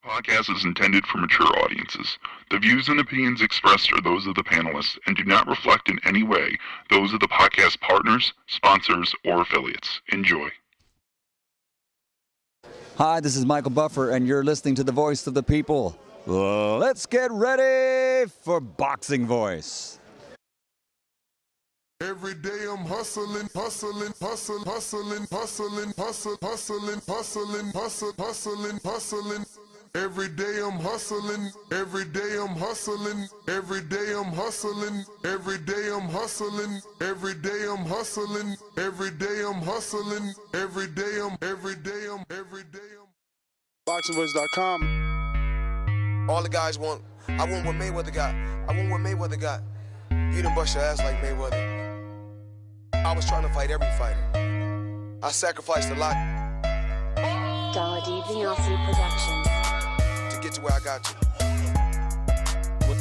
Podcast is intended for mature audiences. The views and opinions expressed are those of the panelists and do not reflect in any way those of the podcast partners, sponsors, or affiliates. Enjoy. Hi, this is Michael Buffer, and you're listening to the Voice of the People. Let's get ready for Boxing Voice. Every day I'm hustling, hustling, hustling, hustling, hustling, hustling, hustling, hustling, hustling, hustling, hustling. Every day I'm hustling, every day I'm hustling, every day I'm hustling, every day I'm hustling, every day I'm hustling, every day I'm hustling, every day I'm BoxingVoice.com. All the guys want, I want what Mayweather got. I want what Mayweather got. You done bust your ass like Mayweather. I was trying to fight every fighter. I sacrificed a lot Dollar DiBiase Productions to get to where I got to.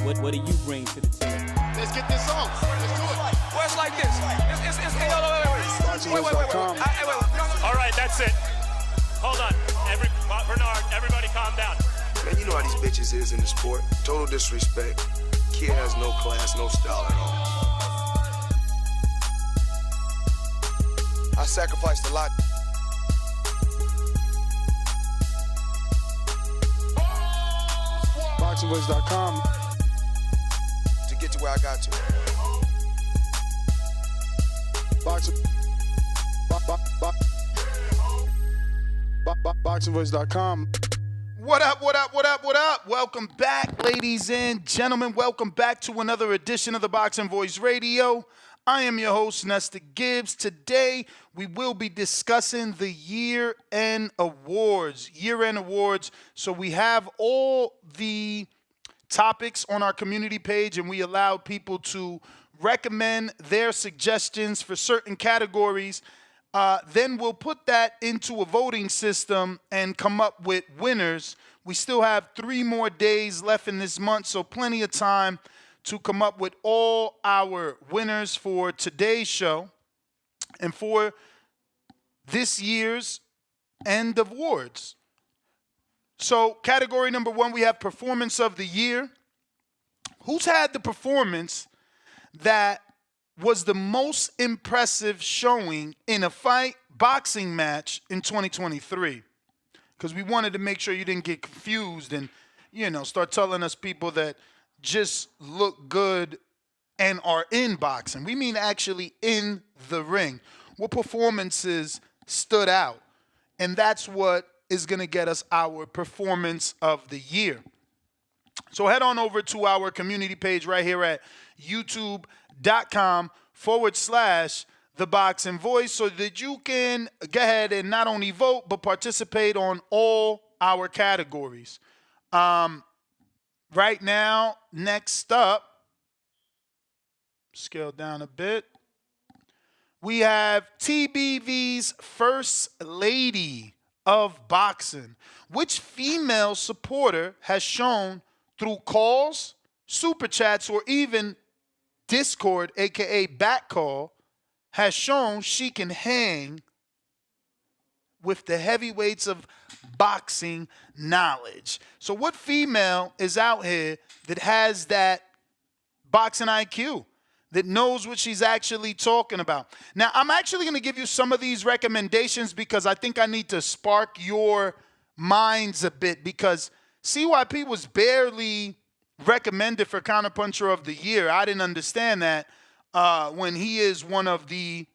What do you bring to the table? Let's get this on. Let's do it. Well, it's like this. Wait. All right, that's it. Hold on. Bernard, everybody calm down. Man, you know how these bitches is in the sport. Total disrespect. Kid has no class, no style at all. I sacrificed a lot. BoxingVoice.com. To get to where I got to. BoxingVoice.com. What up? Welcome back, ladies and gentlemen. Welcome back to another edition of the Boxing Voice Radio. I am your host, Nestor Gibbs. Today, we will be discussing the year-end awards. So we have all the topics on our community page, and we allowed people to recommend their suggestions for certain categories. Then we'll put that into a voting system and come up with winners. We still have 3 more days left in this month, so plenty of time to come up with all our winners for today's show and for this year's end of awards. So category number 1, we have Performance of the Year. Who's had the performance that was the most impressive showing in a boxing match in 2023? Because we wanted to make sure you didn't get confused and, start telling us people that just look good and are in boxing. We mean actually in the ring. What performances stood out? And that's what is going to get us our Performance of the Year. So head on over to our community page right here at youtube.com/The Boxing Voice so that you can go ahead and not only vote, but participate on all our categories. Right now, next up, scale down a bit, we have TBV's First Lady of Boxing. Which female supporter has shown through calls, super chats, or even Discord, aka backcall, has shown she can hang with the heavyweights of boxing knowledge? So what female is out here that has that boxing IQ, that knows what she's actually talking about? Now, I'm actually going to give you some of these recommendations because I think I need to spark your minds a bit, because CYP was barely recommended for Counterpuncher of the Year. I didn't understand that when he is one of the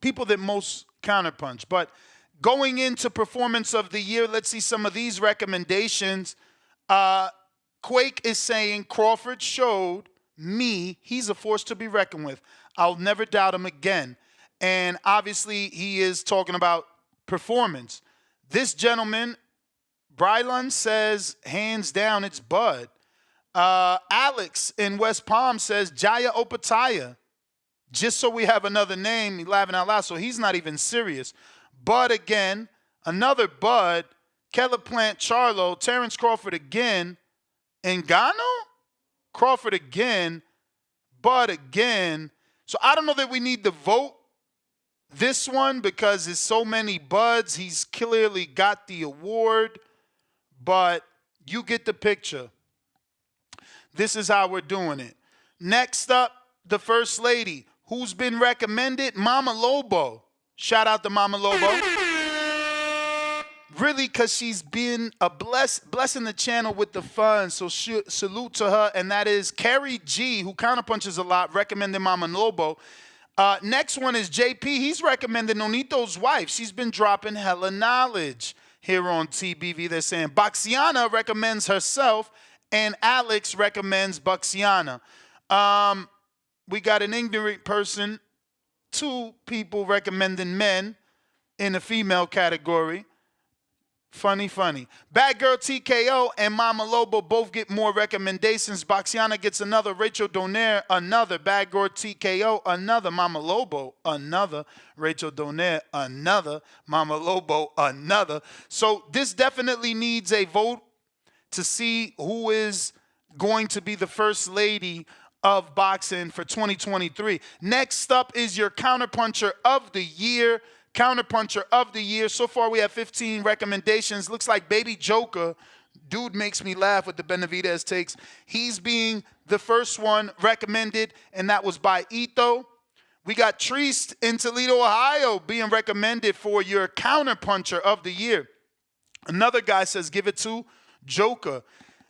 people that most counterpunch. But going into Performance of the Year, let's see some of these recommendations. Quake is saying Crawford showed me he's a force to be reckoned with. I'll never doubt him again. And obviously he is talking about performance. This gentleman, Brylon, says hands down it's Bud. Alex in West Palm says Jaya Opataya. Just so we have another name, he's laughing out loud, so he's not even serious. Bud again, another Bud, Keller Plant Charlo, Terrence Crawford again, Ngannou, Crawford again, Bud again. So I don't know that we need to vote this one because there's so many Buds. He's clearly got the award. but you get the picture. This is how we're doing it. Next up, the First Lady, who's been recommended, Mama Lobo. Shout out to Mama Lobo. Really, because she's been a blessing the channel with the fun. So salute to her. And that is Carrie G, who counterpunches a lot, recommended Mama Lobo. Next one is JP. He's recommended Nonito's wife. She's been dropping hella knowledge here on TBV. They're saying Baxiana recommends herself, and Alex recommends Baxiana. We got an ignorant person, 2 people recommending men in the female category. Funny. Bad Girl TKO and Mama Lobo both get more recommendations. Baxiana gets another. Rachel Donaire, another. Bad Girl TKO, another. Mama Lobo, another. Rachel Donaire, another. Mama Lobo, another. So this definitely needs a vote to see who is going to be the First Lady of boxing for 2023. Next up is your Counterpuncher of the Year. Counterpuncher of the Year. So far, we have 15 recommendations. Looks like Baby Joker, dude makes me laugh with the Benavidez takes. He's being the first one recommended, and that was by Ito. We got Treast in Toledo, Ohio, being recommended for your Counterpuncher of the Year. Another guy says give it to Joker.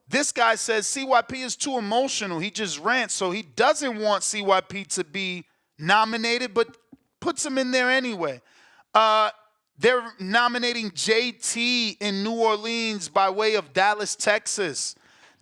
This guy says CYP is too emotional. He just rants, so he doesn't want CYP to be nominated, but puts him in there anyway. They're nominating JT in New Orleans by way of Dallas, Texas.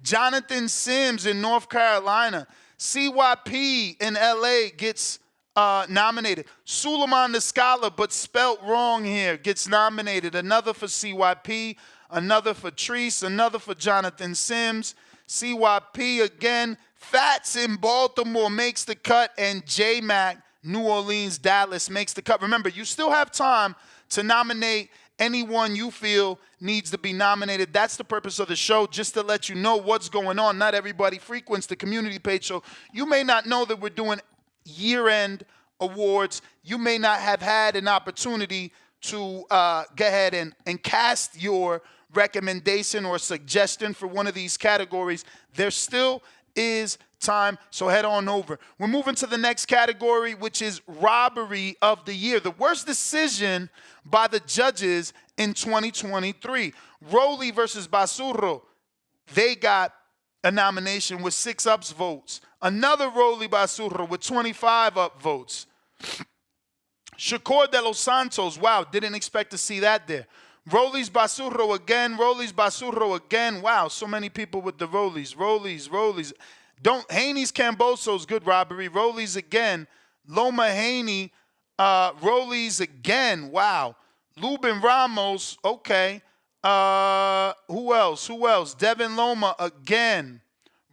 Jonathan Sims in North Carolina. CYP in LA gets nominated. Suleiman the Scholar, but spelt wrong here, gets nominated. Another for CYP, another for Treese, another for Jonathan Sims. CYP again. Fats in Baltimore makes the cut, and J-Mac, New Orleans, Dallas makes the cut. Remember, you still have time to nominate anyone you feel needs to be nominated. That's the purpose of the show, just to let you know what's going on. Not everybody frequents the community page, so you may not know that we're doing year-end awards. You may not have had an opportunity to go ahead and cast your recommendation or suggestion for one of these categories. There still is time, so head on over. We're moving to the next category, which is Robbery of the Year. The worst decision by the judges in 2023. Rolly versus Basurro. They got a nomination with 6 votes. Another Rolly Basurro with 25 votes. Shakur de los Santos. Wow, didn't expect to see that there. Rollies Basurro again. Rollies Basurro again. Wow, so many people with the Rollies. Rollies. Haney's Camboso's good Robbery. Rollies again. Loma Haney. Rollies again. Wow. Lubin Ramos. Okay. Who else? Devin Loma again.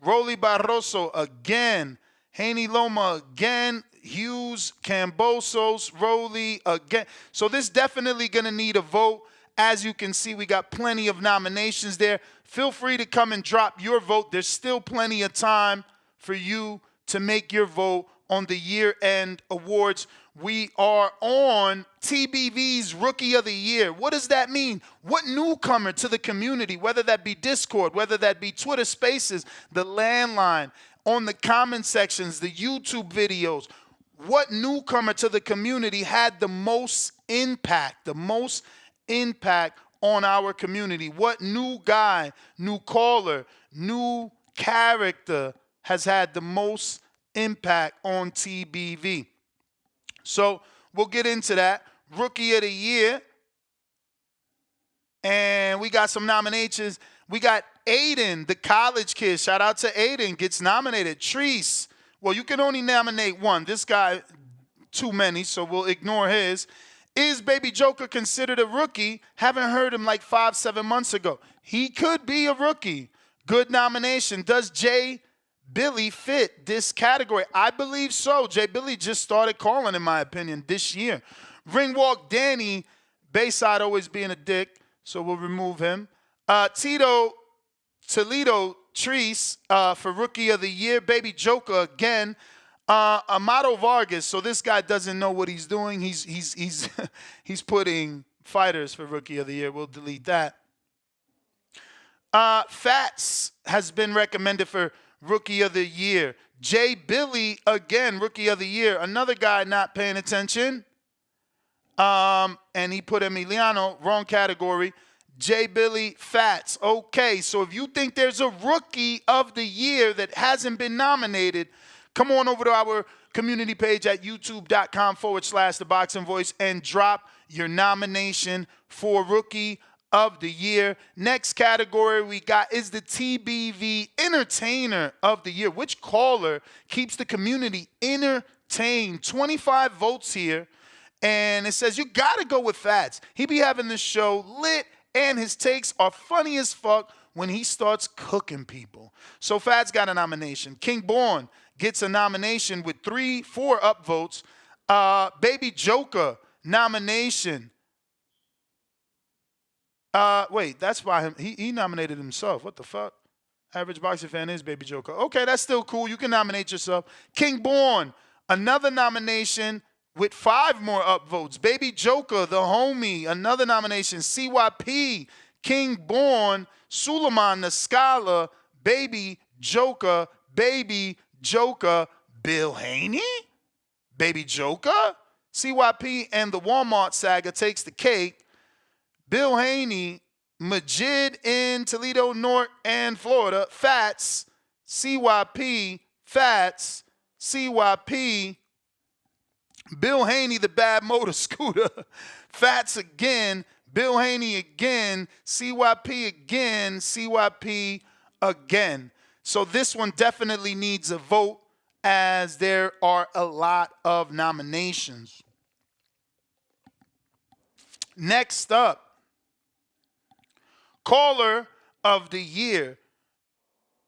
Rolly Barroso again. Haney Loma again. Hughes, Cambosos, Rolly again. So this definitely going to need a vote. As you can see, we got plenty of nominations there. Feel free to come and drop your vote. There's still plenty of time for you to make your vote on the year-end awards. We are on TBV's Rookie of the Year. What does that mean? What newcomer to the community, whether that be Discord, whether that be Twitter Spaces, the landline, on the comment sections, the YouTube videos, what newcomer to the community had the most impact on our community? What new guy, new caller, new character has had the most impact on TBV? So we'll get into that. Rookie of the Year. And we got some nominations. We got Aiden, the college kid. Shout out to Aiden. Gets nominated. Treese. Well, you can only nominate one. This guy, too many, so we'll ignore his. Is Baby Joker considered a rookie? Haven't heard him like 5-7 months ago. He could be a rookie. Good nomination. Does Jay Billy fit this category? I believe so. Jay Billy just started calling, in my opinion, this year. Ringwalk Danny, Bayside always being a dick, so we'll remove him. Toledo Treese for Rookie of the Year. Baby Joker again. Amado Vargas. So this guy doesn't know what he's doing. He's putting fighters for Rookie of the Year. We'll delete that. Fats has been recommended for Rookie of the Year. Jay Billy, again, Rookie of the Year. Another guy not paying attention. And he put Emiliano, wrong category. Jay Billy, Fats. Okay, so if you think there's a Rookie of the Year that hasn't been nominated, come on over to our community page at youtube.com/The Boxing Voice and drop your nomination for Rookie of the Year. Next category we got is the TBV Entertainer of the Year. Which caller keeps the community entertained? 25 votes here. And it says you got to go with Fats. He be having this show lit, and his takes are funny as fuck when he starts cooking people. So Fats got a nomination. King Born gets a nomination with 4 upvotes. Baby Joker, nomination. Wait, that's by him. He nominated himself. What the fuck? Average boxing fan is Baby Joker. Okay, that's still cool. You can nominate yourself. King Born, another nomination with 5 more upvotes. Baby Joker, the homie, another nomination. CYP, King Born, Suleiman the Scholar, Baby Joker, Bill Haney, Baby Joker, CYP, and the Walmart saga takes the cake. Bill Haney, Majid in Toledo, North, and Florida. Fats, CYP, Bill Haney, the bad motor scooter. Fats again. Bill Haney again. CYP again. So this one definitely needs a vote as there are a lot of nominations. Next up, Caller of the Year.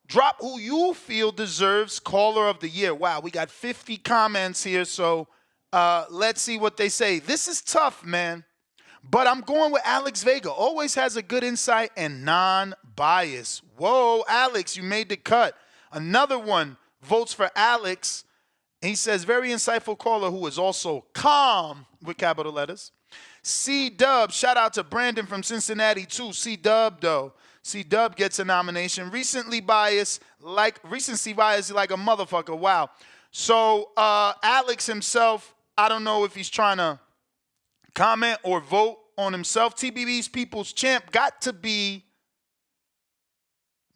Drop who you feel deserves Caller of the Year. Wow, we got 50 comments here, so let's see what they say. This is tough, man, but I'm going with Alex Vega. Always has a good insight and non-bias. Whoa, Alex, you made the cut. Another one votes for Alex. He says, very insightful caller who is also calm with capital letters. C-Dub, shout out to Brandon from Cincinnati too. C-Dub though. C-Dub gets a nomination. Recency bias like a motherfucker. Wow. So Alex himself, I don't know if he's trying to comment or vote on himself. TBB's People's Champ got to be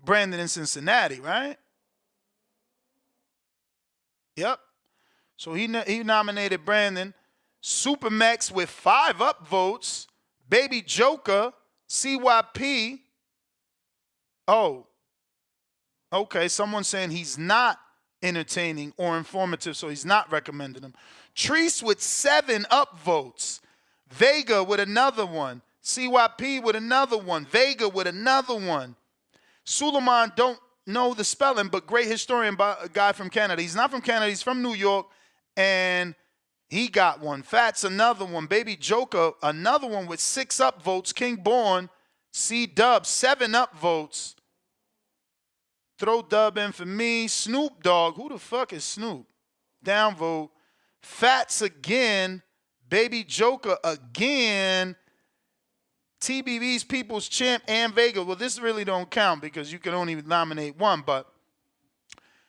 Brandon in Cincinnati, right? Yep. So he nominated Brandon. Supermax with 5 upvotes. Baby Joker, CYP. Oh, okay. Someone's saying he's not entertaining or informative, so he's not recommending him. Treese with 7 upvotes. Vega with another one. CYP with another one. Vega with another one. Suleiman, don't know the spelling, but great historian, a guy from Canada. He's not from Canada. He's from New York, and he got one. Fats, another one. Baby Joker, another one with 6 upvotes. King Born, C-Dub, 7 upvotes. Throw Dub in for me. Snoop Dogg, who the fuck is Snoop? Downvote. Fats again. Baby Joker again. TBV's People's Champ and Vega. Well, this really don't count because you can only nominate 1, but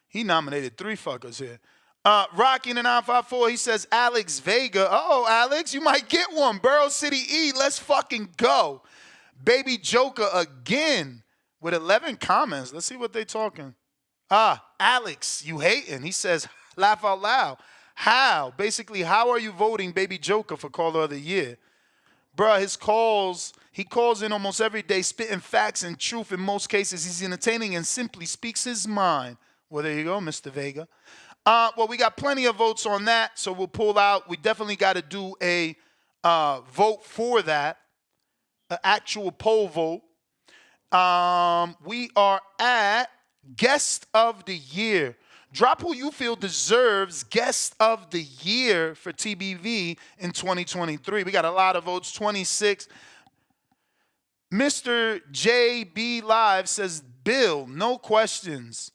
he nominated 3 fuckers here. Rocky in the 954, he says Alex Vega. Oh, Alex, you might get one. Borough City E, let's fucking go. Baby Joker again with 11 comments. Let's see what they talking. Alex, you hating. He says, laugh out loud. How? Basically, how are you voting Baby Joker for Caller of the Year? Bruh, he calls in almost every day, spitting facts and truth. In most cases, he's entertaining and simply speaks his mind. Well, there you go, Mr. Vega. Well, we got plenty of votes on that, so we'll pull out. We definitely got to do a vote for that, an actual poll vote. We are at Guest of the Year. Drop who you feel deserves Guest of the Year for TBV in 2023. We got a lot of votes, 26. Mr. JB Live says, Bill, no questions.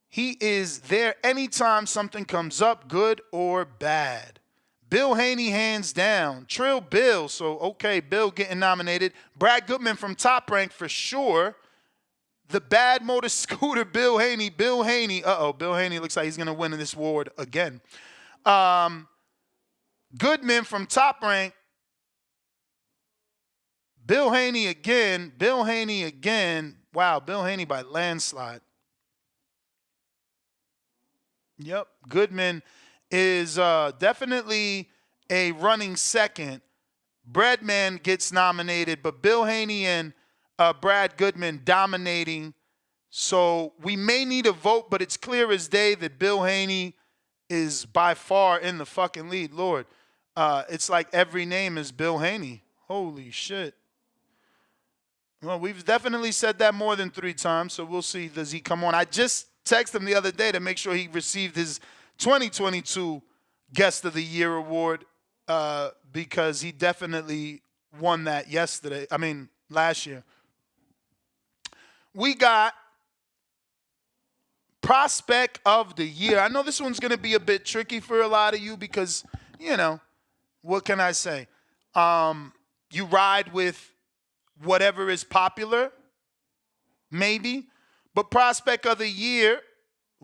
He is there anytime something comes up, good or bad. Bill Haney, hands down. Trill Bill, so okay, Bill getting nominated. Brad Goodman from Top Rank for sure. The bad motor scooter, Bill Haney. Bill Haney looks like he's going to win this award again. Goodman from Top Rank. Bill Haney again. Wow, Bill Haney by landslide. Yep, Goodman is definitely a running second. Breadman gets nominated, but Bill Haney and Brad Goodman dominating. So we may need a vote, but it's clear as day that Bill Haney is by far in the fucking lead. Lord, it's like every name is Bill Haney. Holy shit. Well, we've definitely said that more than 3 times, so we'll see. Does he come on? I just texted him the other day to make sure he received his 2022 Guest of the Year award because he definitely won that last year. We got Prospect of the Year. I know this one's going to be a bit tricky for a lot of you because, what can I say? You ride with whatever is popular, maybe. But Prospect of the Year,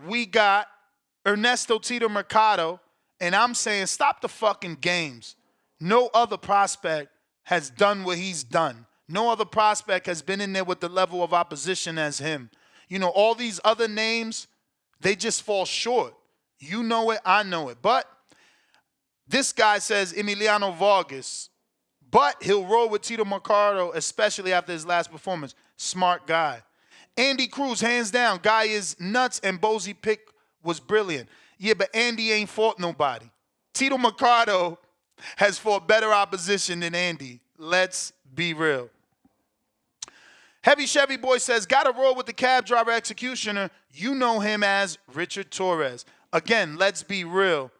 we got Ernesto Tito Mercado. And I'm saying stop the fucking games. No other prospect has done what he's done. No other prospect has been in there with the level of opposition as him. All these other names, they just fall short. You know it, I know it. But this guy says Emiliano Vargas. But he'll roll with Tito Mercado, especially after his last performance. Smart guy. Andy Cruz, hands down. Guy is nuts, and Bozy pick was brilliant. Yeah, but Andy ain't fought nobody. Tito Mercado has fought better opposition than Andy. Let's be real. Heavy Chevy Boy says, gotta roll with the cab driver executioner. You know him as Richard Torres. Again, let's be real.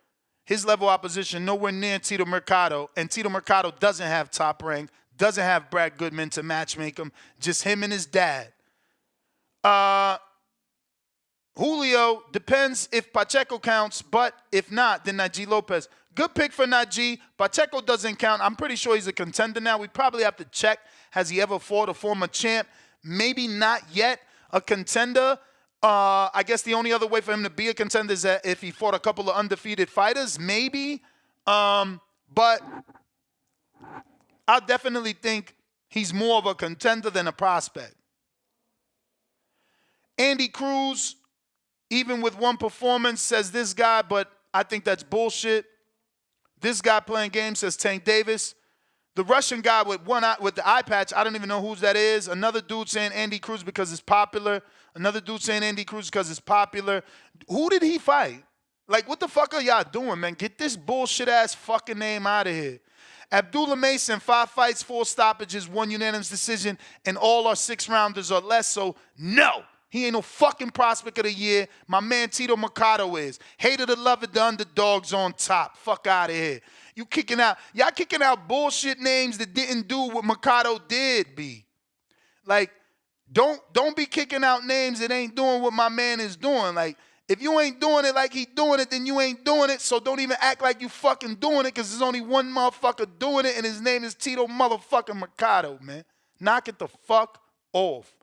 His level opposition nowhere near Tito Mercado, and Tito Mercado doesn't have Top Rank, doesn't have Brad Goodman to matchmake him, just him and his dad. Julio, depends if Pacheco counts, but if not, then Najee Lopez. Good pick for Najee. Pacheco doesn't count. I'm pretty sure he's a contender now. We probably have to check. Has he ever fought a former champ? Maybe not yet a contender. I guess the only other way for him to be a contender is that if he fought a couple of undefeated fighters, maybe. But I definitely think he's more of a contender than a prospect. Andy Cruz, even with one performance, says this guy, but I think that's bullshit. This guy playing games says Tank Davis. The Russian guy with the eye patch, I don't even know whose that is. Another dude saying Andy Cruz because it's popular. Another dude saying Andy Cruz because it's popular. Who did he fight? Like, what the fuck are y'all doing, man? Get this bullshit-ass fucking name out of here. Abdullah Mason, 5 fights, 4 stoppages, 1 unanimous decision, and all are 6-rounders or less, so no. He ain't no fucking prospect of the year. My man Tito Mercado is. Hater to love it, the underdog's on top. Fuck out of here. Y'all kicking out bullshit names that didn't do what Mercado did, B. Like, don't be kicking out names that ain't doing what my man is doing. Like, if you ain't doing it like he doing it, then you ain't doing it. So don't even act like you fucking doing it, because there's only one motherfucker doing it, and his name is Tito motherfucking Mercado, man. Knock it the fuck off.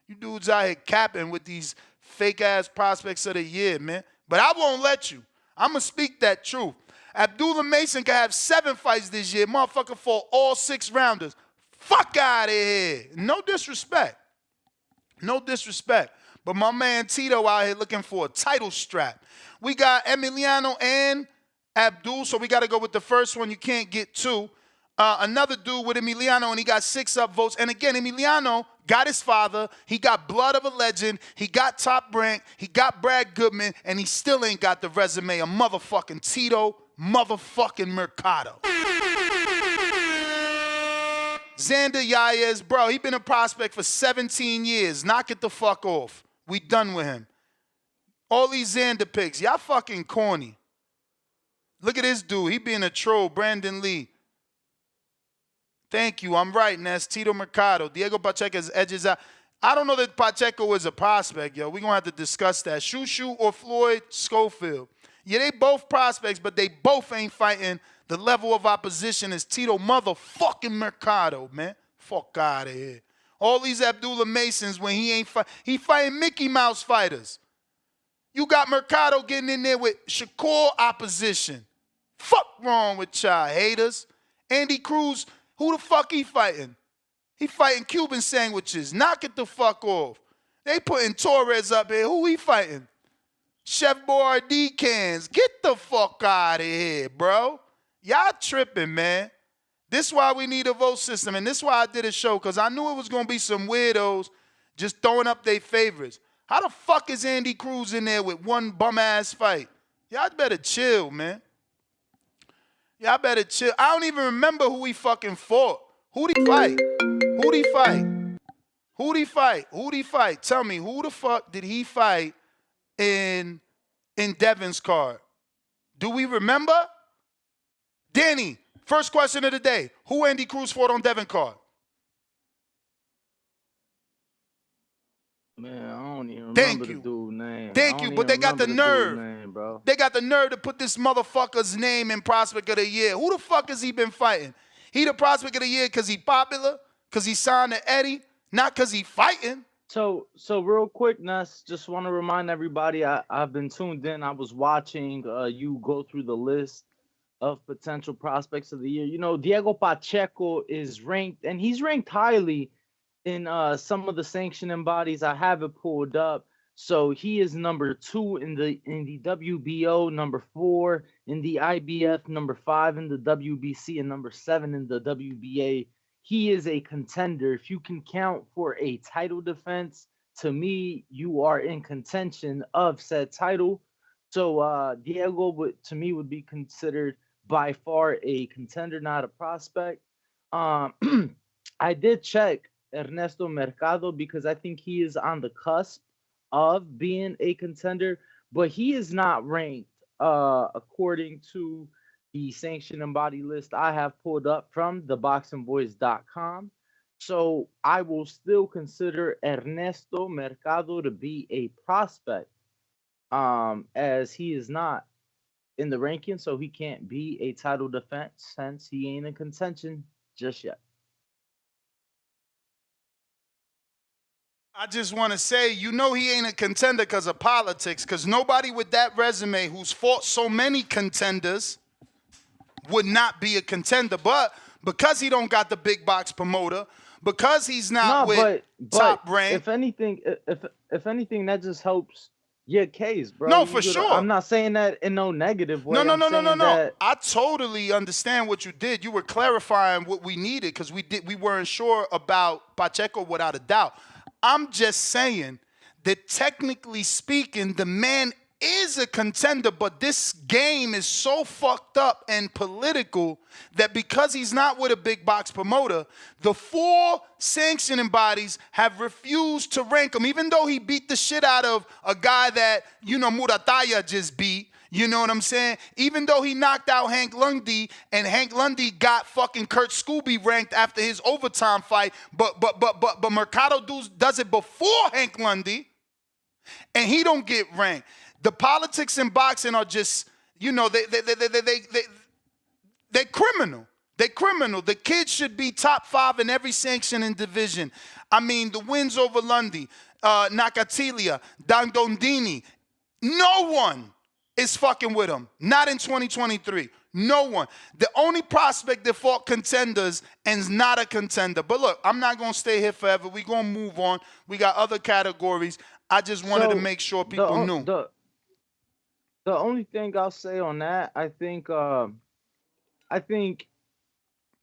You dudes out here capping with these fake-ass prospects of the year, man. But I won't let you. I'm going to speak that truth. Abdullah Mason can have 7 fights this year. Motherfucker fought all 6-rounders. Fuck out of here. No disrespect. No disrespect. But my man Tito out here looking for a title strap. We got Emiliano and Abdul, so we got to go with the first one. You can't get 2. Another dude with Emiliano, and he got 6 upvotes. And again, Emiliano got his father. He got blood of a legend. He got Top Rank. He got Brad Goodman, and he still ain't got the resume of motherfucking Tito motherfucking Mercado. Xander Yaez, bro, he been a prospect for 17 years. Knock it the fuck off. We done with him. All these Xander picks, y'all fucking corny. Look at this dude. He being a troll. Brandon Lee. Thank you. I'm right, Ness. Tito Mercado. Diego Pacheco's edges out. I don't know that Pacheco is a prospect, yo. We're going to have to discuss that. Shushu or Floyd Schofield. Yeah, they both prospects, but they both ain't fighting the level of opposition as Tito motherfucking Mercado, man. Fuck out of here. All these Abdullah Masons when he ain't he fighting Mickey Mouse fighters. You got Mercado getting in there with Shakur opposition. Fuck wrong with y'all haters. Andy Cruz, who the fuck he fighting? He fighting Cuban sandwiches. Knock it the fuck off. They putting Torres up here. Who he fighting? Chef Boyardee cans. Get the fuck out of here, bro. Y'all tripping, man. This is why we need a vote system, and this is why I did a show, because I knew it was going to be some weirdos just throwing up their favorites. How the fuck is Andy Cruz in there with one bum-ass fight? Y'all better chill, man. Y'all better chill. I don't even remember who he fucking fought. Who'd he fight? Who'd he fight? Who'd he fight? Who'd he fight? Tell me, who the fuck did he fight in Devin's card? Do we remember? Danny, first question of the day. Who Andy Cruz fought on Devin card? Man, I don't even Thank remember you. the dude's name. Thank you, but they got the nerve. Bro. They got the nerve to put this motherfucker's name in Prospect of the Year. Who the fuck has he been fighting? He the Prospect of the Year because he popular, because he signed to Eddie, not because he fighting. So real quick, Ness, just want to remind everybody, I've been tuned in. I was watching you go through the list of potential prospects of the year. You know, Diego Pacheco is ranked, and he's ranked highly in some of the sanctioning bodies. I have it pulled up. So he is number 2 in the WBO, number 4 in the IBF, number 5 in the WBC, and number 7 in the WBA. He is a contender. If you can count for a title defense, to me, you are in contention of said title. So Diego to me would be considered by far a contender, not a prospect. I did check Ernesto Mercado because I think he is on the cusp of being a contender, but he is not ranked according to the sanction and body list I have pulled up from theboxingvoice.com. So I will still consider Ernesto Mercado to be a prospect, as he is not in the ranking, so he can't be a title defense since he ain't in contention just yet. I just want to say, you know he ain't a contender because of politics, because nobody with that resume who's fought so many contenders would not be a contender. But because he don't got the big box promoter, because he's not top rank. If anything, that just helps your case, bro. No, for sure. I'm not saying that in no negative way. No. I totally understand what you did. You were clarifying what we needed because we weren't sure about Pacheco without a doubt. I'm just saying that technically speaking, the man is a contender, but this game is so fucked up and political that because he's not with a big box promoter, the 4 sanctioning bodies have refused to rank him, even though he beat the shit out of a guy that, Murataya just beat. You know what I'm saying? Even though he knocked out Hank Lundy, and Hank Lundy got fucking Kurt Scooby ranked after his overtime fight, but Mercado does it before Hank Lundy, and he don't get ranked. The politics in boxing are just, they're criminal. They're criminal. The kid should be top 5 in every sanctioning division. I mean, the wins over Lundy, Nakatilia, Dandondini, no one is fucking with him. Not in 2023. No one. The only prospect that fought contenders and is not a contender. But look, I'm not going to stay here forever. We're going to move on. We got other categories. I just wanted to make sure people knew. The only thing I'll say on that, I think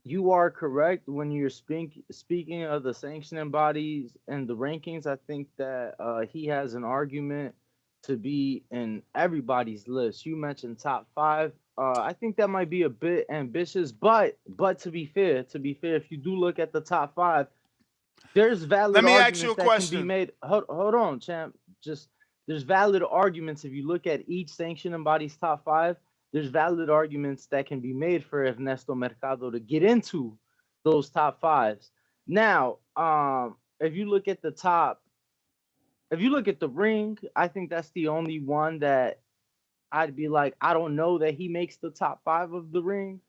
you are correct when you're speaking of the sanctioning bodies and the rankings. I think that he has an argument to be in everybody's list. You mentioned top 5. I think that might be a bit ambitious, but to be fair, if you do look at the top 5, there's valid Let me arguments ask you a that question. can be made. Hold on, champ. There's valid arguments if you look at each sanctioning body's top 5. There's valid arguments that can be made for Ernesto Mercado to get into those top 5s. Now, if you look at the ring, I think that's the only one that I'd be like, I don't know that he makes the top 5 of the ring.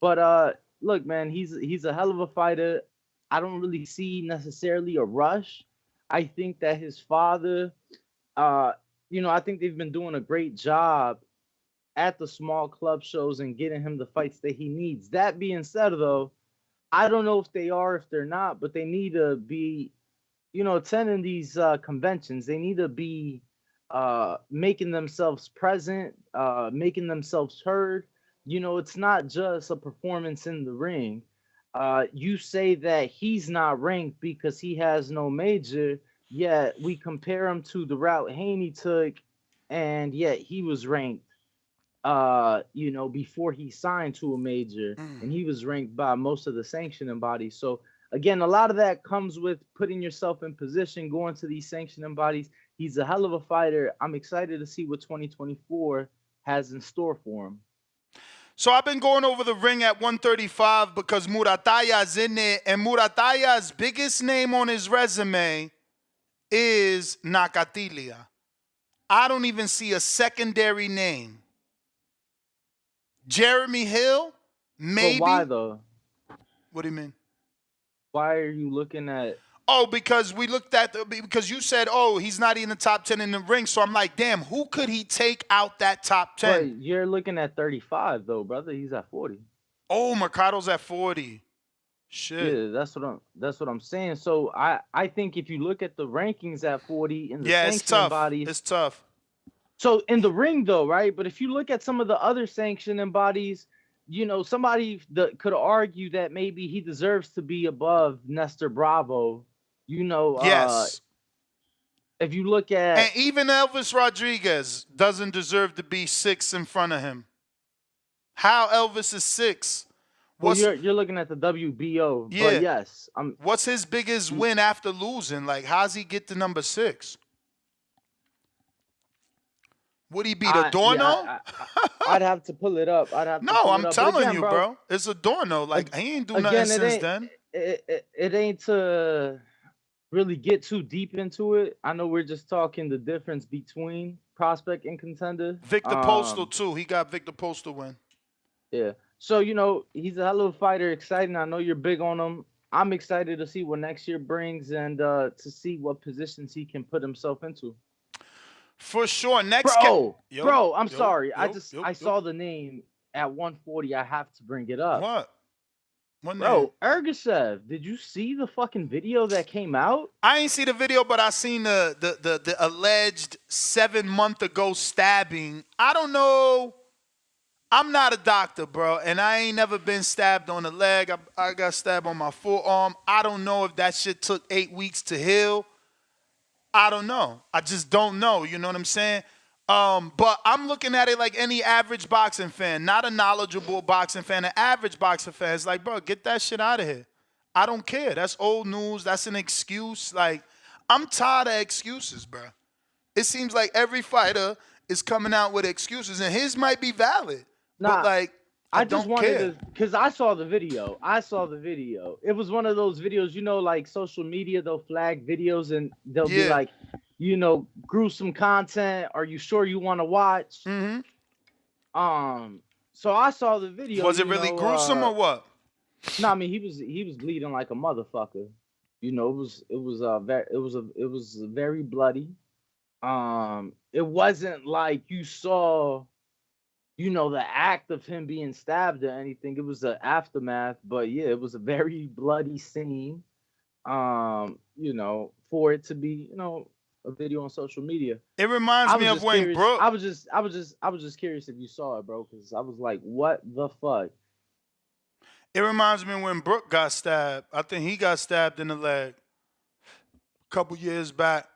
But look, man, he's a hell of a fighter. I don't really see necessarily a rush. I think that his father, uh, I think they've been doing a great job at the small club shows and getting him the fights that he needs. That being said, though, I don't know if they are, if they're not, but they need to be, attending these conventions. They need to be making themselves present, making themselves heard. It's not just a performance in the ring. You say that he's not ranked because he has no major, yet we compare him to the route Haney took, and yet he was ranked before he signed to a major, and he was ranked by most of the sanctioning bodies. So again, a lot of that comes with putting yourself in position, going to these sanctioning bodies. He's a hell of a fighter. I'm excited to see what 2024 has in store for him. So I've been going over the ring at 135 because Murataya's in it, and Murataya's biggest name on his resume is Nakatilia. I don't even see a secondary name. Jeremy Hill, maybe. But why though? What do you mean? Why are you looking at? Oh, because we looked at because you said, oh, he's not in the top 10 in the ring. So I'm like, damn, who could he take out that top 10? But you're looking at 35 though, brother. He's at 40. Oh, Mercado's at 40. Shit. Yeah, that's what I'm saying. So I think if you look at the rankings at 40 in the sanctioning bodies, it's tough. So in the ring though, right? But if you look at some of the other sanctioning bodies, somebody that could argue that maybe he deserves to be above Nestor Bravo. Yes. If you look at, and even Elvis Rodriguez doesn't deserve to be 6 in front of him. How Elvis is 6? Well, you're looking at the WBO. Yeah. But yes. What's his biggest win after losing? Like, how's he get to number 6? Would he beat Adorno? Yeah, I'd have to pull it up. I'm telling you, bro. It's Adorno. Like, he ain't do nothing since then. It ain't to really get too deep into it. I know we're just talking the difference between prospect and contender. Victor Postal, too. He got Victor Postal win. Yeah. So, he's a hell of a fighter. Exciting. I know you're big on him. I'm excited to see what next year brings and to see what positions he can put himself into. For sure. Bro, I'm sorry. I saw the name at 140. I have to bring it up. What name? Bro, Ergashev, did you see the fucking video that came out? I ain't see the video, but I seen the alleged 7-month ago stabbing. I don't know. I'm not a doctor, bro, and I ain't never been stabbed on the leg. I got stabbed on my forearm. I don't know if that shit took 8 weeks to heal. I don't know. I just don't know. You know what I'm saying? But I'm looking at it like any average boxing fan, not a knowledgeable boxing fan. An average boxing fan is like, bro, get that shit out of here. I don't care. That's old news. That's an excuse. Like, I'm tired of excuses, bro. It seems like every fighter is coming out with excuses, and his might be valid. But, like, I just wanted to, because I saw the video. It was one of those videos, like social media, they'll flag videos and they'll be like, gruesome content. Are you sure you want to watch? Mm-hmm. So I saw the video. Was it really gruesome or what? No, I mean he was bleeding like a motherfucker. It was very bloody. It wasn't like you saw, the act of him being stabbed or anything. It was the aftermath, but yeah, it was a very bloody scene. For it to be, a video on social media. It reminds me of when Brooke. I was just curious if you saw it, bro, because I was like, what the fuck? It reminds me when Brooke got stabbed. I think he got stabbed in the leg a couple years back.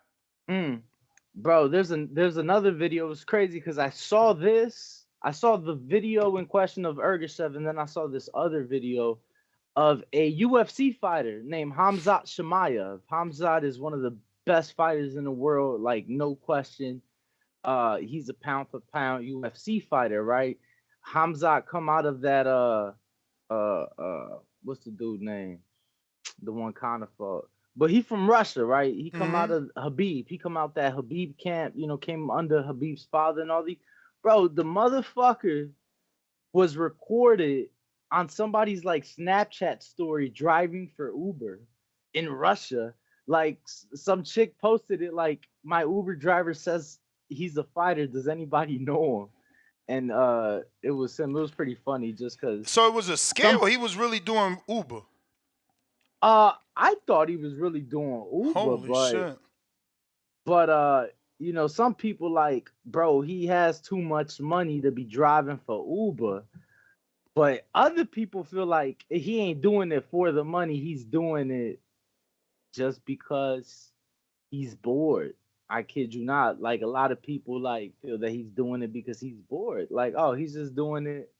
Bro, there's another video. It was crazy because I saw the video in question of Ergashev, and then I saw this other video of a UFC fighter named Khamzat Chimaev. Khamzat is one of the best fighters in the world, like no question. He's a pound for pound UFC fighter, right? Khamzat come out of that what's the dude name? The one kind of fought. But he from Russia, right? He come out of Habib. He come out that Habib camp, came under Habib's father and all these. Bro, the motherfucker was recorded on somebody's like Snapchat story driving for Uber in Russia. Like some chick posted it like, my Uber driver says he's a fighter. Does anybody know him? And it was him. It was pretty funny just because So it was a scare, or he was really doing Uber? I thought he was really doing Uber, Holy shit. but you know, some people like, bro, he has too much money to be driving for Uber. But other people feel like he ain't doing it for the money. He's doing it just because he's bored. I kid you not. Like a lot of people like feel that he's doing it because he's bored. Like, oh, he's just doing it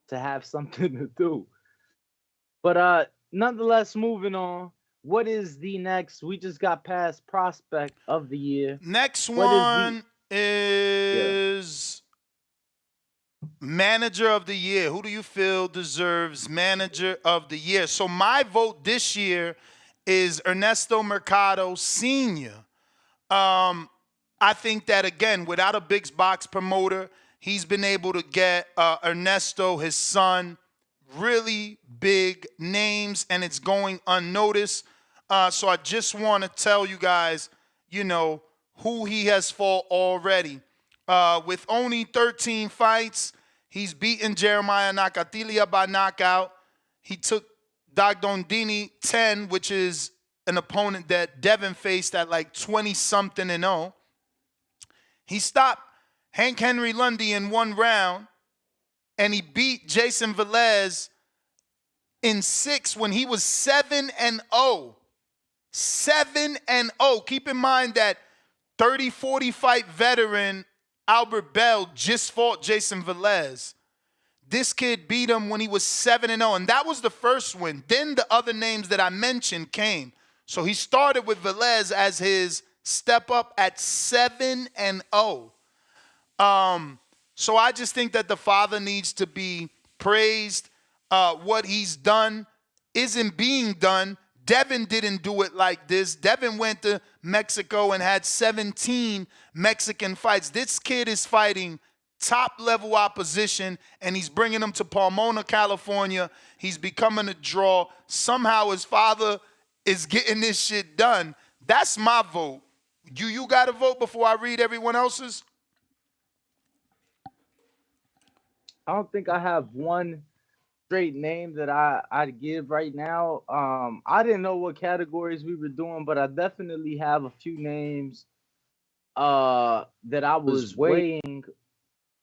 to have something to do. But nonetheless, moving on. What is the next? We just got past prospect of the year. Next What one is manager of the year. Who do you feel deserves manager of the year? So my vote this year is Ernesto Mercado Sr. I think that, again, without a big box promoter, he's been able to get Ernesto, his son, really big names, and it's going unnoticed. So I just want to tell you guys, you know, who he has fought already. With only 13 fights, he's beaten Jeremiah Nakatilia by knockout. He took Dagdondini 10, which is an opponent that Devin faced at like 20-something and 0. He stopped Hank Henry Lundy in 1 round, and he beat Jason Velez in 6 when he was 7-0. 7-0. Keep in mind that 30-40 fight veteran Albert Bell just fought Jason Velez. This kid beat him when he was 7-0, and that was the first win. Then the other names that I mentioned came. So he started with Velez as his step up at 7-0. So I just think that the father needs to be praised. What he's done isn't being done. Devin didn't do it like this. Devin went to Mexico and had 17 Mexican fights. This kid is fighting top-level opposition, and he's bringing them to Pomona, California. He's becoming a draw. Somehow his father is getting this shit done. That's my vote. You got to vote before I read everyone else's? I don't think I have one straight name that I'd give right now. I didn't know what categories we were doing, but I definitely have a few names that I was weighing,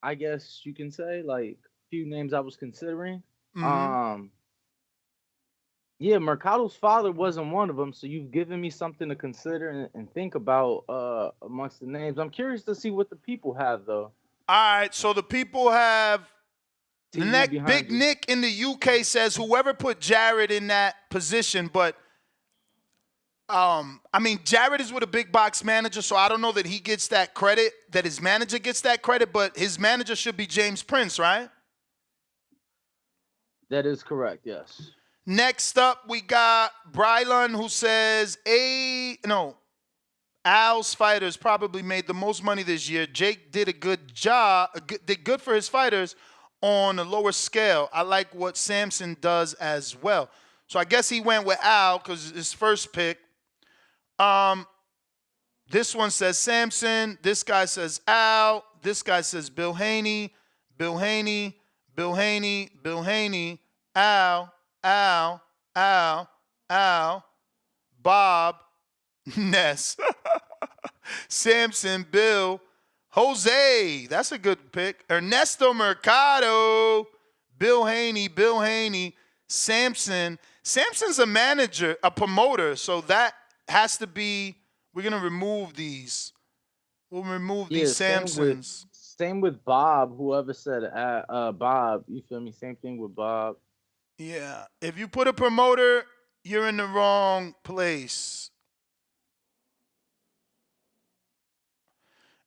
I guess you can say, like a few names I was considering. Mm-hmm. Yeah, Mercado's father wasn't one of them, so you've given me something to consider and think about amongst the names. I'm curious to see what the people have, though. All right, so the people have Big Nick in the UK says whoever put Jared in that position, but I mean, Jared is with a big box manager, so I don't know that he gets that credit, that his manager gets that credit, but his manager should be James Prince, right? That is correct, yes. Next up, we got Brylon, who says Al's fighters probably made the most money this year. Jake did a good job, did good for his fighters on a lower scale. I like what Samson does as well. So I guess he went with Al because his first pick. This one says Samson. This guy says Al. This guy says Bill Haney. Bill Haney. Bill Haney. Bill Haney. Al. Al. Al. Al. Bob. Ness. Samson. Bill. Jose. That's a good pick. Ernesto Mercado. Bill Haney. Bill Haney. Samson. Samson's a manager, a promoter, so that has to be, we're going to remove these. We'll remove these Samsons. Same with Bob, whoever said Bob, you feel me? Same thing with Bob. Yeah. If you put a promoter, you're in the wrong place.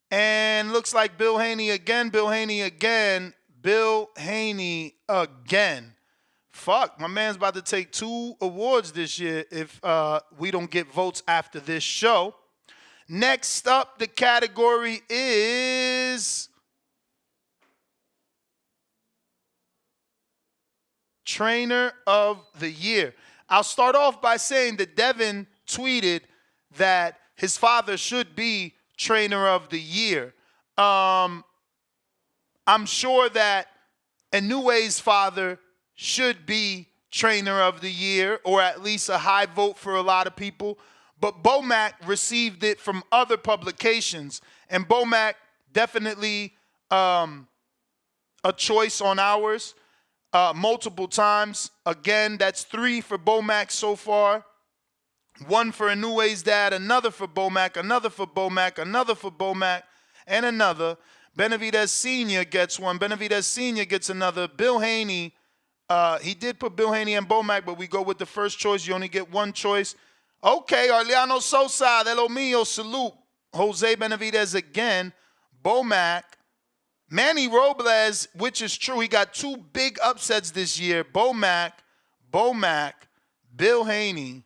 And looks like Bill Haney again, Bill Haney again, Bill Haney again. Fuck, my man's about to take 2 awards this year if we don't get votes after this show. Next up, the category is Trainer of the Year. I'll start off by saying that Devin tweeted that his father should be Trainer of the Year. I'm sure that Inouye's father should be Trainer of the Year, or at least a high vote for a lot of people. But Bomac received it from other publications, and Bomac definitely a choice on ours multiple times. Again, that's 3 for Bomac so far. 1 for Inouye's dad, another for Bomac, another for Bomac, another for Bomac, and another. Benavidez Sr. gets one. Benavidez Sr. gets another. Bill Haney, he did put Bill Haney and Bomac, but we go with the first choice. You only get one choice. Okay, Arliano Sosa, de lo mío, salute. Jose Benavidez again. Bomac. Manny Robles, which is true. He got 2 big upsets this year. Bomac, Bill Haney.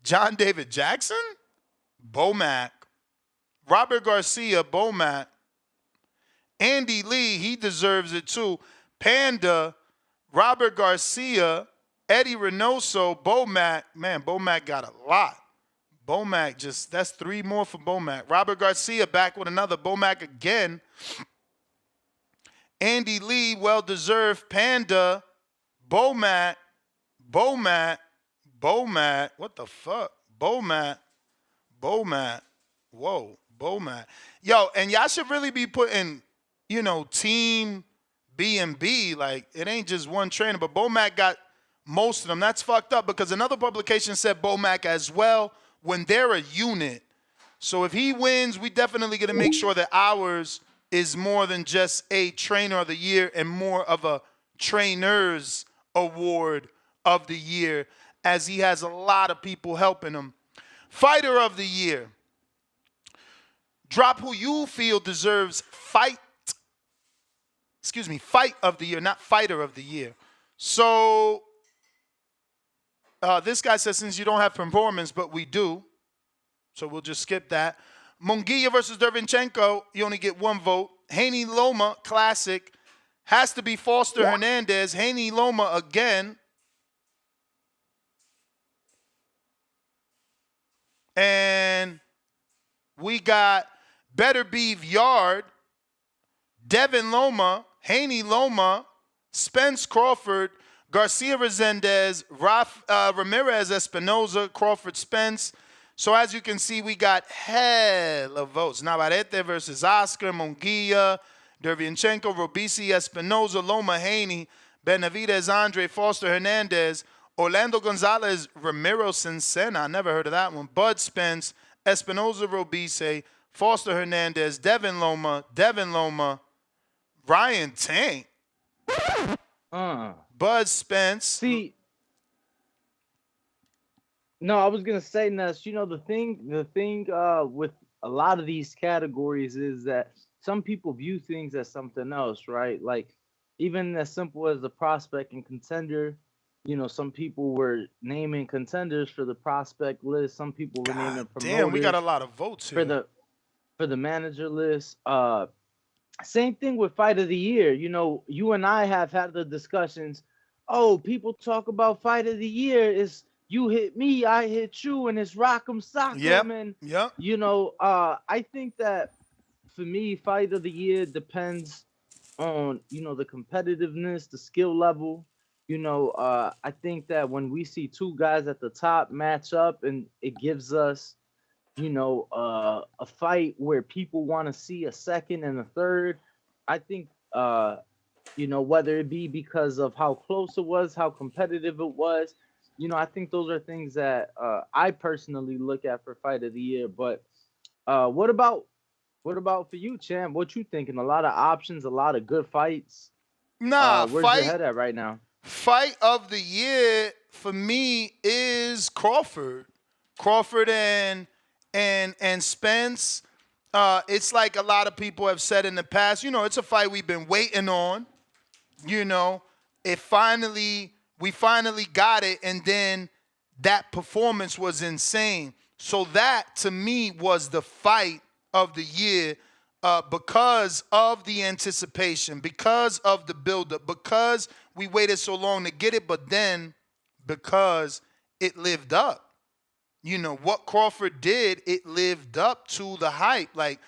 John David Jackson? Bomac. Robert Garcia, Bomac. Andy Lee, he deserves it too. Panda, Robert Garcia, Eddie Reynoso, Bomac. Man, Bomac got a lot. Bomac that's 3 more for Bomac. Robert Garcia back with another. Bomac again. Andy Lee, well-deserved. Panda, Bomac. What the fuck? Bomac. Whoa, Bomac. Yo, and y'all should really be putting, team B&B. Like, it ain't just one trainer, but Bomac got most of them. That's fucked up because another publication said Bomac as well when they're a unit. So if he wins, we definitely going to make sure that ours is more than just a Trainer of the Year and more of a Trainers Award of the Year, as he has a lot of people helping him. Fighter of the Year. Drop who you feel deserves fight of the year, not fighter of the year. So this guy says, since you don't have performance, but we do, so we'll just skip that. Munguia versus Dervinchenko, you only get 1 vote. Haney Loma, classic. Has to be Foster Hernandez. Haney Loma again. And we got Better Beef Yard, Devin Loma, Haney Loma, Spence Crawford, Garcia Resendez, Ramirez Espinoza, Crawford Spence. So as you can see, we got hell of votes. Navarrete versus Oscar, Munguia, Dervinchenko, Robisi Espinoza, Loma Haney, Benavidez Andre, Foster Hernandez, Orlando Gonzalez, Ramiro Cincena, I never heard of that one. Bud Spence, Espinoza Robise, Foster Hernandez, Devin Loma, Ryan Tank, Bud Spence. See, no, I was gonna say, Ness. The thing with a lot of these categories is that some people view things as something else, right? Like even as simple as the prospect and contender. Some people were naming contenders for the prospect list. Some people were naming promoters. Damn, we got a lot of votes here. For the manager list. Same thing with Fight of the Year. You and I have had the discussions. Oh, people talk about Fight of the Year is you hit me, I hit you, and it's rock'em sock'em. I think that for me, Fight of the Year depends on the competitiveness, the skill level. I think that when we see 2 guys at the top match up, and it gives us, a fight where people want to see a second and a third. I think, whether it be because of how close it was, how competitive it was, I think those are things that I personally look at for Fight of the Year. But what about for you, champ? What you thinking? A lot of options, a lot of good fights. Where's your head at right now? Fight of the Year for me is Crawford. Crawford and Spence. It's like a lot of people have said in the past, it's a fight we've been waiting on. We finally got it, and then that performance was insane. So that, to me, was the fight of the year because of the anticipation, because of the buildup, because we waited so long to get it, but then because it lived up. You know, what Crawford did, it lived up to the hype. Like,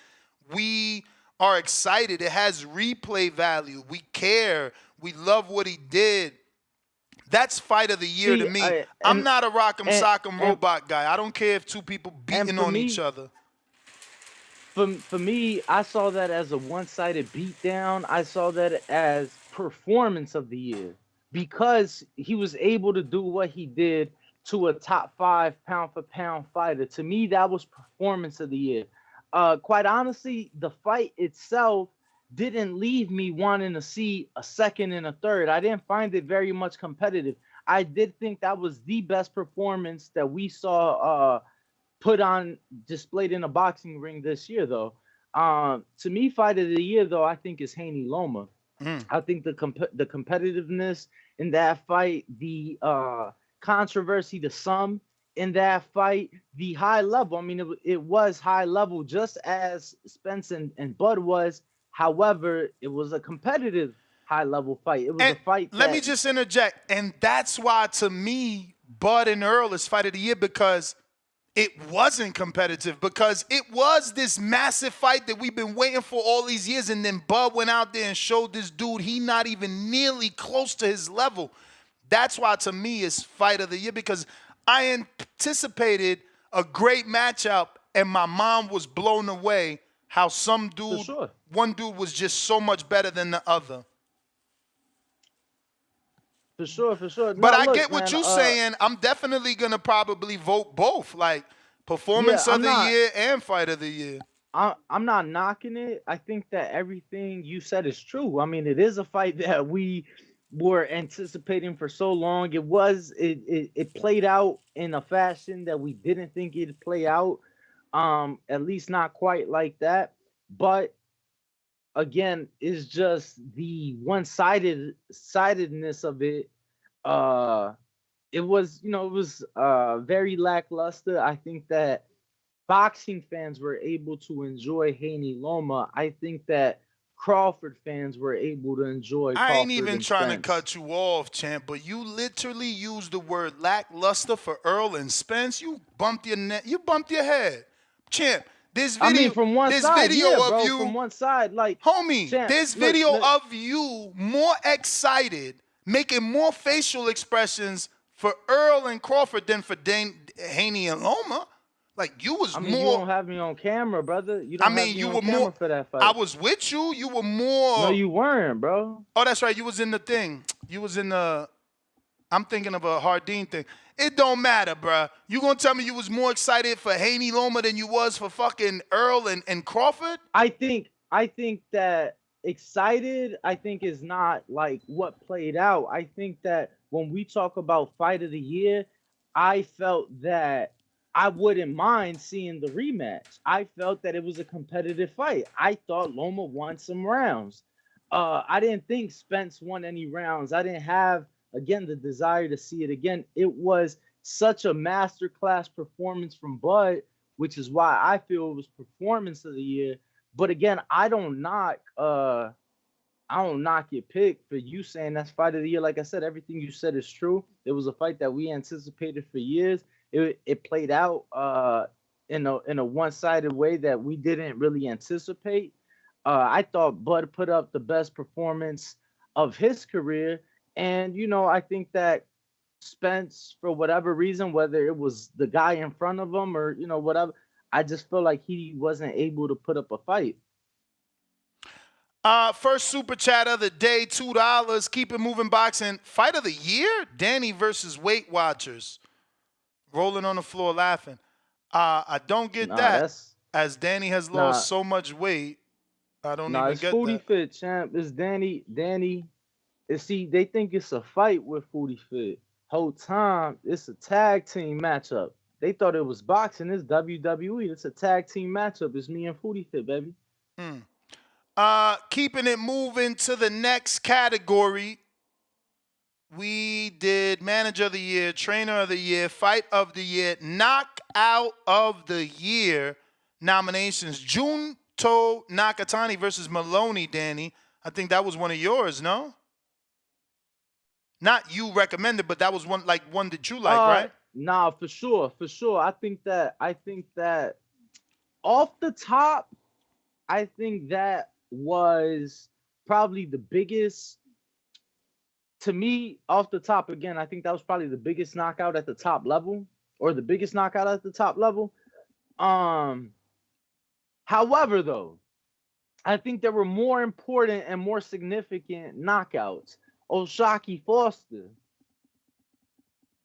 we are excited. It has replay value. We care. We love what he did. That's fight of the year to me. I'm not a rock'em sock'em robot guy. I don't care if two people beating on each other. For me, I saw that as a one-sided beatdown. I saw that as performance of the year because he was able to do what he did to a top 5 pound-for-pound fighter. To me, that was performance of the year. Quite honestly, the fight itself didn't leave me wanting to see a second and a third. I didn't find it very much competitive. I did think that was the best performance that we saw displayed in a boxing ring this year, though. To me, fight of the year, though, I think is Haney Loma. I think the competitiveness in that fight, the controversy to some in that fight, the high level. I mean, it was high level just as Spence and Bud was. However, it was a competitive high level fight. It was a fight. Let me just interject. And that's why, to me, Bud and Earl is fight of the year because it wasn't competitive, because it was this massive fight that we've been waiting for all these years. And then Bud went out there and showed this dude he not even nearly close to his level. That's why, to me, it's fight of the year, because I anticipated a great matchup and my mom was blown away how one dude was just so much better than the other. For sure. But I get what you're saying. I'm definitely going to probably vote both, like performance of the year and fight of the year. I'm not knocking it. I think that everything you said is true. I mean, it is a fight that we were anticipating for so long. It played out in a fashion that we didn't think it'd play out. At least not quite like that. But again, it's just the one-sidedness of it. It was very lackluster. I think that boxing fans were able to enjoy Haney Loma. I think that Crawford fans were able to enjoy Crawford. I ain't even trying Spence. to cut you off, champ, but you literally used the word lackluster for Earl and Spence. You bumped your neck. You bumped your head, champ. This video, I mean, from one side, of you, from one side, like, homie. champ, this video of you more excited, making more facial expressions for Earl and Crawford than for Haney and Loma. Like, you was more. You don't have me on camera, brother. You don't have me you on were camera more for that fight. I was with you. You were more. No, you weren't, bro. Oh, that's right. You was in the thing. You was in the. I'm thinking of a Hardin thing. It don't matter, bruh. You gonna tell me you was more excited for Haney Loma than you was for fucking Earl and Crawford? I think that excited, I think, is not like what played out. I think that when we talk about fight of the year, I felt that I wouldn't mind seeing the rematch. I felt that it was a competitive fight. I thought Loma won some rounds. I didn't think Spence won any rounds. I didn't have, again, the desire to see it again. It was such a masterclass performance from Bud, which is why I feel it was performance of the year. But again, I don't knock your pick for you saying that's fight of the year. Like I said, everything you said is true. It was a fight that we anticipated for years. It played out in a one-sided way that we didn't really anticipate. I thought Bud put up the best performance of his career. And, I think that Spence, for whatever reason, whether it was the guy in front of him or, whatever, I just feel like he wasn't able to put up a fight. First super chat of the day, $2. Keep it moving boxing. Fight of the year? Danny versus Weight Watchers. Rolling on the floor laughing. I don't get that. As Danny has lost so much weight, I don't even get that. It's Foodie Fit, champ. It's Danny. See, they think it's a fight with Foodie Fit. Whole time, it's a tag team matchup. They thought it was boxing. It's WWE. It's a tag team matchup. It's me and Foodie Fit, baby. Keeping it moving to the next category. We did Manager of the Year, Trainer of the Year, Fight of the Year, Knockout of the Year nominations. Junto Nakatani versus Maloney, Danny. I think that was one of yours, no? Not you recommended, but that was one that you like, right? Nah, for sure. I think that off the top, I think that was probably the biggest to me off the top. Again, I think that was probably the biggest knockout at the top level, or the biggest knockout at the top level. However, though, I think there were more important and more significant knockouts. O'Shaquie Foster,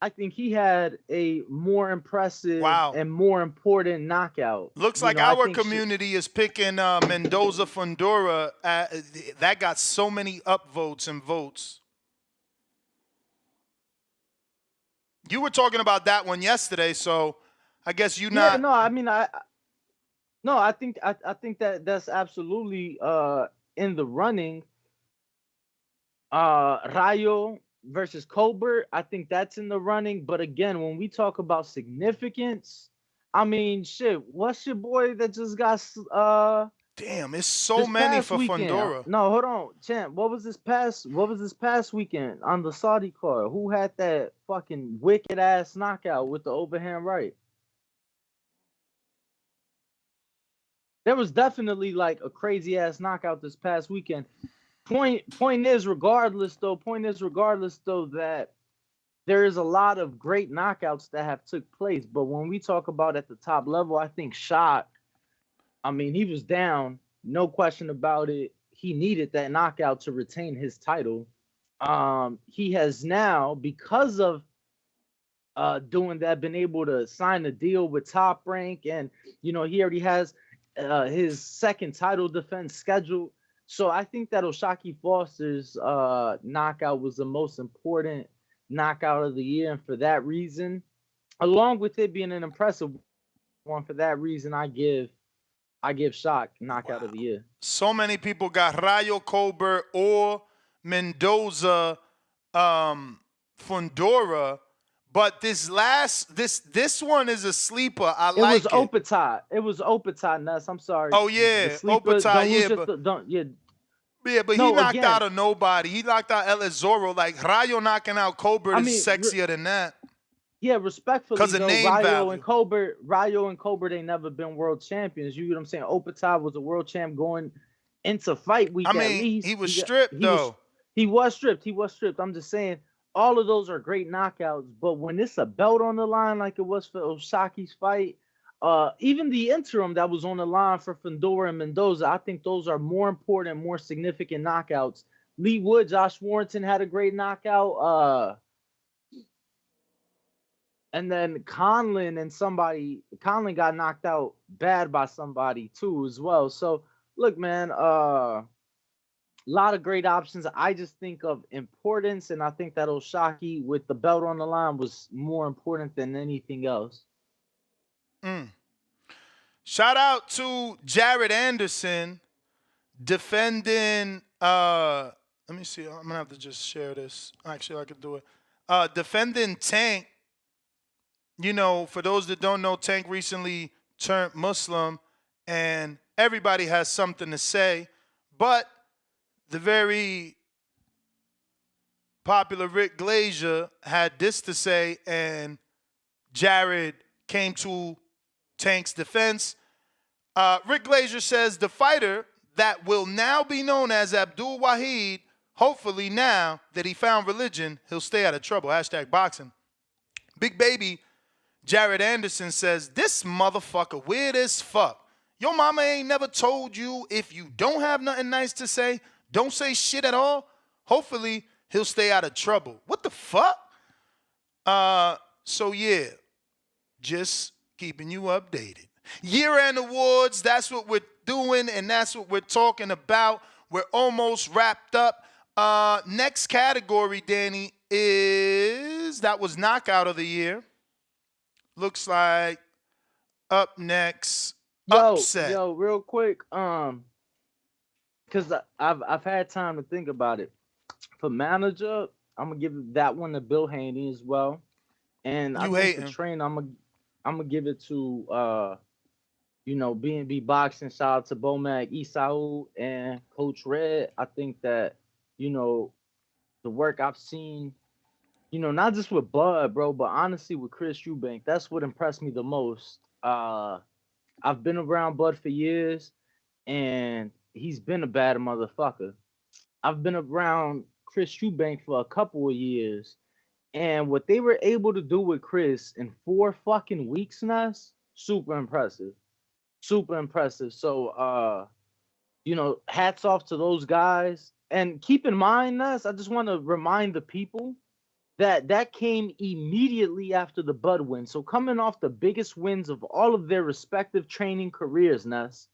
I think he had a more impressive and more important knockout. Looks like our community is picking Mendoza Fundora. That got so many upvotes and votes. You were talking about that one yesterday, so I guess you not. Yeah, no, I mean, I think that that's absolutely in the running. Rayo versus Colbert, I think that's in the running. But again, when we talk about significance, I mean, shit, what's your boy that just got damn, it's so many for Fundora. No, hold on, champ. What was this past weekend on the Saudi card? Who had that fucking wicked ass knockout with the overhand right? There was definitely like a crazy ass knockout this past weekend. Point is regardless though that there is a lot of great knockouts that have took place. But when we talk about at the top level, I think Shot, I mean, he was down, no question about it. He needed that knockout to retain his title. He has now, because of doing that, been able to sign a deal with Top Rank, and he already has his second title defense scheduled. So I think that O'Shaquie Foster's knockout was the most important knockout of the year, and for that reason, along with it being an impressive one, for that reason, I give Shaq knockout of the year. So many people got Rayo Colbert or Mendoza Fundora, but this one is a sleeper. It was Opatai. It was Opatai, Nuts. I'm sorry. Oh yeah, Opatai. Yeah, but he knocked out a nobody. He knocked out El Zorro. Like Rayo knocking out Colbert is sexier than that. Yeah, respectfully, because of name value. Rayo and Colbert ain't never been world champions. You know what I'm saying? Opatai was a world champ going into fight week. I mean, at least. he was stripped though. He was stripped. I'm just saying, all of those are great knockouts. But when it's a belt on the line, like it was for O'Shaquie's fight, even the interim that was on the line for Fundora and Mendoza, I think those are more important, more significant knockouts. Lee Wood, Josh Warrington had a great knockout. And then Conlon got knocked out bad by somebody too as well. So look, man, a lot of great options. I just think of importance, and I think that O'Shaquie with the belt on the line was more important than anything else. Shout out to Jared Anderson defending let me see, I'm gonna have to just share this. Actually, I could do it. Defending Tank. For those that don't know, Tank recently turned Muslim, and everybody has something to say. But the very popular Rick Glazier had this to say, and Jared came to Tank's defense. Rick Glazier says the fighter that will now be known as Abdul Wahid, hopefully now that he found religion, he'll stay out of trouble. #boxing. Big Baby Jared Anderson says, this motherfucker weird as fuck. Your mama ain't never told you if you don't have nothing nice to say, don't say shit at all. Hopefully, he'll stay out of trouble. What the fuck? So yeah, just keeping you updated. Year-end awards, that's what we're doing, and that's what we're talking about. We're almost wrapped up. Next category, Danny, that was knockout of the year. Looks like up next, upset. Yo, real quick, because I've had time to think about it. For manager, I'm gonna give that one to Bill Haney as well, and I think the trainer, I'm gonna give it to B&B Boxing. Shout out to Bomac Isau and Coach Red. I think that the work I've seen not just with Bud, bro, but honestly with Chris Eubank, that's what impressed me the most. I've been around Bud for years, and he's been a bad motherfucker. I've been around Chris Eubank for a couple of years, and what they were able to do with Chris in 4 fucking weeks, Nuss, super impressive. Super impressive. So hats off to those guys. And keep in mind, Nuss, I just want to remind the people that came immediately after the Bud win. So coming off the biggest wins of all of their respective training careers, Nuss,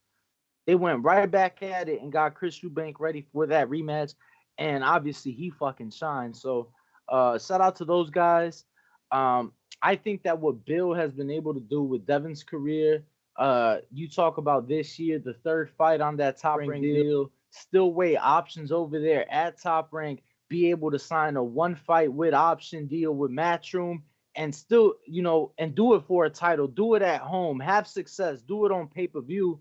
they went right back at it and got Chris Eubank ready for that rematch. And obviously he fucking shined. So shout out to those guys. I think that what Bill has been able to do with Devin's career, you talk about this year, the third fight on that Top Rank deal, still weigh options over there at Top Rank, be able to sign a 1 fight with option deal with Matchroom, and still, and do it for a title, do it at home, have success, do it on pay-per-view,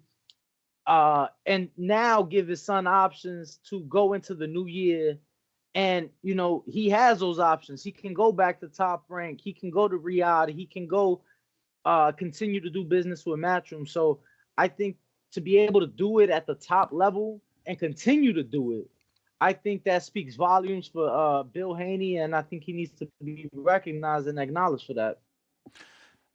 and now give his son options to go into the new year. And, he has those options. He can go back to Top Rank. He can go to Riyadh. He can go continue to do business with Matchroom. So I think to be able to do it at the top level and continue to do it, I think that speaks volumes for Bill Haney, and I think he needs to be recognized and acknowledged for that.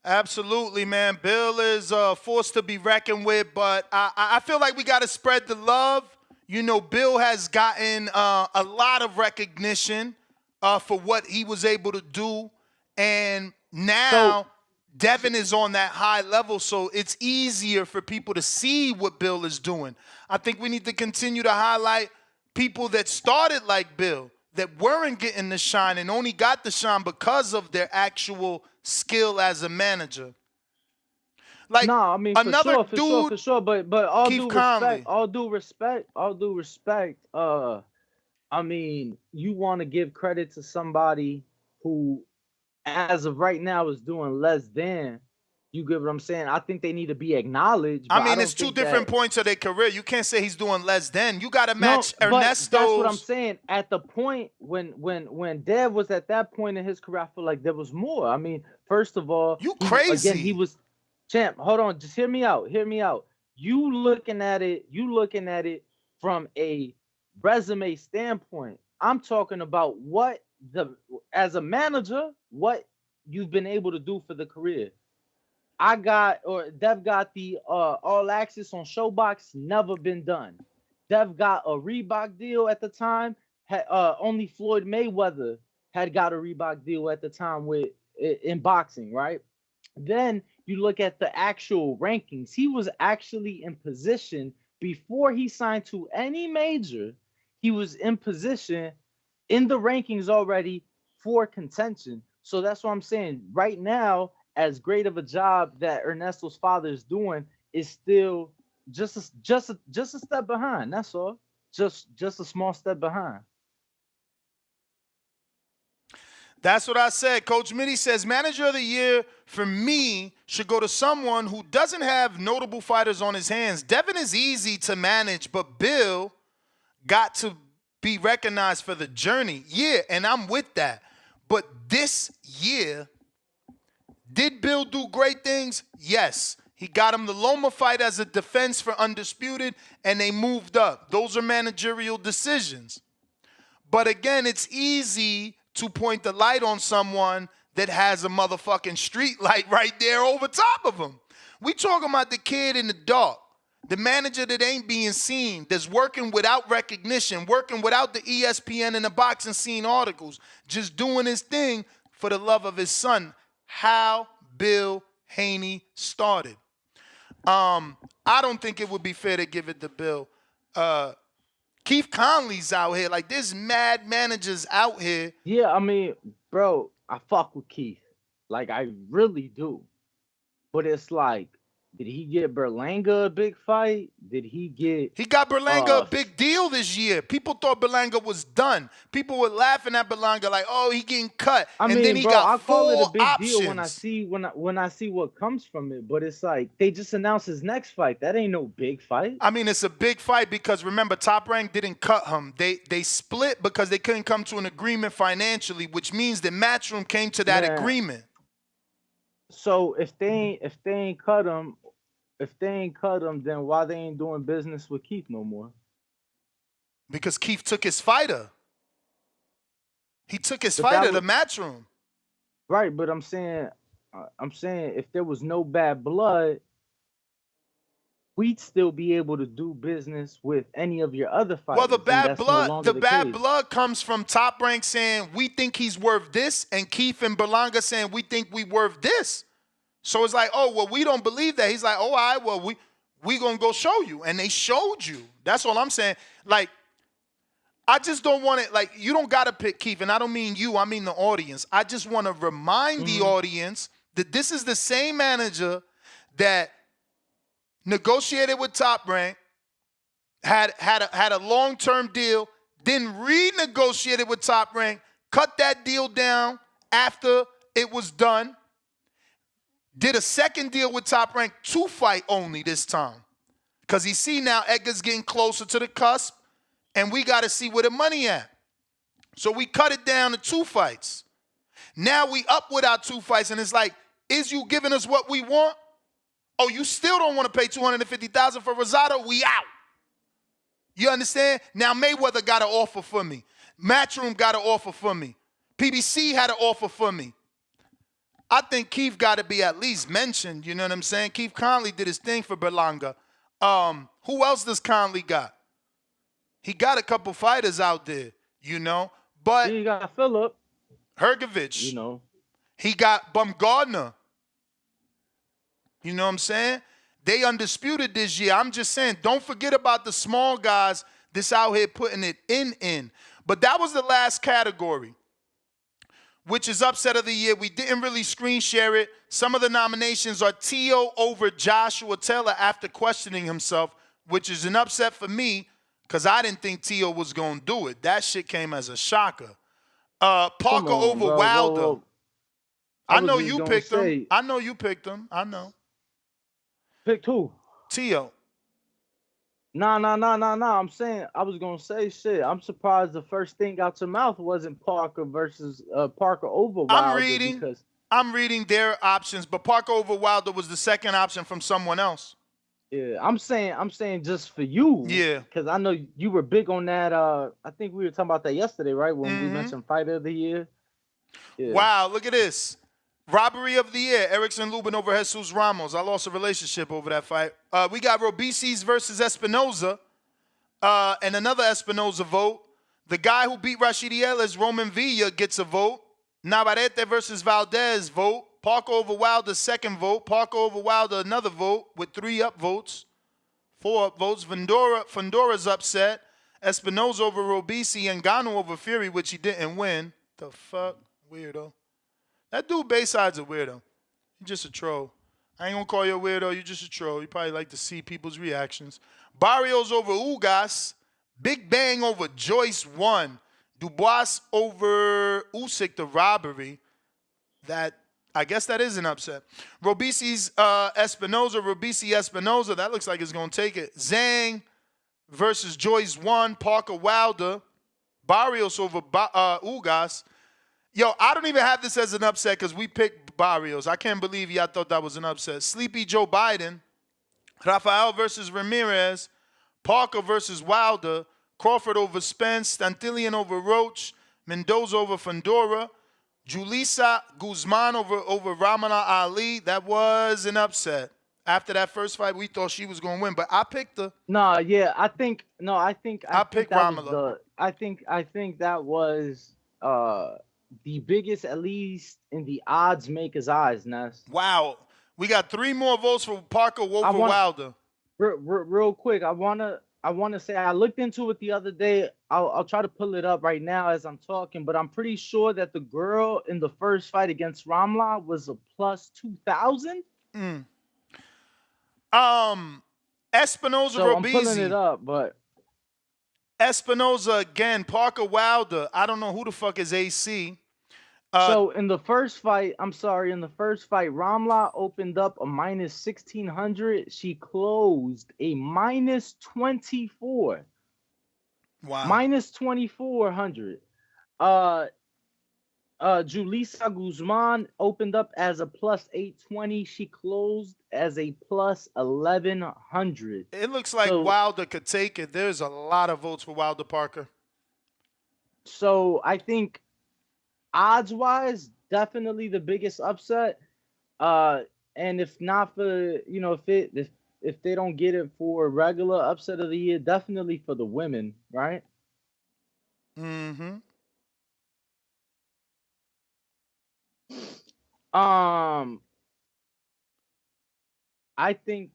Absolutely, man. Bill is a force to be reckoned with, but I feel like we got to spread the love. Bill has gotten a lot of recognition for what he was able to do, and now Devin is on that high level, so it's easier for people to see what Bill is doing. I think we need to continue to highlight people that started like Bill, that weren't getting the shine and only got the shine because of their actual skill as a manager. Like, no, I mean, another for sure. But all Keith due Conley. respect, all due respect. I mean, you want to give credit to somebody who, as of right now, is doing less than. You get what I'm saying? I think they need to be acknowledged. I mean, it's two different points of their career. You can't say he's doing less than. You got to match Ernesto's. That's what I'm saying. At the point when Dev was at that point in his career, I feel like there was more. I mean, first of all, crazy. Again, he was champ. Hold on, just hear me out. Hear me out. You looking at it from a resume standpoint. I'm talking about as a manager, what you've been able to do for the career. Dev got the all access on Showbox, never been done. Dev got a Reebok deal at the time. Only Floyd Mayweather had got a Reebok deal at the time in boxing, right? Then you look at the actual rankings. He was actually in position before he signed to any major. He was in position in the rankings already for contention. So that's what I'm saying. Right now, as great of a job that Ernesto's father is doing, is still just a step behind. That's all. Just a small step behind. That's what I said. Coach Mitty says manager of the year for me should go to someone who doesn't have notable fighters on his hands. Devin is easy to manage, but Bill got to be recognized for the journey. Yeah, and I'm with that. But this year, did Bill do great things? Yes. He got him the Loma fight as a defense for Undisputed, and they moved up. Those are managerial decisions. But again, it's easy to point the light on someone that has a motherfucking street light right there over top of him. We talking about the kid in the dark, the manager that ain't being seen, that's working without recognition, working without the ESPN and the boxing scene articles, just doing his thing for the love of his son. How Bill Haney started. I don't think it would be fair to give it to Bill. Keith Conley's out here. Like, there's mad managers out here. Yeah, I mean, bro, I fuck with Keith. Like, I really do. But it's like, Did he get Berlanga a big fight? Did he get? He got Berlanga a big deal this year. People thought Berlanga was done. People were laughing at Berlanga like, "Oh, he getting cut." I and mean, then he bro, got I call it a big options. deal when I see what comes from it. But it's like they just announced his next fight. That ain't no big fight. I mean, it's a big fight because remember, Top Rank didn't cut him. They split because they couldn't come to an agreement financially, which means that Matchroom came to that agreement. So if they ain't cut him, then why they ain't doing business with Keith no more? Because Keith took his fighter. He took his fighter to Matchroom. Right, but I'm saying if there was no bad blood, we'd still be able to do business with any of your other fighters. Well, the bad blood comes from Top Rank saying we think he's worth this, and Keith and Berlanga saying we think we worth this. So it's like, oh, well, we don't believe that. He's like, oh, all right, well, we gonna go show you. And they showed you. That's all I'm saying. Like, I just don't want it, like, you don't gotta pick Keith, and I don't mean you, I mean the audience. I just want to remind the audience that this is the same manager that negotiated with Top Rank, had a long-term deal, then renegotiated with Top Rank, cut that deal down after it was done, did a second deal with Top Rank, 2-fight only this time. Because he see now Edgar's getting closer to the cusp, and we got to see where the money at. So we cut it down to 2 fights. Now we up with our 2 fights, and it's like, is you giving us what we want? Oh, you still don't want to pay $250,000 for Rosado? We out. You understand? Now Mayweather got an offer for me. Matchroom got an offer for me. PBC had an offer for me. I think Keith got to be at least mentioned. You know what I'm saying? Keith Conley did his thing for Berlanga. Who else does Conley got? He got a couple fighters out there, you know. But he got Philip Hergovich. You know. He got Bumgardner. You know what I'm saying? They undisputed this year. I'm just saying, don't forget about the small guys that's out here putting it in. But that was the last category, which is upset of the year. We didn't really screen share it. Some of the nominations are Tio over Joshua Taylor after questioning himself, which is an upset for me because I didn't think Tio was going to do it. That shit came as a shocker. Parker over Wilder. Whoa. I know you picked him. I know you picked him. I know. Picked who? Tio. Nah. I'm saying, I was going to say shit. I'm surprised the first thing out your mouth wasn't Parker versus Parker over Wilder. I'm reading their options, but Parker over Wilder was the second option from someone else. Yeah, I'm saying just for you. Yeah. Because I know you were big on that. I think we were talking about that yesterday, right? When we mentioned Fighter of the Year. Yeah. Wow, look at this. Robbery of the Year, Erickson Lubin over Jesus Ramos. I lost a relationship over that fight. We got Robicis versus Espinoza, and another Espinoza vote. The guy who beat Rashidi Ellis, Roman Villa, gets a vote. Navarrete versus Valdez vote. Parker over Wilder, second vote. Parker over Wilder, another vote with 3 upvotes. 4 upvotes. Fundora's upset. Espinoza over Robici, and Ngannou over Fury, which he didn't win. The fuck? Weirdo. That dude Bayside's a weirdo. He's just a troll. I ain't gonna call you a weirdo. You're just a troll. You probably like to see people's reactions. Barrios over Ugas. Big Bang over Joyce 1. Dubois over Usyk, the robbery. I guess that is an upset. Robici's Espinoza, Robici Espinoza. That looks like it's gonna take it. Zhang versus Joyce 1. Parker Wilder. Barrios over Ugas. Yo, I don't even have this as an upset because we picked Barrios. I can't believe y'all thought that was an upset. Sleepy Joe Biden. Rafael versus Ramirez. Parker versus Wilder. Crawford over Spence. Stantillion over Roach. Mendoza over Fundora. Julissa Guzman over Ramana Ali. That was an upset. After that first fight, we thought she was going to win, but I picked her. No, yeah, I think I picked Ramala. I think that was the biggest, at least in the odds makers' eyes, Ness. Wow. We got 3 more votes for Parker over Wilder. Real quick, I wanna say I looked into it the other day. I'll try to pull it up right now as I'm talking, but I'm pretty sure that the girl in the first fight against Ramla was a plus 2,000. Espinoza So I'm pulling it Robeisy. up, but Espinoza again. Parker Wilder. I don't know who the fuck is AC. so in the first fight, Ramla opened up a minus 1600. She closed a minus 24. Wow. Minus 2400. Julissa Guzman opened up as a plus 820. She closed as a plus 1100. It looks like So- Wilder could take it. There's a lot of votes for Wilder Parker. So I think odds wise, definitely the biggest upset. And if not for if they don't get it for regular upset of the year, definitely for the women, right? Mm-hmm. I think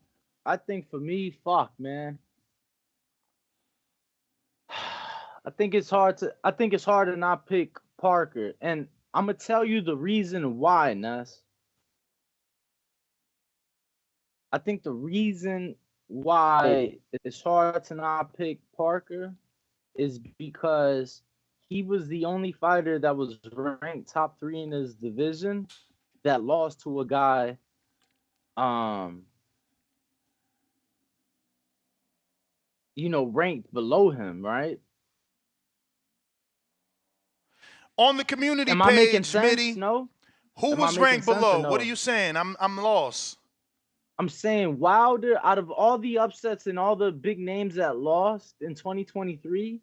for me, fuck, man. I think it's hard to not pick Parker, and I'm gonna tell you the reason why, Ness. I think the reason why it's hard to not pick Parker is because he was the only fighter that was ranked top 3 in his division that lost to a guy ranked below him, right? On the community Am I making page, sense? Mitty, No? who Am I was making ranked sense or below? no? What are you saying? I'm lost. I'm saying Wilder, out of all the upsets and all the big names that lost in 2023,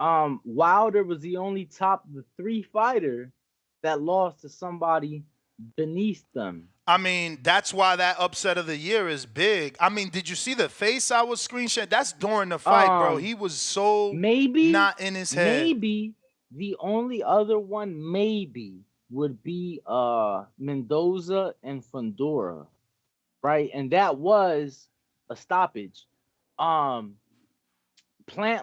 Wilder was the only top 3 fighter that lost to somebody beneath them. I mean, that's why that upset of the year is big. I mean, did you see the face I was screenshot? That's during the fight, bro. He was so not in his head. Maybe the only other one would be Mendoza and Fundora, right? And that was a stoppage. Plant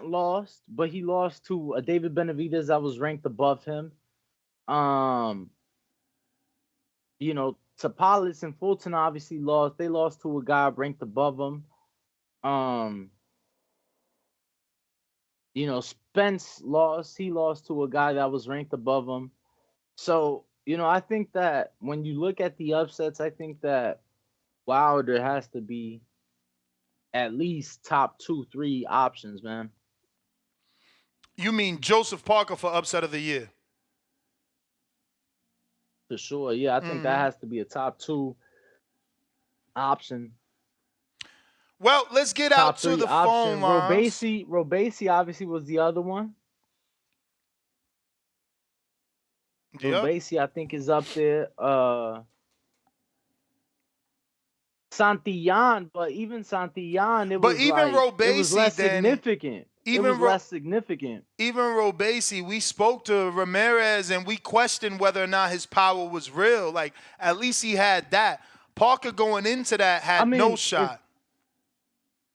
lost, but he lost to a David Benavidez that was ranked above him. Tapalis and Fulton obviously lost. They lost to a guy ranked above them. Spence lost. He lost to a guy that was ranked above him. So, I think that when you look at the upsets, I think that Wilder has to be at least top 2-3 options, man. You mean Joseph Parker for upset of the year? For sure, yeah. I think that has to be a top 2 option. Well, let's get out to the phone lines. Robesi obviously was the other one. Yep. Robesi, I think, is up there. Santillan, but even Santillan, it was less significant. Less significant. Even Robesi, we spoke to Ramirez and we questioned whether or not his power was real. Like, at least he had that. Parker going into that had no shot.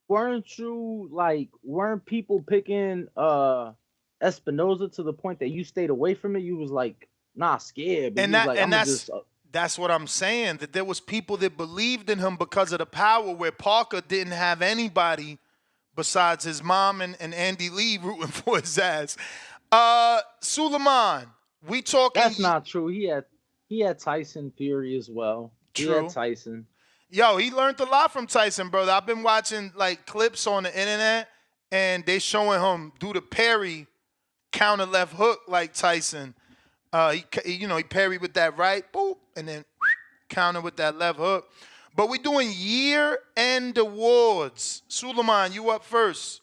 Weren't people picking Espinoza to the point that you stayed away from it? You was like, nah, scared. But that's what I'm saying, that there was people that believed in him because of the power, where Parker didn't have anybody besides his mom and Andy Lee rooting for his ass. Suleiman, we talking... That's not true. He had Tyson Fury as well. True. He had Tyson. Yo, he learned a lot from Tyson, brother. I've been watching clips on the internet, and they showing him do the parry counter left hook like Tyson. He parried with that right, boop, and then counter with that left hook. But we're doing year-end awards. Suleiman, you up first.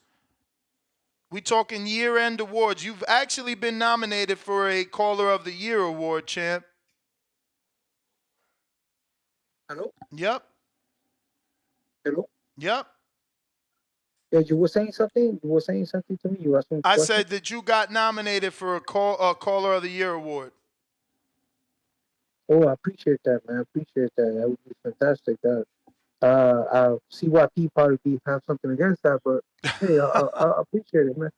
We talking year-end awards. You've actually been nominated for a Caller of the Year award, champ. Hello? Yep. Hello? Yep. Yeah, you were saying something? You were saying something to me? You asked me a I question? said that you got nominated for a Caller of the Year award. Oh, I appreciate that, man. I appreciate that. That would be fantastic. CYP probably have something against that, but hey, I appreciate it, man.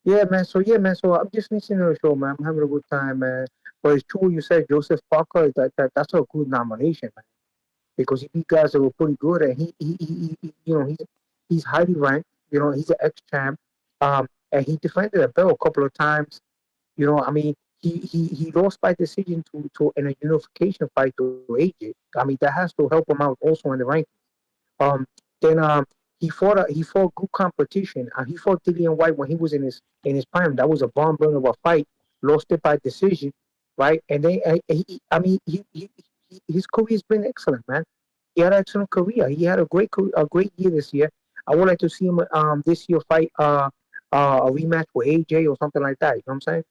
Yeah, man. So I'm just listening to the show, man. I'm having a good time, man. But it's true what you said, Joseph Parker. That's a good nomination, man. because he beat guys that were pretty good, and he's highly ranked. He's an ex-champ, and he defended a belt a couple of times. I mean, he lost by decision to in a unification fight to AJ. I mean, that has to help him out also in the rankings. Then he fought good competition. He fought Dillian White when he was in his prime. That was a bomb burner of a fight. Lost it by decision, right? And then his career's been excellent, man. He had an excellent career. He had a great year this year. I would like to see him this year fight a rematch with AJ or something like that. You know what I'm saying?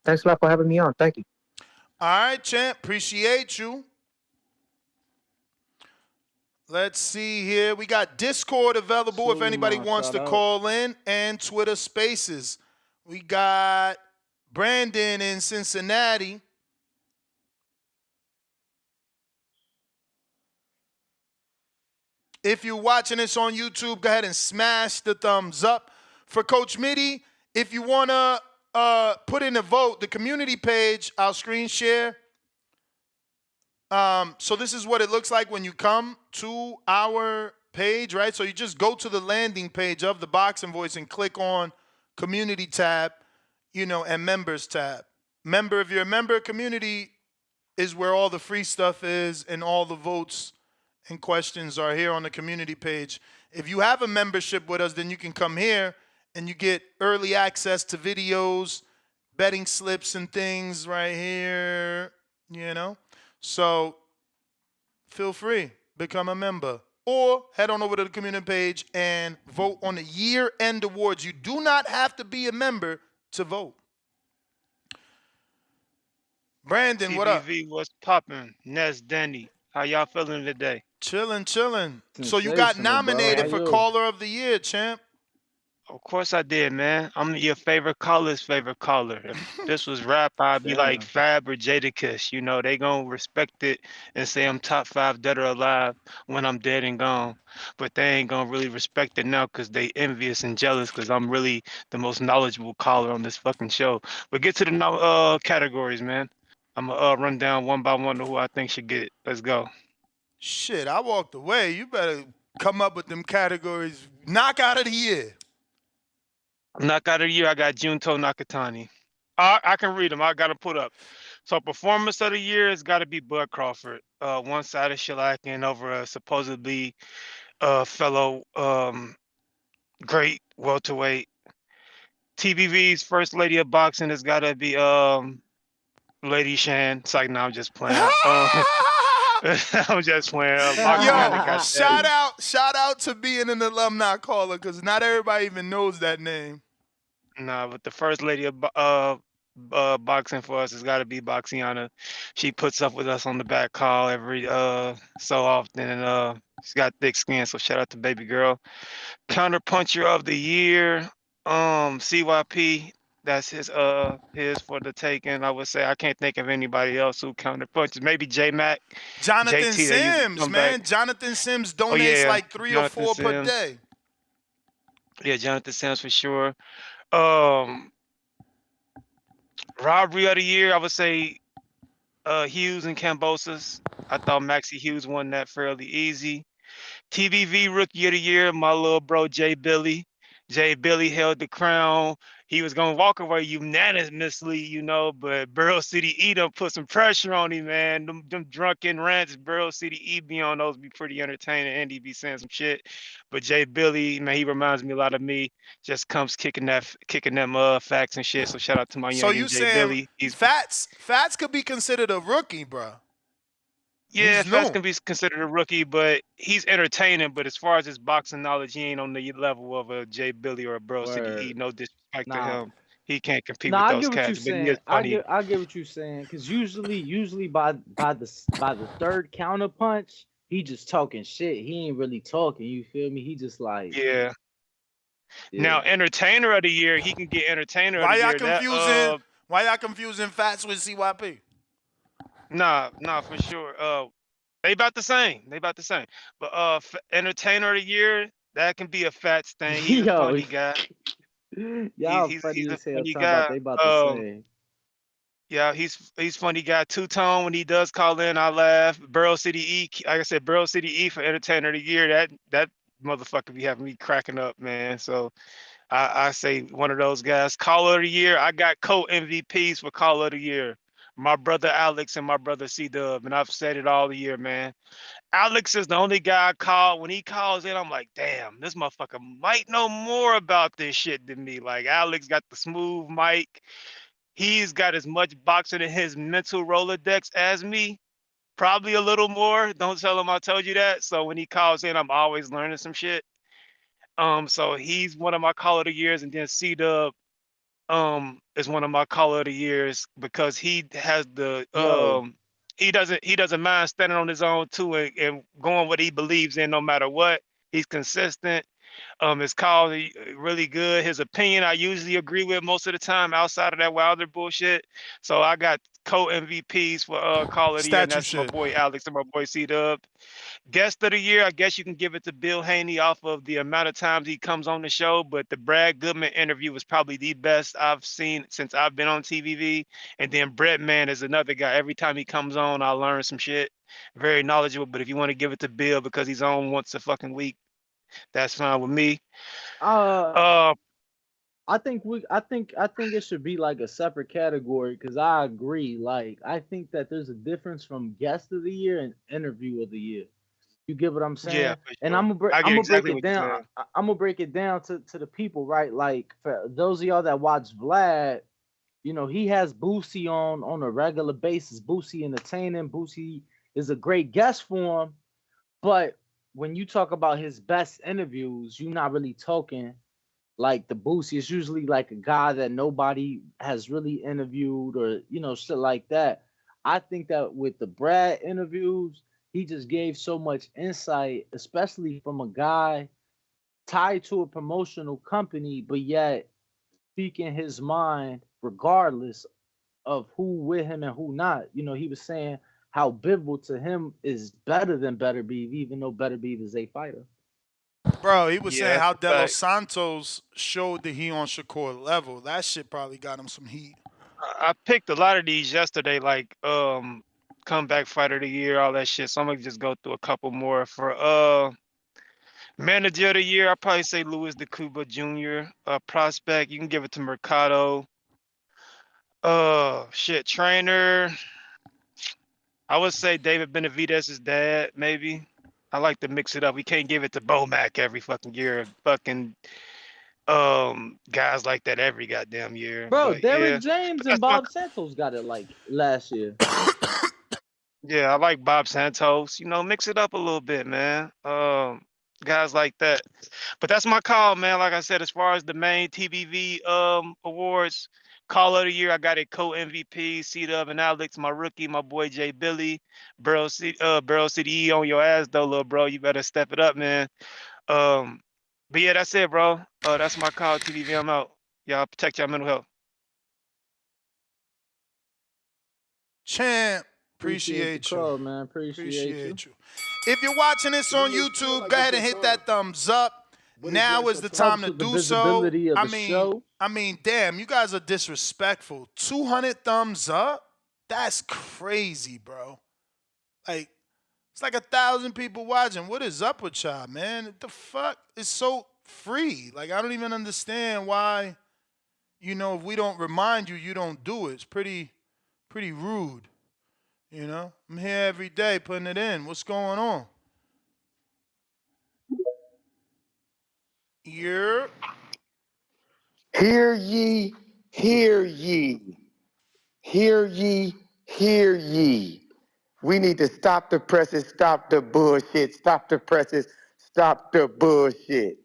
Thanks a lot for having me on. Thank you. All right, champ. Appreciate you. Let's see here. We got Discord available if anybody wants to call in, and Twitter Spaces. We got Brandon in Cincinnati. If you're watching this on YouTube, go ahead and smash the thumbs up. For Coach Mitty, if you want to put in a vote, the community page, I'll screen share. So this is what it looks like when you come to our page, right? So you just go to the landing page of the Boxing Voice and click on Community tab, and Members tab. If you're a member, community is where all the free stuff is, and all the votes and questions are here on the community page. If you have a membership with us, then you can come here and you get early access to videos, betting slips and things right here, So feel free, become a member. Or head on over to the community page and vote on the year-end awards. You do not have to be a member to vote. Brandon, what up? TBV, what's poppin'? Ness Denny, how y'all feeling today? Chilling. So you got nominated for Caller of the Year, champ. Of course I did, man. I'm your favorite caller's favorite caller. If this was rap, I'd be like Fab or Jadakiss. They gonna respect it and say I'm top 5 dead or alive when I'm dead and gone. But they ain't gonna really respect it now because they envious and jealous because I'm really the most knowledgeable caller on this fucking show. But get to the categories, man. I'm gonna run down one by one who I think should get it. Let's go. Shit, I walked away. You better come up with them categories. Knockout of the year. Knockout of the year, I got Junto Nakatani. I can read them. I got to put up. So performance of the year has got to be Bud Crawford. One-sided shellacking over a supposedly fellow great welterweight. TBV's first lady of boxing has got to be Lady Shan. It's like, no, I'm just playing. I'm just playing. Yo, shout out to being an alumni caller, because not everybody even knows that name. Nah, but the first lady of boxing for us has got to be Boxiana. She puts up with us on the back call every so often, and she's got thick skin. So shout out to baby girl. Counterpuncher of the year, CYP. That's his for the taking. I would say I can't think of anybody else who counterpunches. Maybe J-Mac. Jonathan JT, Sims, man. Jonathan Sims donates like 3 or 4 per day. Yeah, Jonathan Sims for sure. Robbery of the year, I would say Hughes and Cambosos. I thought Maxie Hughes won that fairly easy. TBV Rookie of the Year, my little bro Jay Billy. Jay Billy held the crown. He was gonna walk away unanimously, but Burrow City E done put some pressure on him, man. Them drunken rants, Burrow City E be on those be pretty entertaining, and he be saying some shit. But Jay Billy, man, he reminds me a lot of me. Just comes kicking them facts and shit. So shout out to my young Jay Billy. Fats could be considered a rookie, bro. Yeah, Fats can be considered a rookie, but he's entertaining. But as far as his boxing knowledge, he ain't on the level of a Jay Billy or a Bro City E. No disrespect to him. He can't compete with those cats. But he is funny. I get what you're saying, because usually by the third counter punch, he just talking shit. He ain't really talking. You feel me? He just like Now, entertainer of the year, he can get entertainer of the year. Why y'all confusing Fats with CYP? Nah, for sure. They about the same. But entertainer of the year, that can be a Fats thing. He's a funny guy. Y'all funny as hell. They about the same. Yeah, he's funny guy. Two-tone when he does call in, I laugh. Burrow City E, like I said, Burrow City E for Entertainer of the Year. That motherfucker be having me cracking up, man. So I say one of those guys. Caller of the Year, I got co-MVPs for Caller of the Year. My brother Alex and my brother C-Dub, and I've said it all the year, man. Alex is the only guy I call. When he calls in, I'm like, damn, this motherfucker might know more about this shit than me. Like, Alex got the smooth mic. He's got as much boxing in his mental Rolodex as me, probably a little more. Don't tell him I told you that. So when he calls in, I'm always learning some shit. So he's one of my Call of the Years, and then C-Dub is one of my Call of the Years because he has the Yo, he doesn't mind standing on his own too and going what he believes in no matter what. He's consistent. His call really good. His opinion I usually agree with most of the time outside of that Wilder bullshit. So I got co-MVPs for Call of the Year, and Statue that's my shit. boy Alex and my boy C-Dub. Guest of the Year, I guess you can give it to Bill Haney off of the amount of times he comes on the show, but the Brad Goodman interview was probably the best I've seen since I've been on TVV. And then Brett Man is another guy. Every time he comes on, I learn some shit. Very knowledgeable, but if you want to give it to Bill because he's on once a fucking week, that's fine with me. uh, Uh, I think it should be like a separate category because I agree. Like, I think that there's a difference from guest of the year and interview of the year. You get what I'm yeah, saying? for And sure. I I'm get gonna break exactly it what you're down. saying. I'm gonna break it down to the people, right? Like for those of y'all that watch Vlad, he has Boosie on a regular basis. Boosie entertaining. Boosie is a great guest for him. But when you talk about his best interviews, you're not really talking like the Boosie. It's usually like a guy that nobody has really interviewed or shit like that. I think that with the Brad interviews, he just gave so much insight, especially from a guy tied to a promotional company, but yet speaking his mind regardless of who with him and who not. He was saying how Bivol to him is better than Better Beef, even though Better Beef is a fighter. Bro, he was Yeah, saying that's how a De Los fact. Santos showed that he on Shakur level. That shit probably got him some heat. I picked a lot of these yesterday, like comeback fighter of the year, all that shit. So I'm gonna just go through a couple more for manager of the year. I'll probably say Louis de Cuba Jr. Prospect, you can give it to Mercado. Shit, trainer. I would say David Benavidez's dad, maybe. I like to mix it up. We can't give it to Bomac every fucking year. Fucking guys like that every goddamn year. Bro, But Derrick yeah, James and that's my Bob Santos got it like last year. yeah, I like Bob Santos. Mix it up a little bit, man. Guys like that. But that's my call, man. Like I said, as far as the main TBV awards, call of the year, I got it co-MVP, C-Dub and Alex, my rookie, my boy Jay Billy, Burrow City E on your ass though, little bro. You better step it up, man. Um, but yeah, that's it, bro. That's my call, TBV. I'm out. Y'all protect y'all mental health. Champ, Appreciate the appreciate you. call, man. Appreciate you. Appreciate you. If you're watching this on YouTube, go ahead and hit that thumbs up. Now is the time Helps to with the do so. visibility of I the mean, show. I mean, damn, you guys are disrespectful. 200 thumbs up? That's crazy, bro. Like, it's like 1,000 people watching. What is up with y'all, man? What the fuck? It's so free. Like, I don't even understand why, if we don't remind you, you don't do it. It's pretty rude. I'm here every day putting it in. What's going on? Yep. Hear ye, hear ye, hear ye, hear ye. We need to stop the presses, stop the bullshit, stop the presses, stop the bullshit.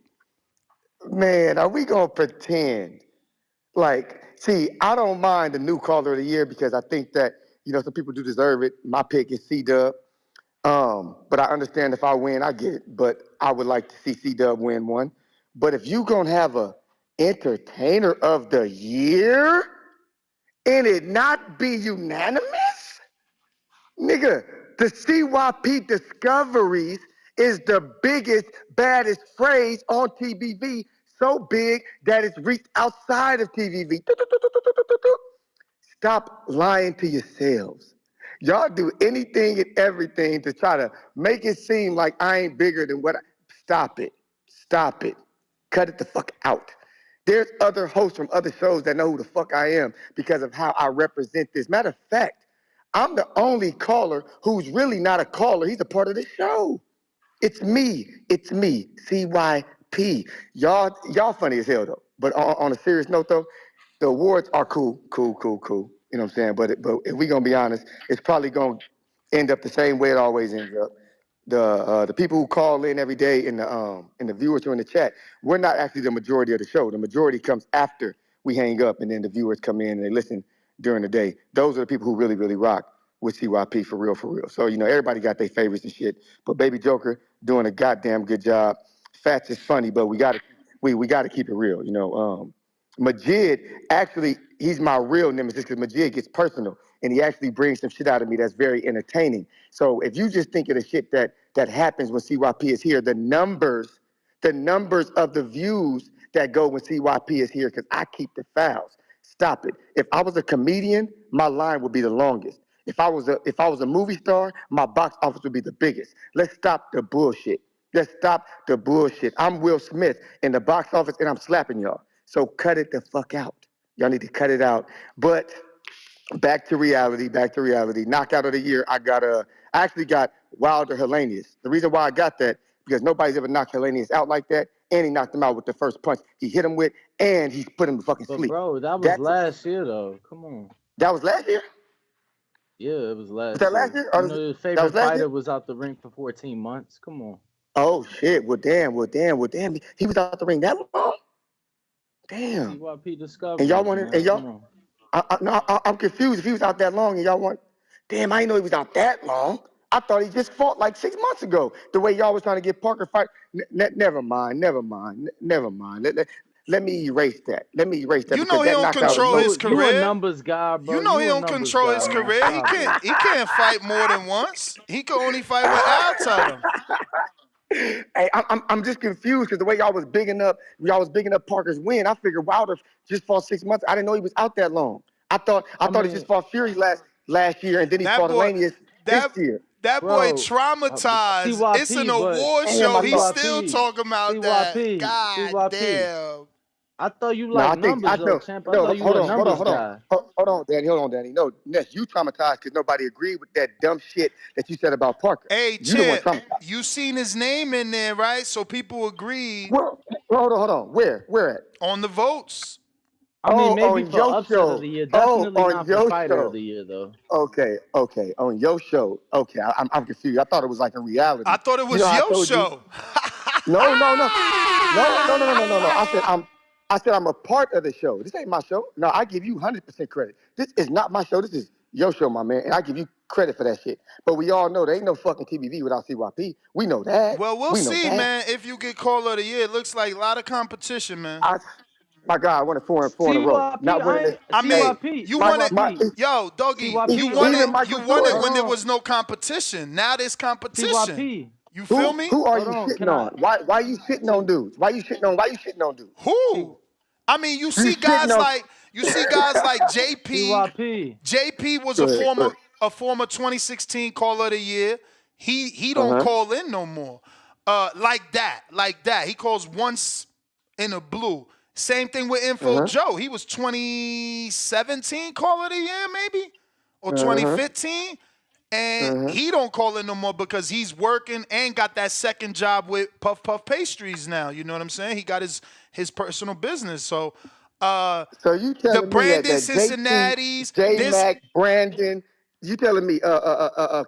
Man, are we gonna pretend? See, I don't mind the new caller of the year because I think that, some people do deserve it. My pick is C-Dub. But I understand if I win, I get it. But I would like to see C-Dub win one. But if you gonna have a entertainer of the year and it not be unanimous, nigga, the CYP Discoveries is the biggest, baddest phrase on TVV, so big that it's reached outside of TVV. Stop lying to yourselves. Y'all do anything and everything to try to make it seem like I ain't bigger than what I. Stop it. Stop it. Cut it the fuck out. There's other hosts from other shows that know who the fuck I am because of how I represent this. Matter of fact, I'm the only caller who's really not a caller. He's a part of the show. It's me. It's me. CYP. Y'all funny as hell though. But on a serious note though, the awards are cool. You know what I'm saying? But if we gonna be honest, it's probably gonna end up the same way it always ends up. The people who call in every day and the viewers who are in the chat, we're not actually the majority of the show. The majority comes after we hang up, and then the viewers come in and they listen during the day. Those are the people who really, really rock with CYP for real, for real. So, you know, everybody got their favorites and shit. But Baby Joker doing a goddamn good job. Fats is funny, but we gotta keep it real. You know, Majid, actually, he's my real nemesis because Majid gets personal and he actually brings some shit out of me that's very entertaining. So if you just think of the shit that happens when CYP is here, the numbers of the views that go when CYP is here, because I keep the files. Stop it. If I was a comedian, my line would be the longest. If I was a movie star, my box office would be the biggest. Let's stop the bullshit. Let's stop the bullshit. I'm Will Smith in the box office and I'm slapping y'all. So cut it the fuck out. Y'all need to cut it out. But back to reality. Knockout of the year, I actually got Wilder Helenius. The reason why I got that, because nobody's ever knocked Helenius out like that, and he knocked him out with the first punch he hit him with, and he put him to fucking sleep. Bro, that was last year though. Come on. That was last year? Yeah, it was last year. Was that last year? You know, your favorite fighter was out the ring for 14 months. Come on. Oh shit! Well, damn. He was out the ring that long. Damn. CYP Discovery. And y'all wanted, and y'all. I'm confused. If he was out that long, and y'all want, damn, I didn't know he was out that long. I thought he just fought like 6 months ago. The way y'all was trying to get Parker fight. Never mind. Let me erase that. You know he don't control his career. You a numbers guy, bro. You know he don't control his career. He can't fight more than once. He can only fight when Al tell him. Hey, I'm just confused because the way y'all was bigging up Parker's win. I figured Wilder just fought 6 months. I didn't know he was out that long. I thought he just fought Fury last year and then he fought Helenius this year. That boy traumatized. CYP, it's an award show. He's still talking about CYP, that. God damn. I thought you liked numbers, though, champ. I thought you were a numbers guy. Hold on, Danny. No, Ness, you traumatized because nobody agreed with that dumb shit that you said about Parker. Hey, champ, you seen his name in there, right? So people agreed. Well, hold on. Where at? On the votes. I mean, maybe for upset show. of the year. Definitely not for fighter show. of the year, though. Okay. On your show. Okay, I'm confused. I thought it was like a reality. I thought it was your show. No. I said I'm a part of the show. This ain't my show. No, I give you 100% credit. This is not my show. This is your show, my man, and I give you credit for that shit. But we all know there ain't no fucking TBV without CYP. We know that. Well, we'll see, man. If you get Caller of the Year, it looks like a lot of competition, man. My God, I won it four in a row. Not winning it. I mean, you won it. Yo, Doggy, you won it when there was no competition. Now there's competition. CYP. You feel me? Who are you shitting on? Why are you shitting on dudes? Why you shitting on dudes? Who? I mean, you see guys like JP. CYP. JP was a former 2016 Caller of the Year. He don't call in no more. Like that. He calls once in a blue. Same thing with Info Joe. He was 2017 Caller of the Year, maybe? Or 2015. And he don't call in no more because he's working and got that second job with Puff Puff Pastries now. You know what I'm saying? He got his personal business. So you telling the Brandon me that Cincinnati's, J-Mac, Brandon, you telling me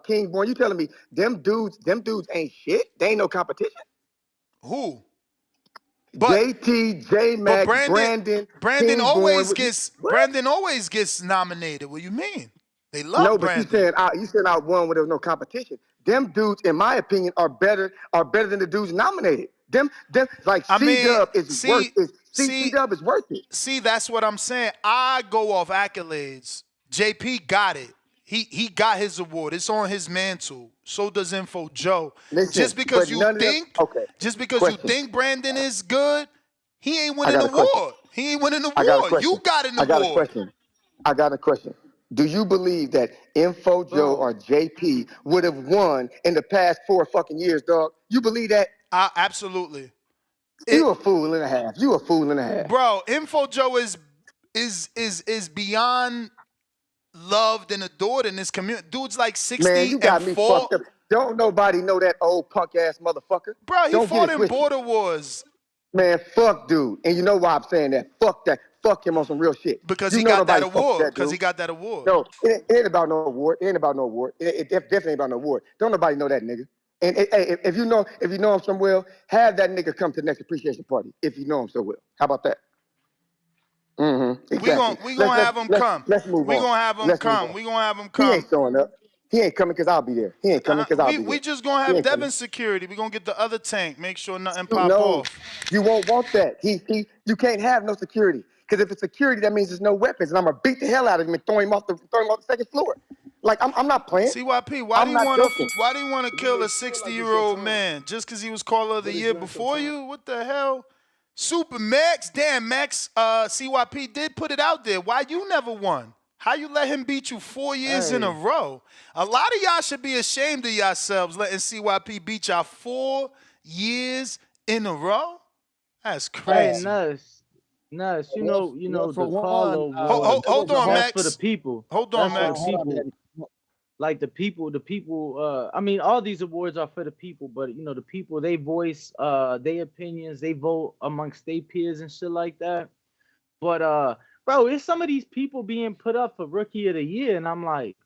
Kingborn, you telling me them dudes ain't shit? They ain't no competition? Who? JT, J-Mac, Brandon always gets nominated. What do you mean? They love Brandon. But you said I won when there was no competition. Them dudes, in my opinion, are better than the dudes nominated. Them like C-Dub is worth it. See, that's what I'm saying. I go off accolades. JP got it. He got his award. It's on his mantle. So does Info Joe. Listen, just because you think Brandon is good, he ain't winning an award. He ain't winning an award. You got an award. I got a question. Do you believe that Info Joe or JP would have won in the past 4 fucking years, dog? You believe that? Absolutely. You a fool and a half. You a fool and a half. Bro, Info Joe is beyond loved and adored in this community. Dude's like 60 Man, you got and me 4. fucked up. Don't nobody know that old punk ass motherfucker. Bro, he Don't fought get it in twisted. border wars. Man, fuck dude. And you know why I'm saying that? Fuck that. Fuck him on some real shit. Because you he know got that nobody fucks award. that Because dude. he got that award. No, it ain't about no award. It ain't about no award. It definitely ain't about no award. Don't nobody know that nigga. And hey, if you know him so well, have that nigga come to the next appreciation party if you know him so well. How about that? Mm-hmm. Exactly. We gonna have him come. Let's move on. We gonna have him Let's move come. on. We gonna have him He come. ain't showing up. He ain't coming because I'll be there. He ain't coming because I'll be there. We just gonna He have ain't coming. Devin security. We gonna get the other tank. Make sure nothing pop No, off. you won't want that. You can't have no security. Because if it's security, that means there's no weapons, and I'm gonna beat the hell out of him and throw him off the second floor. Like I'm not playing. CYP, why do you want to kill a 60-year-old man just because he was caller of the year before you? What the hell? Super Max, damn Max. CYP did put it out there. Why you never won? How you let him beat you 4 years in a row? A lot of y'all should be ashamed of yourselves letting CYP beat y'all 4 years in a row. That's crazy. Hey, Nuss, you know for the one, Carlo award. hold on, that's Max. for the people. Hold on, that's Max. for the people. Like the people. I mean, all these awards are for the people, but you know, the people, they voice their opinions, they vote amongst their peers and shit like that. But bro, it's some of these people being put up for Rookie of the Year, and I'm like,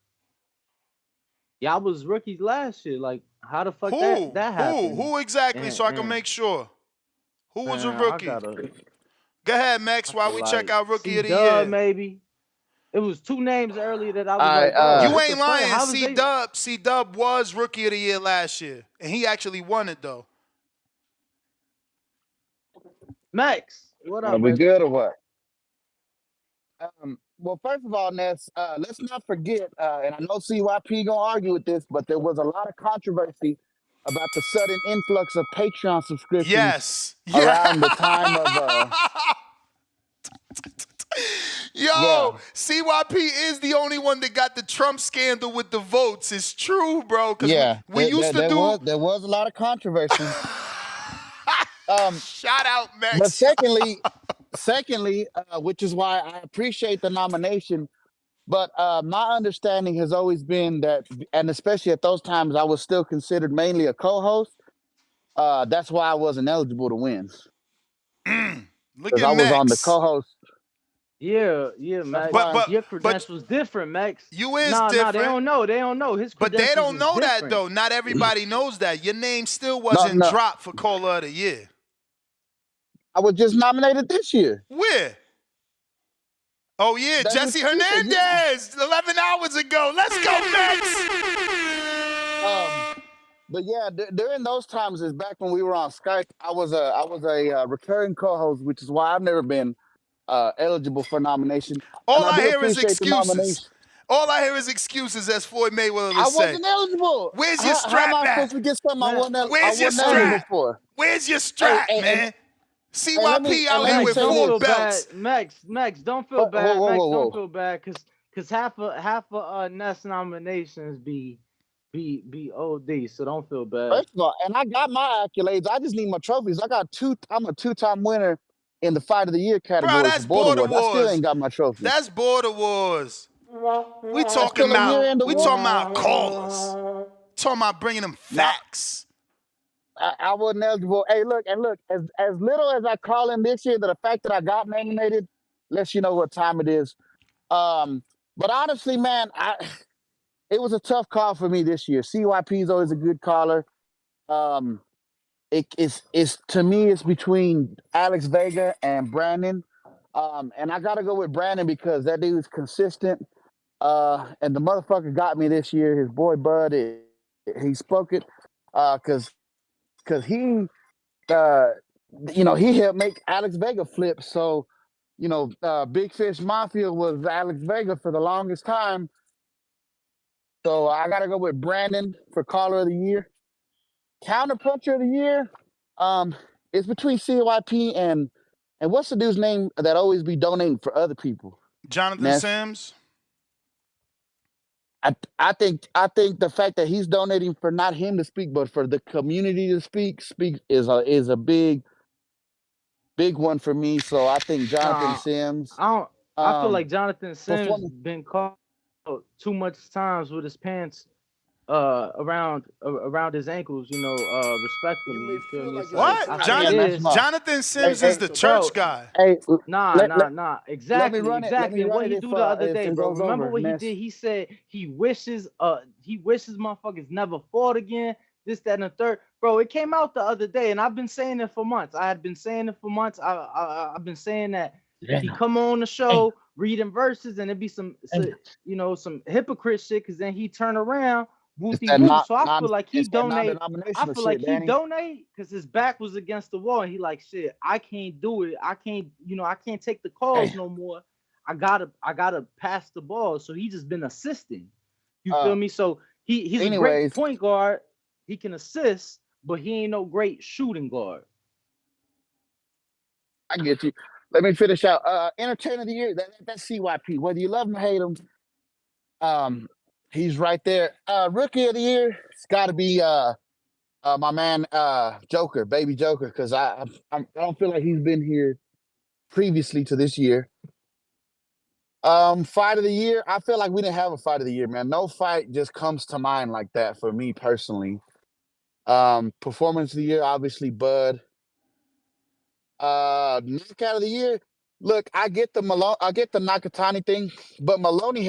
y'all was rookies last year. Like, how the fuck that happened? Who exactly? So I can make sure. Who was a rookie? Go ahead, Max, while we check out Rookie of the Year. Maybe. It was 2 names earlier that I was like, bro, you ain't lying. C-Dub was Rookie of the Year last year. And he actually won it, though. Max, what up, we baby? good or what? Well, first of all, Ness, let's not forget, and I know CYP gonna argue with this, but there was a lot of controversy about the sudden influx of Patreon subscriptions around the time of Yo, CYP is the only one that got the Trump scandal with the votes. It's true, bro. Yeah, we used to do. There was a lot of controversy. Shout out, Max. But secondly, which is why I appreciate the nomination. But my understanding has always been that, and especially at those times, I was still considered mainly a co-host. That's why I wasn't eligible to win. Look at I was Max. on the co-host. Yeah, Max. But your credentials different, Max. You is different. Nah, they don't know. His but they don't know different. that though. Not everybody knows that. Your name still wasn't dropped for Caller of the Year. I was just nominated this year. Where? Oh yeah, Jesse Hernandez. 11 hours ago. Let's go, Max. But yeah, during those times, is back when we were on Skype. I was a recurring co-host, which is why I've never been eligible for nomination. All I hear is excuses. All I hear is excuses, as Floyd Mayweather would say. I wasn't eligible. Where's your strap How am I at? supposed to get something I wasn't Where's your strap? For? Where's your strap, man? CYP out here with 4 belts. Max, don't feel bad. Max, don't feel bad, cause half of Ness nominations be OD, so don't feel bad. First of all, and I got my accolades. I just need my trophies. I'm a 2-time winner in the Fight of the Year category. Bro, that's Border Wars. I still ain't got my trophy. That's Border Wars. We talking about callers. Talking about bringing them facts. I wasn't eligible. Hey, look, as little as I call in this year, the fact that I got nominated lets you know what time it is. But honestly, man, it was a tough call for me this year. CYP is always a good caller. It's to me, it's between Alex Vega and Brandon. And I gotta go with Brandon because that dude's consistent. And the motherfucker got me this year. His boy Bud, he spoke it. Cause he he helped make Alex Vega flip. So, Big Fish Mafia was Alex Vega for the longest time. So I gotta go with Brandon for Caller of the Year. Counterpuncher of the Year, it's between CYP and what's the dude's name that always be donating for other people? Jonathan Sims. I think the fact that he's donating for not him to speak, but for the community to speak is a big one for me. So I think Jonathan Nah, Sims I don't. I feel like um Jonathan Sims performing. been caught too much times with his pants around his ankles. Respectfully, you feel me? It's like I What? say this, Jonathan Sims is the church bro. guy. Hey, Nah. let me run it. Let Exactly. me And run what it he do the other if day, it bro? goes Remember over, what he Ness. did? He said he wishes motherfuckers never fought again. This, that, and the third, bro. It came out the other day, and I've been saying it for months. I had been saying it for months. I've been saying that he come on the show reading verses, and it'd be some hypocrite shit, because then he turn around. It's Whoopty that whoop. not So I non feel like he it's that donate. I non-denominational feel like shit, he Danny. donate because his back was against the wall, and he like, shit, I can't do it. I can't take the calls Hey, no more. I gotta pass the ball. So he just been assisting. You feel me? So he's a great anyways, point guard. He can assist, but he ain't no great shooting guard. I get you. Let me finish out. Entertainer of the year, that's CYP. Whether you love him or hate him, he's right there. Rookie of the year, it's got to be my man Joker, baby Joker, because I don't feel like he's been here previously to this year. Fight of the year, I feel like we didn't have a fight of the year, man. No fight just comes to mind like that for me personally. Performance of the year, obviously Bud. Knockout of the year. Look, I get the Nakatani thing, but Maloney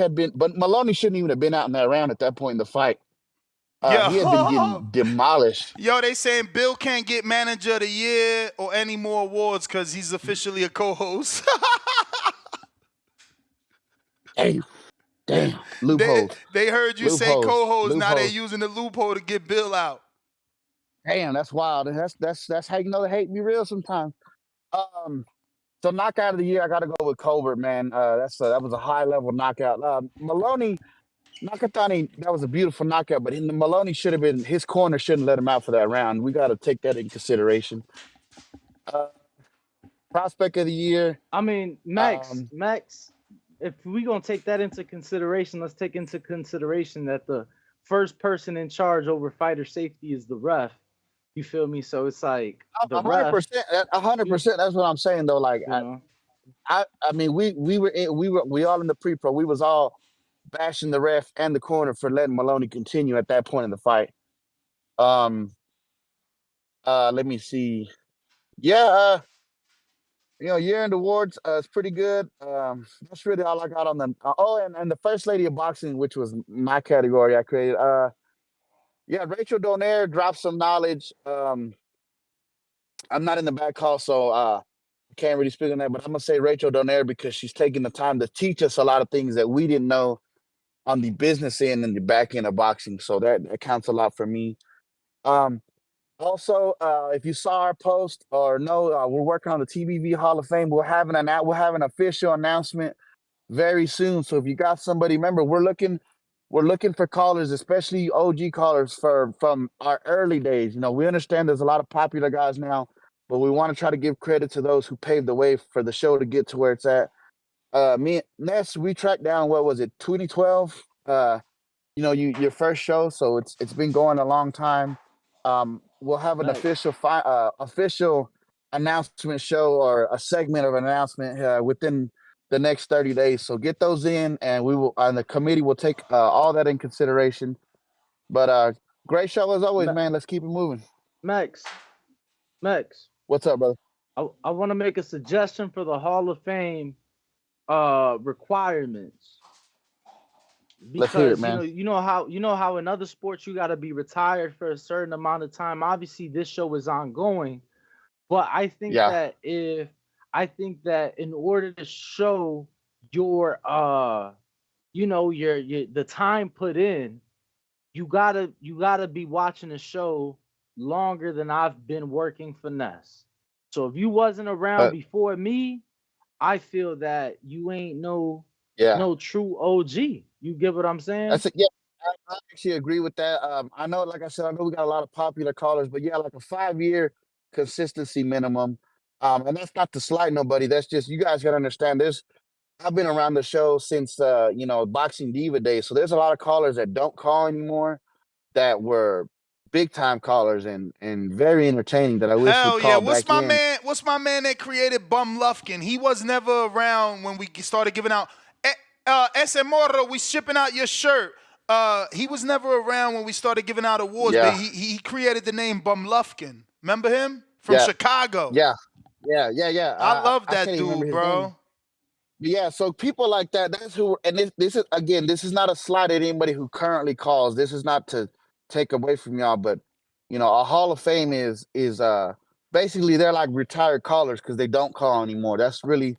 shouldn't even have been out in that round at that point in the fight. He had been getting demolished. Yo, they saying Bill can't get manager of the year or any more awards because he's officially a co-host. Hey, damn, loopholes. They heard you say Loopholes. co-host. Now they're Loopholes. using the loophole to get Bill out. Damn, that's wild. That's how you know the hate be real sometimes. So knockout of the year, I got to go with Colbert, man. That was a high level knockout. Maloney, Nakatani, that was a beautiful knockout, but Maloney should have been, his corner shouldn't let him out for that round. We got to take that in consideration. Prospect of the year. I mean, Max, if we gonna take that into consideration, let's take into consideration that the first person in charge over fighter safety is the ref. You feel me? So it's like the 100%. 100%. That's what I'm saying though. Like I mean, we all in the pre-pro. We was all bashing the ref and the corner for letting Maloney continue at that point in the fight. Let me see. Yeah, year-end awards, it's pretty good. That's really all I got on the. And the first lady of boxing, which was my category I created. Yeah, Rachel Donaire dropped some knowledge. I'm not in the back call, so I can't really speak on that. But I'm gonna say Rachel Donaire because she's taking the time to teach us a lot of things that we didn't know on the business end and the back end of boxing. So that counts a lot for me. Also, if you saw our post or know, we're working on the TBV Hall of Fame. We'll have an official announcement very soon. So if you got somebody, remember we're looking for callers, especially OG callers from our early days. We understand there's a lot of popular guys now, but we want to try to give credit to those who paved the way for the show to get to where it's at. Me and Ness, we tracked down, what was it, 2012? Your first show, so it's been going a long time. We'll have an official announcement show or a segment of an announcement within the next 30 days. So get those in, and the committee will take all that in consideration. But great show as always, man. Let's keep it moving. Max, what's up, brother? I want to make a suggestion for the Hall of Fame requirements. Let's hear it, man. You know how in other sports you got to be retired for a certain amount of time. Obviously, this show is ongoing, but I think that in order to show your the time put in, you gotta be watching the show longer than I've been working finesse. So if you wasn't around before me, I feel that you ain't no true OG. You get what I'm saying? That's it. Yeah, I actually agree with that. I know, like I said, I know we got a lot of popular callers, but yeah, like a 5-year consistency minimum. And that's not to slight nobody. That's just, you guys got to understand. I've been around the show since Boxing Diva days. So there's a lot of callers that don't call anymore that were big time callers and very entertaining that I wish would Hell yeah. call What's back my in. man? What's my man that created Bum Lufkin? He was never around when we started giving out. Ese Morro, we shipping out your shirt. He was never around when we started giving out awards, but Yeah, he created the name Bum Lufkin. Remember him from yeah, Chicago? yeah, yeah. I love I that can't even remember dude, his name. bro. Yeah, so people like that, that's who, and this is again, this is not a slight at anybody who currently calls. This is not to take away from y'all, but a Hall of Fame is basically they're like retired callers because they don't call anymore. That's really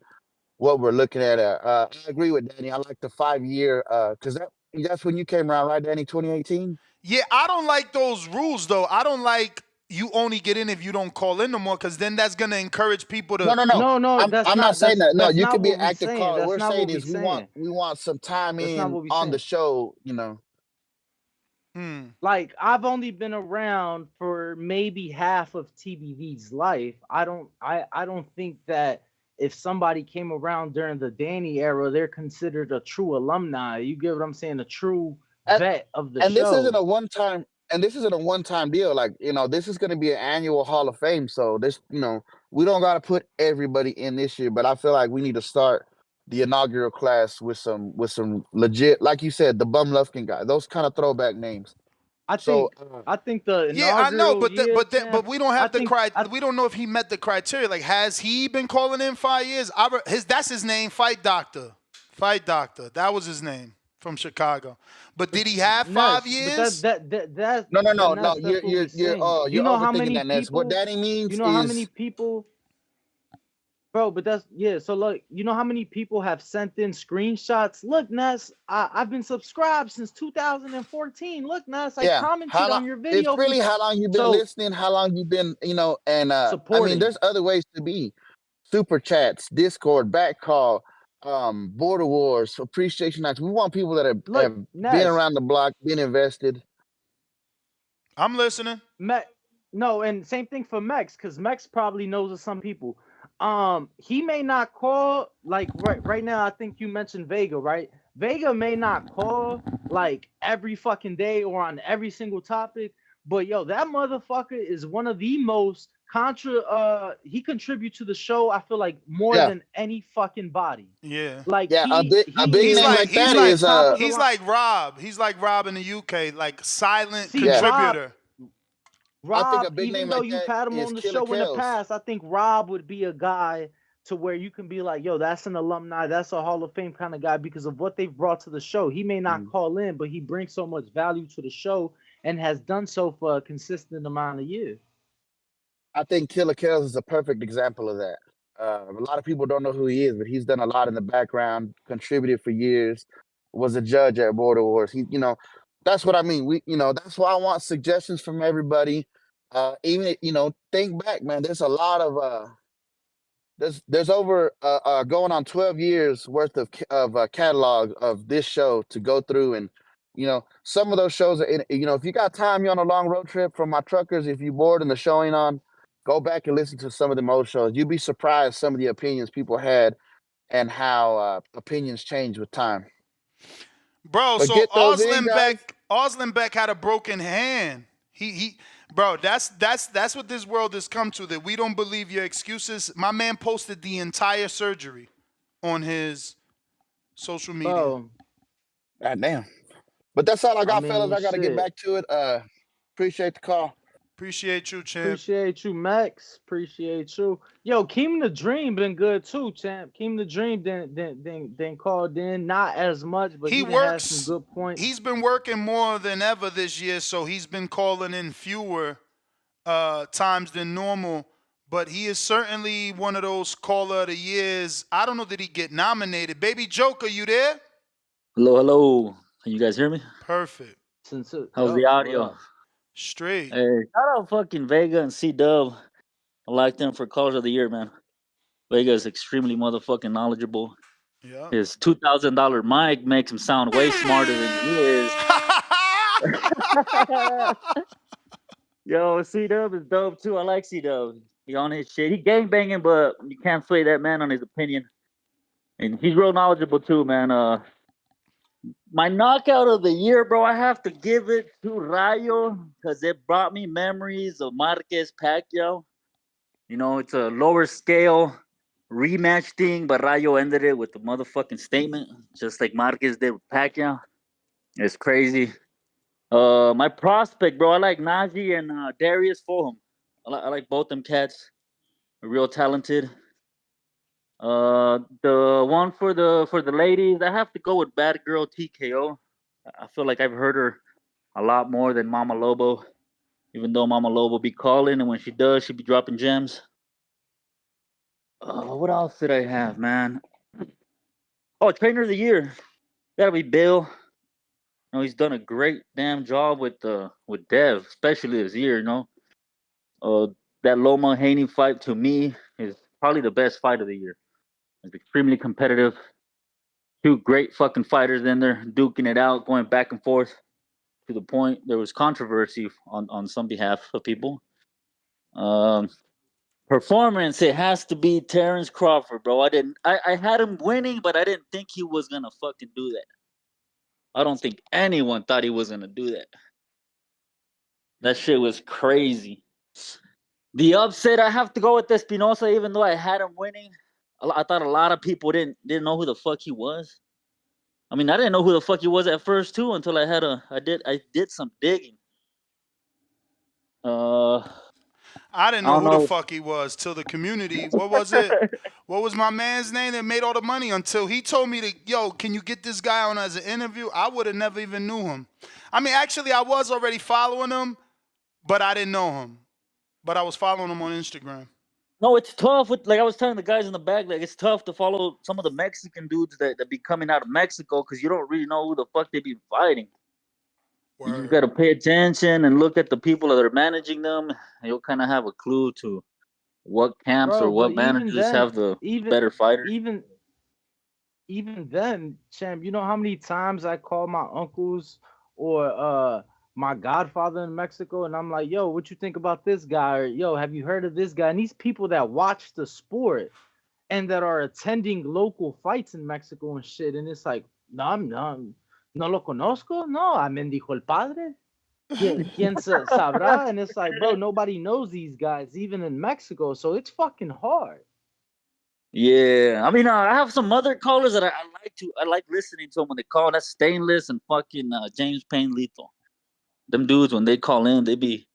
what we're looking at. I agree with Danny. I like the 5 year because that's when you came around, right, Danny? 2018. Yeah, I don't like those rules though. I don't like you only get in if you don't call in no more, because then that's gonna encourage people No, to. no, no. No, that's I'm not not saying that. No, that's you not can be what an we active saying. caller. That's We're not saying what we is saying. we want some time That's not in what we on the saying. show. Like, I've only been around for maybe half of TBV's life. I don't think that if somebody came around during the Danny era, they're considered a true alumni. You get what I'm saying? A true vet of the And this isn't show. a one time deal. Like, this is going to be an annual Hall of Fame. So this, we don't got to put everybody in this year, but I feel like we need to start the inaugural class with some legit, like you said, the Bum Lufkin guy, those kind of throwback names. I So think the Yeah, I know, inaugural year but champ. we don't have we don't know if he met the criteria. Like, has he been calling in 5 years? That's his name, Fight Doctor. Fight Doctor. That was his name from Chicago. But did he have 5 Ness, but years? no. Ness, that's what we saying. You You're know how overthinking many that, Ness. What people? Danny You means know how many is people? Bro, but that's yeah. So look, you know how many people have sent in screenshots? Look, Ness, I've been subscribed since 2014. Look, Ness, I yeah. commented How long? on your It's video. really how long you've been So listening, how long you've been, and I mean, supporting. there's other ways to be. Super chats, Discord, back call, border wars, appreciation nights. We want people that Look, have been Ness, around the block, been invested. I'm listening. No, and same thing for Mex, because Mex probably knows of some people. He may not call like right now. I think you mentioned Vega, right? Vega may not call like every fucking day or on every single topic, but yo, that motherfucker is one of the most he contributes to the show, I feel like, more Yeah, than any fucking body. Yeah. Like yeah. A big he He's name is like like he that is is top of the he's line. like Rob. He's like Rob in the UK, like silent See, yeah. contributor. I think Rob, a big even name though like you've that had him is on the Killer show in the Kells. past, I think Rob would be a guy to where you can be like, yo, that's an alumni, that's a Hall of Fame kind of guy because of what they've brought to the show. He may not call in, but he brings so much value to the show and has done so for a consistent amount of years. I think Killer Kells is a perfect example of that. A lot of people don't know who he is, but he's done a lot in the background, contributed for years, was a judge at Border Wars. That's what I mean. That's why I want suggestions from everybody. Even think back, man. There's a lot of there's over going on 12 years worth of catalog of this show to go through, and some of those shows are if you got time, you're on a long road trip from my truckers, if you bored and the show ain't on, go back and listen to some of the old shows. You'd be surprised some of the opinions people had and how opinions change with time. Bro, But so get those in, guys. Osland Beck had a broken hand. Bro, that's what this world has come to, that we don't believe your excuses. My man posted the entire surgery on his social media. Bro. God damn. But that's all I got, fellas. I got to get Shit. back to it. Appreciate the call. Appreciate you, champ. Appreciate you, Max. Appreciate you. Yo, Keem the Dream been good too, champ. Keem the Dream then called in, not as much, but he had some good points. He's been working more than ever this year, so he's been calling in fewer times than normal. But he is certainly one of those caller of the years. I don't know, did he get nominated? Baby Joker, you there? Hello. Can you guys hear me? Perfect. How's the audio? Straight. Hey, shout out fucking Vega and C-Dub. I like them for Callers of the Year, man. Vega is extremely motherfucking knowledgeable. Yeah. His $2,000 mic makes him sound way smarter than he is. Yo, C-Dub is dope too. I like C-Dub. He on his shit. He gang banging, but you can't sway that man on his opinion. And he's real knowledgeable too, man. My knockout of the year, bro, I have to give it to Rayo because it brought me memories of Marquez Pacquiao. You know, it's a lower scale rematch thing, but Rayo ended it with the motherfucking statement, just like Marquez did with Pacquiao. It's crazy. My prospect, bro, I like Najee and Darius Fulham. I like both them cats. They're real talented. The one for the ladies, I have to go with Bad Girl TKO. I feel like I've heard her a lot more than Mama Lobo, even though Mama Lobo be calling, and when she does, she be dropping gems. What else did I have, man? Oh, Trainer of the Year. Gotta be Bill. You know, he's done a great damn job with Dev, especially this year. You know, uh, that Loma Haney fight to me is probably the best fight of the year. It's extremely competitive. Two great fucking fighters in there, duking it out, going back and forth to the point there was controversy on some behalf of people. Um, Performance, it has to be Terrence Crawford, bro. I had him winning, but I didn't think he was gonna fucking do that. I don't think anyone thought he was gonna do that. That shit was crazy. The upset, I have to go with Espinosa, even though I had him winning. I thought a lot of people didn't know who the fuck he was. I mean, I didn't know who the fuck he was at first too until I did some digging. I didn't I know don't who the know. fuck he was till the community. What was it? What was my man's name that made all the money until he told me to, yo, can you get this guy on as an interview? I would have never even knew him. I mean, actually, I was already following him, but I didn't know him. But I was following him on Instagram. No, it's tough. Like I was telling the guys in the back, like it's tough to follow some of the Mexican dudes that be coming out of Mexico because you don't really know who the fuck they be fighting. You just got to pay attention and look at the people that are managing them. And you'll kind of have a clue to what camps or Bro, but what managers have the better fighters. even then, champ, you know how many times I call my uncles or my godfather in Mexico, and I'm like, yo, what you think about this guy? Or yo, have you heard of this guy? And these people that watch the sport and that are attending local fights in Mexico and shit, and it's like, no lo conozco, no, I me dijo el padre. ¿Quién sabrá? And it's like, bro, nobody knows these guys, even in Mexico, so it's fucking hard. Yeah, I mean, I have some other callers that I like listening to them when they call. That's Stainless and fucking James Payne Lethal. Them dudes when they call in, they be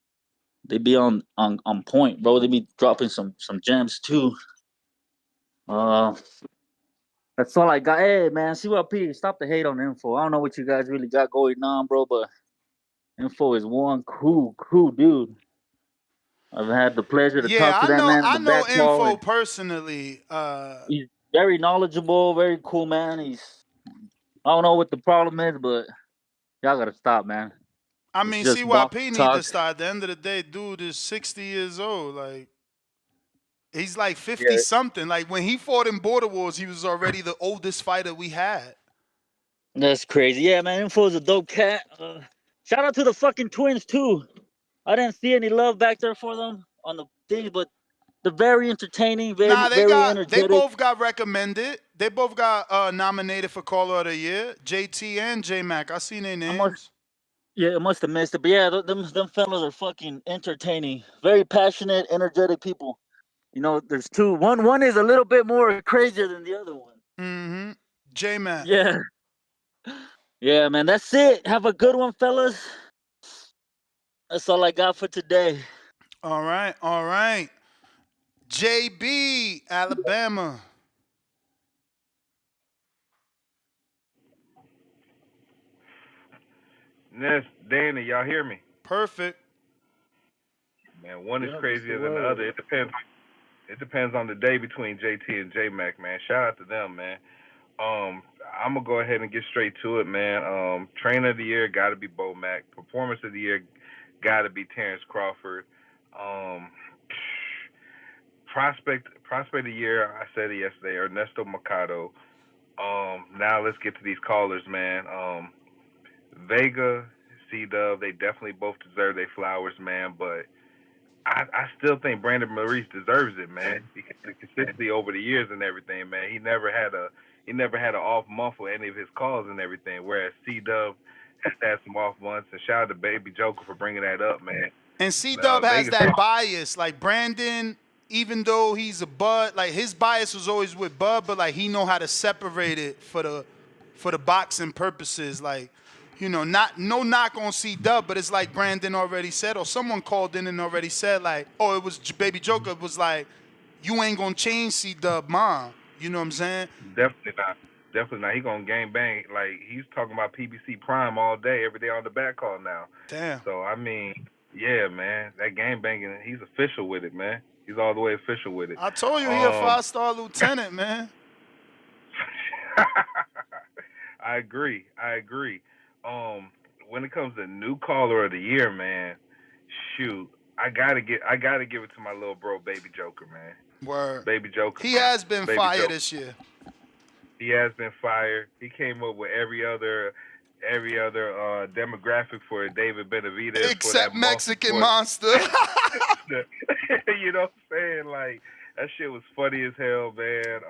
on point, bro. They be dropping some gems too. That's all I got. Hey man, CYP, stop the hate on Info. I don't know what you guys really got going on, bro, but Info is one cool dude. I've had the pleasure to Yeah, talk to that man in I the know back hall. Info personally. He's very knowledgeable, very cool man. I don't know what the problem is, but y'all gotta stop, man. I It's mean, just box CYP need to talk. start. At the end of the day, dude is 60 years old. Like, he's like 50 Yeah, something. Like, when he fought in Border Wars, he was already the oldest fighter we had. that's crazy. Yeah, man, Info is a dope cat. Shout out to the fucking twins too. I didn't see any love back there for them on the things, but they're very entertaining, Nah, very they energetic. both got recommended. They both got nominated for Caller of the Year. JT and J Mac. I seen their names. Yeah, I must have missed it, but yeah, them fellas are fucking entertaining. Very passionate, energetic people. You know, there's two. One is a little bit more crazier than the other one. Mm-hmm. J Mac. Yeah. Yeah, man, that's it. Have a good one, fellas. That's all I got for today. All right, all right. JB, Alabama. Ness, Danny, y'all hear me? Perfect. Man, one is Yeah, what's the crazier than the word? other. It depends. It depends on the day between JT and J Mac, man. Shout out to them, man. I'm gonna go ahead and get straight to it, man. Trainer of the year got to be Bo Mac. Performance of the year got to be Terrence Crawford. Prospect of the year, I said it yesterday, Ernesto Mercado. Now let's get to these callers, man. Vega, C-Dub, they definitely both deserve their flowers, man. But I still think Brandon Maurice deserves it, man. Because the consistency over the years and everything, man. He never had a he never had an off month with any of his calls and everything. Whereas C-Dub has had some off months. And shout out to Baby Joker for bringing that up, man. And C-Dub has Vegas. that bias. Like Brandon, even though he's a Bud, like his bias was always with Bud, but like he know how to separate it for the boxing purposes. Like, you know, no knock on C-Dub, but it's like Brandon already said, or someone called in and already said, like, oh, it was Baby Joker was like, you ain't gonna change C-Dub, mom. You know what I'm saying? Definitely not. Definitely not. He gonna gang bang. Like, he's talking about PBC Prime all day, every day on the back call now. Damn. So I mean, yeah, man, that gang banging, he's official with it, man. He's all the way official with it. I told you he a 5-star lieutenant, man. I agree. When it comes to new caller of the year, man, shoot, I gotta give it to my little bro, Baby Joker, man. Word. Baby Joker. He has been Baby fired Joker. this year. He has been fired. He came up with every other demographic for David Benavidez. Except for that Mexican monster. You know what I'm saying? Like, that shit was funny as hell, man.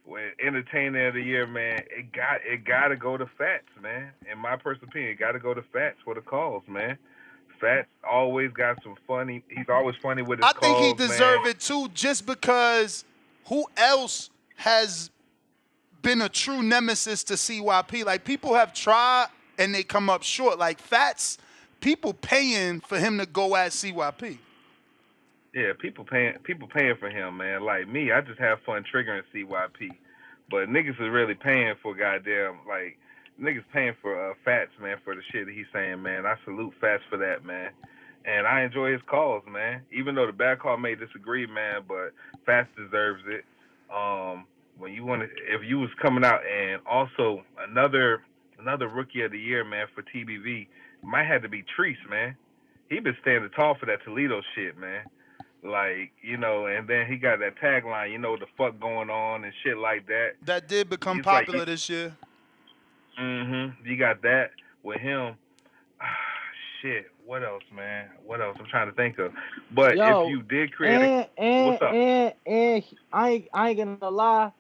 When entertainer of the year, man, it got to go to Fats, man. In my personal opinion, it got to go to Fats for the calls, man. Fats always got some funny. He's always funny with his calls, I think he deserved it too, just because who else has been a true nemesis to CYP? Like, people have tried and they come up short. Like Fats, people paying for him to go at CYP. Yeah, people paying for him, man. Like me, I just have fun triggering CYP, but niggas is really paying for goddamn, like, niggas paying for Fats, man, for the shit that he's saying, man. I salute Fats for that, man. And I enjoy his calls, man. Even though the back call may disagree, man, but Fats deserves it. When you want to, if you was coming out, and also another rookie of the year, man, for TBV might have to be Treese, man. He been standing tall for that Toledo shit, man. Like, you know, and then he got that tagline, you know, what the fuck going on and shit like that. That did become popular this year. You got that with him. Shit. What else, man? What else? I'm trying to think of. But if you did create what's up? And I ain't gonna lie,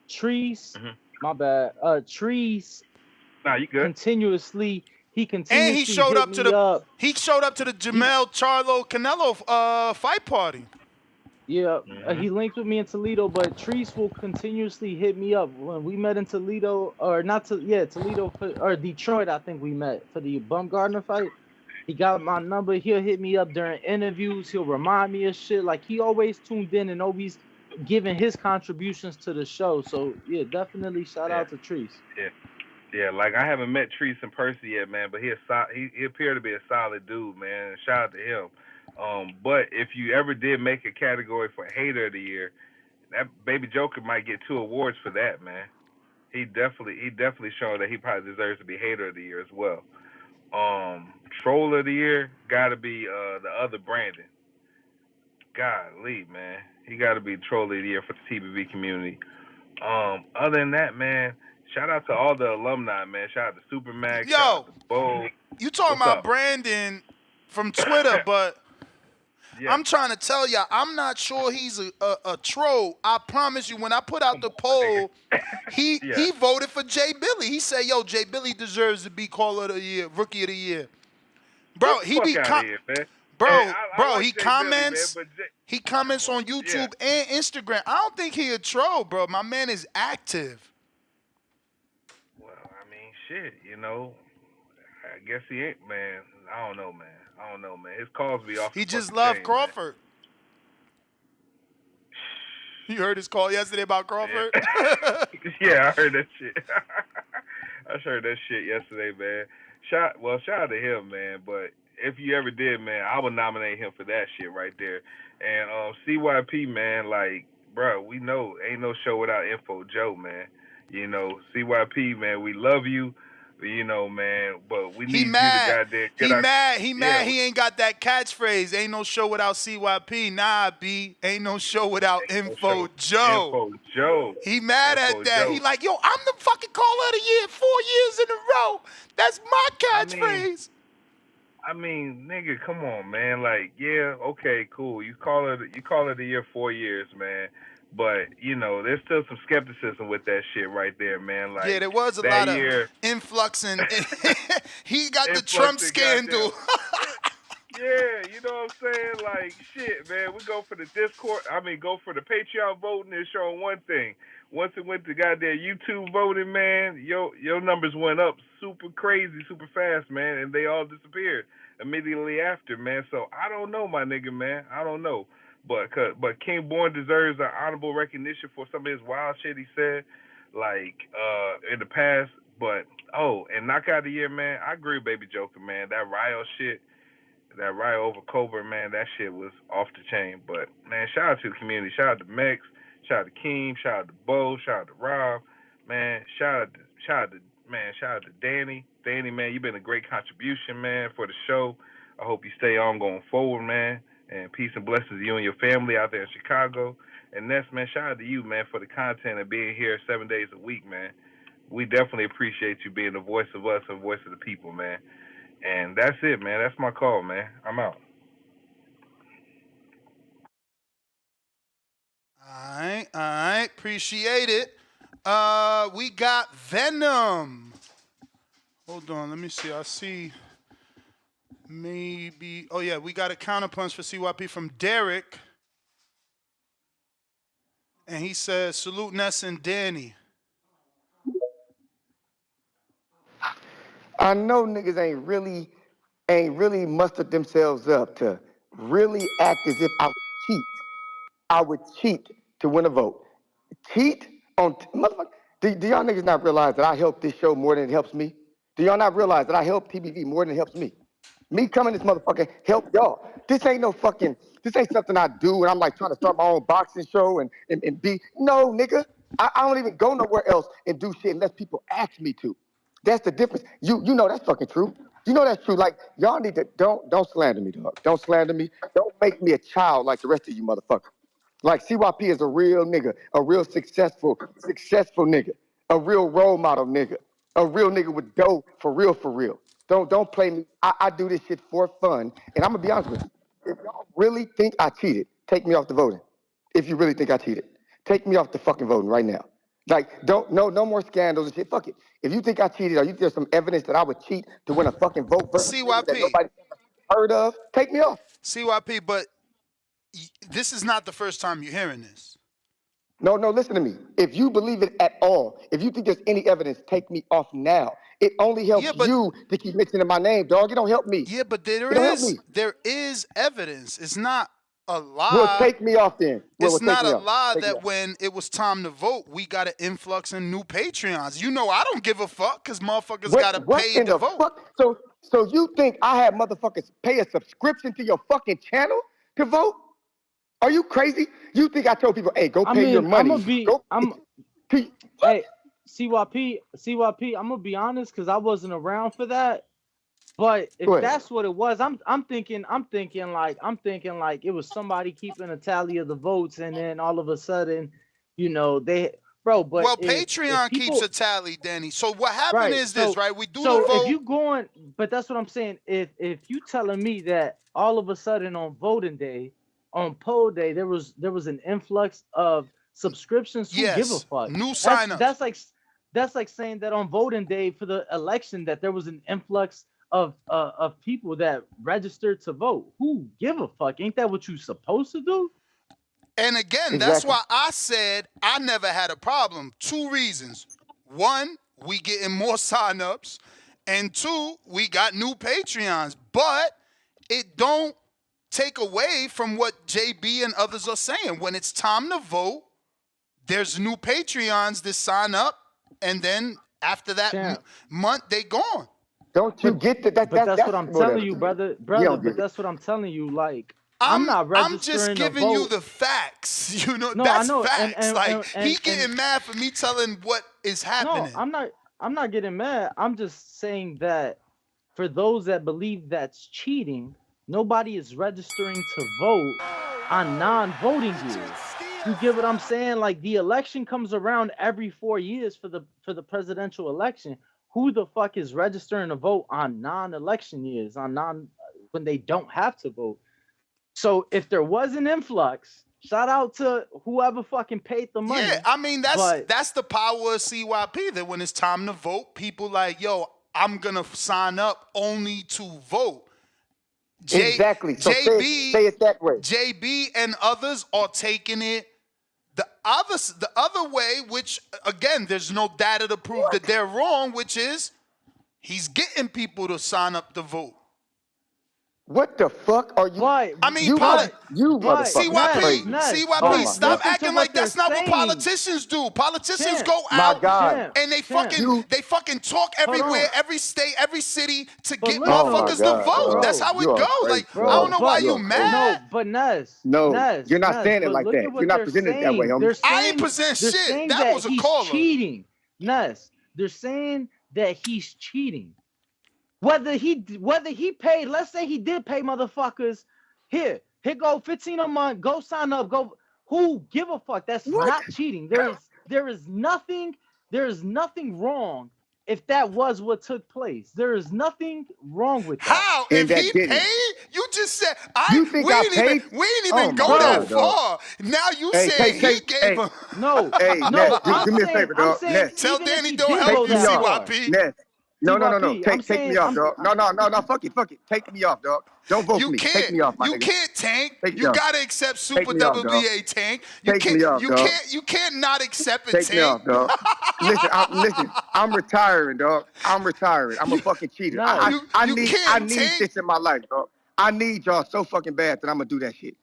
Treese, my bad. Treese. Nah, you good. Continuously And he showed up to the Jamel Charlo Canelo fight party. Yeah, he linked with me in Toledo, but Treese will continuously hit me up when we met in Toledo, or not to, Toledo or Detroit. I think we met for the Bumgardner fight. He got my number. He'll hit me up during interviews. He'll remind me of shit. Like, he always tuned in and always giving his contributions to the show. So yeah, definitely shout out to Treese. Yeah, like, I haven't met Treese in person yet, man, but he appeared to be a solid dude, man. Shout out to him. But if you ever did make a category for Hater of the Year, that Baby Joker might get 2 awards for that, man. He definitely showed that he probably deserves to be Hater of the Year as well. Troll of the Year gotta be the other Brandon. Golly, man, he gotta be Troll of the Year for the TBV community. Other than that, man, shout out to all the alumni, man. Shout out to Supermax. Yo, shout out to Bo. You talking What's about up? Brandon from Twitter, but Yeah. I'm trying to tell y'all, I'm not sure he's a troll. I promise you, when I put out the poll, he voted for Jay Billy. He said, yo, Jay Billy deserves to be Caller of the Year, Rookie of the Year. Bro, he be here, man. Bro, Hey, I like he Jay comments. Billy, man, but He comments on YouTube and Instagram. I don't think he a troll, bro. My man is active. Well, I mean, shit, you know. I guess he ain't, man. I don't know, man. His calls be off. He the just fucking loved chain, Crawford. You heard his call yesterday about Crawford? Yeah, I heard that shit. I heard that shit yesterday, man. Shout out to him, man. But if you ever did, man, I would nominate him for that shit right there. And CYP, man, like, bro, we know ain't no show without Info Joe, man. You know, CYP, man, we love you. You know, man, but we need you to goddamn get He mad he ain't got that catchphrase. Ain't no show without CYP. Nah, B. Ain't no show without Info Joe. Info Joe. He mad Info at that. Joe. He like, yo, I'm the fucking Caller of the Year 4 years in a row. That's my catchphrase. I mean, nigga, come on, man. Like, yeah, okay, cool. You call it the year 4 years, man. But you know, there's still some skepticism with that shit right there, man. Like Yeah, there was a that lot of year, influx and he got the influx Trump and goddamn. scandal. Yeah, you know what I'm saying? Like, shit, man, we go for the Discord. I mean, go for the Patreon voting and showing one thing. Once it went to goddamn YouTube voting, man, your numbers went up super crazy, super fast, man, and they all disappeared immediately after, man. So I don't know, my nigga, man. I don't know. But King Born deserves an honorable recognition for some of his wild shit he said, like, in the past. But, and knockout of the year, man, I agree with Baby Joker, man. That Ryo shit, that riot over Cobra, man, that shit was off the chain. But man, shout out to the community. Shout out to Mex. Shout out to Keem. Shout out to Bo. Shout out to Rob. Man, shout out to Danny. Danny, man, you've been a great contribution, man, for the show. I hope you stay on going forward, man. And peace and blessings to you and your family out there in Chicago. And Ness, man, shout out to you, man, for the content and being here 7 days a week, man. We definitely appreciate you being the voice of us and voice of the people, man. And that's it, man. That's my call, man. I'm out. All right. Appreciate it. We got Venom. Hold on, let me see. I see maybe. Oh, yeah, we got a counterpunch for CYP from Derek. And he says, salute Ness and Danny. I know niggas ain't really mustered themselves up to really act as if I would cheat to win a vote. Cheat on motherfucker. Do y'all niggas not realize that I help this show more than it helps me? Do y'all not realize that I help TBV more than it helps me? Me coming this motherfucker help y'all. This ain't something I do and I'm like trying to start my own boxing show and be. No, nigga. I don't even go nowhere else and do shit unless people ask me to. That's the difference. You know that's fucking true. You know that's true. Like, y'all need to don't slander me, dog. Don't slander me. Don't make me a child like the rest of you motherfuckers. Like CYP is a real nigga, a real successful nigga, a real role model nigga, a real nigga with dough for real, for real. Don't play me. I do this shit for fun, and I'm gonna be honest with you. If y'all really think I cheated, take me off the voting. If you really think I cheated, take me off the fucking voting right now. Like, no more scandals and shit. Fuck it. If you think I cheated or you think there's some evidence that I would cheat to win a fucking vote versus niggas that CYP. nobody heard of, take me off. CYP, but this is not the first time you're hearing this. No, listen to me. If you believe it at all, if you think there's any evidence, take me off now. It only helps you to keep mentioning my name, dog. It don't help me. Yeah, but there is evidence. It's not a lie. Well, take me off then. It's not a lie that when it was time to vote, we got an influx in new Patreons. You know I don't give a fuck because motherfuckers got to pay to vote. Fuck? So you think I had motherfuckers pay a subscription to your fucking channel to vote? Are you crazy? You think I told people, hey, go pay your money? Hey, CYP, I'm gonna be honest because I wasn't around for that. But if that's what it was, I'm thinking like it was somebody keeping a tally of the votes, and then all of a sudden, Patreon keeps a tally, Danny. So what happened is this, right? We do the vote. If you going, but that's what I'm saying. If you telling me that all of a sudden on voting day, on poll day, there was an influx of subscriptions, who give a fuck? New signups. That's like saying that on voting day for the election that there was an influx of people that registered to vote. Who give a fuck? Ain't that what you supposed to do? And again, that's why I said I never had a problem. 2 reasons. 1, we getting more signups, and 2, we got new Patreons. But it don't take away from what JB and others are saying. When it's time to vote, there's new Patreons that sign up, and then after that month, they gone. Don't you get that? But that's what I'm telling you, brother. But that's what I'm telling you. Like, I'm not registering I'm just giving you the facts. No, that's I know. facts. He getting mad for me telling what is happening. No, I'm not getting mad. I'm just saying that for those that believe that's cheating, nobody is registering to vote on non-voting years. You get what I'm saying? Like, the election comes around every 4 years for the presidential election. Who the fuck is registering to vote on non-election years, when they don't have to vote? So if there was an influx Shout out to whoever fucking paid the money. Yeah, I mean that's but the power of CYP. That when it's time to vote, people like, yo, I'm gonna sign up only to vote. Exactly. So say JB, it that way. JB and others are taking it the other way, which again, there's no data to prove that they're wrong, which is he's getting people to sign up to vote. What the fuck are you? Why? I mean, you motherfuckers crazy. CYP, stop listen acting to like what that's they're not what saying. politicians do. Politicians Champ. go My out God. and they fucking talk everywhere, every state, every city to get listen. motherfuckers to God, vote. bro. That's how it You are goes. crazy, Like, bro. I don't know why You you are mad. No, but Ness, you're not saying it but like look that. at what You're not they're presenting it that way, saying. homie. I ain't present they're shit. saying That was a he's caller. cheating. Ness, they're saying that he's cheating. Whether he paid, let's say he did pay motherfuckers. Here go 15 a month. Go sign up. Go. Who give a fuck? That's not cheating. There is nothing wrong if that was what took place. There is nothing wrong with that. How? And If that he didn't. paid, you just said You think I paid? we ain't even Oh, go my that God, dog. far. Now you Hey, saying he take- gave hey. him. No, Hey, no, Ness, I'm do me a saying, favor, I'm dog. saying, Ness, Tell even Danny if he don't did help go you, that off. far, CYP. Ness. No. CYP, I'm Take me saying- off, dog. No. Fuck it. Take me off, dog. Don't vote for You me. can't. Take me off, my You nigga. can't tank. Take me You off. gotta accept Super me off, dog. WBA tank. You Take can't. me off, you dog. can't. You can't not accept a Take tank. me off, dog. Listen, I'm retiring, dog. I'm retiring. I'm a fucking cheater. I need this in my life, dog. I need y'all so fucking bad that I'm gonna do that shit.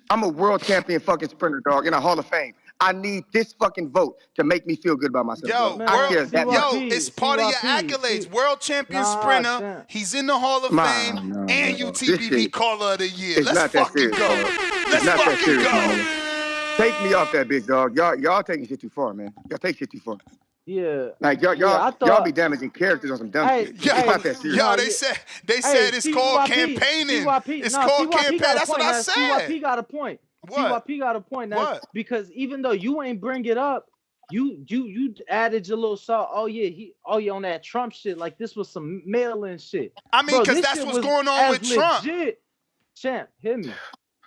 I'm a world champion fucking sprinter, dog, in a Hall of Fame. I need this fucking vote to make me feel good about myself. Yo, dog. I care that much. it's part of your accolades. World champion sprinter. He's in the Hall of Fame, and you TPV caller of the year. It's Let's not that fucking serious, go. dog. Let's It's not that fucking serious, go. man. Take me off that bitch, dog. Y'all taking shit too far, man. Y'all take shit too far. Yeah. Like y'all be damaging characters on some dumb shit. It's not that serious. Yo, they said it's called campaigning. It's called campaign. That's what I said. CYP got a point. What? CYP got a point. What? Because even though you ain't bring it up, you added your little salt. Oh yeah, on that Trump shit. Like this was some mail-in shit. I mean, because this that's shit what's was going on as with Trump. legit. Champ, hear me.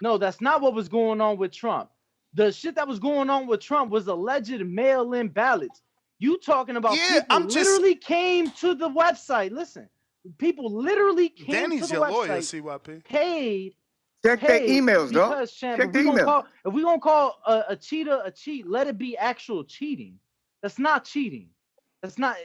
No, that's not what was going on with Trump. The shit that was going on with Trump was alleged mail-in ballots. You talking about people literally came to the website. Listen, people literally came Danny's to the your website, lawyer, CYP. paid. Check their emails, dog. Because, Champ, Check their emails. if we gonna call a cheater a cheat, let it be actual cheating. That's not cheating. That's not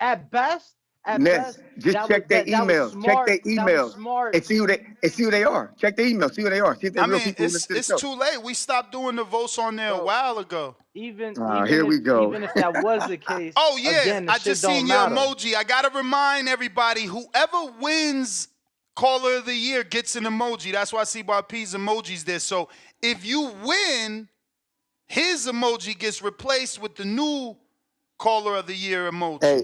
at best. Ness, just check their emails. Check their emails. And see who they are. Check their emails. See who they are. See if they're real people. It's too late. We stopped doing the votes on there a while ago. Even if that was the case. Oh yeah, again, I just seen your emoji. I gotta remind everybody: whoever wins Caller of the Year gets an emoji. That's why CYP's emoji's there. So if you win, his emoji gets replaced with the new Caller of the Year emoji. Hey,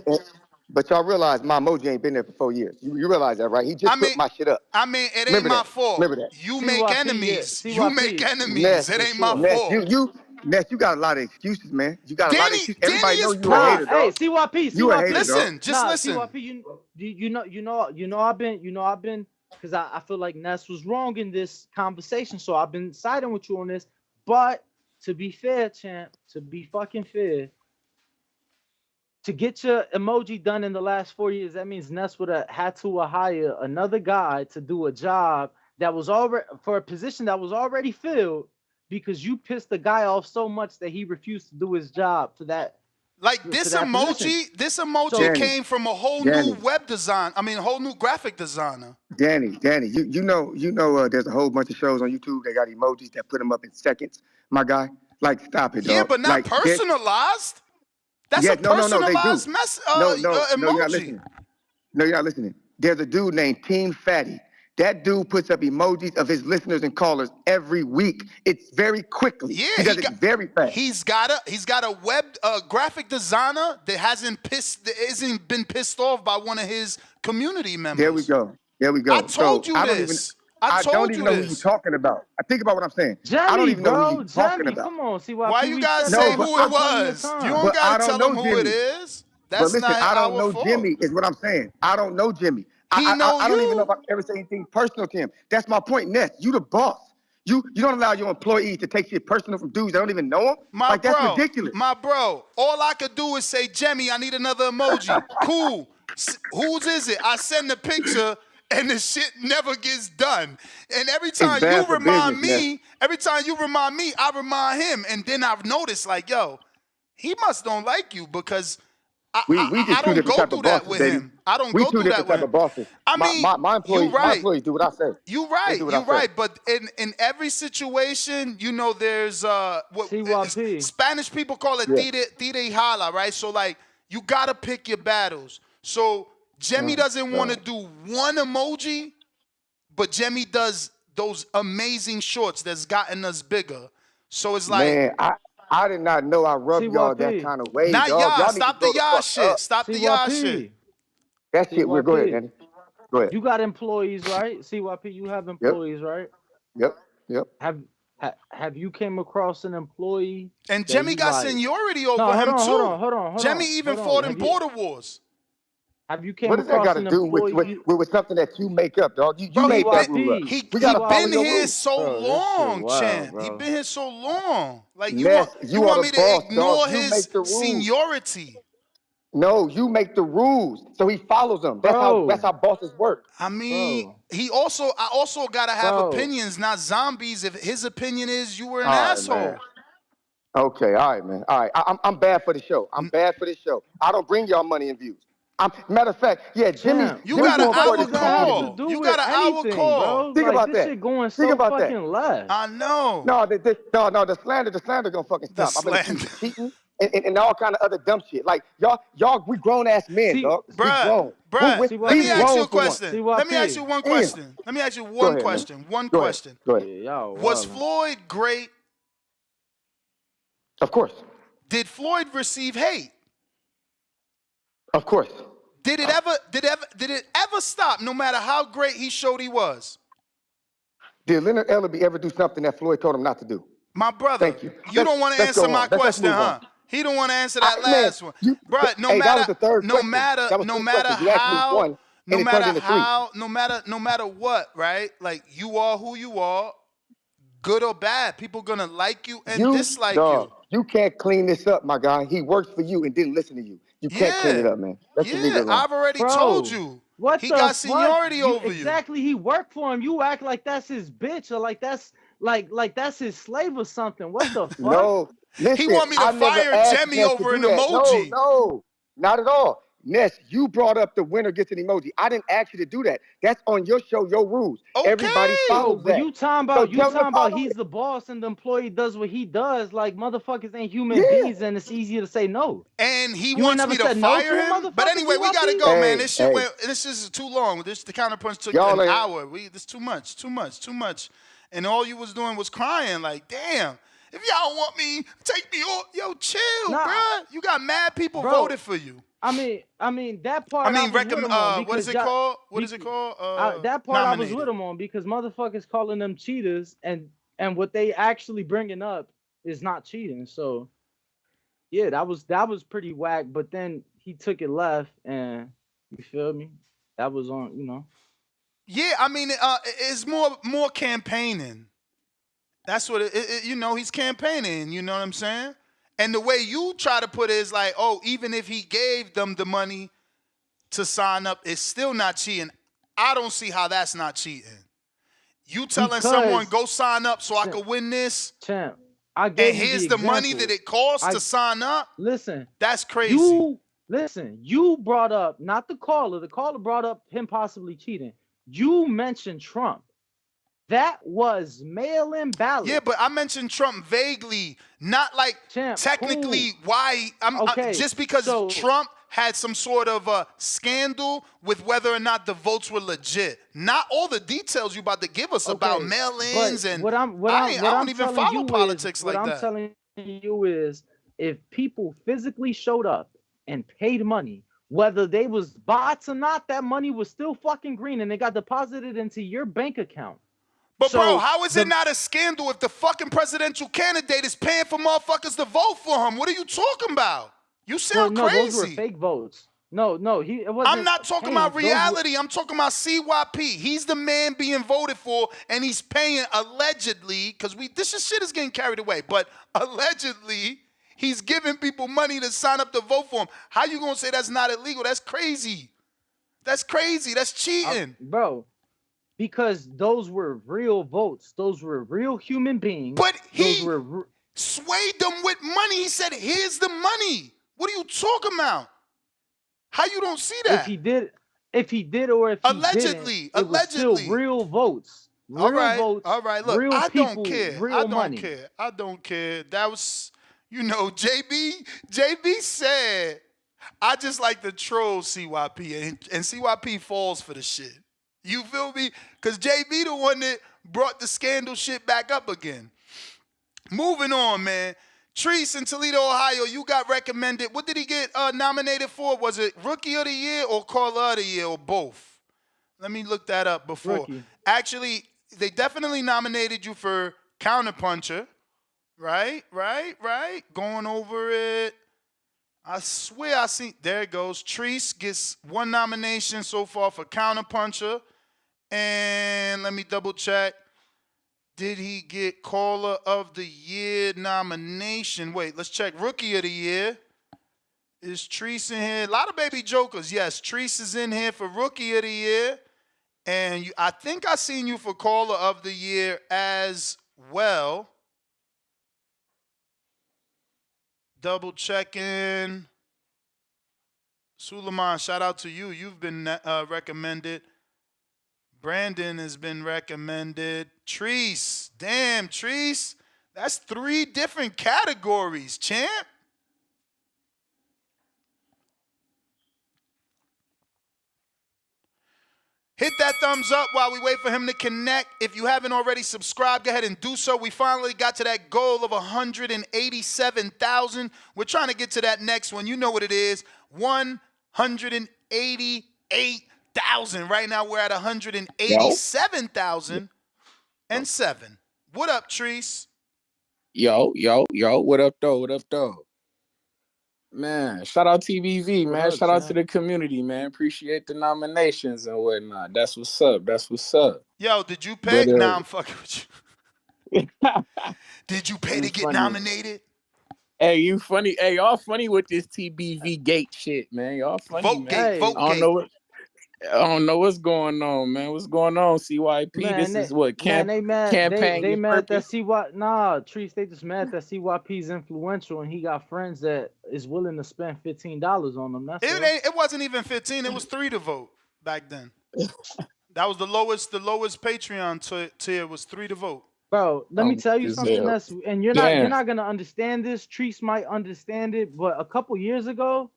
but y'all realize my emoji ain't been there for 4 years. You realize that, right? He just put my shit up. I mean, it ain't my fault. Remember that. You make enemies. You make enemies. Ness, it ain't my Ness, fault. Ness, you got a lot of excuses, man. You got a lot of excuses. Everybody Danny knows is you a hater, dog. Hey, CYP, You a hater, listen, dog. just listen. CYP, I've been, because I feel like Ness was wrong in this conversation, so I've been siding with you on this. But to be fair, champ, to be fucking fair, to get your emoji done in the last 4 years, that means Ness would have had to hire another guy to do a job that was already for a position that was already filled because you pissed the guy off so much that he refused to do his job for that. Like this emoji came from a whole new web design. I mean, a whole new graphic designer. Danny, you know, there's a whole bunch of shows on YouTube that got emojis that put them up in seconds. My guy, like, stop it, dog. Yeah, but not like, personalized. That's a personalized emoji. No, you're not listening. No, you're not listening. There's a dude named Team Fatty. That dude puts up emojis of his listeners and callers every week. It's very quickly. Yeah, he does it very fast. He's got a web graphic designer that isn't been pissed off by one of his community members. There we go. I told you this. I don't even know who you're talking about. I think about what I'm saying. Jemmy, I don't even know who you're talking about. Come on, see why you guys say who it was? You don't gotta tell him who it is. That's but listen, not I don't our know fault. Jimmy is what I'm saying. I don't know Jimmy. I don't even know if I ever say anything personal to him. That's my point, Ness. You the boss. You don't allow your employees to take shit personal from dudes that don't even know them. That's ridiculous. My bro, all I could do is say, Jemmy, I need another emoji. Cool. Whose is it? I send the picture and the shit never gets done. And every time you remind me, I remind him. And then I've noticed, like, yo, he must don't like you because we just I don't go through that with him. I don't go through that with him. We two different type of bosses. I mean, my employees do what I say. You're right. But in every situation, you know, there's Spanish people call it tire y jala, right? So like you gotta pick your battles. So Jemmy doesn't want to do one emoji, but Jemmy does those amazing shorts that's gotten us bigger. So it's like, man, I did not know I rubbed y'all that kind of way. Not y'all. Y'all stop the y'all shit. Stop the y'all shit. That shit, we're go ahead, Danny. Go ahead. You got employees, right? CYP, you have employees, right? Yep. Have you came across an employee? And Jemmy got seniority over him too. Hold on. Jemmy even fought in border wars. Have you came what does that got to do with something that you make up, dog? You made that rule up. He been here so long, champ. He been here so long. Like you want me to ignore his seniority? No, you make the rules, so he follows them. That's how bosses work. I mean, I also gotta have opinions, not zombies. If his opinion is you were an asshole. Man. Okay, all right, man. All right, I'm bad for the show. Bad for this show. I don't bring y'all money and views. Matter of fact, Jimmy. You got an hour call. You got an hour call. Think about this that. Shit going Think so about fucking left. I know. No, the slander gonna fucking stop. I'm gonna keep cheating and all kind of other dumb shit. Like y'all, we grown ass men, dog. Bruh, let me ask you a question. Let me ask you one question. One question. Go ahead. Was Floyd great? Of course. Did Floyd receive hate? Of course. Did it ever stop, no matter how great he showed he was? Did Leonard Ellerby ever do something that Floyd told him not to do? My brother, thank you. You don't want to answer my question, huh? He don't want to answer that last one. Bruh, no matter what, right? Like you are who you are, good or bad. People gonna like you and dislike you. You can't clean this up, my guy. He worked for you and didn't listen to you. You can't clean it up, man. I've already told you. He got seniority over you. Exactly, he worked for him. You act like that's his bitch or like that's like that's his slave or something. What the fuck? No, listen, he want me to fire Jemmy over an emoji. No, not at all. Ness, you brought up the winner gets an emoji. I didn't ask you to do that. That's on your show, your rules. Okay. Everybody follows that. You talking about he's the boss and the employee does what he does. Like motherfuckers ain't human beings, and it's easier to say no. And he wants me to fire him. But anyway, we gotta go, man. This shit this is too long. The counterpunch took an hour. This too much. And all you was doing was crying. Like, damn. If y'all want me, take me off. Yo, chill, bruh. You got mad people voted for you. I mean that part. What is it called? That part I was with him on because motherfuckers calling them cheaters and what they actually bringing up is not cheating. So yeah, that was pretty whack. But then he took it left, and you feel me? That was on, you know. Yeah, I mean, it's more campaigning. That's what he's campaigning. You know what I'm saying? And the way you try to put it is like, oh, even if he gave them the money to sign up, it's still not cheating. I don't see how that's not cheating. You telling someone, go sign up so I can win this, champ, and here's the money that it costs to sign up? Listen. That's crazy. You brought up, not the caller. The caller brought up him possibly cheating. You mentioned Trump. That was mail-in ballot. Yeah, but I mentioned Trump vaguely, not like technically why. Just because Trump had some sort of a scandal with whether or not the votes were legit. Not all the details you about to give us about mail-ins and I don't even follow politics like that. What I'm telling you is, if people physically showed up and paid money, whether they was bots or not, that money was still fucking green and it got deposited into your bank account. But bro, how is it not a scandal if the fucking presidential candidate is paying for motherfuckers to vote for him? What are you talking about? You sound crazy. Those were fake votes. No, it wasn't. I'm not talking paying. about Those were- reality. I'm talking about CYP. He's the man being voted for, and he's paying allegedly, because this shit is getting carried away, but allegedly, he's giving people money to sign up to vote for him. How you gonna say that's not illegal? That's crazy. That's crazy. That's cheating. Bro, because those were real votes. Those were real human beings. But he swayed them with money. He said, here's the money. What are you talking about? How you don't see that? If he did, or if he allegedly, didn't, it was still real votes. Real votes. All right. Look, real I people, don't care. Real I don't money. care. I don't care. That was, JB said, I just like to troll CYP, and CYP falls for the shit. You feel me? Because JB the one that brought the scandal shit back up again. Moving on, man. Treese in Toledo, Ohio, you got recommended. What did he get nominated for? Was it Rookie of the Year or Caller of the Year or both? Let me look that up before. Rookie. Actually, they definitely nominated you for Counterpuncher. Right. Going over it. I swear I see. There it goes. Treese gets one nomination so far for Counterpuncher. And let me double check. Did he get Caller of the Year nomination? Wait, let's check. Rookie of the Year. Is Treese in here? A lot of baby jokers. Yes, Treese is in here for Rookie of the Year. And I think I seen you for Caller of the Year as well. Double checking. Suleiman, shout out to you. You've been recommended. Brandon has been recommended. Treese. Damn, Treese. That's 3 different categories, champ. Hit that thumbs up while we wait for him to connect. If you haven't already subscribed, go ahead and do so. We finally got to that goal of 187,000. We're trying to get to that next one. You know what it is. 188,000. Right now we're at 187,007. What up, Treese? Yo. What up, though? Man, shout out TBV, man. Shout out to the community, man. Appreciate the nominations and whatnot. That's what's up. Yo, did you pay? Nah, I'm fucking with you. Did you pay to get nominated? Hey, you funny. Hey, y'all funny with this TBV gate shit, man. Y'all funny, Vote man. Vote I don't know what's going on, man. What's going on, CYP? Man, this is what they mad. Campaign. They mad that CYP. Nah, Treese. They just mad that CYP's influential and he got friends that is willing to spend $15 on them. That's it wasn't even 15. It was 3 to vote back then. That was the lowest. The lowest Patreon tier was 3 to vote. Bro, let me tell you something and you're not gonna understand this. Treese might understand it, but a couple years ago,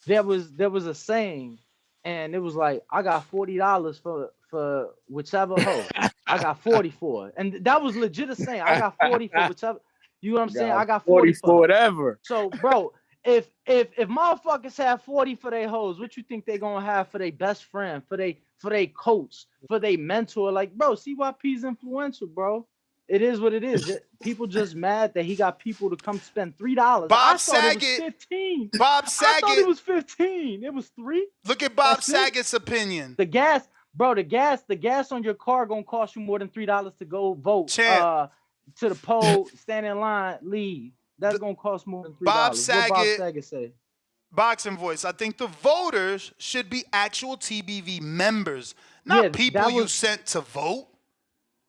there was a saying. And it was like, I got $40 for whichever hoe. I got 40 for it. And that was legit a saying. I got 40 for whichever. You know what I'm saying? I got 40 for whatever. So, bro, if motherfuckers have 40 for their hoes, what you think they gonna have for their best friend, for their coach, for their mentor? Like, bro, CYP's influential, bro. It is what it is. People just mad that he got people to come spend $3. Bob Saget. It was 15. Bob Saget. I thought it was 15. It was 3. Look at Bob Saget's opinion. The gas on your car gonna cost you more than $3 to go vote. To the poll, stand in line, leave. That's gonna cost more than $3. Bob Saget. What Bob Saget say? Boxing Voice. I think the voters should be actual TBV members, not people you sent to vote.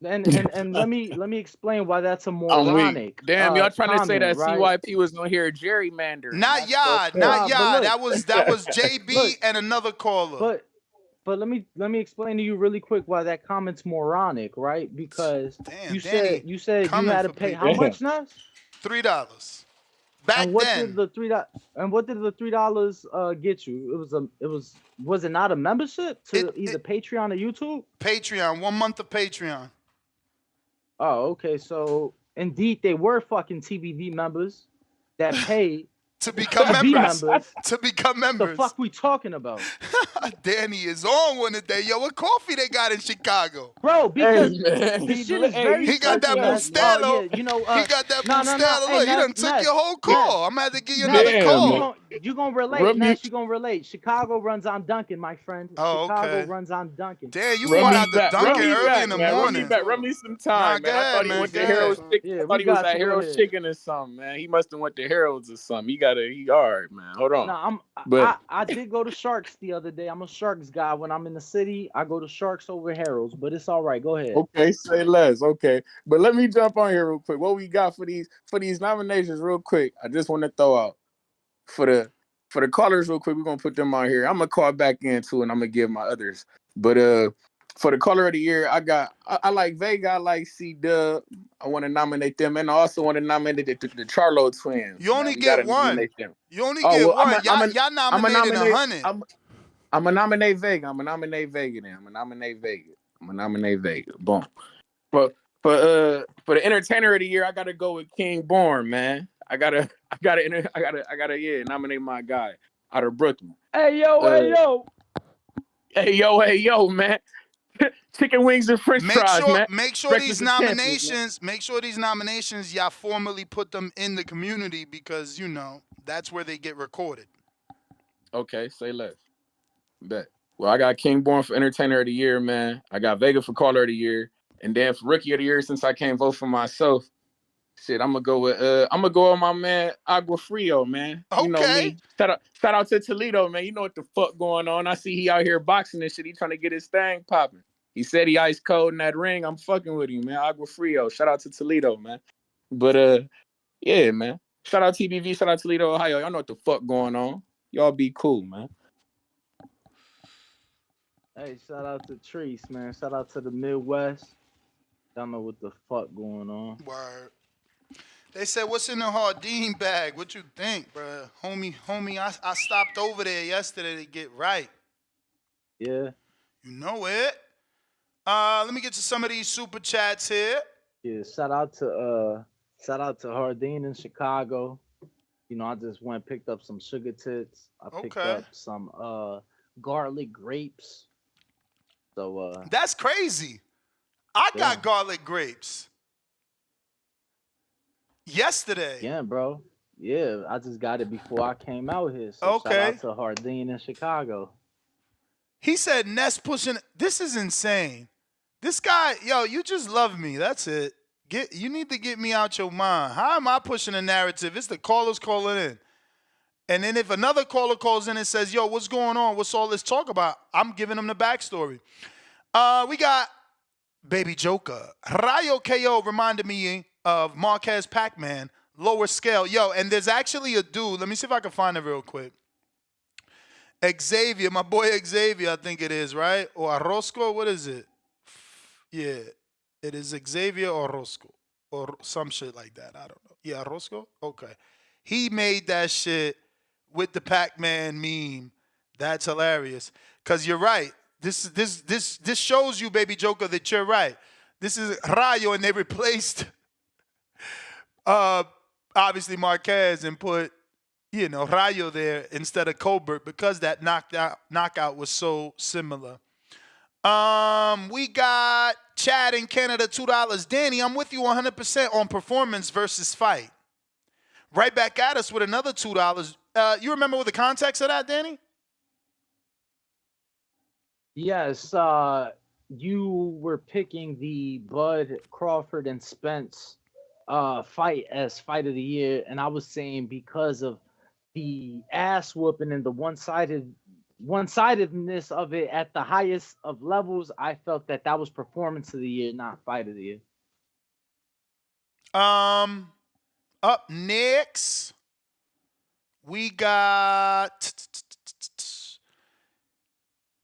And let me explain why that's a moronic. Damn, y'all trying to say that right? CYP was gonna hear a gerrymander? Not y'all. That was JB and another caller. But let me explain to you really quick why that comment's moronic, right? Because you said you had to pay how much now? $3. Back and what then. Did the $3 and what did the $3 get you? Was it not a membership to either Patreon or YouTube? Patreon, 1 month of Patreon. Oh, okay. So indeed, they were fucking TBV members that paid To become To be members. members. To become The members. fuck we talking about? Danny is on one today. Yo, what coffee they got in Chicago? Bro, because man, the shit is very he got that simple, Ness. Oh Bustelo. yeah, you know. He got that No. Bustelo. Hey, Look, he done took your whole call. I'm gonna have to give you another call. You gonna relate, Rub me- Ness? You gonna relate? Chicago runs on Duncan, my friend. Oh, Chicago okay. runs on Duncan. Damn, you Run going me out the back, run Dunkin' me early back, in the man. morning. Run me some time, Nah, man. I thought he man, went to go Harold's ahead. Chicken. Yeah, I thought we he was got at you. Go Harold's ahead. Chicken or something, man. He must have went to Harold's or something. He all right, man. Hold on. No, But I did go to Sharks the other day. I'm a Sharks guy. When I'm in the city, I go to Sharks over Harold's. But it's all right. Go ahead. okay, say less. Okay, but let me jump on here real quick. What we got for these nominations, real quick? I just want to throw out for the callers, real quick. We're gonna put them on here. I'm gonna call back in too, and I'm gonna give my others. But for the caller of the year, I like Vega, I like C Dub. I want to nominate them, and I also want to nominate the Charlo twins. You only We get gotta one. nominate them. You only Oh, get well, one. Y'all nominated 100. I'm gonna nominate Vega. I'm gonna nominate Vega. Boom. For the entertainer of the year, I gotta go with King Born, man. I gotta nominate my guy out of Brooklyn. Hey yo. Hey yo, man. Chicken wings and French fries, man. Make sure these nominations, y'all formally put them in the community because you know that's where they get recorded. Okay, say less. Bet. Well, I got King Born for entertainer of the year, man. I got Vega for caller of the year, and then for rookie of the year, since I can't vote for myself, shit, I'm gonna go with my man Agua Frio, man. Okay. You know me. Shout out to Toledo, man. You know what the fuck going on. I see he out here boxing and shit. He trying to get his thing popping. He said he ice cold in that ring. I'm fucking with him, man. Agua Frio. Shout out to Toledo, man. But yeah, man. Shout out TBV, shout out Toledo, Ohio. Y'all know what the fuck going on. Y'all be cool, man. Hey, shout out to Treese, man. Shout out to the Midwest. Don't know what the fuck going on. Word. They said, "What's in the Hardin bag? What you think, bro, homie? I stopped over there yesterday to get right. Yeah. You know it. Let me get to some of these super chats here. Yeah. Shout out to Hardin in Chicago. You know, I just went and picked up some sugar tits. I picked up some garlic grapes. So that's crazy. I got garlic grapes yesterday. Yeah, bro. Yeah, I just got it before I came out here. So shout out to Hardin in Chicago. He said Ness pushing. This is insane. This guy, yo, you just love me. That's it. You need to get me out your mind. How am I pushing a narrative? It's the callers calling in. And then if another caller calls in and says, yo, what's going on? What's all this talk about? I'm giving them the backstory. We got Baby Joker. Rayo KO reminded me of Marquez Pac-Man, lower scale. Yo, and there's actually a dude. Let me see if I can find it real quick. Xavier, my boy Xavier, I think it is, right? Or Orozco, what is it? Yeah, it is Xavier Orozco or some shit like that. I don't know. Yeah, Orozco? Okay. He made that shit with the Pac-Man meme. That's hilarious. Because you're right. This shows you, Baby Joker, that you're right. This is Rayo, and they replaced obviously Marquez and put, you know, Rayo there instead of Colbert because that knockout was so similar. We got Chad in Canada, $2. Danny, I'm with you 100% on performance versus fight. Right back at us with another $2. You remember what the context of that, Danny? Yes, you were picking the Bud Crawford and Spence fight as fight of the year, and I was saying because of the ass whooping and the one-sidedness of it at the highest of levels, I felt that was performance of the year, not fight of the year. Up next, we got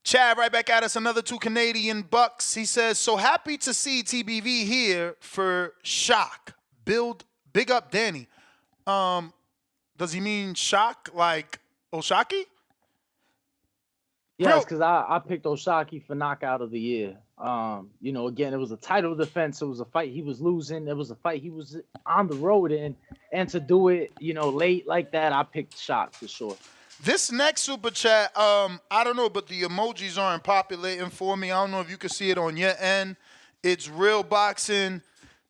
Chad right back at us, another $2 Canadian bucks. He says, so happy to see TBV here for shock. Big up Danny. Does he mean shock like Oshaki? Yes, because I picked Oshaki for knockout of the year. You know, again, it was a title defense. It was a fight he was losing. It was a fight he was on the road in, and to do it, you know, late like that, I picked Shock for sure. This next super chat, I don't know, but the emojis aren't populating for me. I don't know if you can see it on your end. It's Real Boxing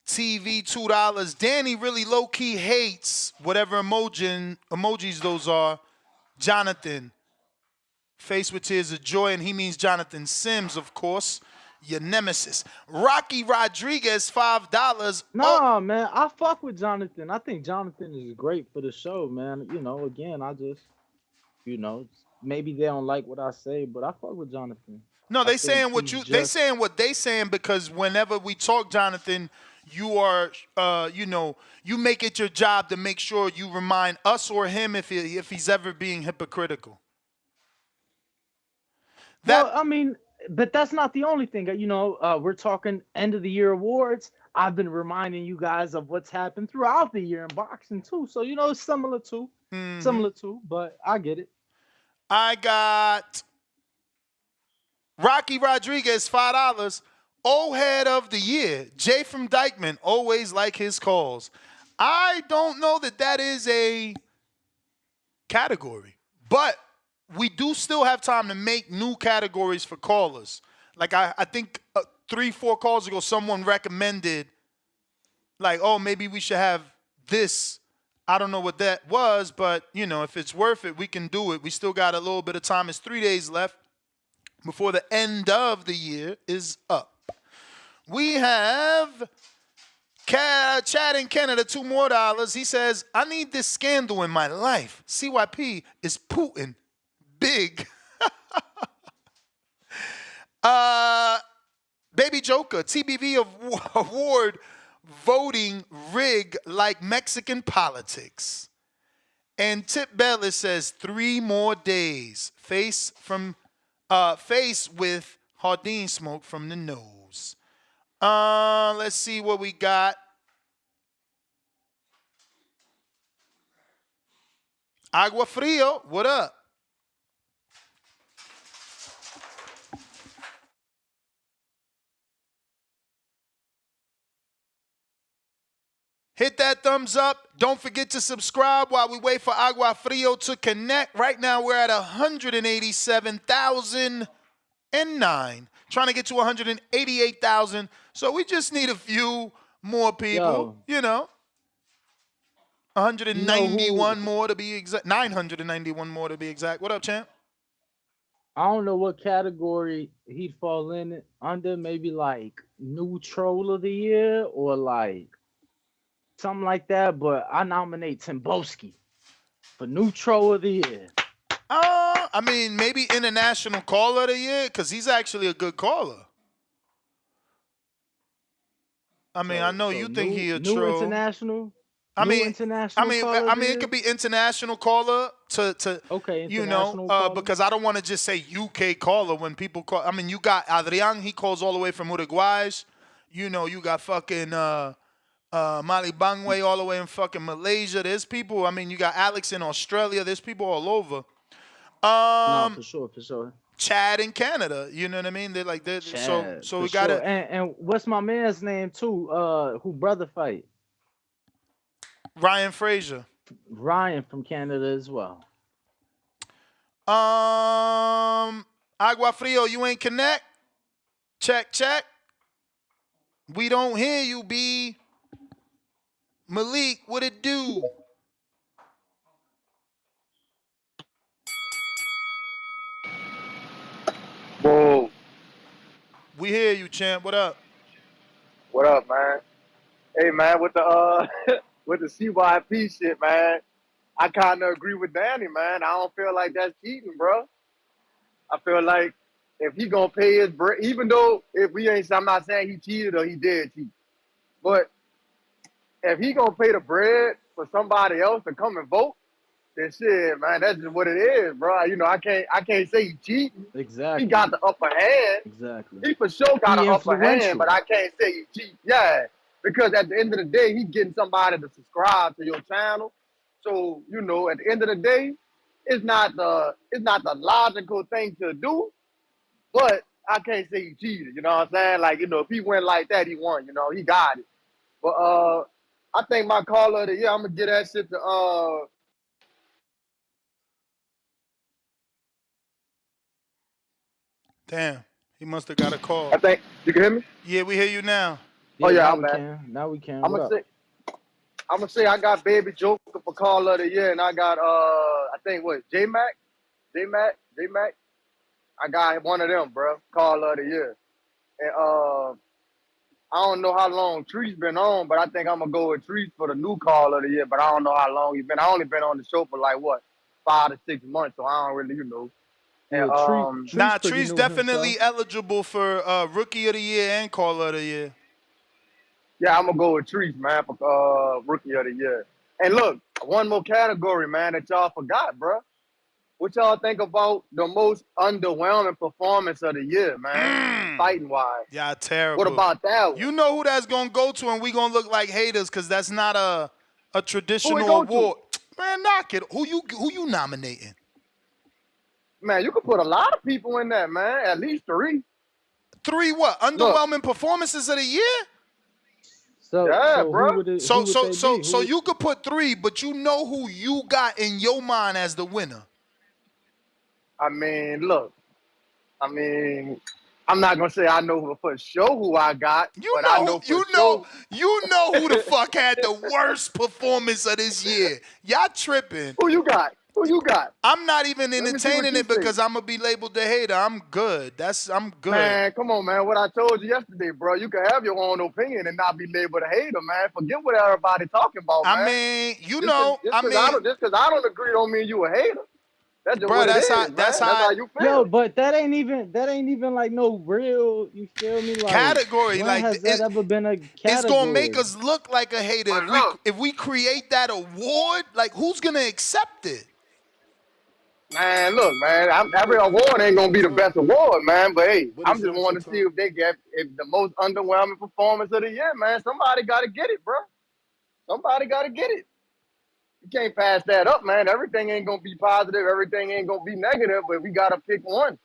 TV, $2. Danny really low key hates whatever emojis those are. Jonathan, face with tears of joy, and he means Jonathan Sims, of course. Your nemesis. Rocky Rodriguez, $5. Nah, man, I fuck with Jonathan. I think Jonathan is great for the show, man. You know, again, I just, you know, maybe they don't like what I say, but I fuck with Jonathan. No, I they think saying what he's you. just- They saying what they saying because whenever we talk, Jonathan, you are, you know, you make it your job to make sure you remind us or him if he's ever being hypocritical. Well, I mean, but that's not the only thing. You know, we're talking end of the year awards. I've been reminding you guys of what's happened throughout the year in boxing too. So you know, it's similar to, but I get it. I got Rocky Rodriguez, $5. Old head of the year, Jay from Dykeman. Always like his calls. I don't know that is a category, but we do still have time to make new categories for callers. Like I think 3-4 calls ago, someone recommended, like, oh, maybe we should have this. I don't know what that was, but you know, if it's worth it, we can do it. We still got a little bit of time. It's 3 days left before the end of the year is up. We have Chad in Canada, $2 more. He says, I need this scandal in my life. CYP is Putin. Big. Baby Joker, TBV award voting rig like Mexican politics. And Tip Bellis says 3 more days. Face with Hardin smoke from the nose. Let's see what we got. Agua Frio, what up? Hit that thumbs up. Don't forget to subscribe while we wait for Agua Frio to connect. Right now, we're at 187,009. Trying to get to 188,000. So we just need a few more people, you know. 191 more to be exact. 991 more to be exact. What up, champ? I don't know what category he'd fall in under. Maybe like new troll of the year or like something like that. But I nominate Timboski for new troll of the year. I mean, maybe international caller of the year because he's actually a good caller. I mean, I know you think he a troll. New international. I mean, it could be international caller to okay, you know, because I don't want to just say UK caller when people call. I mean, you got Adrian, he calls all the way from Uruguay. You know, you got fucking Mali Bangway all the way in fucking Malaysia. There's people. I mean, you got Alex in Australia. There's people all over. No, for sure. Chad in Canada. You know what I mean? They're like that. So we got it. And what's my man's name too? Who brother fight? Ryan Frazier. Ryan from Canada as well. Agua Frio, you ain't connect? Check. We don't hear you, B. Malik, what it do? Whoa. We hear you, champ. What up? What up, man? Hey, man, with the with the CYP shit, man, I kind of agree with Danny, man. I don't feel like that's cheating, bro. I feel like if he gonna pay his bread, even though I'm not saying he cheated or he did cheat, but if he gonna pay the bread for somebody else to come and vote, then shit, man, that's just what it is, bro. You know, I can't say he cheating. Exactly. He got the upper hand. Exactly. He for sure got an upper hand, but I can't say he cheat. Yeah. Because at the end of the day, he's getting somebody to subscribe to your channel. So, you know, at the end of the day, it's not the logical thing to do. But I can't say he cheated. You know what I'm saying? Like, if he went like that, he won. He got it. But I think my caller of the year, I'm gonna get that shit to Damn, he must have got a call. I think you can hear me. Yeah, we hear you now. Oh yeah, now I'm we back. can. Now we can. I'm What gonna up? say. I'm gonna say I got Baby Joker for caller of the year, and I got I think J Mac. I got one of them, bro. Caller of the year, and I don't know how long Tree's been on, but I think I'm gonna go with Tree for the new caller of the year. But I don't know how long he's been. I only been on the show for like 5 to 6 months, so I don't really, And Nah, Tree's definitely eligible for Rookie of the Year and Caller of the Year. Yeah, I'm gonna go with Trees, man, for Rookie of the Year. And look, one more category, man, that y'all forgot, bro. What y'all think about the most underwhelming performance of the year, man? Fighting wise. Yeah, terrible. What about that one? You know who that's gonna go to, and we gonna look like haters because that's not a traditional award. Man, knock it. Who you nominating? Man, you could put a lot of people in that, man. At least 3. 3 what? Underwhelming performances of the year? So, yeah, bro. Who would they be? So you could put 3, but you know who you got in your mind as the winner. I mean, look. I'm not gonna say I know for sure who I got, but I know for sure. You know who the fuck had the worst performance of this year. Y'all tripping. Who you got? I'm not even entertaining it because I'm gonna be labeled the hater. I'm good. I'm good. Man, come on, man. What I told you yesterday, bro. You can have your own opinion and not be labeled a hater, man. Forget what everybody talking about, man. I mean, just because I don't agree don't mean you a hater. That's just what it is, man. That's how you feel. Yo, but that ain't even like no real. You feel me? Like category. When Like has that ever been a category? It's gonna make us look like a hater if we create that award. Like, who's gonna accept it? Man, look, man. Every award ain't gonna be the best award, man. But hey, I'm just wanting to see if they get the most underwhelming performance of the year, man. Somebody got to get it, bro. Somebody got to get it. You can't pass that up, man. Everything ain't gonna be positive. Everything ain't gonna be negative. But we gotta pick one.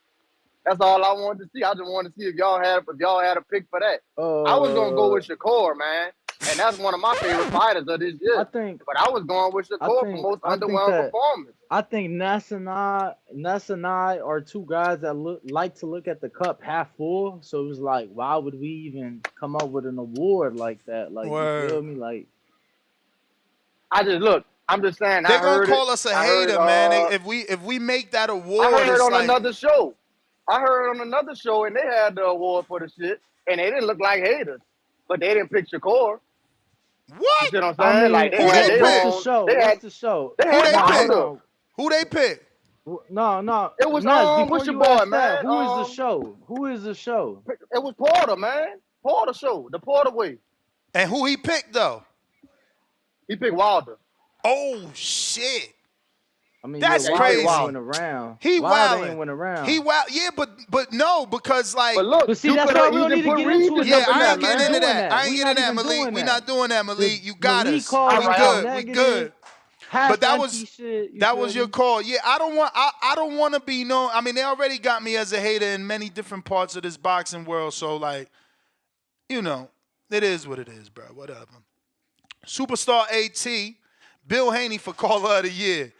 That's all I wanted to see. I just wanted to see if y'all had a pick for that. I was gonna go with Shakur, man, and that's one of my favorite fighters of this year. But I was going with Shakur for most underwhelming performance. I think Ness and I are 2 guys that like to look at the cup half full. So it was like, why would we even come up with an award like that? Like, you feel me? Like, I'm just saying. They're gonna call us a hater, man. If we make that award, I heard on like, another show. And they had the award for the shit, and they didn't look like haters, but they didn't pick Shakur. What? You see what I'm saying? I mean, like what's the show? What's the show? They had Wilder. Who they pick? No. It was what's your boy, man? Who is the show? Who is the show? It was Porter, man. Porter show, the Porter way. And who he picked though? He picked Wilder. Oh shit! I mean, that's crazy. Went around. He wilding. Went around. He wild. Yeah, but no, because like. But look, see, that's why we don't need to get into it. Yeah, I ain't getting into that. I ain't getting into that, Malik. We not doing that, Malik. You got us. We good. But that was your call. Yeah, I don't want to be known. I mean, they already got me as a hater in many different parts of this boxing world. So like, it is what it is, bro. Whatever. Superstar AT, Bill Haney for Caller of the Year.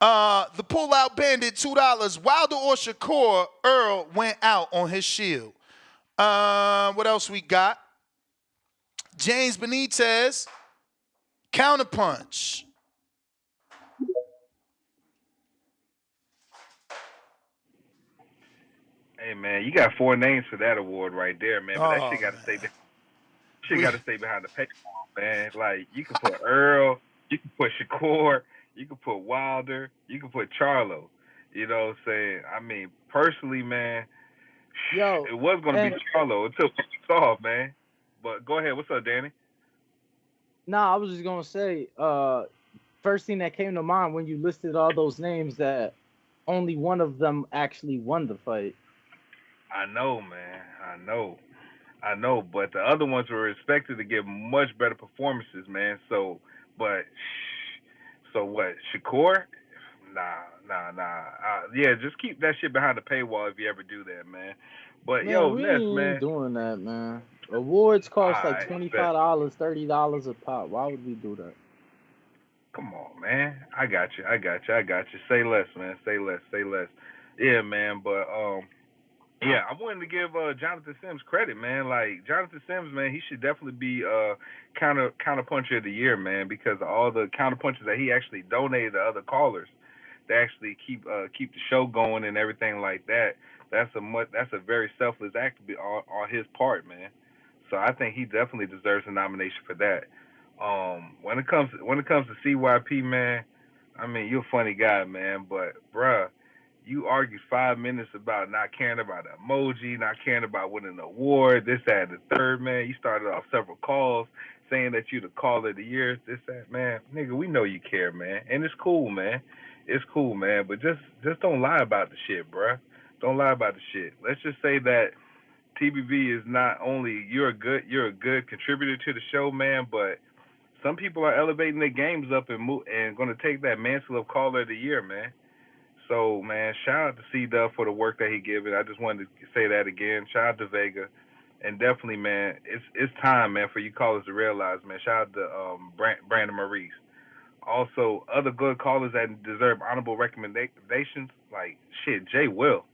The Pullout Bandit, $2. Wilder or Shakur, Earl went out on his shield. What else we got? James Benitez, Counterpunch. Hey man, you got 4 names for that award right there, man. But that shit got to stay. Shit got to stay behind the paywall, man. Like you can put Earl, you can put Shakur, you can put Wilder, you can put Charlo. You know what I'm saying? I mean, personally, man, it was gonna be Charlo until it's off, man. But go ahead, what's up, Danny? Nah, I was just gonna say, first thing that came to mind when you listed all those names that only one of them actually won the fight. I know, man. I know, but the other ones were expected to give much better performances, man. So what? Shakur? Nah. Yeah, just keep that shit behind the paywall if you ever do that, man. But Man, yo, we Ness, ain't man. doing that, man. Awards cost like Alright, bet. $25, $30 a pop. Why would we do that? Come on, man. I got you. Say less, man. Say less. Say less. Yeah, man. But yeah, I wanted to give Jonathan Sims credit, man. Like Jonathan Sims, man, he should definitely be counterpuncher of the year, man, because of all the counterpunches that he actually donated to other callers to actually keep the show going and everything like that. That's a very selfless act to be on his part, man. So I think he definitely deserves a nomination for that. When it comes to CYP, man, I mean you're a funny guy, man, but bruh, you argued 5 minutes about not caring about the emoji, not caring about winning an award, this, that, and the third, man. You started off several calls saying that you the caller of the year, this, that, man. Nigga, we know you care, man, and it's cool, man. It's cool, man, but just don't lie about the shit, bruh. Don't lie about the shit. Let's just say that TBV is not only you're a good contributor to the show, man, but some people are elevating their games up and going to take that mantle of caller of the year, man. So, man, shout out to C Dub for the work that he given. I just wanted to say that again. Shout out to Vega, and definitely, man, it's time, man, for you callers to realize, man. Shout out to Brandon Maurice. Also, other good callers that deserve honorable recommendations, like shit, Jay Will.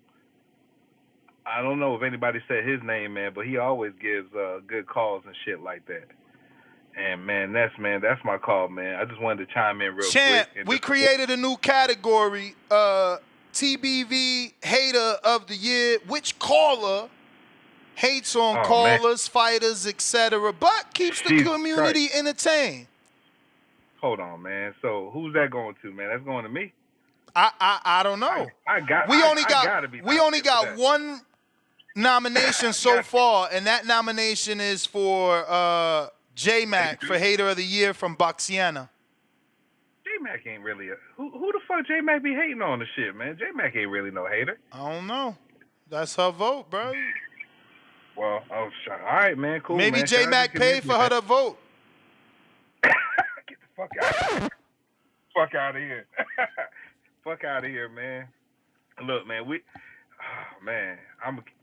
I don't know if anybody said his name, man, but he always gives good calls and shit like that. And man, that's my call, man. I just wanted to chime in real Champ, quick. we created a new category, TBV Hater of the Year. Which caller hates on callers, fighters, etc., but keeps the community entertained? Hold on, man. So who's that going to, man? That's going to me. I don't know. We only got one nomination so far, and that nomination is for J-Mac for Hater of the Year from Boxiana. J-Mac ain't really who the fuck J-Mac be hating on the shit, man? J-Mac ain't really no hater. I don't know. That's her vote, bro. Well, all right, man, cool. Maybe man. J-Mac paid for her to vote. Get the fuck out. Fuck out of here. Fuck out of here, man. Look, man, man,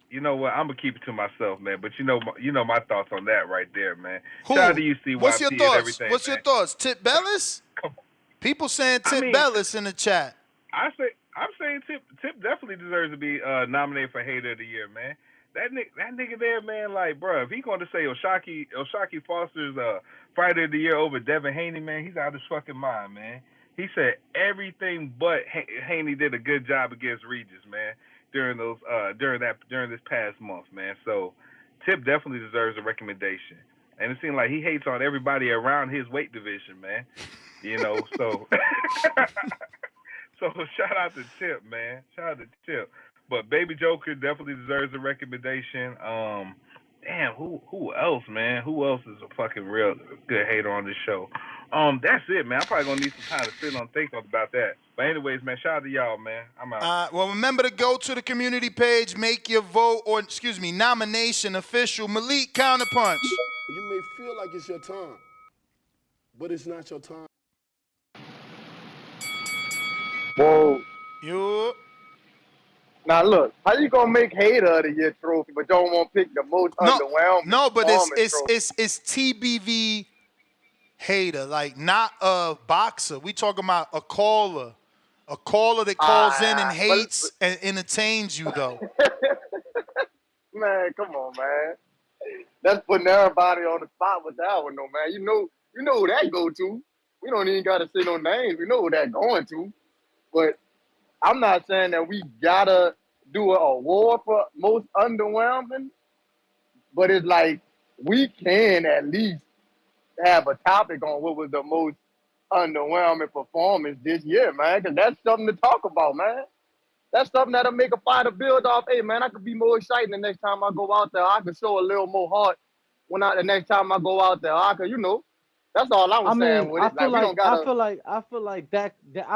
you know what? I'm gonna keep it to myself, man. But you know my thoughts on that right there, man. Who? Shout out to you, CYP. What's your thoughts? And everything, What's your thoughts? Tip Bellis? People saying Tip Bellis in the chat. I'm saying Tip definitely deserves to be nominated for Hater of the Year, man. That nigga there, man, like, bro, if he going to say Oshaki Foster's Fighter of the Year over Devin Haney, man, he's out of his fucking mind, man. He said everything but Haney did a good job against Regis, man, during this past month, man. So Tip definitely deserves a recommendation. And it seems like he hates on everybody around his weight division, man. You know, so so shout out to Tip, man. Shout out to Tip. But Baby Joker definitely deserves a recommendation. Damn, who else, man? Who else is a fucking real good hater on this show? That's it, man. I'm probably gonna need some time to sit and think about that. But anyways, man, shout out to y'all, man. I'm out. Well, remember to go to the community page, make your vote, or nomination official. Malik, Counterpunch. You may feel like it's your time, but it's not your time. Whoa. You. Now look, how you gonna make Hater of the Year trophy, but don't want to pick the most underwhelming? No, but trophy? it's TBV Hater, like not a boxer. We talking about a caller that calls in and hates and entertains you though. Man, come on, man. That's putting everybody on the spot with that one, though, man. You know who that go to. We don't even gotta say no names. We know who that going to. But I'm not saying that we gotta do an award for most underwhelming, but it's like we can at least have a topic on what was the most underwhelming performance this year, man, because that's something to talk about, man. That's something that'll make a fighter build off. Hey, man, I could be more exciting the next time I go out there. I could show a little more heart the next time I go out there. I could, that's all I was saying with it. I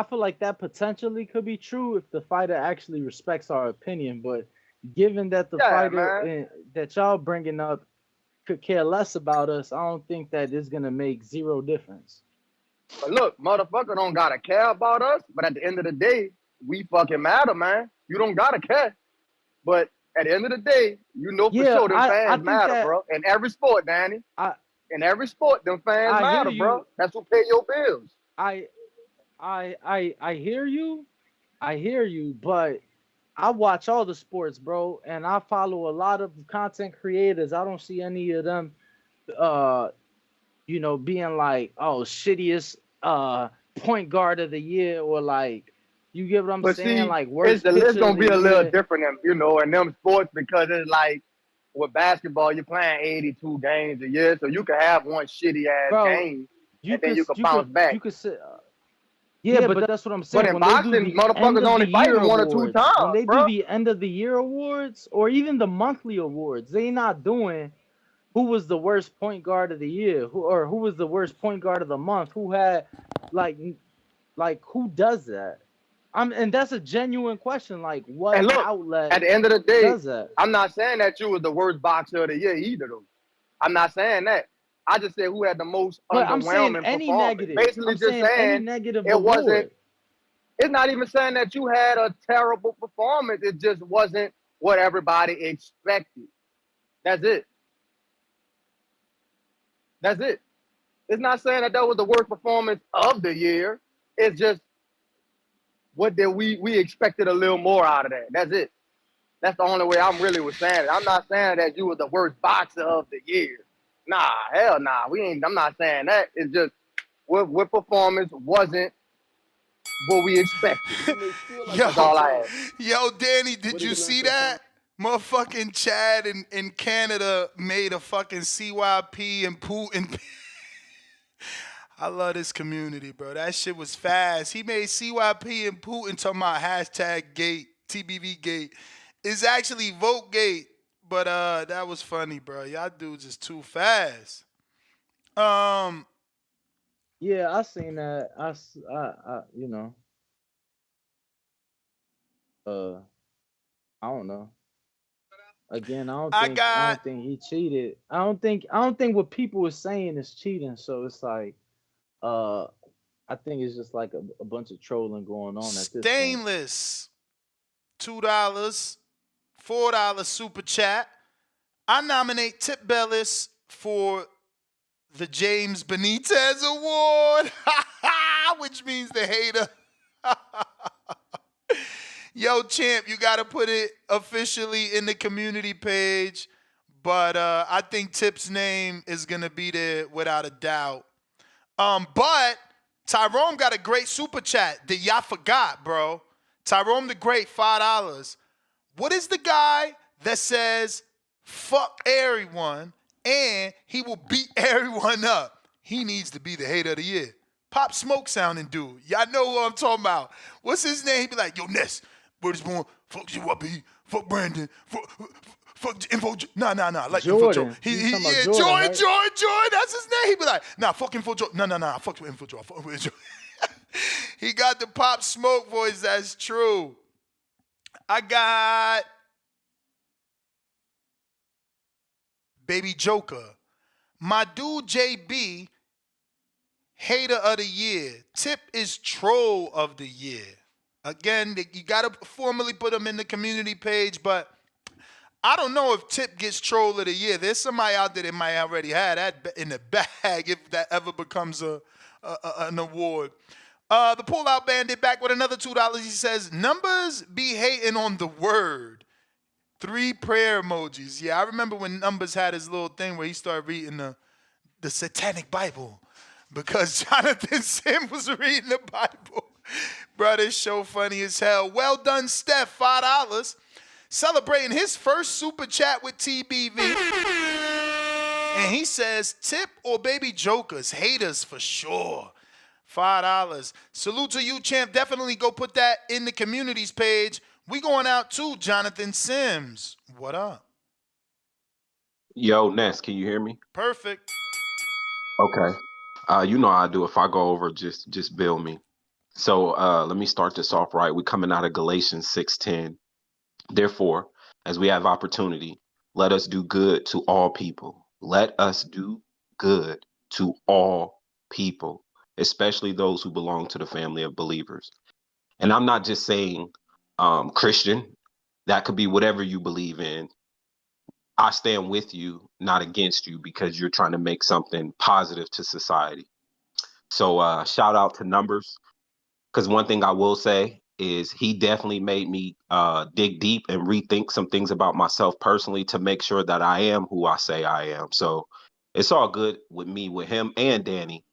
feel like that potentially could be true if the fighter actually respects our opinion. But given that the fighter that y'all bringing up could care less about us, I don't think that is gonna make zero difference. But look, motherfucker don't gotta care about us. But at the end of the day, we fucking matter, man. You don't gotta care. But At the end of the day, you know for Yeah, sure them I fans think matter, that bro. In every sport, Danny. I In every sport, them fans I hear matter, bro. you. That's who pay your bills. I I hear you. I hear you, but I watch all the sports, bro, and I follow a lot of content creators. I don't see any of them uh being like, oh, shittiest point guard of the year, or like, you get what I'm But saying? see, Like, it's worst the list pitcher of gonna the be a little year. different in them sports because it's like with basketball, you're playing 82 games a year, so you can have one shitty ass Bro, game you and then could you can you bounce could back. you could say yeah, but that's what I'm But saying. in When they do boxing, the end motherfuckers of the only year fighting one or two awards, when times, they do bro. the end of the year awards, or even the monthly awards, they not doing who was the worst point guard of the year, who was the worst point guard of the month, who had like who does that? And that's a genuine question. Like, And what look, outlet at the end of the day, does that? I'm not saying that you was the worst boxer of the year either, though. I'm not saying that. I just said who had the most But I'm saying underwhelming any performance. negative. Basically, I'm just saying any saying negative it wasn't. award. It's not even saying that you had a terrible performance. It just wasn't what everybody expected. That's it. That's it. It's not saying that that was the worst performance of the year. It's just what did we expected a little more out of that. That's it. That's the only way I'm really was saying it. I'm not saying that you was the worst boxer of the year. Nah, hell nah. We ain't. I'm not saying that. It's just what performance wasn't what we expected. That's all I have. Yo, Danny, did you see that? Motherfucking Chad in Canada made a fucking CYP and Putin. I love this community, bro. That shit was fast. He made CYP and Putin talking about hashtag gate, TBV gate. It's actually vote gate, but that was funny, bro. Y'all dudes is too fast. Yeah, I seen that. Uh, I don't know. Again, I don't think he cheated. I don't think what people are saying is cheating. So it's like, uh, I think it's just like a bunch of trolling going on at this point. Stainless, $2, $4 super chat. I nominate Tip Bellis for the James Benitez Award, which means the hater. Yo, champ, you got to put it officially in the community page. But I think Tip's name is going to be there without a doubt. But Tyrone got a great super chat that y'all forgot, bro. Tyrone the Great, $5. What is the guy that says, fuck everyone, and he will beat everyone up? He needs to be the hater of the year. Pop Smoke sounding dude. Y'all know who I'm talking about. What's his name? He be like, yo, Ness, word is born, fuck GYP, fuck Brandon, fuck Info. Nah. Like Jordan. Info Joe. Jordan, Jordan. That's his name. He be like, nah, fuck Info Joe. Nah. I fucked with Info Joe. I fuck with Joe. He got the Pop Smoke voice. That's true. I got Baby Joker. My dude JB, hater of the year. Tip is troll of the year. Again, you got to formally put him in the community page, but I don't know if Tip gets troll of the year. There's somebody out there that might already have that in the bag if that ever becomes an award. The Pullout Bandit back with another $2. He says, numbers be hating on the word. 3 prayer emojis. Yeah, I remember when Numbers had his little thing where he started reading the Satanic Bible because Jonathan Sim was reading the Bible. Bro, this show funny as hell. Well done, Steph, $5. Celebrating his first super chat with TBV. And he says, Tip or Baby Jokers, haters for sure. $5. Salute to you, champ. Definitely go put that in the communities page. We going out too, Jonathan Sims. What up? Yo, Ness, can you hear me? Perfect. Okay. You know how I do. If I go over, just bill me. So let me start this off right. We're coming out of Galatians 6:10. Therefore, as we have opportunity, let us do good to all people. Let us do good to all people, especially those who belong to the family of believers. And I'm not just saying Christian. That could be whatever you believe in. I stand with you, not against you, because you're trying to make something positive to society. So shout out to Numbers, because one thing I will say is he definitely made me dig deep and rethink some things about myself personally to make sure that I am who I say I am. So it's all good with me, with him and Danny.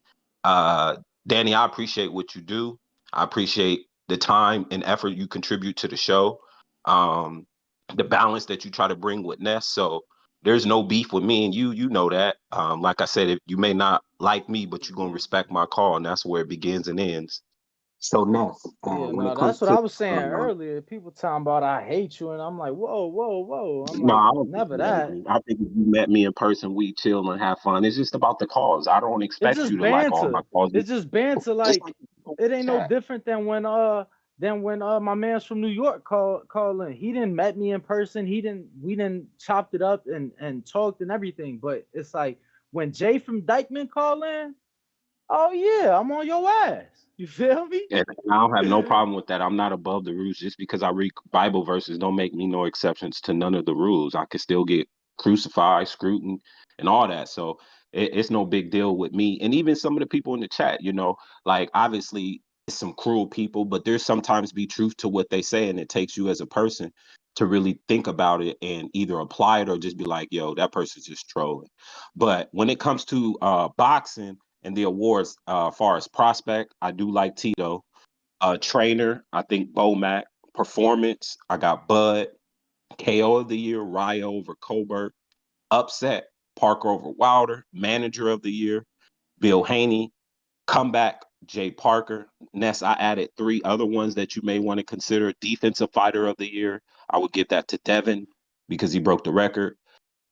Uh, Danny, I appreciate what you do. I appreciate the time and effort you contribute to the show. Um, the balance that you try to bring with Ness. So there's no beef with me and you. You know that. Like I said, if you may not like me, but you're gonna respect my call, and that's where it begins and ends. So Ness, Yeah, when it no, comes that's what to I was saying earlier. People talking about I hate you, and I'm like, whoa, whoa, whoa. I'm no, like, I don't think never you hate that. me. I think if you met me in person, we chill and have fun. It's just about the cause. I don't It's expect you just to like all my banter. calls. It's just banter. Just Like like people it in the ain't no chat. different than when my man's from New York call in. He didn't met me in person. He didn't we didn't chopped it up and talked and everything. But it's like when Jay from Dykeman call in, oh yeah, I'm on your ass. You feel me? And I don't have no problem with that. I'm not above the rules. Just because I read Bible verses don't make me no exceptions to none of the rules. I can still get crucified, scrutined, and all that. So it's no big deal with me. And even some of the people in the chat, like obviously it's some cruel people, but there's sometimes be truth to what they say, and it takes you as a person to really think about it and either apply it or just be like, yo, that person's just trolling. But when it comes to boxing, and the awards, far as prospect, I do like Tito. Trainer, I think Bomac. Performance, I got Bud. KO of the year, Ryo over Colbert. Upset, Parker over Wilder. Manager of the year, Bill Haney. Comeback, Jay Parker. Ness, I added 3 other ones that you may want to consider. Defensive fighter of the year, I would give that to Devin because he broke the record.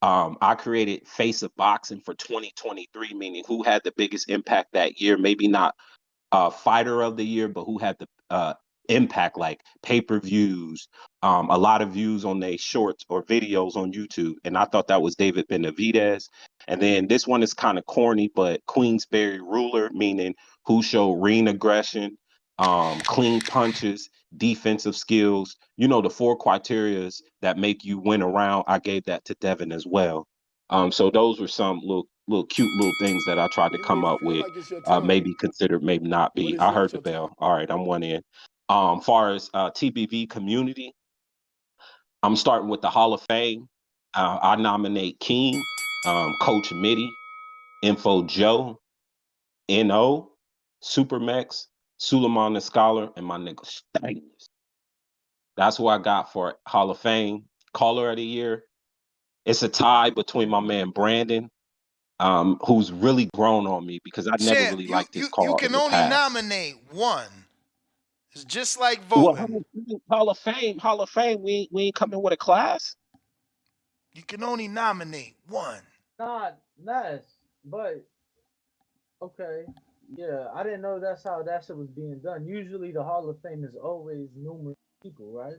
I created Face of Boxing for 2023, meaning who had the biggest impact that year. Maybe not fighter of the year, but who had the impact, like pay-per-views, a lot of views on their shorts or videos on YouTube. And I thought that was David Benavidez. And then this one is kind of corny, but Queensberry ruler, meaning who showed ring aggression, clean punches, defensive skills, the 4 criterias that make you win a round. I gave that to Devin as well. So those were some little cute little things that I tried to You may come up feel with. like it's your time, Maybe considered, maybe not but be. it's I not heard the your time. bell. All right, I'm one in. Far as TBV community, I'm starting with the Hall of Fame. I nominate King, Coach Mitty, Info Joe, No, Supermax, Suleiman the Scholar, and my nigga Steiners. That's who I got for Hall of Fame. Caller of the Year. It's a tie between my man Brandon, who's really grown on me because I never Champ, really you liked his you you call in can the only past. nominate one. It's just like Well, voting. Hall of Fame. We ain't coming with a class. You can only nominate one. Nah, nice. But okay. Yeah, I didn't know that's how that shit was being done. Usually the Hall of Fame is always numerous people, right?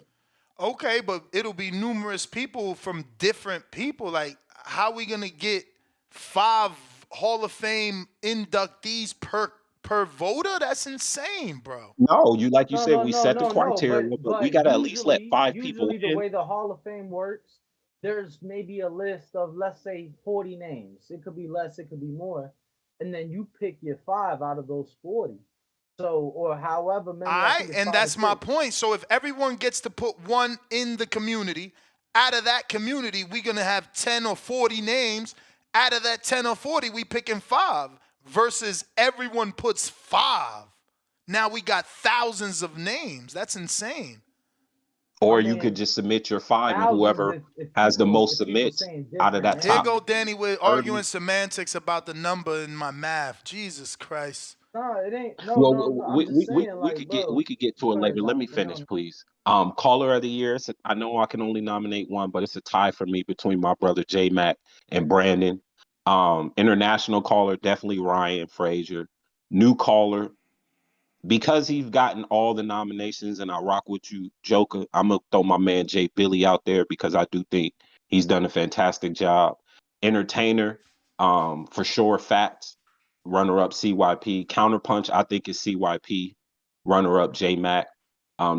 Okay, but it'll be numerous people from different people. Like, how we gonna get 5 Hall of Fame inductees per voter? That's insane, bro. No, you like you No, said, no, we no, set the no, no. criteria, But but we but gotta at least let usually, 5 people usually the in. way the Hall of Fame works, there's maybe a list of let's say 40 names. It could be less, it could be more, and then you pick your 5 out of those 40. So or however All many, I right, think it's and 5 or that's my 6. point. So if everyone gets to put one in the community, out of that community, we're gonna have 10 or 40 names. Out of that 10 or 40, we picking 5 versus everyone puts 5. Now we got thousands of names. That's insane. I Or you could mean, just submit your 5 and thousands whoever if has the people most if people submits saying out of different that Here top names. go Danny with 30. arguing semantics about the number in my math. Jesus Christ. No, it ain't. No, Well, no, no. I'm just saying, we like, could get bro, to it go later. ahead, Let Doc. me No, finish, no. please. Caller of the year. I know I can only nominate one, but it's a tie for me between my brother J Mac and Brandon. International caller, definitely Ryan Frazier. New caller, because he's gotten all the nominations and I rock with you, Joker, I'm gonna throw my man Jay Billy out there because I do think he's done a fantastic job. Entertainer, for sure, Facts, runner up CYP. Counterpunch, I think is CYP, runner up J Mac.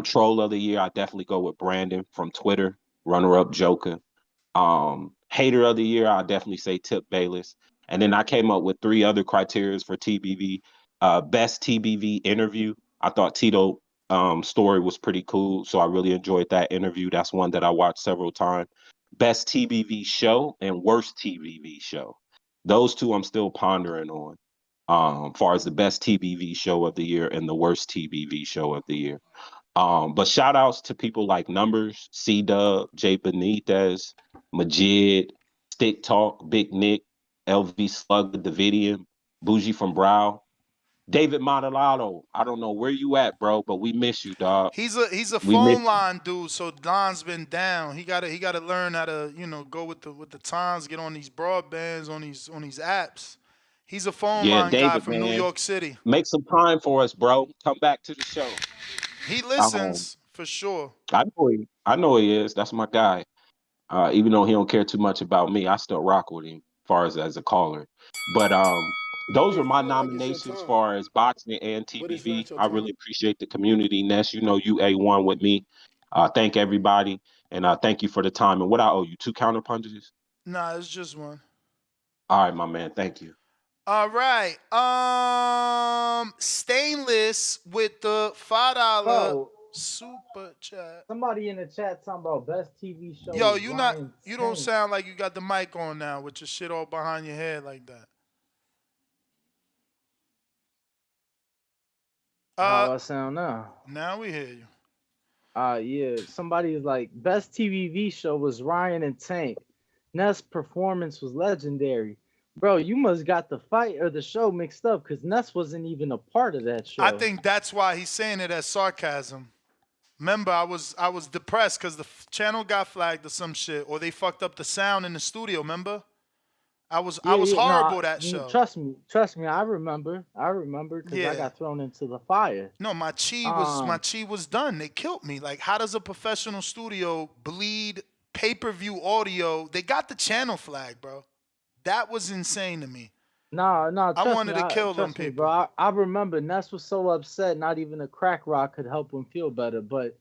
Troll of the year, I definitely go with Brandon from Twitter, runner-up Joker. Hater of the year, I definitely say Tip Bayless. And then I came up with 3 other criteria for TBV. Best TBV interview. I thought Tito story was pretty cool, so I really enjoyed that interview. That's one that I watched several times. Best TBV show and worst TBV show. Those 2 I'm still pondering on. Far as the best TBV show of the year and the worst TBV show of the year. But shout outs to people like Numbers, C Dub, Jay Benitez, Majid, Stick Talk, Big Nick, LV Slug, Davidian, Bougie from Brow, David Montalado. I don't know where you at, bro, but we miss you, dog. He's a We miss phone line dude, so Don's been down. He gotta learn how to go with the times, get on these broadbands, on these apps. He's a phone Yeah, line guy David, from New man. York City. Make some time for us, bro. Come back to the show. He Um, listens for sure. I know he is. That's my guy. Even though he don't care too much about me, I still rock with him as far as a caller. But those were my nominations as far as boxing and TBV. I really appreciate the community. Ness, you know you A1 with me. Thank everybody. And thank you for the time. And what I owe you, 2 counter punches? Nah, it's just one. All right, my man. Thank you. All right. Stainless with the $5 Bro, super chat. somebody in the chat talking about best TV show. Yo, is you Ryan don't Tank. sound like you got the mic on now with your shit all behind your head like that. How I sound now? Now we hear you. Yeah. Somebody is like, best TVV show was Ryan and Tank. Ness' performance was legendary. Bro, you must got the fight or the show mixed up because Ness wasn't even a part of that show. I think that's why he's saying it as sarcasm. Remember, I was depressed because the channel got flagged or some shit, or they fucked up the sound in the studio. Remember, I was horrible that show. Trust me. I remember because I got thrown into the fire. No, my chi was done. They killed me. Like, how does a professional studio bleed pay-per-view audio? They got the channel flag, bro. That was insane to me. No, I wanted to kill them people. Bro. I remember Ness was so upset, not even a crack rock could help him feel better. But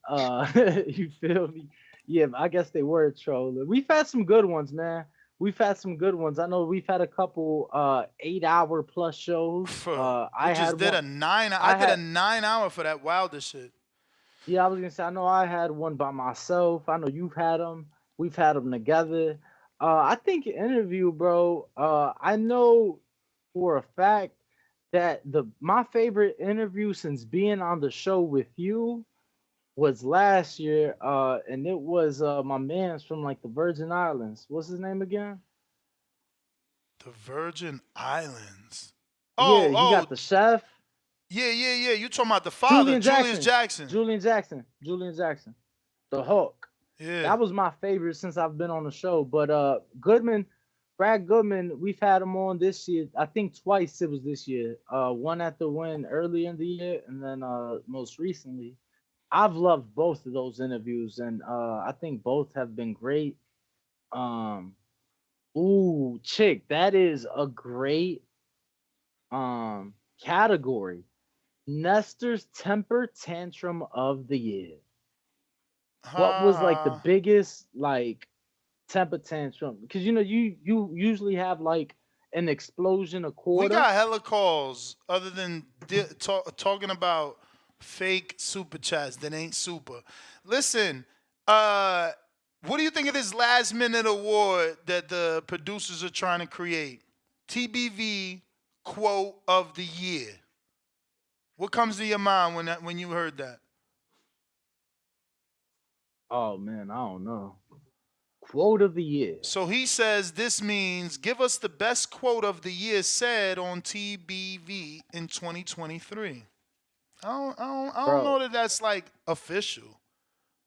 you feel me? Yeah, I guess they were trolling. We've had some good ones, man. We've had some good ones. I know we've had a couple 8-hour plus shows. I did a 9-hour for that Wilder shit. Yeah, I was gonna say I know I had one by myself. I know you've had them. We've had them together. I think interview, bro. I know for a fact that my favorite interview since being on the show with you was last year, and it was my man's from like the Virgin Islands. What's his name again? The Virgin Islands. Yeah, you got the chef. Yeah. You talking about the father, Julian Jackson. Julian Jackson. The Hulk. Yeah. That was my favorite since I've been on the show. But Brad Goodman, we've had him on this year. I think twice it was this year. One at the win early in the year, and then most recently. I've loved both of those interviews, and I think both have been great. Chick, that is a great category. Nestor's temper tantrum of the year. What was like the biggest like temper tantrum? Because you usually have like an explosion a quarter. We got hella calls other than talking about fake super chats that ain't super. Listen, what do you think of this last minute award that the producers are trying to create? TBV quote of the year. What comes to your mind when you heard that? Oh man, I don't know. Quote of the year. So he says this means give us the best quote of the year said on TBV in 2023. I don't know that that's like official.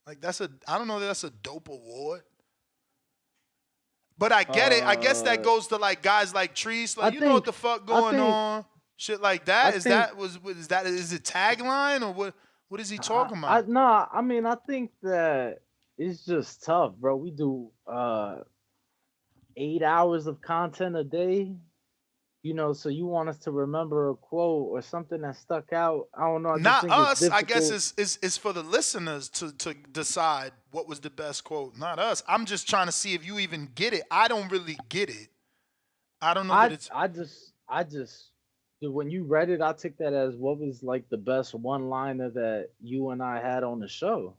Like I don't know that that's a dope award. But I get it. I guess that goes to like guys like Trees. Like, know what the fuck going on? Shit like that. Is it tagline or what is he talking about? I think that it's just tough, bro. We do 8 hours of content a day. So you want us to remember a quote or something that stuck out. I don't know. I just Not think it's us. I guess difficult. it's for the listeners to decide what was the best quote. Not us. I'm just trying to see if you even get it. I don't really get it. I don't know that I it's. I just I just when you read it, I took that as what was like the best one liner that you and I had on the show.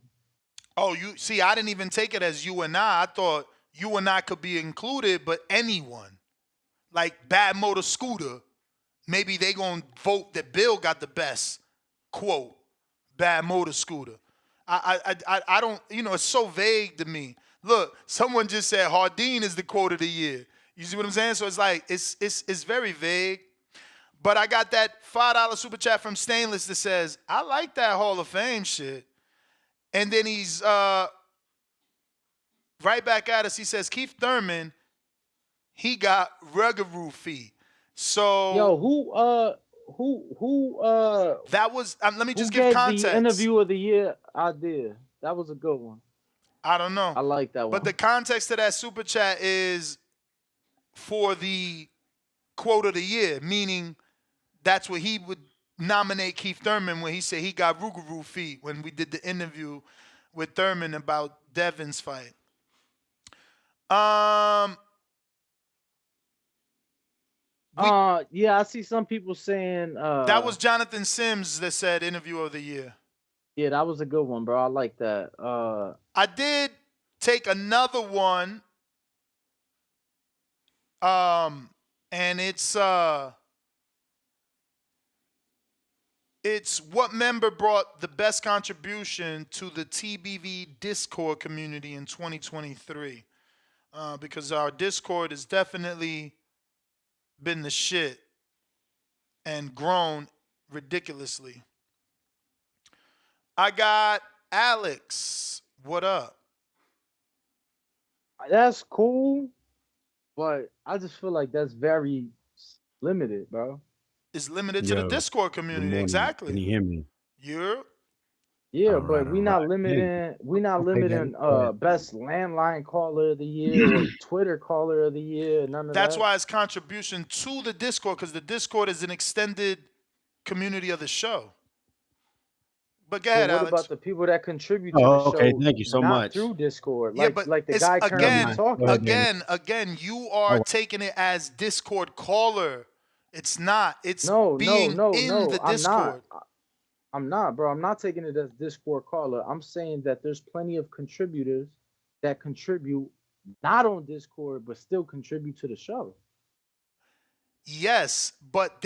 Oh, you see, I didn't even take it as you and I. I thought you and I could be included, but anyone like Bad Motor Scooter, maybe they gonna vote that Bill got the best quote. Bad Motor Scooter. I don't. It's so vague to me. Look, someone just said Hardin is the quote of the year. You see what I'm saying? So it's like it's very vague. But I got that $5 super chat from Stainless that says, I like that Hall of Fame shit. And then he's right back at us. He says, Keith Thurman, he got Ruggaroo feet. So Yo, who that was, let me who just give gave the context. interview of the year idea? That was a good one. I don't know. I like that But one. the context of that super chat is for the quote of the year, meaning that's what he would nominate Keith Thurman when he said he got Rougarou feet when we did the interview with Thurman about Devin's fight. Yeah, I see some people saying That was Jonathan Sims that said interview of the year. yeah, that was a good one, bro. I like that. I did take another one. And it's what member brought the best contribution to the TBV Discord community in 2023. Because our Discord has definitely been the shit and grown ridiculously. I got Alex. What up? That's cool, but I just feel like that's very limited, bro. It's limited to the Yo, Discord good community. morning. Can Exactly. you hear me? You're Yeah, All right, but all right. Hey, we not okay, then. limiting best landline caller of the year or Twitter caller of the year, none of That's that. why it's contribution to the Discord, because the Discord is an extended community of the show. But go But ahead, what Alex. about the people that contribute to the Oh, okay. show Thank you so not much. through Discord? Yeah, Like but like the it's guy Never currently mind. again, Go ahead, talking. Danny. you All are right. taking it as Discord caller. It's not. It's No, no, being no, in no. the I'm not. Discord. I'm not, bro. I'm not taking it as Discord caller. I'm saying that there's plenty of contributors that contribute not on Discord but still contribute to the show. Yes, but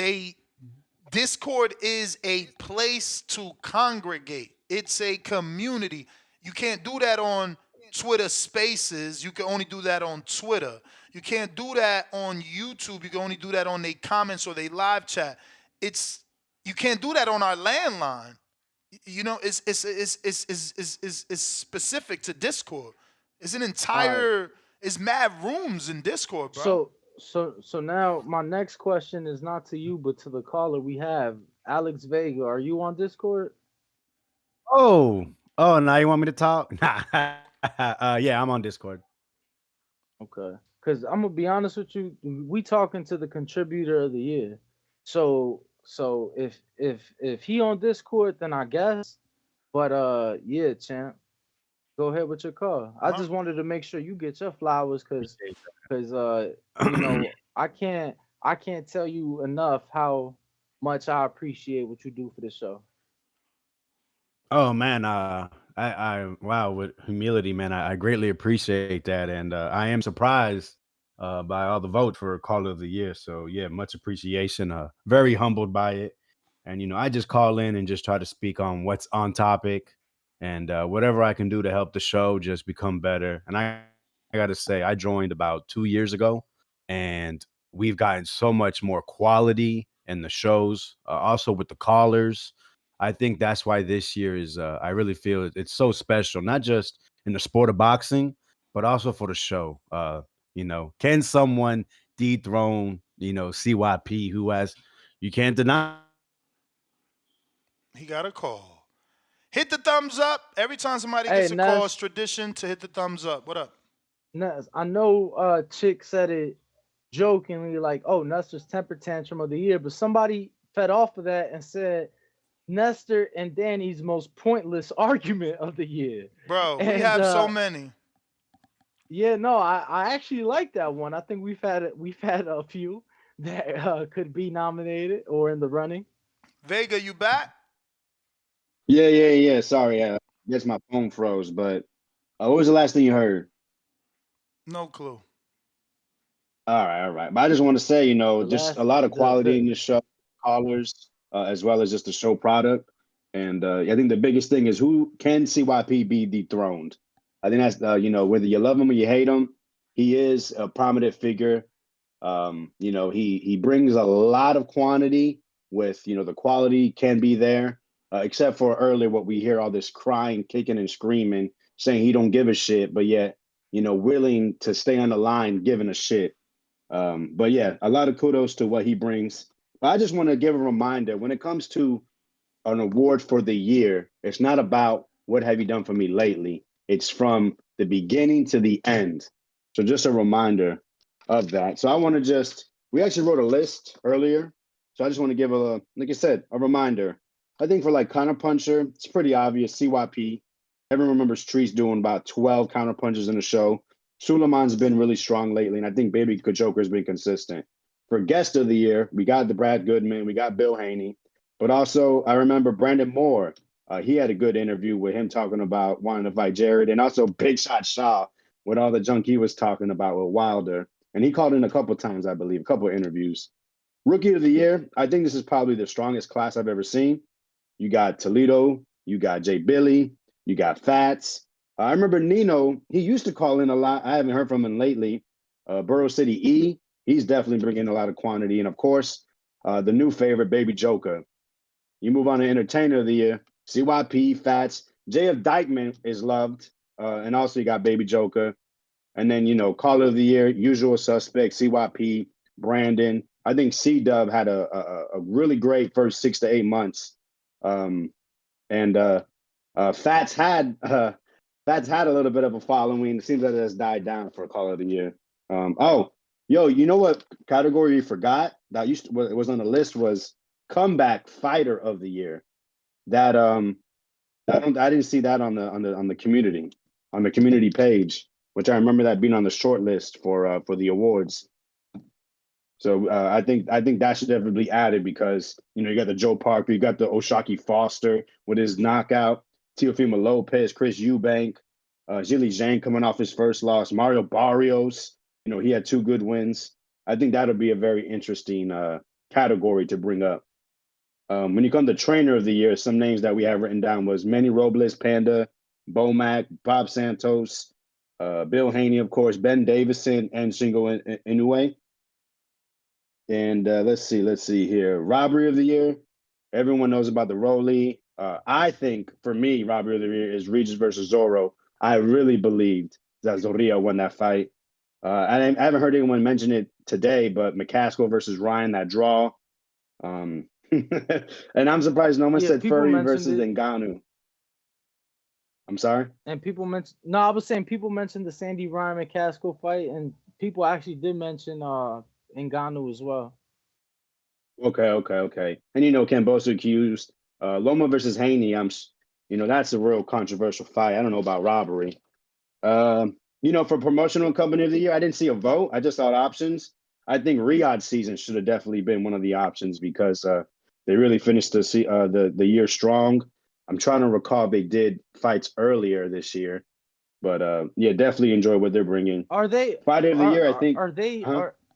Discord is a place to congregate. It's a community. You can't do that on Twitter Spaces. You can only do that on Twitter. You can't do that on YouTube. You can only do that on their comments or their live chat. You can't do that on our landline. It's specific to Discord. It's an All right. entire it's mad rooms in Discord, bro. So now my next question is not to you but to the caller we have, Alex Vega. Are you on Discord? Oh, now you want me to talk? Nah. Yeah, I'm on Discord. Okay. Cause I'm gonna be honest with you, we talking to the contributor of the year. So if he on Discord, then I guess. But yeah, champ, go ahead with your call. I just wanted to make sure you get your flowers, cause I can't tell you enough how much I appreciate what you do for the show. Oh man, I wow, with humility, man, I greatly appreciate that, and I am surprised by all the votes for Call of the Year. So yeah, much appreciation. Very humbled by it, and I just call in and just try to speak on what's on topic, and whatever I can do to help the show just become better. And I got to say, I joined about 2 years ago, and we've gotten so much more quality in the shows, also with the callers. I think that's why this year is, I really feel it's so special, not just in the sport of boxing, but also for the show. Can someone dethrone, CYP, who has, you can't deny. He got a call. Hit the thumbs up. Every time somebody Hey gets a call, it's Ness, tradition to hit the thumbs up. What up? Ness, I know Chick said it jokingly like, "Oh, Nestor's temper tantrum of the year," but somebody fed off of that and said Nestor and Danny's most pointless argument of the year. Bro, we And have so many. yeah, no, I actually like that one. I think we've had a few that could be nominated or in the running. Vega, you back? Yeah. Sorry, guess my phone froze. But what was the last thing you heard? No clue. All right. But I just want to say, The just a last lot of quality the in this show, callers, as well as just the show product. And I think the biggest thing is who can CYP be dethroned? I think that's whether you love him or you hate him, he is a prominent figure. He brings a lot of quantity with the quality can be there, except for earlier what we hear all this crying, kicking, and screaming, saying he don't give a shit, but yet willing to stay on the line, giving a shit. But yeah, a lot of kudos to what he brings. But I just want to give a reminder when it comes to an award for the year, it's not about what have you done for me lately. It's from the beginning to the end. So just a reminder of that. So I want to we actually wrote a list earlier. So I just want to give like I said, a reminder. I think for like Counterpuncher, it's pretty obvious. CYP. Everyone remembers Treese doing about 12 counterpunches in the show. Suleiman's been really strong lately, and I think Baby Kajoker's been consistent. For guest of the year, we got the Brad Goodman, we got Bill Haney, but also I remember Brandon Moore. He had a good interview with him talking about wanting to fight Jared, and also Big Shot Shaw with all the junk he was talking about with Wilder. And he called in a couple times, I believe, a couple of interviews. Rookie of the year, I think this is probably the strongest class I've ever seen. You got Toledo, you got Jay Billy, you got Fats. I remember Nino, he used to call in a lot. I haven't heard from him lately. Borough City E, he's definitely bringing a lot of quantity. And of course, the new favorite, Baby Joker. You move on to Entertainer of the Year, CYP, Fats. JF Dykeman is loved. And also you got Baby Joker. And then, Caller of the Year, Usual Suspect, CYP, Brandon. I think C-Dub had a really great first 6 to 8 months. Fats had a little bit of a following. It seems like it has died down for Caller of the Year. You know what category you forgot that was on the list was Comeback Fighter of the Year. That I didn't see that on the community page, which I remember that being on the short list for the awards. So I think that should definitely be added because you got the Joe Parker, you got the Oshaki Foster with his knockout, Teofimo Lopez, Chris Eubank, Zhili Zhang coming off his first loss, Mario Barrios, he had 2 good wins. I think that'll be a very interesting category to bring up. When you come to Trainer of the Year, some names that we have written down was Manny Robles, Panda, Bomac, Bob Santos, Bill Haney, of course, Ben Davison, and Shingo Inoue. And let's see here. Robbery of the Year. Everyone knows about the Rolly. I think, for me, Robbery of the Year is Regis versus Zorro. I really believed that Zorrillo won that fight. I haven't heard anyone mention it today, but McCaskill versus Ryan, that draw. And I'm surprised no one said Furry versus Ngannou. I'm sorry? And people mentioned I was saying people mentioned the Sandy Ryan McCaskill fight, and people actually did mention Ngannou as well. Okay. And Camboso accused Loma versus Haney. That's a real controversial fight. I don't know about Robbery. For promotional company of the year, I didn't see a vote. I just saw options. I think Riyadh season should have definitely been one of the options because they really finished the year strong. I'm trying to recall if they did fights earlier this year, but definitely enjoy what they're bringing. Are they Fighter of the year? I think. Are they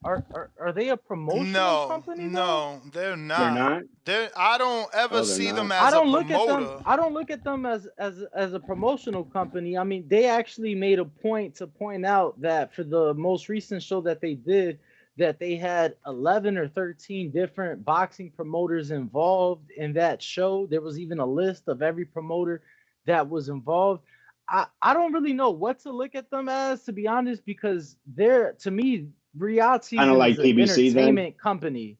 are they a promotional company? No, they're not. They're not. I don't ever see them as I don't a look promoter. at them. I don't look at them as a promotional company. I mean, they actually made a point to point out that for the most recent show that they did, that they had 11 or 13 different boxing promoters involved in that show. There was even a list of every promoter that was involved. I don't really know what to look at them as, to be honest, because to me, Riyadh season like is an PBC entertainment company.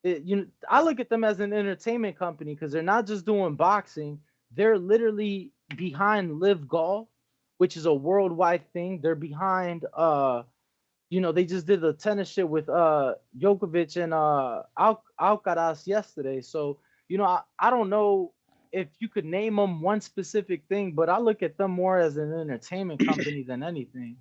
I look at them as an entertainment company because they're not just doing boxing. They're literally behind Live Golf, which is a worldwide thing. They're behind they just did the tennis shit with Djokovic and Alcaraz yesterday. So, I don't know if you could name them one specific thing, but I look at them more as an entertainment company than anything.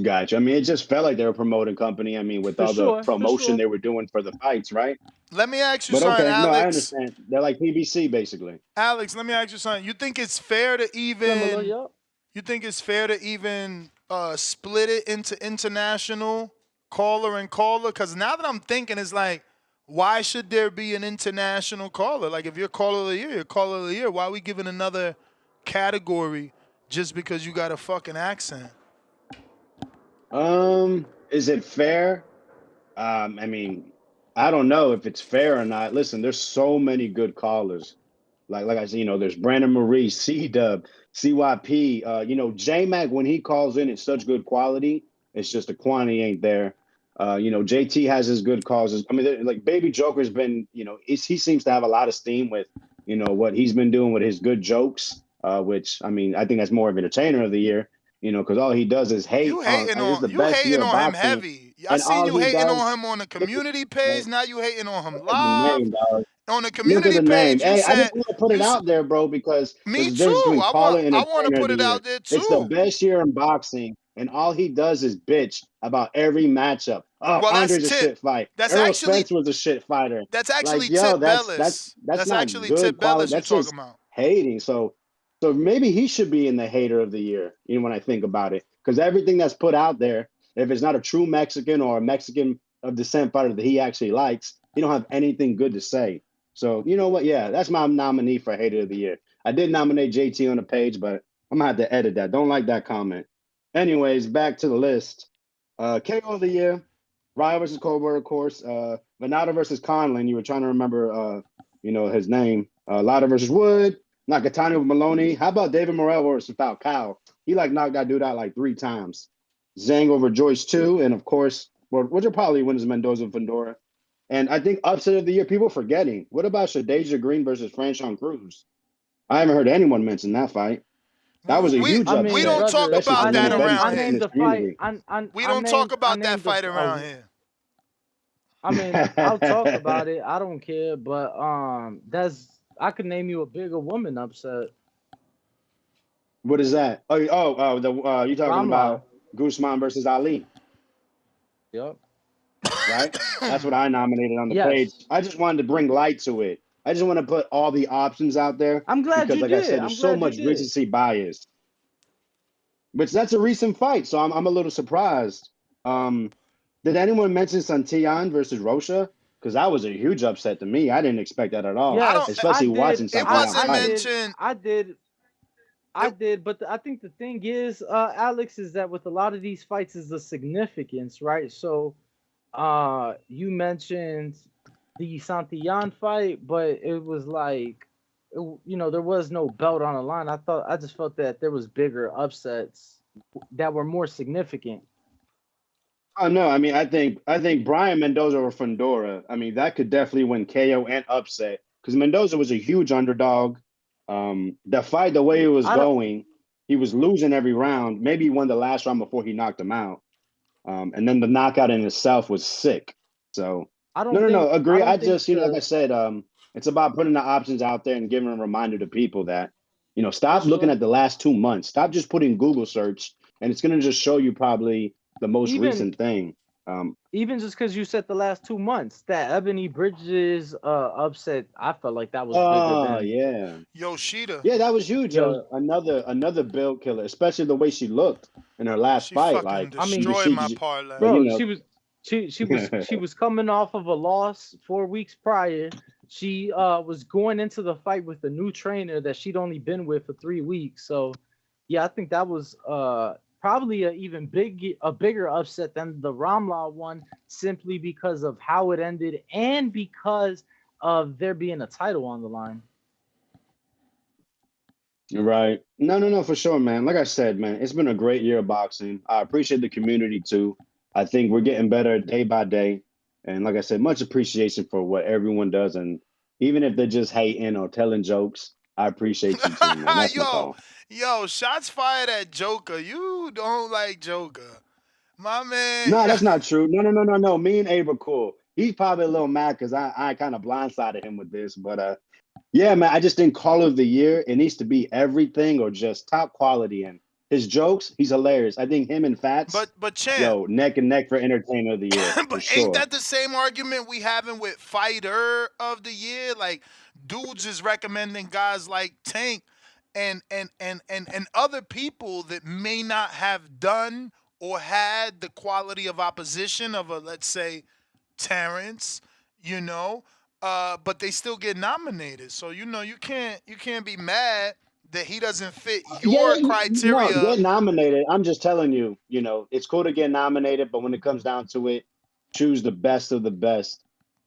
Gotcha. I mean, it just felt like they were promoting company. I mean, with For all the sure, for promotion sure. they were doing for the fights, right? Let me ask you But something, okay, no, I Alex. understand. They're like PBC basically. Alex, let me ask you something. You think it's fair to Similar, even? yup. You think it's fair to even split it into international caller and caller? Because now that I'm thinking, it's like, why should there be an international caller? Like, if you're caller of the year, you're caller of the year. Why are we giving another category just because you got a fucking accent? Is it fair? I mean, I don't know if it's fair or not. Listen, there's so many good callers. Like I said, there's Brandon Marie, C Dub, CYP. J Mac when he calls in, it's such good quality. It's just the quantity ain't there. JT has his good calls. I mean, like Baby Joker's been, he seems to have a lot of steam with, what he's been doing with his good jokes. Which I mean, I think that's more of entertainer of the year. Because all he does is hate You on. hating It's on the best year of him boxing, heavy. I and seen all you he hating does. on him on the community page. Now you hating on him Look at the live. name, dog. On the Look at community the name. page, you Hey, I said just want to put it out there, bro, because me there's a difference too. between caller and I want to entertainer of put the it year. out there It's the too. best year in boxing, and all he does is bitch about every matchup. Oh, Well, that's Andre's a Tip. shit fight. That's Errol actually Spence was a shit fighter. that's Like, actually yo, Tip that's Bellis. That's not actually good Tip quality. Bellis you're That's talking just about. hating. So maybe he should be in the hater of the year. When I think about it, because everything that's put out there, if it's not a true Mexican or a Mexican of descent fighter that he actually likes, he don't have anything good to say. So you know what? Yeah, that's my nominee for hater of the year. I did nominate JT on the page, but I'm gonna have to edit that. Don't like that comment. Anyways, back to the list. KO of the year, Ryan versus Colbert, of course. Venata versus Conlon. You were trying to remember, his name. Lada versus Wood. Nakatani with Maloney. How about David Morrell versus Falcao? He knocked that dude out 3 times. Zhang over Joyce 2, and of course, which will probably win is Mendoza and Fedora. And I think upset of the year, people forgetting. What about Shadeja Green versus Franchon Cruz? I haven't heard anyone mention that fight. That was a huge upset. We don't talk especially about from that the betting around here. fitness community. We don't talk about that fight around here. I mean, I'll talk about it. I don't care, but I could name you a bigger woman upset. What is that? Oh, you're talking about Guzman versus Ali. Yep. Right? That's what I nominated on the Yes. page. I just wanted to bring light to it. I just want to put all the options out there. I'm glad because, you like did. I said, there's so much recency bias. Which that's a recent fight, so I'm a little surprised. Did anyone mention Santillan versus Rocha? Because that was a huge upset to me. I didn't expect that at all. Yes, especially watching Santillan It wasn't fight. mentioned. I did, but I think the thing is, Alex, is that with a lot of these fights is the significance, right? So, you mentioned the Santillan fight, but it was there was no belt on the line. I just felt that there was bigger upsets that were more significant. Oh no, I mean I think Brian Mendoza or Fundora. I mean that could definitely win KO and upset because Mendoza was a huge underdog. The fight, the way it was going, he was losing every round. Maybe he won the last round before he knocked him out. And then the knockout in itself was sick. So no, agree. I just like I said, it's about putting the options out there and giving a reminder to people that stop looking at the last 2 months. Stop just putting Google search, and it's gonna just show you probably the most recent thing. Even just because you said the last 2 months, that Ebony Bridges upset, I felt like that was bigger than yeah. Yoshida. Yeah, that was huge. Another build killer, especially the way she looked in her last fight. Like destroyed my parlay. Bro, she was coming off of a loss 4 weeks prior. She was going into the fight with a new trainer that she'd only been with for 3 weeks. So yeah, I think that was probably a bigger upset than the Ramla one, simply because of how it ended and because of there being a title on the line. Right. No, for sure, man. Like I said, man, it's been a great year of boxing. I appreciate the community too. I think we're getting better day by day. And like I said, much appreciation for what everyone does. And even if they're just hating or telling jokes, I appreciate you too, man. That's my call. Yo, shots fired at Joker. You don't like Joker. My man. No, that's not true. No. Me and Abe are cool. He's probably a little mad because I kind of blindsided him with this. But yeah, man, I just think Call of the Year, it needs to be everything or just top quality. And his jokes, he's hilarious. I think him and Fats, But champ, yo, neck and neck for Entertainer of the Year for but ain't sure. that the same argument we having with Fighter of the Year? Like, dudes is recommending guys like Tank and other people that may not have done or had the quality of opposition of a, let's say, Terrence, but they still get nominated. So you can't be mad that he doesn't fit Yeah, your no, criteria. get nominated. I'm just telling you, it's cool to get nominated, but when it comes down to it, choose the best of the best.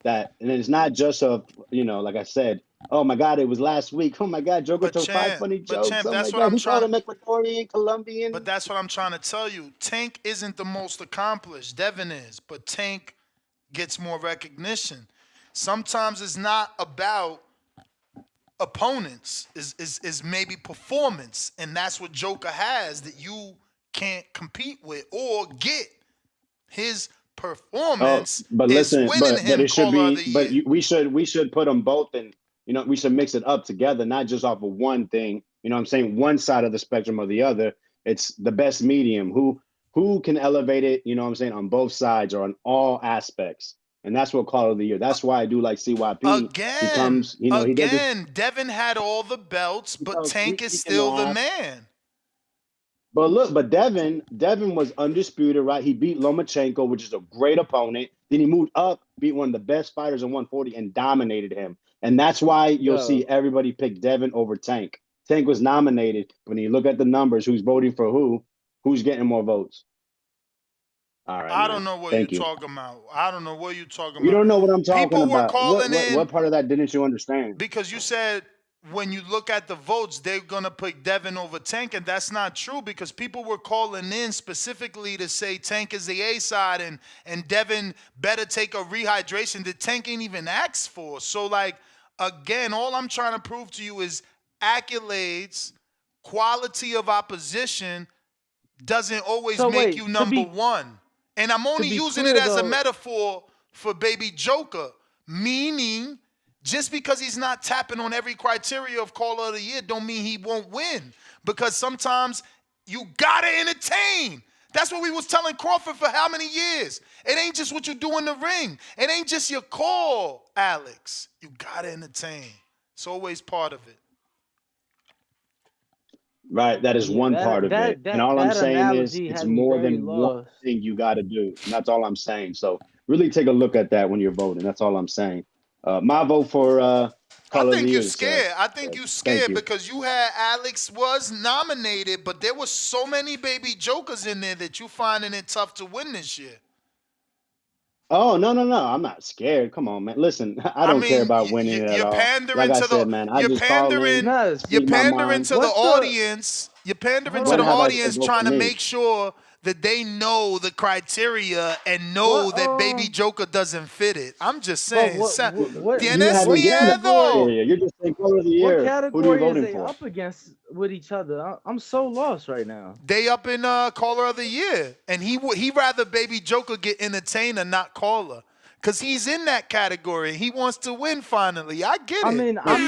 And it's not just like I said, oh my God, it was last week. Oh my God, Joker took 5 funny jokes. Oh my That's what God, I'm he called trying. him Ecuadorian, Colombian. But that's what I'm trying to tell you. Tank isn't the most accomplished. Devin is, but Tank gets more recognition. Sometimes it's not about opponents, is maybe performance, and that's what Joker has that you can't compete with or get. His Oh, performance but is listen, winning but him it should Caller of be, the Year. we should put them both in. We should mix it up together, not just off of one thing. You know what I'm saying? One side of the spectrum or the other. It's the best medium. Who can elevate it, you know what I'm saying, on both sides or on all aspects. And that's what Call of the Year. That's why I do like CYP. He comes, he does it. Devin had all the belts, but Tank is He can still the laugh. man. But look, Devin was undisputed, right? He beat Lomachenko, which is a great opponent. Then he moved up, beat one of the best fighters in 140, and dominated him. And that's why you'll see everybody pick Devin over Tank. Tank was nominated. When you look at the numbers, who's voting for who's getting more votes? All right, I man. don't know what Thank you're you. talking about. I don't know what you're talking You about. don't know what I'm talking People were about. calling in What part of that didn't you understand? because you said when you look at the votes, they're gonna pick Devin over Tank, and that's not true because people were calling in specifically to say Tank is the A side and Devin better take a rehydration that Tank ain't even asked for. So like again, all I'm trying to prove to you is accolades, quality of opposition doesn't always So make wait, you number one. And I'm only be using clear, it as a though, metaphor for Baby Joker, meaning just because he's not tapping on every criteria of Caller of the Year don't mean he won't win. Because sometimes you gotta entertain. That's what we was telling Crawford for how many years? It ain't just what you do in the ring. It ain't just your call, Alex. You gotta entertain. It's always part of it. Right, that is one part of it. And all I'm that saying is analogy it's has me more very than one lost. thing you got to do. And that's all I'm saying. So really take a look at that when you're voting. That's all I'm saying. My vote for I Call of the think you Year is scared. I think you thank scared you. because you had Alex was nominated, but there were so many Baby Jokers in there that you finding it tough to win this year. Oh, no. I'm not scared. Come on, man. Listen, I I don't care mean, about winning it at you're all. Like pandering I to the said, man, I you're just call in, pandering you're speak my pandering mind. to the What's the audience. You're pandering hold to When the on? have I audience, vote for trying to me? make sure that they know the criteria and know What that Baby Joker doesn't fit it. I'm just but saying. You Tienes haven't given the miedo. criteria. You're just saying Call of the what Year. Who are you category is voting they for? up against with each other? I'm so lost right now. They up in Caller of the Year, and he rather Baby Joker get entertainer, not Caller, cause he's in that category. He wants to win finally. I get I it. mean, But I'm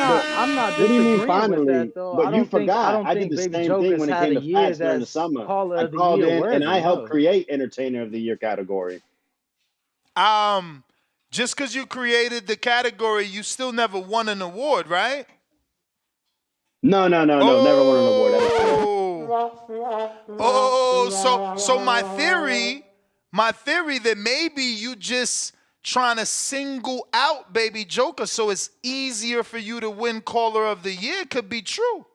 not what do you mean disagreeing with finally? that though. But you I forgot. don't I did think the Baby same thing Joker's when it had came a to year Fats during the that's summer. Caller I of the called Year in and worthy. I helped No. create Entertainer of the Year category. Just because you created the category, you still never won an award, right? No. Never won an award. That is correct. So my theory that maybe you just trying to single out Baby Joker so it's easier for you to win Caller of the Year could be true.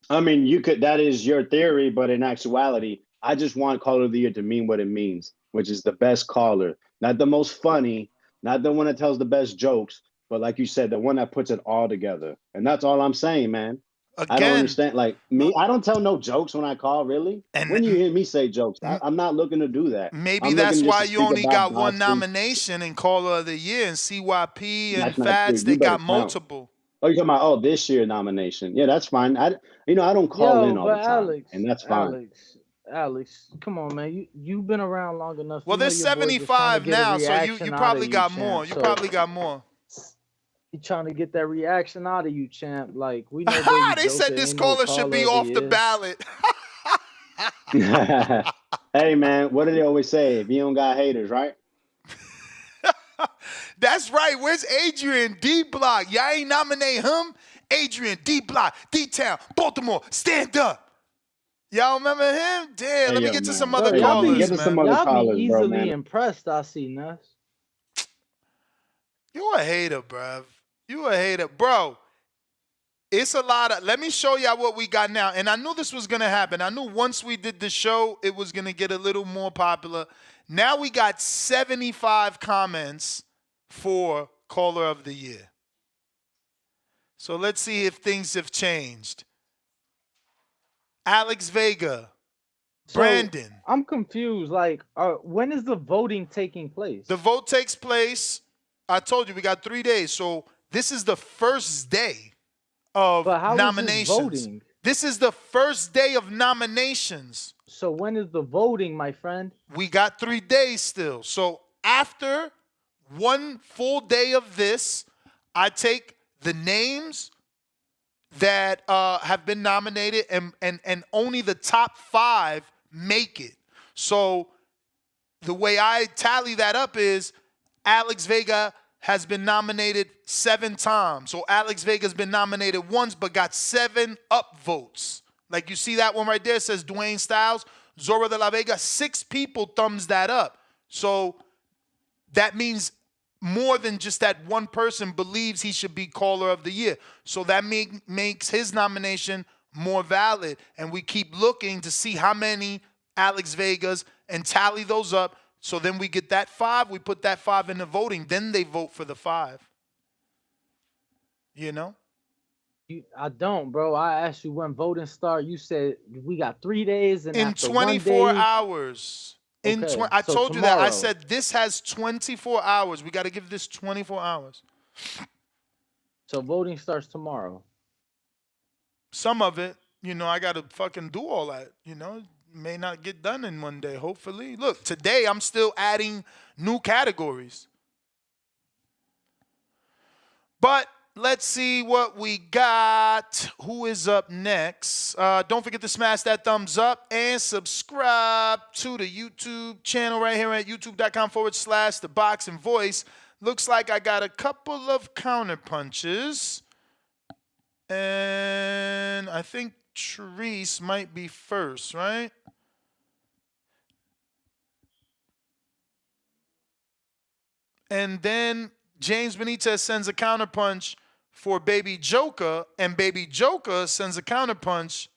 I mean, that is your theory, but in actuality, I just want Caller of the Year to mean what it means, which is the best caller, not the most funny, not the one that tells the best jokes, but like you said, the one that puts it all together. And that's all I'm saying, man. I don't Again, understand. Like me, I don't tell no jokes when I call, really. When you hear me say jokes, I'm not looking to do that. maybe I'm looking that's just why to you speak only about got one boxing. nomination in Caller of the Year, and CYP and That's not true. Fats, they You better got count. multiple. Oh, you're talking about this year nomination. Yeah, that's fine. I don't call Yo, in all the but time, and that's fine. Alex, Alex, come on, man. You've been around long enough. Well, You know there's your boy just trying to 75 get a now, so you reaction out of probably you, got champ. more. You So probably got more. he trying to get that reaction out of you, champ. Like we know, baby They Joker said this ain't no caller should caller be of the off the year. ballot. Hey man, what do they always say? If you don't got haters, right? That's right. Where's Adrian D Block? Y'all ain't nominate him? Adrian D Block, D Town, Baltimore, stand up. Y'all remember him? Damn, Hey let me yo, get to man. some Bro, other Hey yo, man. Get callers, to some man. other y'all be callers, bro, easily man. impressed. I see, Ness. You a hater, bruv. You a hater. Bro, it's a lot of, let me show y'all what we got now. And I knew this was going to happen. I knew once we did the show, it was going to get a little more popular. Now we got 75 comments for Caller of the Year. So let's see if things have changed. Alex Vega, So, Brandon. I'm confused. Like, when is the voting taking place? The vote takes place, I told you, we got 3 days. So this is the first day of But how is this nominations. voting? This is the first day of nominations. So when is the voting, my friend? We got 3 days still. So after one full day of this, I take the names that have been nominated and only the top 5 make it. So the way I tally that up is Alex Vega has been nominated 7 times. So Alex Vega's been nominated once but got 7 upvotes. Like you see that one right there, it says Dwayne Styles, Zora de la Vega. 6 people thumbs that up. So that means more than just that one person believes he should be Caller of the Year. So that makes his nomination more valid. And we keep looking to see how many Alex Vegas and tally those up. So then we get that 5. We put that 5 in the voting. Then they vote for the 5. You know? I don't, bro. I asked you when voting start. You said we got 3 days, and In after 24 1 day, hours. Okay, I so told you that. I tomorrow. said this has 24 hours. We got to give this 24 hours. So voting starts tomorrow. Some of it, I got to fucking do all that, may not get done in one day, hopefully. Look, today I'm still adding new categories. But let's see what we got. Who is up next? Don't forget to smash that thumbs up and subscribe to the YouTube channel right here at youtube.com/The Boxing Voice. Looks like I got a couple of counterpunches. And I think Therese might be first, right? And then James Benitez sends a counterpunch for Baby Joker, and Baby Joker sends a counterpunch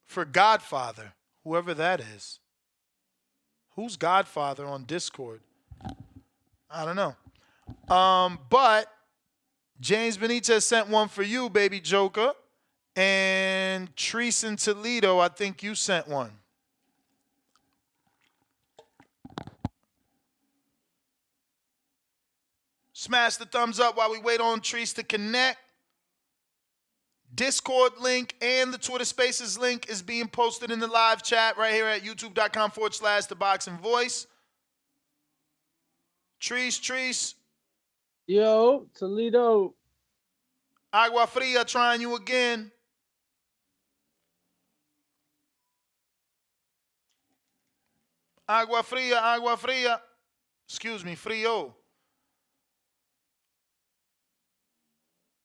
for Godfather, whoever that is. Who's Godfather on Discord? I don't know. But James Benitez sent one for you, Baby Joker. And Treese in Toledo, I think you sent one. Smash the thumbs up while we wait on Treese to connect. Discord link and the Twitter Spaces link is being posted in the live chat right here at youtube.com/The Boxing Voice. Treese. Yo, Toledo. Agua Fria trying you again. Agua Fria. Excuse me, Frio.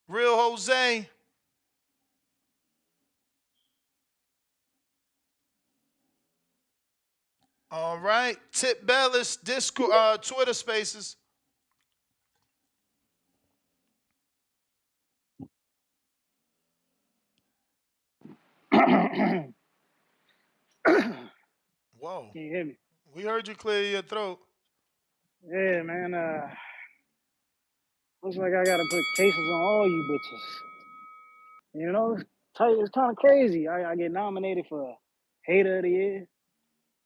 Real Jose. All right. Tip Bellis, Discord, Twitter Spaces. Whoa. Can you hear me? We heard you clear your throat. Yeah, man. Looks like I gotta put cases on all you bitches. It's kind of crazy. I get nominated for Hater of the Year,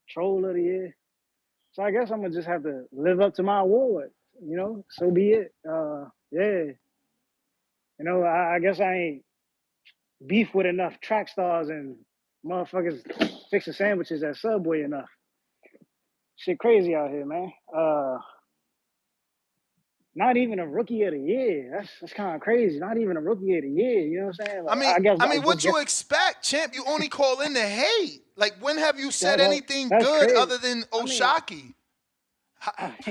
Troll of the Year. So I guess I'm gonna just have to live up to my award. So be it. Yeah. I guess I ain't beef with enough track stars and motherfuckers fixing sandwiches at Subway enough. Shit crazy out here, man. Not even a rookie of the year. That's kind of crazy. Not even a rookie of the year. You know what I'm saying? Like, I mean, what you expect, champ? You only call in to hate. Like, when have you said Yeah, anything that's good crazy. other than Oshaki?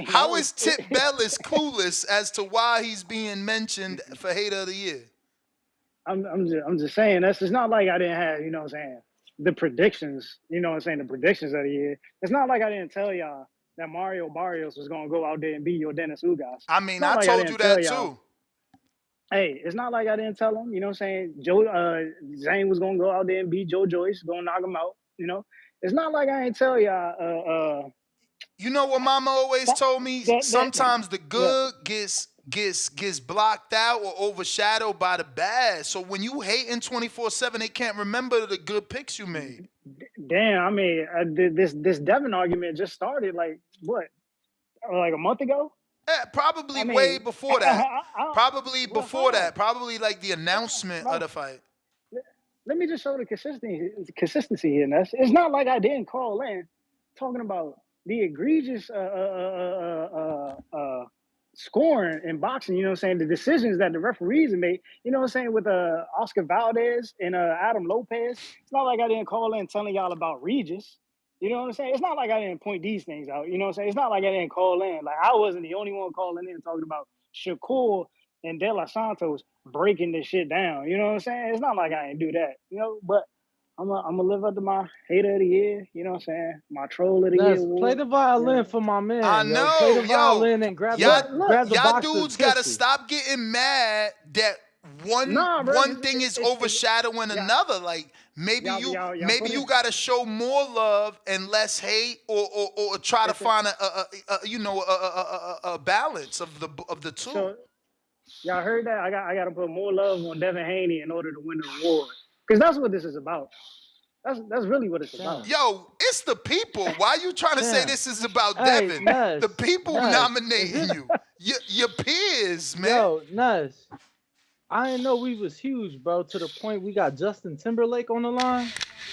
How is Tip Bellis clueless as to why he's being mentioned for hater of the year? I'm just saying it's not like I didn't have, you know what I'm saying, the predictions, you know what I'm saying, the predictions of the year. It's not like I didn't tell y'all that Mario Barrios was gonna go out there and be your Dennis Ugas. I mean, I told you that too. Hey, it's not like I didn't tell him, you know what I'm saying, Zane was gonna go out there and beat Joe Joyce, gonna knock him out, you know. It's not like I didn't tell y'all you know what Mama always told me? Sometimes the good gets blocked out or overshadowed by the bad. So when you hating 24/7, they can't remember the good picks you made. Damn, I mean, this Devin argument just started like what, like a month ago? Yeah, probably way before that. Probably before that. Probably like the announcement of the fight. Let me just show the consistency here, Ness. It's not like I didn't call in talking about the egregious scoring in boxing, you know what I'm saying? The decisions that the referees made, you know what I'm saying, with Oscar Valdez and Adam Lopez. It's not like I didn't call in telling y'all about Regis. You know what I'm saying? It's not like I didn't point these things out. You know what I'm saying? It's not like I didn't call in. Like, I wasn't the only one calling in talking about Shakur and De La Santos breaking this shit down. You know what I'm saying? It's not like I didn't do that, you know, but I'm gonna live up to my hater of the year, you know what I'm saying? My troll of the year award. Play the violin for my man. I know, Play the violin and grab the y'all box dudes of gotta tissue. stop getting mad that one thing is overshadowing another. Like maybe you gotta show more love and less hate, or try to find a balance of the two. So, y'all heard that? I got to put more love on Devin Haney in order to win the award, because that's what this is about. That's really what it's about. Yo, it's the people. Why are you trying to say this is about Devin? The people nominating you. Your peers, man. Yo, Ness, I didn't know we was huge, bro, to the point we got Justin Timberlake on the line.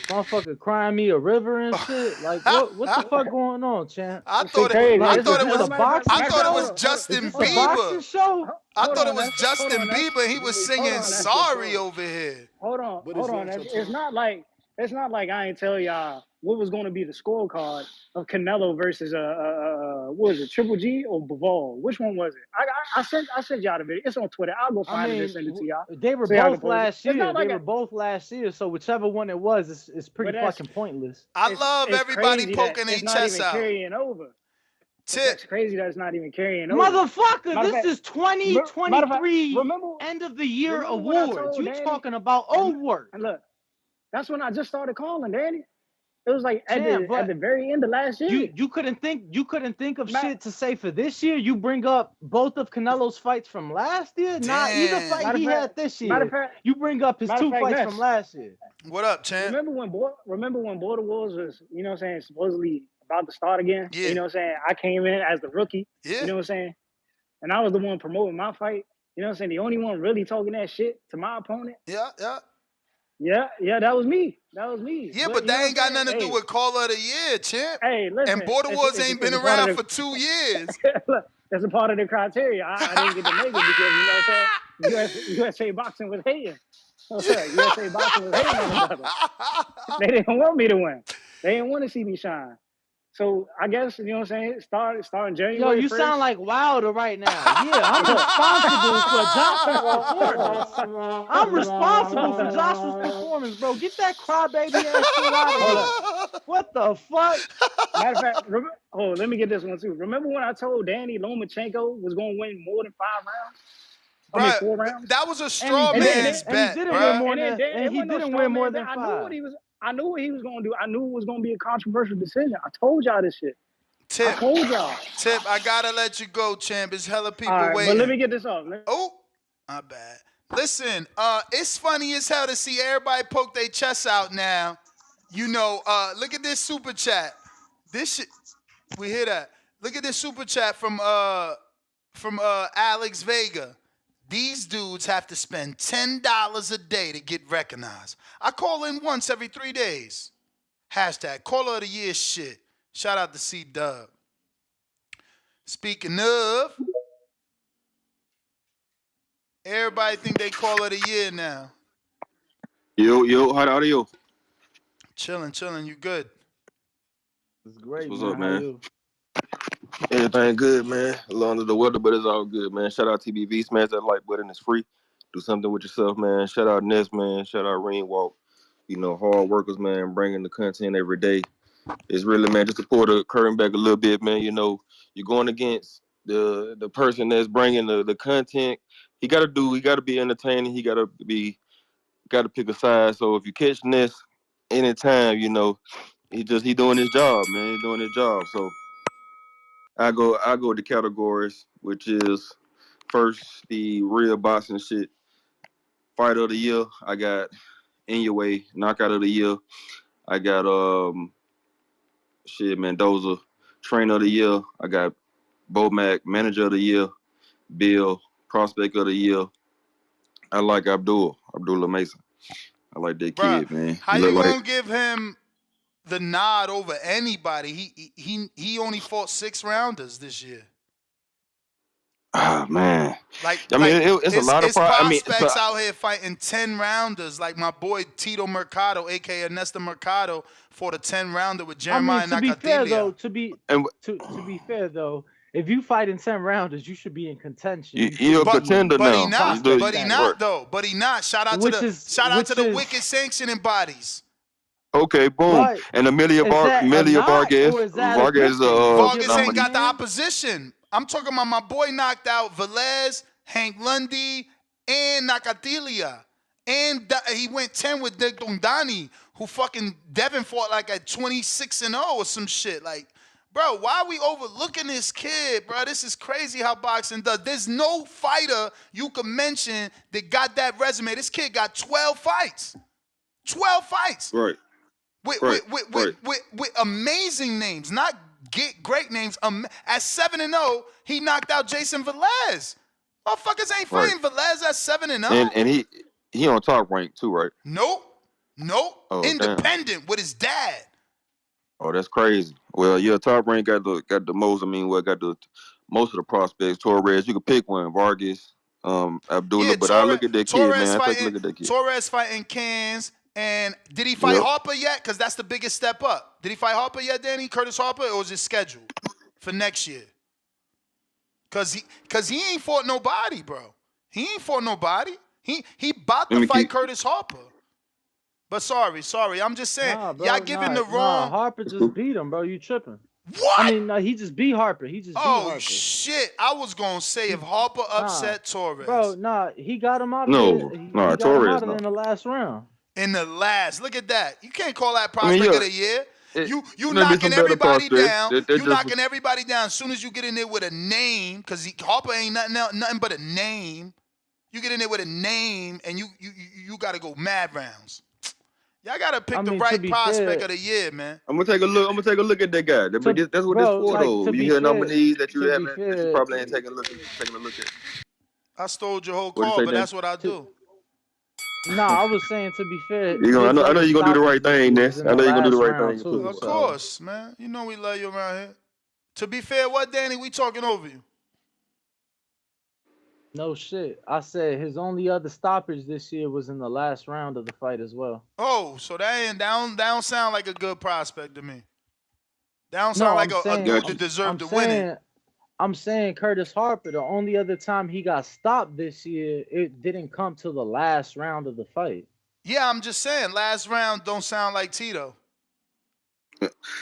Motherfucker crying me a river and shit. Like, what the fuck going on, champ? I thought it was Justin Bieber. I thought it was Justin Bieber. He was singing "Sorry" over here. Hold on. It's not like I ain't tell y'all what was going to be the scorecard of Canelo versus what was it, Triple G or Bivol? Which one was it? I sent y'all the video. It's on Twitter. I'll go find it and send it to y'all. They were both last year. They were both last year. So whichever one it was, it's pretty fucking pointless. I love everybody poking their chest out. Carrying over. It's crazy that it's not even carrying over. Motherfucker, this is 2023 end of the year awards. You talking about old work? And look, that's when I just started calling, Danny. It was like at the very end of last year. You couldn't think of shit to say for this year. You bring up both of Canelo's fights from last year. Not either fight he had this year. You bring up his two fights from last year. What up, champ? Remember when Border Wars was, you know what I'm saying, supposedly about to start again? Yeah. You know what I'm saying? I came in as the rookie. Yeah. You know what I'm saying? And I was the one promoting my fight. You know what I'm saying? The only one really talking that shit to my opponent. Yeah, that was me. Yeah, but that ain't got nothing to do with Caller of the Year, champ. Hey, listen. And Border Wars ain't been around for 2 years. Look, that's a part of the criteria. I didn't get to make it because, you know what I'm saying? USA Boxing was hating. USA Boxing was hating on the brother. They didn't want me to win. They didn't want to see me shine. So I guess, you know what I'm saying, starting January 1st. Yo, you sound like Wilder right now. Yeah, I'm responsible for Joshua's performance. I'm responsible for Joshua's performance, bro. Get that crybaby ass shit out of here. What the fuck? Matter of fact, let me get this one too. Remember when I told Danny Lomachenko was going to win more than 5 rounds? I mean, 4 rounds? That was a straw man's bet, bro. And he didn't win more than 5. I knew what he was going to do. I knew it was going to be a controversial decision. I told y'all this shit. Tip, I told y'all. Tip, I got to let you go, champ. There's hella people waiting. But let me get this off. Oh, my bad. Listen, it's funny as hell to see everybody poke their chests out now. You know, look at this super chat. This shit, we hear that. Look at this super chat from Alex Vega. These dudes have to spend $10 a day to get recognized. I call in once every 3 days. Hashtag caller of the year shit. Shout out to C-Dub. Speaking of, everybody think they caller of the year now. Yo, how are you? Chilling. You good? It's great, What's man. up, How man? you? Everything good, man. A little under the weather, but it's all good, man. Shout out TBV, smash that like button, it's free. Do something with yourself, man. Shout out Ness, man. Shout out Rain Walk. You know, hard workers, man, bringing the content every day. It's really, man, just to pull the curtain back a little bit, man. You know, you're going against the person that's bringing the content. He got to be entertaining. He got to pick a side. So if you catch Ness anytime, you know, he doing his job, man. He doing his job. So I go with the categories, which is first the real boxing shit. Fight of the year, I got In Your Way. Knockout of the year, I got Mendoza. Trainer of the year, I got Bomac. Manager of the year, Bill. Prospect of the year, I like Abdullah Mason. I like that Bruh, kid, man. how He you look like gonna give him the nod over anybody? He only fought 6 rounders this year. man. Like, I mean, it's a lot of it's pride. I mean, so prospects out here fighting 10 rounders. Like my boy Tito Mercado, aka Ernesto Mercado, fought a 10 rounder with I mean, Jeremiah to be fair though, Nakatilia. to be fair though, if you fight in 10 rounders, you should be in contention. You you're a shouldn't be in contender But he now. not. prospect But he status. not though. But he not. Shout out Which to is the wicked sanctioning bodies. Okay, boom. But And Amelia is that a nod Vargas. or is that a Vargas distance? You get Vargas what I'm ain't got the saying? opposition. I'm talking about my boy knocked out Velez, Hank Lundy, and Nakatilia. And he went 10 with Dick Dongdani, who fucking Devin fought like at 26-0 or some shit. Like, bro, why are we overlooking this kid, bro? This is crazy how boxing does. There's no fighter you can mention that got that resume. This kid got 12 fights. 12 fights. Right. With amazing names, not great names. At 7-0, he knocked out Jason Velez. Motherfuckers ain't fighting Velez at 7-0. And he on top rank too, right? Nope. Oh, Independent with his dad. Oh, that's crazy. Well, yeah, top rank got the most. I mean, got the most of the prospects. Torres, you could pick one. Vargas, Abdullah. Yeah, But I look at that kid, man. I take a look at that kid. Torres fighting Cans. And did he fight Harper yet? Because that's the biggest step up. Did he fight Harper yet, Danny? Curtis Harper? Or is it scheduled for next year? Because he ain't fought nobody, bro. He ain't fought nobody. He about to fight Curtis Harper. But sorry. I'm just saying, y'all giving the wrong. Harper just beat him, bro. You tripping. What? I mean, no, he just beat Harper. He just beat Harper. Oh, shit. I was going to say if Harper upset Torres. Bro, he got him out of Torres. in the last round. In the last. Look at that. You can't call that prospect of the year. You knocking knocking everybody down. You knocking everybody down as soon as you get in there with a name, because Harper ain't nothing but a name. You get in there with a name, and you got to go mad rounds. Y'all got to pick the right prospect of the year, man. I'm gonna take a look at that guy. That's what this for, though. You hear nominees that you haven't, that you probably ain't taking a look at. I stole your whole call, but that's what I do. No, I was saying, to be fair. I know you're gonna do the right thing, Ness. I know you're gonna do the right thing too. Of course, man. You know we love you around here. To be fair, what, Danny? We talking over you. No shit. I said his only other stoppage this year was in the last round of the fight as well. Oh, so that don't sound like a good prospect to me. That don't sound like a dude that deserved to win it. I'm saying Curtis Harper, the only other time he got stopped this year, it didn't come to the last round of the fight. Yeah, I'm just saying, last round don't sound like Tito.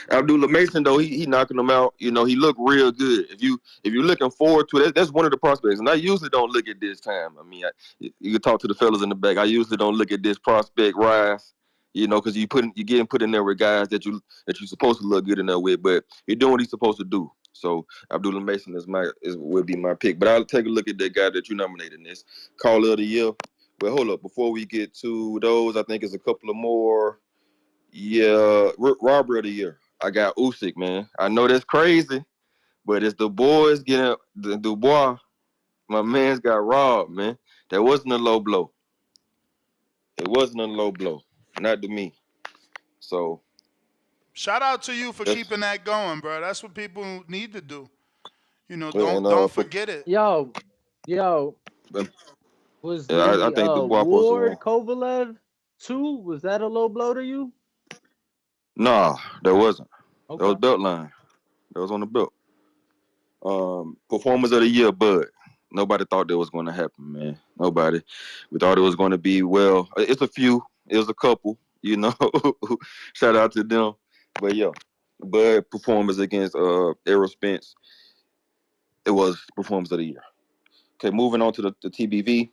Abdullah Mason, though, he knocking them out. You know, he looked real good. If you're looking forward to it, that's one of the prospects. And I usually don't look at this time. I mean, you can talk to the fellas in the back. I usually don't look at this prospect rise. You know, because you're getting put in there with guys that you're supposed to look good in there with, but you're doing what he's supposed to do. So Abdullah Mason would be my pick. But I'll take a look at that guy that you nominated in this Caller of the Year. Well, hold up. Before we get to those, I think it's a couple of more. Yeah, Robbery of the Year. I got Usyk, man. I know that's crazy, but it's the boys getting the Dubois. My man's got robbed, man. That wasn't a low blow. It wasn't a low blow. Not to me. So Shout out to you for That's, keeping that going, bro. That's what people need to do. You know, and don't forget it. Yo, but, was yeah, I the think the Guap was the one. Ward Kovalev 2? Was that a low blow to you? Nah, that wasn't. That was Okay. Beltline. That was on the belt. Performance of the year, Bud. Nobody thought that was going to happen, man. Nobody. We thought it was going to be, well, it's a few. It was a couple, you know. Shout out to them. But yeah, Bud performance against Errol Spence. It was performance of the year. Okay, moving on to the TBV.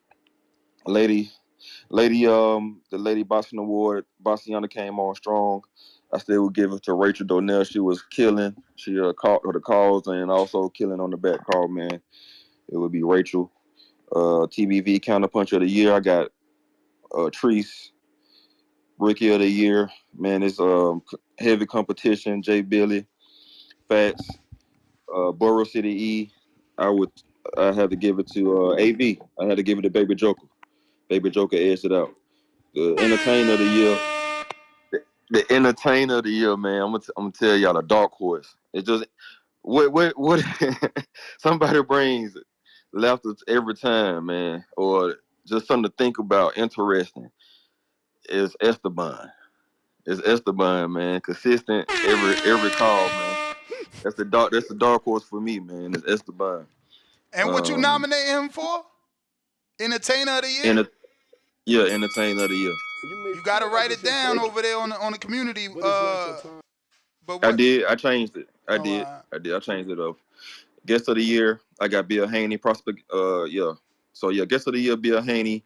Lady, the Lady Boxing Award. Bassiana came on strong. I still would give it to Rachel Donnell. She was killing. She caught her the calls and also killing on the back call, man. It would be Rachel. TBV Counterpuncher of the year. I got Treese, Rookie of the year. Man, it's heavy competition. Jay Billy, Fats, Borough City E. I had to give it to AV. I had to give it to Baby Joker. Baby Joker edged it out. The entertainer of the year. The entertainer of the year, man. I'm gonna tell y'all the dark horse. It just what somebody brings laughter every time, man, or just something to think about, interesting. Is Esteban. It's Esteban, man. Consistent every call, man. That's the dark horse for me, man. It's Esteban. And what you nominate him for? Entertainer of the year? And entertainer of the year. You gotta write it down over there on the community. But I what? did. I changed it. I Oh, did. I did. I changed it up. Guest of the year, I got Bill Haney. Prospect. Yeah. So yeah, guest of the year, Bill Haney.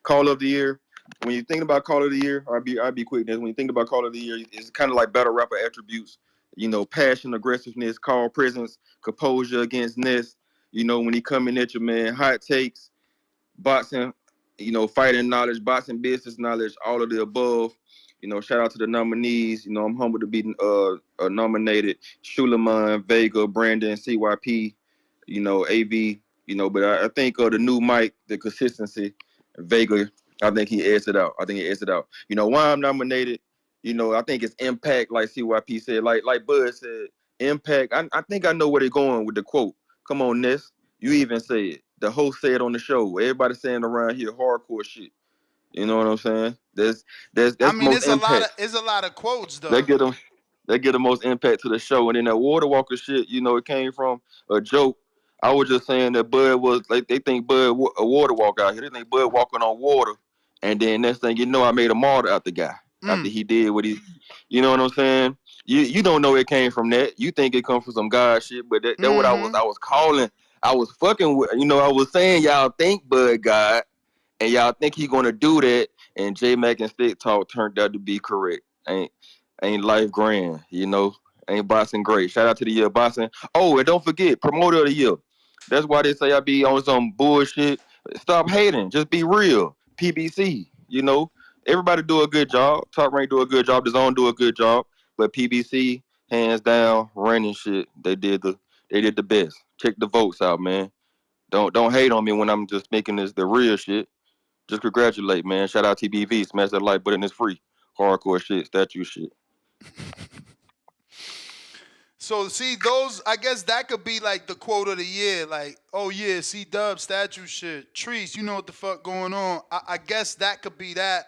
Call of the year. When you think about Call of the year, I'll be quick. When you think about Call of the year, it's kind of like battle rapper attributes. You know, passion, aggressiveness, call presence, composure against Ness. You know, when he coming at you, man, hot takes, boxing, you know, fighting knowledge, boxing business knowledge, all of the above. You know, shout out to the nominees. You know, I'm humbled to be nominated. Shuleman, Vega, Brandon, CYP, you know, AV, you know, but I think the new Mike, the consistency, Vega, I think he edged it out. You know, why I'm nominated, you know, I think it's impact, like CYP said, like Bud said, impact. I think I know where they're going with the quote. Come on, Ness. You even say it. The host said on the show. Everybody saying around here hardcore shit. You know what I'm saying? I That's mean, most impact. it's a lot of quotes They though. get them. They get the most impact to the show. And then that Water Walker shit, you know, it came from a joke. I was just saying that Bud was like they think Bud a water walk out here. They think Bud walking on water. And then next thing you know, I made a martyr out the guy after he did what he. You know what I'm saying? You don't know it came from that. You think it comes from some God shit, but that what I was calling. I was fucking with. You know, I was saying y'all think Bud God, and y'all think he gonna do that. And J Mac and Stick Talk turned out to be correct. Ain't life grand, you know. Ain't boxing great. Shout out to the year boxing. Oh, and don't forget, promoter of the year. That's why they say I be on some bullshit. Stop hating. Just be real. PBC, you know. Everybody do a good job. Top Rank do a good job. The Zone do a good job. But PBC, hands down, running shit. They did the best. Check the votes out, man. Don't hate on me when I'm just making this the real shit. Just congratulate, man. Shout out TBV. Smash that like button. It's free. Hardcore shit. Statue shit. So see those, I guess that could be like the quote of the year. Like, oh yeah, C Dub statue shit. Trees, you know what the fuck going on? I guess that could be that.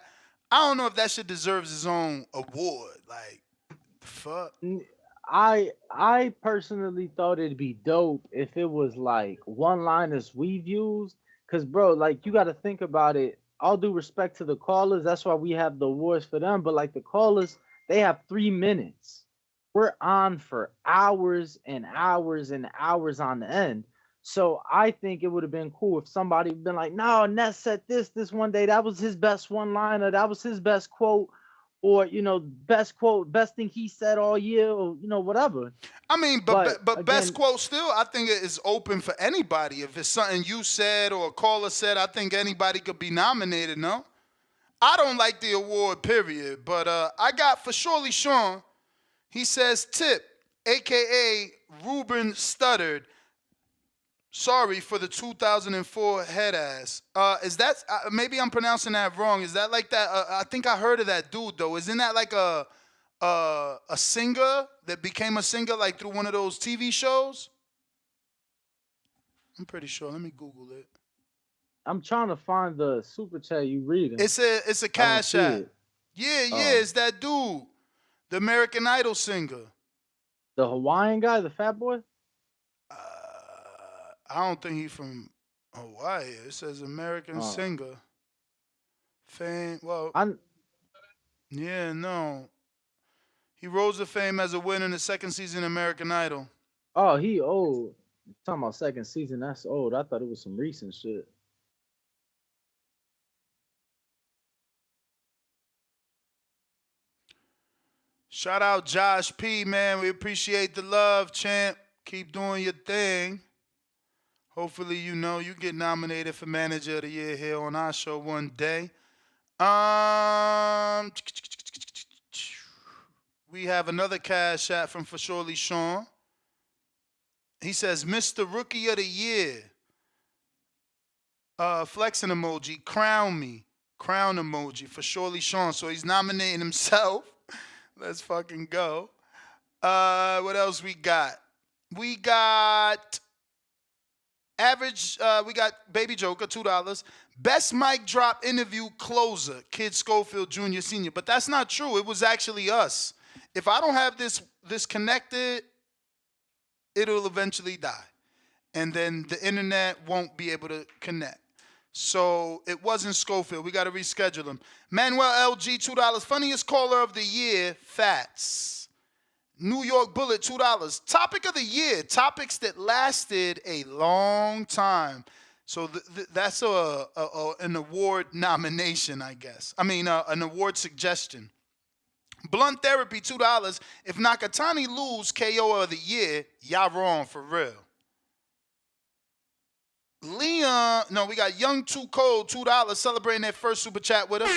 I don't know if that shit deserves its own award. Like, the fuck. I personally thought it'd be dope if it was like one-liners we've used. Cause bro, like you gotta think about it. All due respect to the callers, that's why we have the awards for them. But like the callers, they have 3 minutes. We're on for hours and hours and hours on end. So I think it would have been cool if somebody been like, no, Ness said this one day. That was his best one-liner. That was his best quote. Or, you know, best quote, best thing he said all year, or, you know, whatever. I mean, but again, best quote still, I think it is open for anybody. If it's something you said or a caller said, I think anybody could be nominated, no? I don't like the award, period. But I got for Surely Sean, he says Tip, a.k.a. Ruben Stuttered. Sorry for the 2004 head ass. Is that, maybe I'm pronouncing that wrong. Is that like that? I think I heard of that dude, though. Isn't that like a a singer that became a singer like through one of those TV shows? I'm pretty sure. Let me Google it. I'm trying to find the super chat you reading. It's a I don't Cash see App. it. Yeah, Oh. it's that dude, the American Idol singer. The Hawaiian guy, the fat boy? I don't think he's from Hawaii. It says American singer. Fame. Well, yeah, no. He rose to fame as a winner in the second season of American Idol. Oh, he old. Talking about second season, that's old. I thought it was some recent shit. Shout out Josh P, man. We appreciate the love, champ. Keep doing your thing. Hopefully, you get nominated for Manager of the Year here on our show one day. We have another Cash App from For Surely Sean. He says, Mr. Rookie of the Year. Flexing emoji, crown me. Crown emoji for Surely Sean. So he's nominating himself. Let's fucking go. What else we got? We got average, we got Baby Joker, $2. Best mic drop interview closer, Kid Schofield Jr. Sr. But that's not true. It was actually us. If I don't have this connected, it'll eventually die. And then the internet won't be able to connect. So it wasn't Schofield. We got to reschedule him. Manuel LG, $2. Funniest caller of the year, Fats. New York Bullet, $2. Topic of the year, topics that lasted a long time. So that's an award nomination, I guess. I mean, an award suggestion. Blunt Therapy, $2. If Nakatani lose KO of the year, y'all wrong for real. Leon, no, we got Young Too Cold, $2, celebrating their first super chat with us.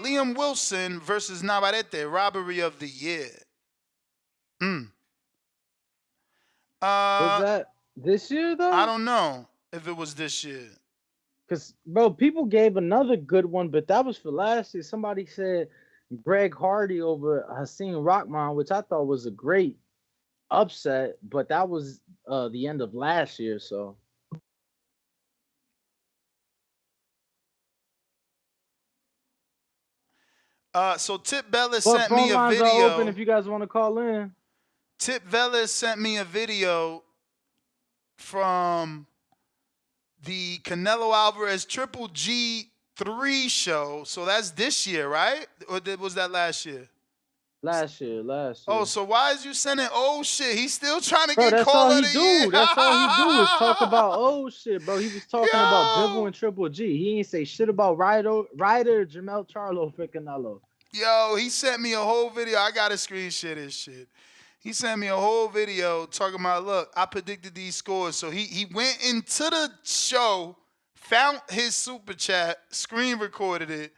Liam Wilson versus Navarrete, robbery of the year. Was that this year, though? I don't know if it was this year. Because, bro, people gave another good one, but that was for last year. Somebody said Greg Hardy over Hakeem Rahman, which I thought was a great upset, but that was the end of last year, so. So Tip Bellis sent me a lines video. are open if you guys want to call in. Tip Bellis sent me a video from the Canelo Alvarez Triple G3 show. So that's this year, right? Or was that last year? Last year. Oh, so why is you sending old shit? He's still trying to Bro, get that's call all of he the do. year. That's all he do is talk about old shit, bro. He was talking about Bivol and Triple G. He ain't say shit about Ryder Jamel Charlo for Canelo. Yo, he sent me a whole video. I got to screenshot his shit. He sent me a whole video talking about, look, I predicted these scores. So he went into the show, found his super chat, screen recorded it.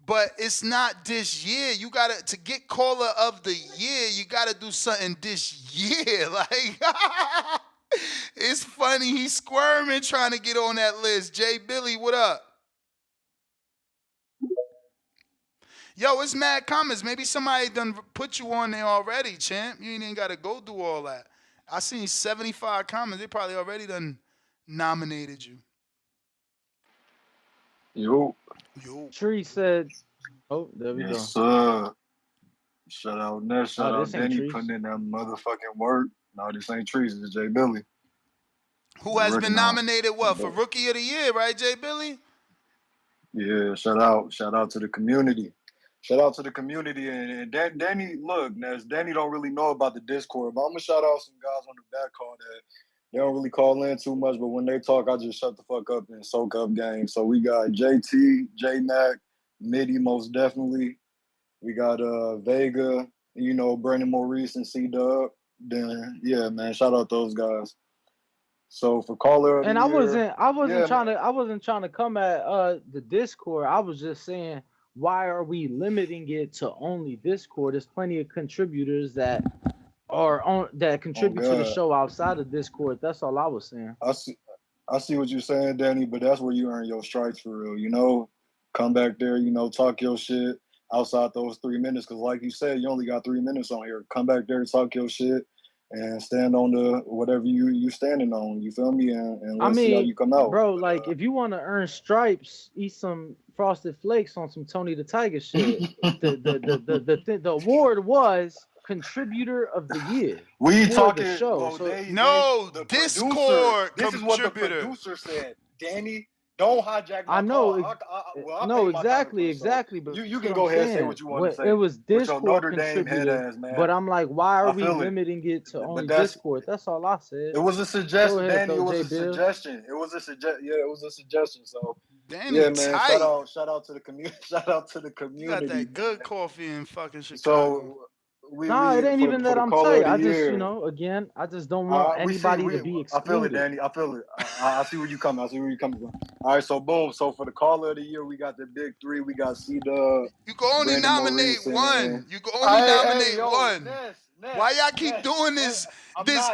But it's not this year. You gotta, to get caller of the year, you gotta do something this year. Like, it's funny. He's squirming trying to get on that list. Jay Billy, what up? Yo, it's mad comments. Maybe somebody done put you on there already, champ. You ain't even gotta go do all that. I seen 75 comments. They probably already done nominated you. Yo. Tree said, oh, there we go. Yes, sir. Shout out Ness. Shout out this ain't Denny Trees. putting in that motherfucking work. No, this ain't Trees. It's Jay Billy. Who has been nominated, what, for Rookie of the Year, right, Jay Billy? Yeah, shout out to the community. Shout out to the community. And Danny, look, Ness, Danny don't really know about the Discord, but I'm going to shout out some guys on the back call that they don't really call in too much, but when they talk, I just shut the fuck up and soak up game. So we got JT, J-Mac, Mitty most definitely. We got Vega, Brandon Maurice and C-Dub. Then, yeah, man, shout out those guys. So for caller of the year, I wasn't trying to come at the Discord. I was just saying, why are we limiting it to only Discord? There's plenty of contributors that contribute to the show outside of Discord. That's all I was saying. I see what you're saying, Danny, but that's where you earn your stripes for real. Come back there, talk your shit. outside those 3 minutes. Because like you said, you only got 3 minutes on here. Come back there, talk your shit, and stand on the whatever you standing on. You feel me? And I let's see how mean, you come out. bro, like if you want to earn stripes, eat some Frosted Flakes on some Tony the Tiger shit. The award was Contributor of the Year. We for talking the show. well, So the Discord producer. This is what the contributor. producer said. Danny, don't hijack my I know. call. I No, pay my exactly, counterpunch, so exactly. But you can what go I'm ahead and say saying, what you want to say. it was With your Discord Notre Dame head contributor. ass, man. But I'm like, why are I we feel it. limiting it to only that's Discord? That's all I said. it was a Go suggestion, ahead, Danny. It though, was a J-Bill. suggestion. It was a suggestion. So Danny yeah, man. tight. Shout out to the community. Shout out to the You community. got that good coffee in fucking Chicago. So Nah, it ain't even that the I'm caller tight. of the I just, year. again, I just don't want anybody to be I excluded. feel it, Danny. I feel it. I see where you coming. I see where you coming from. All right, so boom. So for the caller of the year, we got the big three. We got C-Dub. You can only Brandon nominate Maurice, one. You can only nominate one. Ness, Why y'all keep doing this? This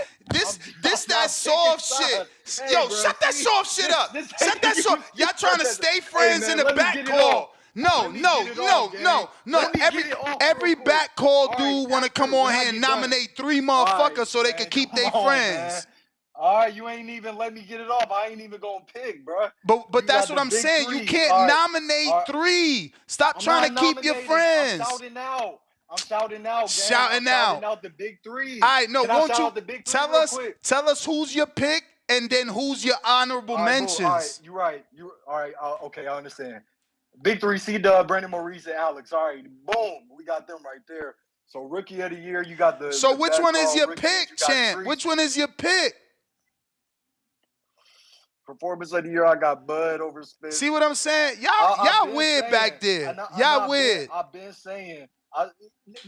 that not soft picking shit. sides. Yo, Hey, bro, shut that see, soft shit up. this Shut that soft. Y'all trying to stay friends man, in the let me back get it call. off. No. Let me get it off, gang. No. Let me get it off Every real quick. back call All dude right, want to after, come on when I here and get done. nominate 3 All motherfuckers right, so they man, can keep come their on, friends. man. All right, you ain't even let me get it off. I ain't even gonna pick, bro. But You that's got what the I'm big saying. three. You can't All right, nominate all right. 3. Stop I'm trying to not keep your nominating. friends. I'm shouting out. I'm shouting out, gang. Shouting I'm out. shouting out the big three. All right, no, Can I won't shout you out the big three tell real us quick? who's your pick and then who's your honorable All right, boo. mentions? All right, you're right. You all right? Okay, I understand. Big three: C-Dub, Brandon Maurice, and Alex. All right, boom, we got them right there. So rookie of the year, you got the. So the which best one is call your rookies. pick, You got champ? Treese. Which one is your pick? Performance of the year, I got Bud over Spence. See what I'm saying? Y'all weird back there. Y'all weird. I've been saying.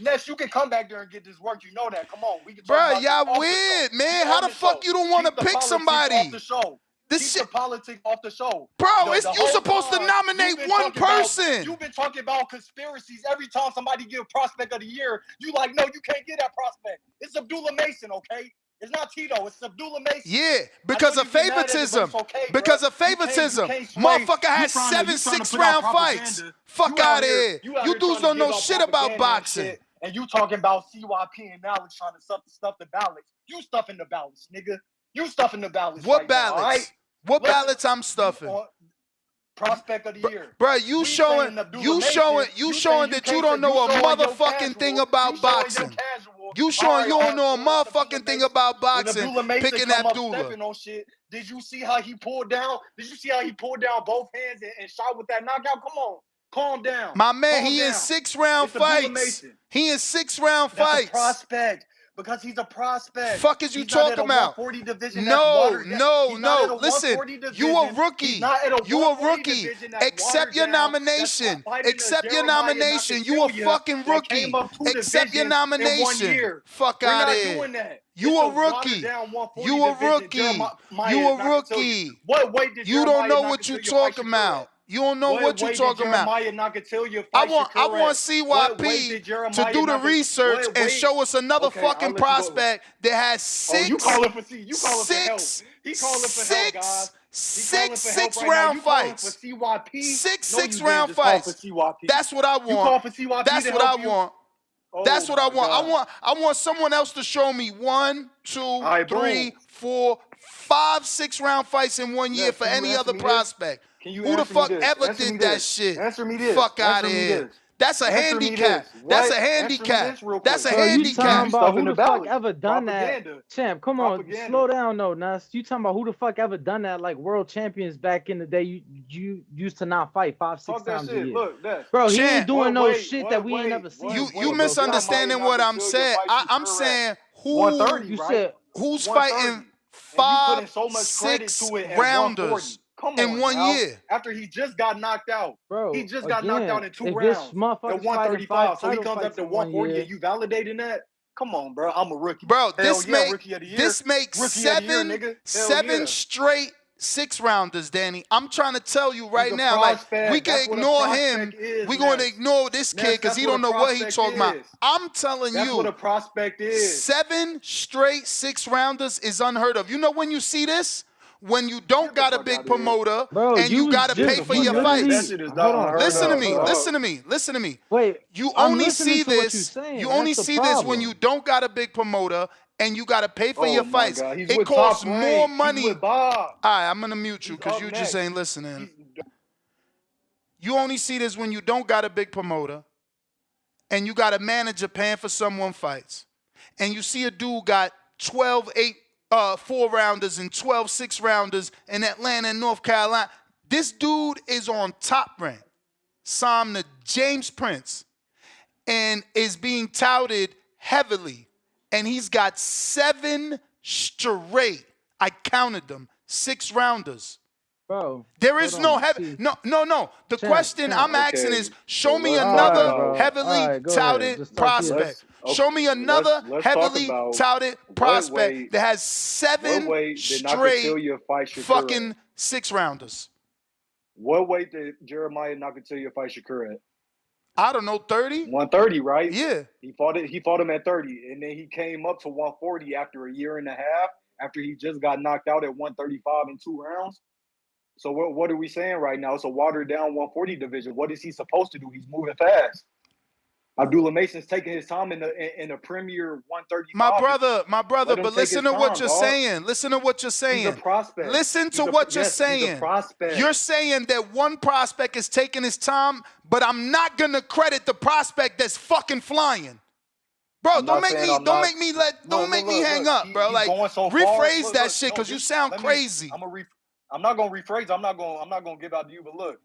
Ness, you can come back there and get this work. You know that. Come on, we can talk Bro, about this y'all off weird, the show. man. How the fuck you don't want to Keep the pick politics somebody? off the show. This Keep shit, the politics off the show. bro. You supposed to nominate one person. You've been talking about conspiracies every time somebody give prospect of the year. You like, no, you can't get that prospect. It's Abdullah Mason, okay? It's not Tito. It's Abdullah Mason. Yeah, because of favoritism. Because of favoritism. Motherfucker has 7 6-round fights. Fuck out of here. You dudes don't know shit about boxing. And you talking about CYP and Alex trying to stuff the ballots. You stuffing the ballots, nigga. You stuffing the ballots. What right ballots? Now, all right? What ballots I'm stuffing? Prospect of the year. Bro, you showing that you don't know a motherfucking thing about boxing. You showing you don't know a motherfucking thing about boxing. Picking Abdullah. On shit. Did you see how he pulled down? Did you see how he pulled down both hands and shot with that knockout? Come on. Calm down. My man, he in 6-round fights. He in 6-round fights. That's a prospect. Because he's a prospect. Fuck is you talking about? No. Listen, you a rookie. You a rookie. Accept your nomination. Accept your nomination. You a fucking rookie. Accept your nomination. Fuck out of here. You a rookie. You a rookie. You a rookie. You don't know what you talking about. You don't know what you're talking about. I want CYP to do the research and show us another fucking prospect that has 6-round fights. 6-round fights. That's what I want. That's what I want. That's what I want. I want someone else to show me 1, 2, 3, 4, 5 6-round fights in 1 year for any other prospect. Who the fuck ever did that shit? Answer me this. Fuck out of here. That's a handicap. That's a handicap. That's a handicap. You talking about who the fuck ever done that? Champ, come on, slow down, though, Nas. You talking about who the fuck ever done that? Like world champions back in the day, you used to not fight 5, 6 times a year. Look, bro, he ain't doing no shit that we ain't never seen. You misunderstanding what I'm saying. I'm saying who's fighting 5, 6 rounders in 1 year. After he just got knocked out. Bro, he just got knocked out in 2 if rounds. this motherfucker's At 135. So he comes fighting up to 140 and you validating that? Come on, bro. I'm a rookie. Bro, rookie of the year. this makes seven straight 6-rounders, Danny. I'm trying to tell you right now, like, we can ignore him. We're going to ignore this kid because he don't know what he's talking about. I'm telling you, that's what a prospect is. 7 straight 6-rounders is unheard of. You know when you see this? when you don't got a big promoter Bro, and you got to pay for your fights. hold on. Listen to me. Bro. Listen to me. Wait, You I'm only listening see to what you're this. saying. You That's only the see this when problem. you don't got a big promoter and you got to pay for Oh your my fights. God, he's It with costs Top more Rank. money. He's with Bob. All right, I'm gonna mute you He's because up you just next. ain't listening. You only see this when you don't got a big promoter and you got a manager paying for someone fights. And you see a dude got 12 4-rounders and 12 6-rounders in Atlanta and North Carolina. This dude is on Top Rank, signed to James Prince, and is being touted heavily. And he's got 7 straight, I counted them, 6-rounders. Bro, There is no heavy. No. The question I'm asking is, show me another heavily touted prospect. Show me another heavily touted prospect that has 7 straight fucking 6-rounders. What weight did Jeremiah Nakatillo fight Shakur at? I don't know, 30? 130, right? Yeah. He fought him at 30, and then he came up to 140 after a year and a half, after he just got knocked out at 135 in 2 rounds. So what are we saying right now? It's a watered down 140 division. What is he supposed to do? He's moving fast. Abdullah Mason's taking his time in a premier 135. My brother, but listen to what you're saying. Listen to what you're saying. He's a prospect. Listen to what you're saying. He's a prospect. You're saying that one prospect is taking his time, but I'm not gonna credit the prospect that's fucking flying. Bro, don't make me hang up, bro. Like, rephrase that shit because you sound crazy. I'm not gonna rephrase. I'm not gonna give out to you. But look,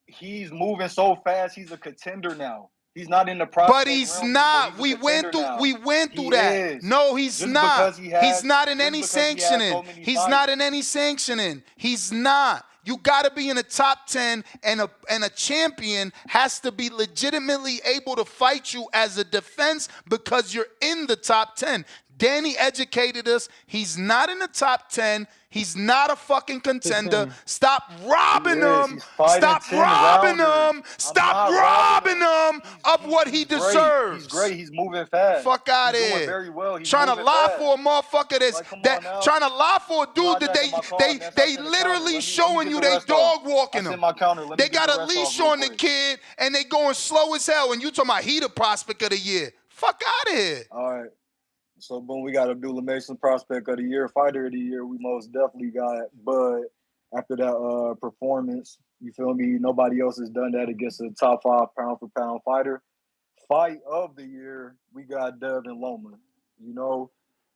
he's moving so fast. He's a contender now. He's not in the prospect. But he's not. We went through that. No, he's not. He's not in any sanctioning. He's not in any sanctioning. He's not. You got to be in the top 10, and a champion has to be legitimately able to fight you as a defense because you're in the top 10. Danny educated us. He's not in the top 10. He's not a fucking contender. Stop robbing him. Stop robbing him. Stop robbing him of what he deserves. He's great. He's moving fast. Fuck out of He's doing here. very well. He's trying to lie fast. for a motherfucker trying to lie for a dude that they literally showing you they dog walking him. They got a leash on the kid and they going slow as hell, and you talking about he the prospect of the year. Fuck out of here. All right. So, boom, we got Abdullah Mason, prospect of the year, fighter of the year. We most definitely got Bud after that performance. You feel me? Nobody else has done that against a top 5 pound-for-pound fighter. Fight of the year, we got Devin Loma. You know,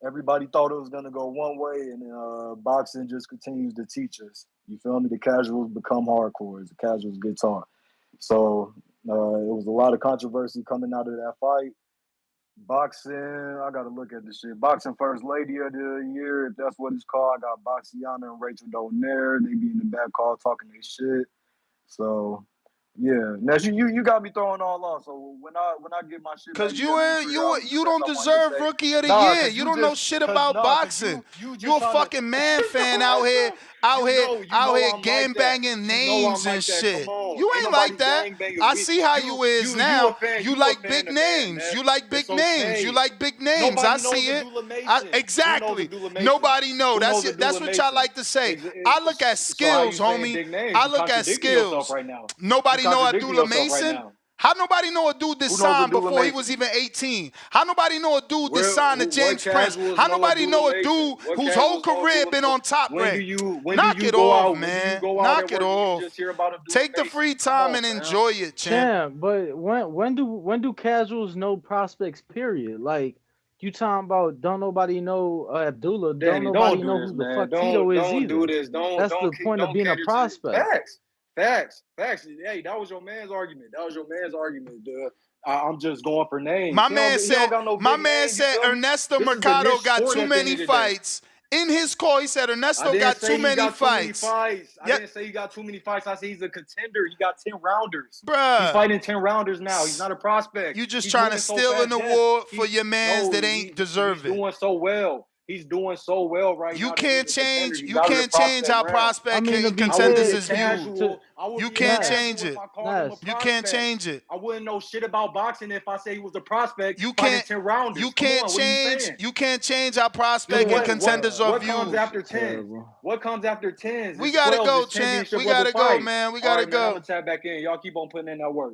everybody thought it was going to go one way, and boxing just continues to teach us. You feel me? The casuals become hardcores. The casuals get taught. So, it was a lot of controversy coming out of that fight. Boxing, I got to look at this shit. Boxing First Lady of the Year, if that's what it's called. I got Boxiana and Rachel Donaire. They be in the back call talking their shit. So, yeah. Now, you got me throwing all off. So, when I get my shit because back, you don't deserve Rookie of the Year. You don't know shit about boxing. You a fucking man fan out here game banging names and shit. You ain't like that. I see how you is now. You like big names. You like big names. You like big names. I see it. Exactly. Nobody know. That's what y'all like to say. I look at skills, homie. I look at skills. Nobody know Abdullah Mason. How nobody know a dude that signed before he was even 18? How nobody know a dude that signed to James Prince? How nobody know a dude whose whole career been on Top Rank? Knock it off, man. Knock it off. Take the free time and enjoy it, champ. But when do casuals know prospects? Period. Like, you talking about don't nobody know Abdullah? Don't nobody know who the fuck Tito is either. That's the point of being a prospect. Facts. Hey, that was your man's argument. Dude. I'm just going for names. My man said Ernesto Mercado got too many fights. In his call, he said Ernesto got too many fights. I didn't say he got too many fights. I said he's a contender. He got 10 rounders. Bruh. He's fighting 10 rounders now. He's not a prospect. You just trying to steal an award for your mans that ain't deserve it. He's doing so well. He's doing so well right You now. can't That he's a contender. change. He's You out of the can't change prospect how realm. prospect to and be I would contenders be fair, is viewed. casual. I would You be can't casual change if it. I called him a You prospect. can't change it. I wouldn't know shit about boxing if I say he was a prospect You fighting can't. 10 rounders. You Come can't on, what are you change. saying? You can't change how Because prospect and contenders are what comes viewed. after 10s? What comes after 10s? We It's gotta 12s. go, It's champ. championship We level gotta go, fights. man. We All gotta right, man. I'm go. gonna tap back in. Y'all keep on putting in that work.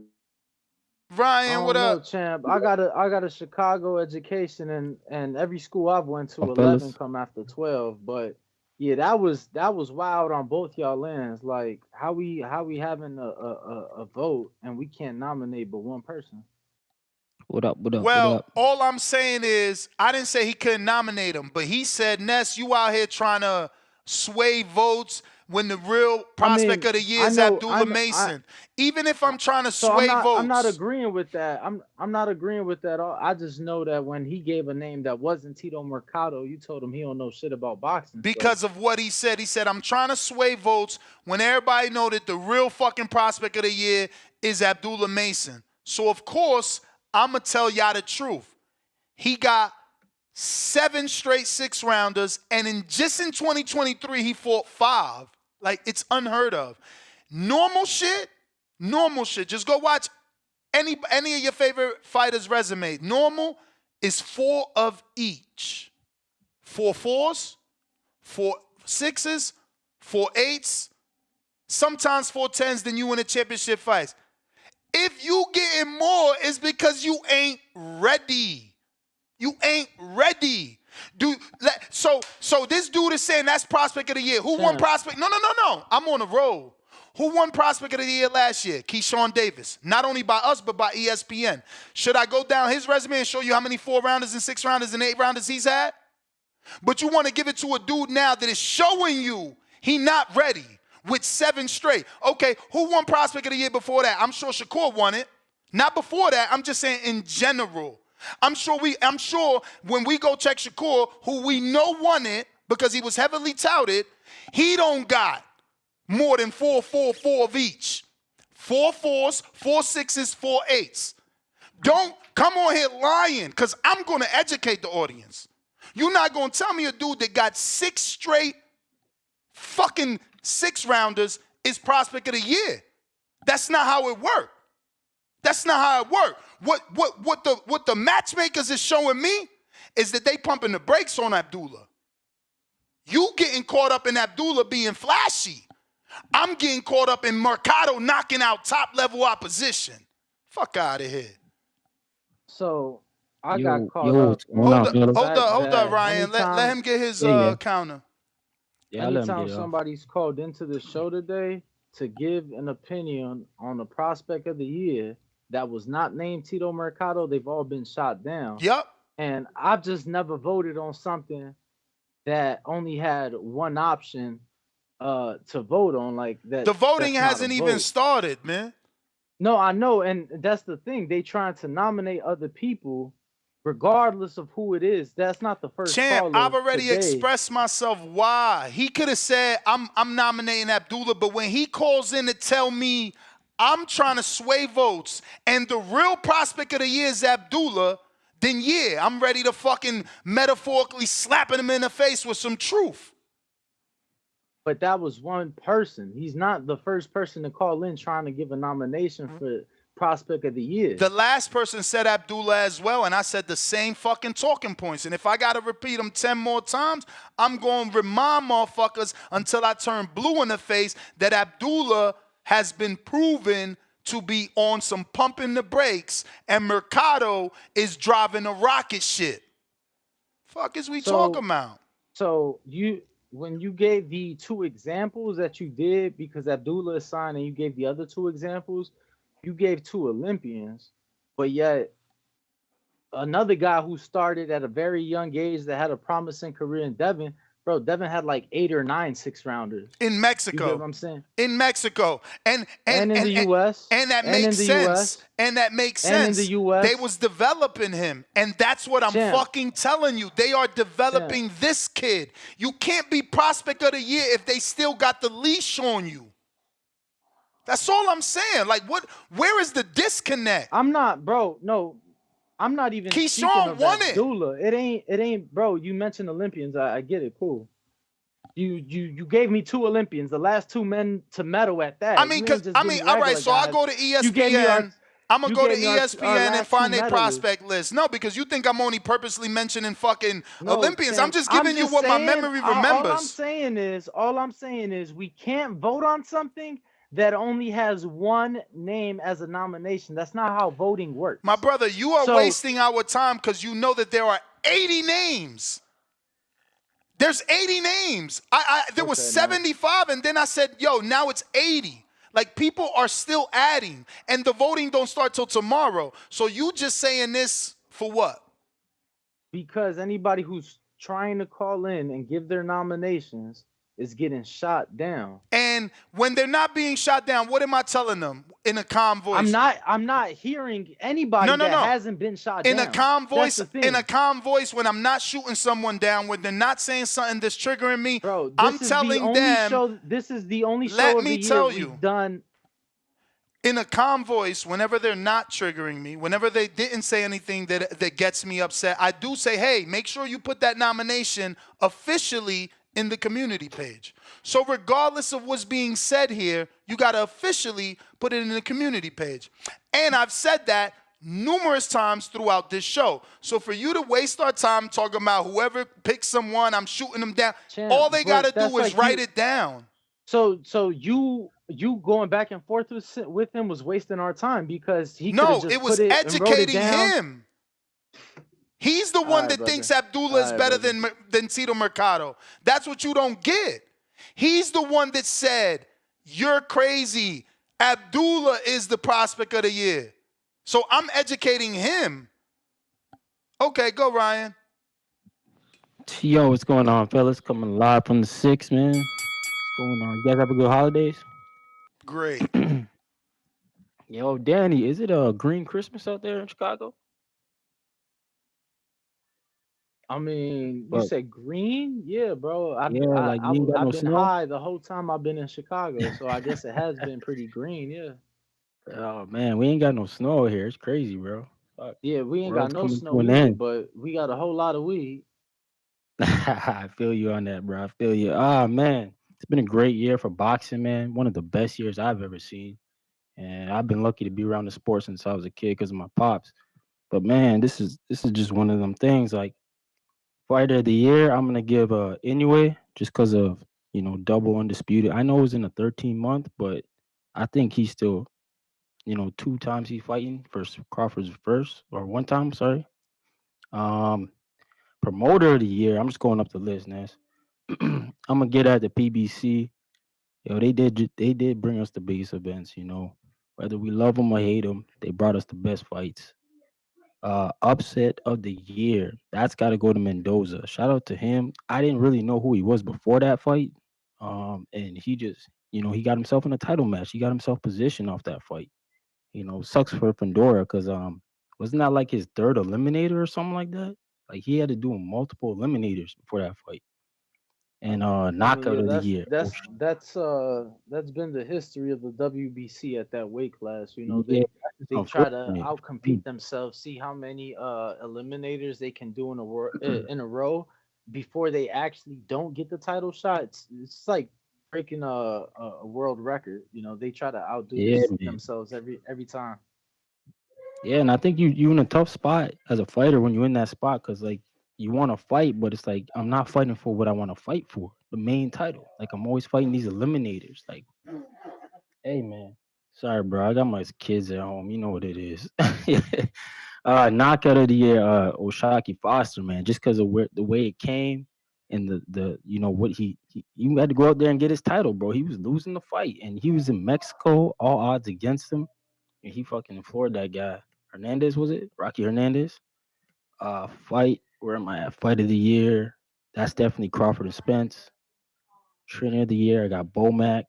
I Ryan, what don't know, up? champ. I got a Chicago education, and every school I've went to, Oh, 11 fellas. come after 12. But yeah, that was wild on both y'all ends. Like how we having a vote and we can't nominate but one person. What up? What up? What Well, up? all I'm saying is I didn't say he couldn't nominate him, but he said, Ness, you out here trying to sway votes when the real prospect of the year is Abdullah Mason. Even if I'm trying to So I'm sway not votes. agreeing with that. I'm not agreeing with that. All I just know that when he gave a name that wasn't Tito Mercado, you told him he don't know shit about boxing. Because of what he said. He said, I'm trying to sway votes when everybody know that the real fucking prospect of the year is Abdullah Mason. So, of course, I'm going to tell y'all the truth. He got 7 straight 6-rounders, and in 2023, he fought 5. Like, it's unheard of. Normal shit. Just go watch any of your favorite fighters' resume. Normal is 4 of each. 4 4s, 4 6s, 4 8s, sometimes 4 10s than you in the championship fights. If you getting more, it's because you ain't ready. You ain't ready. So this dude is saying that's prospect of the year. Who won prospect? No. I'm on the road. Who won prospect of the year last year? Keyshawn Davis. Not only by us, but by ESPN. Should I go down his resume and show you how many 4-rounders and 6-rounders and 8-rounders he's had? But you want to give it to a dude now that is showing you he not ready with 7 straight. Okay, who won prospect of the year before that? I'm sure Shakur won it. Not before that. I'm just saying in general. I'm sure when we go check Shakur, who we know won it because he was heavily touted, he don't got more than 4 of each. 4 4s, 4 6s, 4 8s. Don't come on here lying, because I'm going to educate the audience. You're not going to tell me a dude that got 6 straight fucking 6-rounders is prospect of the year. That's not how it worked. What the matchmakers is showing me is that they pumping the brakes on Abdullah. You getting caught up in Abdullah being flashy. I'm getting caught up in Mercado knocking out top-level opposition. Fuck out of here. So I got caught Yo, up. what's going on, fellas? Hold up, Ryan. Let him get his counter. Yeah, let him Anytime get it off. somebody's called into the show today to give an opinion on the prospect of the year that was not named Tito Mercado, they've all been shot down. Yep. And I've just never voted on something that only had one option to vote on. Like that. The voting that's not hasn't a even vote. started, man. No, I know, and that's the thing. They trying to nominate other people, regardless of who it is. That's not the first Champ, caller I've already today. expressed myself why. He could have said, I'm nominating Abdullah, but when he calls in to tell me I'm trying to sway votes and the real prospect of the year is Abdullah, then yeah, I'm ready to fucking metaphorically slapping him in the face with some truth. But that was one person. He's not the first person to call in trying to give a nomination for prospect of the year. The last person said Abdullah as well, and I said the same fucking talking points. And if I got to repeat them 10 more times, I'm going to remind motherfuckers until I turn blue in the face that Abdullah has been proven to be on some pumping the brakes, and Mercado is driving a rocket ship. Fuck is we talking about? So when you gave the 2 examples that you did, because Abdullah is signed and you gave the other 2 examples, you gave 2 Olympians, but yet another guy who started at a very young age that had a promising career in Devin, bro, Devin had like 8 or 9 6-rounders. In Mexico. You get what I'm saying? In Mexico. And in the U.S. And that and makes in the sense. US, And that makes and sense. in the U.S. They was developing him. And that's what I'm fucking telling you. They are developing this kid. You can't be prospect of the year if they still got the leash on you. That's all I'm saying. Like, where is the disconnect? I'm not, bro. No, I'm not even speaking Keyshawn of won it. Abdullah. It ain't, bro. You mentioned Olympians. I get it. Cool. You gave me 2 Olympians, the last 2 men to medal at that. I mean, all right. So I go to ESPN. I'm gonna go to ESPN and find a prospect list. No, because you think I'm only purposely mentioning fucking Olympians. I'm just giving you what my memory remembers. All I'm saying is we can't vote on something that only has 1 name as a nomination. That's not how voting works. My brother, you are wasting our time because you know that there are 80 names. There's 80 names. There was 75, and then I said, yo, now it's 80. Like, people are still adding, and the voting don't start till tomorrow. So you just saying this for what? Because anybody who's trying to call in and give their nominations is getting shot down. And when they're not being shot down, what am I telling them in a calm voice? I'm not hearing anybody that hasn't been shot down. In a calm voice, when I'm not shooting someone down, when they're not saying something that's triggering me, bro, I'm telling them. This is the only show Let of me the tell year you. we've done. In a calm voice, whenever they're not triggering me, whenever they didn't say anything that gets me upset, I do say, hey, make sure you put that nomination officially in the community page. So regardless of what's being said here, you got to officially put it in the community page. And I've said that numerous times throughout this show. So for you to waste our time talking about whoever picks someone, I'm shooting them down, all they got to do is write it down. So you going back and forth with him was wasting our time because he could have just put it and wrote it down. Him. He's the one that thinks Abdullah is better than Tito Mercado. That's what you don't get. He's the one that said, you're crazy. Abdullah is the prospect of the year. So I'm educating him. Okay, go, Ryan. Yo, what's going on, fellas? Coming live from the 6, man. What's going on? You guys have a good holidays? Great. Yo, Danny, is it a green Christmas out there in Chicago? I mean, you said green? Yeah, bro. I've been snow? high the whole time I've been in Chicago, so I guess it has been pretty green, yeah. Oh, man, we ain't got no snow here. It's crazy, bro. Fuck. Yeah, we ain't got no snow to either, but we got a whole lot of weed. I feel you on that, bro. I feel you. Man, it's been a great year for boxing, man. One of the best years I've ever seen. And I've been lucky to be around the sport since I was a kid because of my pops. But man, this is just one of them things. Like, fighter of the year, I'm gonna give Inoue just because of double undisputed. I know it was in the 13th month, but I think he's still 2 times he's fighting versus Crawford's first or 1 time. Sorry. Promoter of the year, I'm just going up the list, Ness. I'm gonna get at the PBC. Yo, they did bring us the biggest events. Whether we love them or hate them, they brought us the best fights. Upset of the year, that's got to go to Mendoza. Shout out to him. I didn't really know who he was before that fight, and he just, he got himself in a title match. He got himself positioned off that fight. Sucks for Pandora because wasn't that like his 3rd eliminator or something like that? Like he had to do multiple eliminators before that fight. And knockout of the year. That's been the history of the WBC at that weight class. They try to outcompete themselves, see how many eliminators they can do in a row before they actually don't get the title shot. It's like breaking a world record. They try to outdo themselves every time. Yeah, and I think you in a tough spot as a fighter when you're in that spot because like you want to fight, but it's like I'm not fighting for what I want to fight for, the main title. Like I'm always fighting these eliminators. Like, hey man, sorry bro, I got my kids at home. You know what it is. Knockout of the year, Oshaki Foster, man, just because of the way it came and the what he had to go out there and get his title, bro. He was losing the fight, and he was in Mexico, all odds against him, and he fucking floored that guy. Hernandez, was it? Rocky Hernandez. Fight. Where am I at? Fight of the year. That's definitely Crawford and Spence. Trainer of the year, I got Bomac.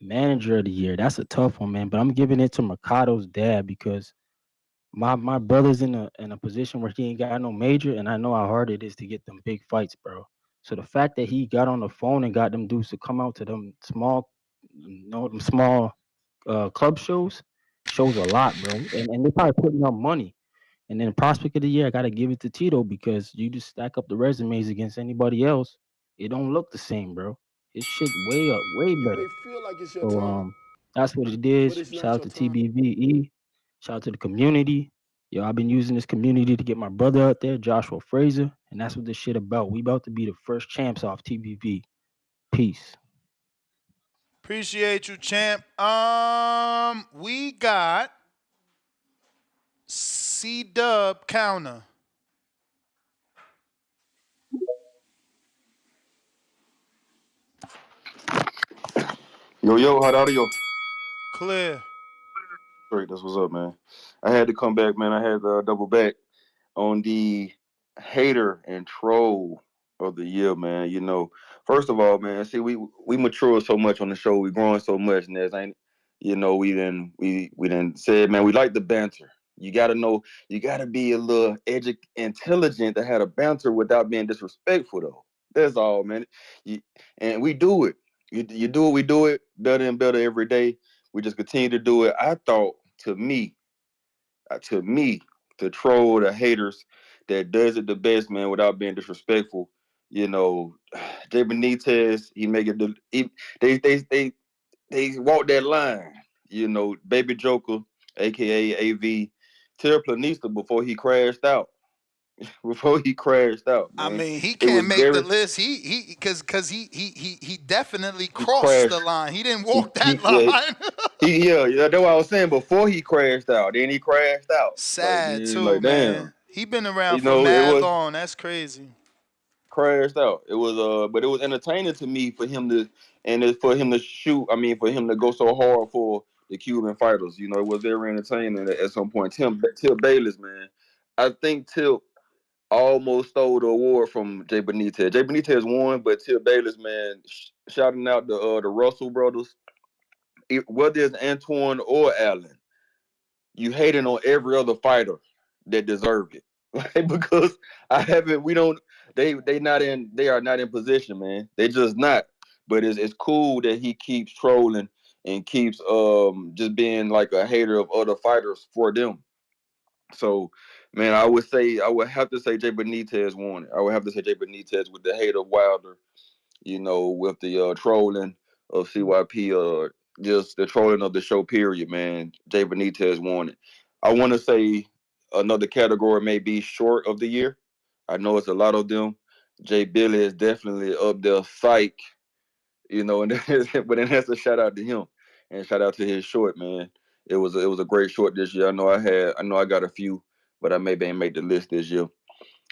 Manager of the year, that's a tough one, man. But I'm giving it to Mercado's dad because my brother's in a position where he ain't got no major, and I know how hard it is to get them big fights, bro. So the fact that he got on the phone and got them dudes to come out to them small club shows a lot, bro. And they're probably putting up money. And then prospect of the year, I gotta give it to Tito because you just stack up the resumes against anybody else, it don't look the same, bro. His shit way up, way You better. may feel like it's your So time, that's what it but is. it's Shout not out your to time. TBVE. Shout out to the community. Yo, I've been using this community to get my brother out there, Joshua Fraser, and that's what this shit about. We about to be the first champs off TBV. Peace. Appreciate you, champ. We got C Dub Counter. Yo, hot out of yo. Clear. Great, that's what's up, man. I had to come back, man. I had to double back on the hater and troll of the year, man. You know, first of all, man, see, we mature so much on the show. We growing so much, and there's ain't, you know, we done said, man, we like the banter. You gotta know, you gotta be a little intelligent to have a banter without being disrespectful, though. That's all, man. And we do it. You do it, we do it better and better every day. We just continue to do it. I thought, to me, to troll the haters that does it the best, man, without being disrespectful. You know, Jay Benitez, he make it. They walk that line. You know, Baby Joker, aka AV, Terraplanista before he crashed out. Before he crashed out, I man, mean, he it can't was make the very. list. Because he definitely He crossed the crashed. line. He didn't He walk that he yeah. line. Yeah, that's what I was saying. Before he crashed out, then he crashed out. Sad too, Like damn, man. He been around you for know, it mad was long. That's crazy. crashed out. It was but it was entertaining to me for him to for him to shoot. I mean, for him to go so hard for the Cuban fighters. You know, it was very entertaining at some point. Till Bayless, man, I think Till almost stole the award from Jay Benitez. Jay Benitez won, but Till Bayless, man, shouting out the Russell brothers, whether it's Antoine or Allen, you hating on every other fighter that deserve it. Like, because we don't they are not in position, man. They just not. But it's cool that he keeps trolling and keeps just being like a hater of other fighters for them. So, man, I would have to say Jay Benitez won it. I would have to say Jay Benitez with the hate of Wilder, you know, with the trolling of CYP, just the trolling of the show, period, man. Jay Benitez won it. I want to say another category may be short of the year. I know it's a lot of them. Jay Billy is definitely up there, psych, you know, and but then that's a shout out to him and shout out to his short, man. It was a great short this year. I know I got a few, but I maybe ain't make the list this year.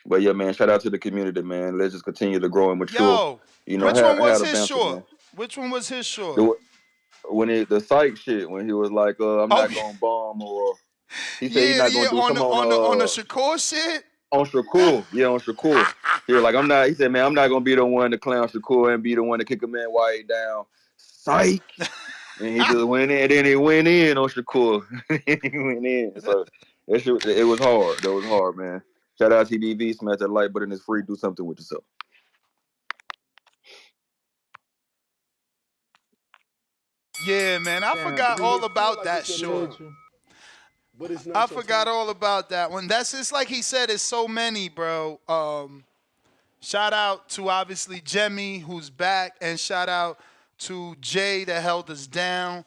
But yeah, man, shout out to the community, man. Let's just continue to grow and mature. Yo, You know, which one was had a his banter, short? man. Which one was his short? The, the psych shit, when he was like, I'm Oh not gonna bomb, or he said he's yeah, not yeah. gonna do On some the Shakur shit. on Shakur. Yeah, on Shakur. He was like, I'm not. He said, man, I'm not gonna be the one to clown Shakur and be the one to kick a man while he down. Psych. And he just went in, and then he went in on Shakur. He went in. So that shit, it was hard. That was hard, man. Shout out TBV, smash that like button. It's free. Do something with yourself. Yeah, man. I Damn, forgot You may all feel about like that it's your short. time, but it's I not your forgot time. all about that one. That's it's like he said. It's so many, bro. Shout out to obviously Jemmy who's back, and shout out to Jay that held us down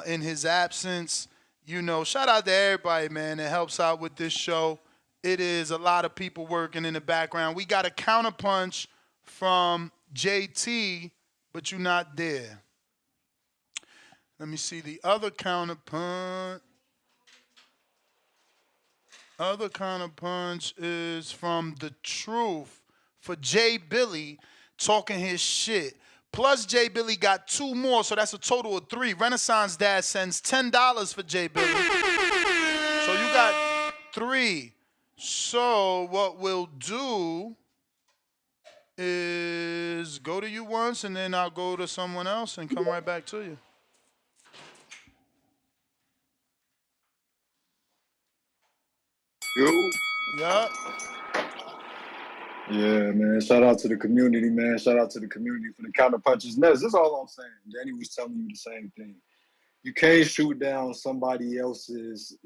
in his absence. You know, shout out to everybody, man, that helps out with this show. It is a lot of people working in the background. We got a counterpunch from JT, but you're not there. Let me see the other counterpunch. Other counterpunch is from The Truth for Jay Billy talking his shit. Plus, Jay Billy got two more, so that's a total of three. Renaissance Dad sends $10 for Jay Billy. So you got three. So what we'll do is go to you once, and then I'll go to someone else and come right back to you. Yo. Yup. Yeah, man. Shout out to the community, man. Shout out to the community for the counterpunches. This is all I'm saying. Danny was telling you the same thing. You can't shoot down somebody else's,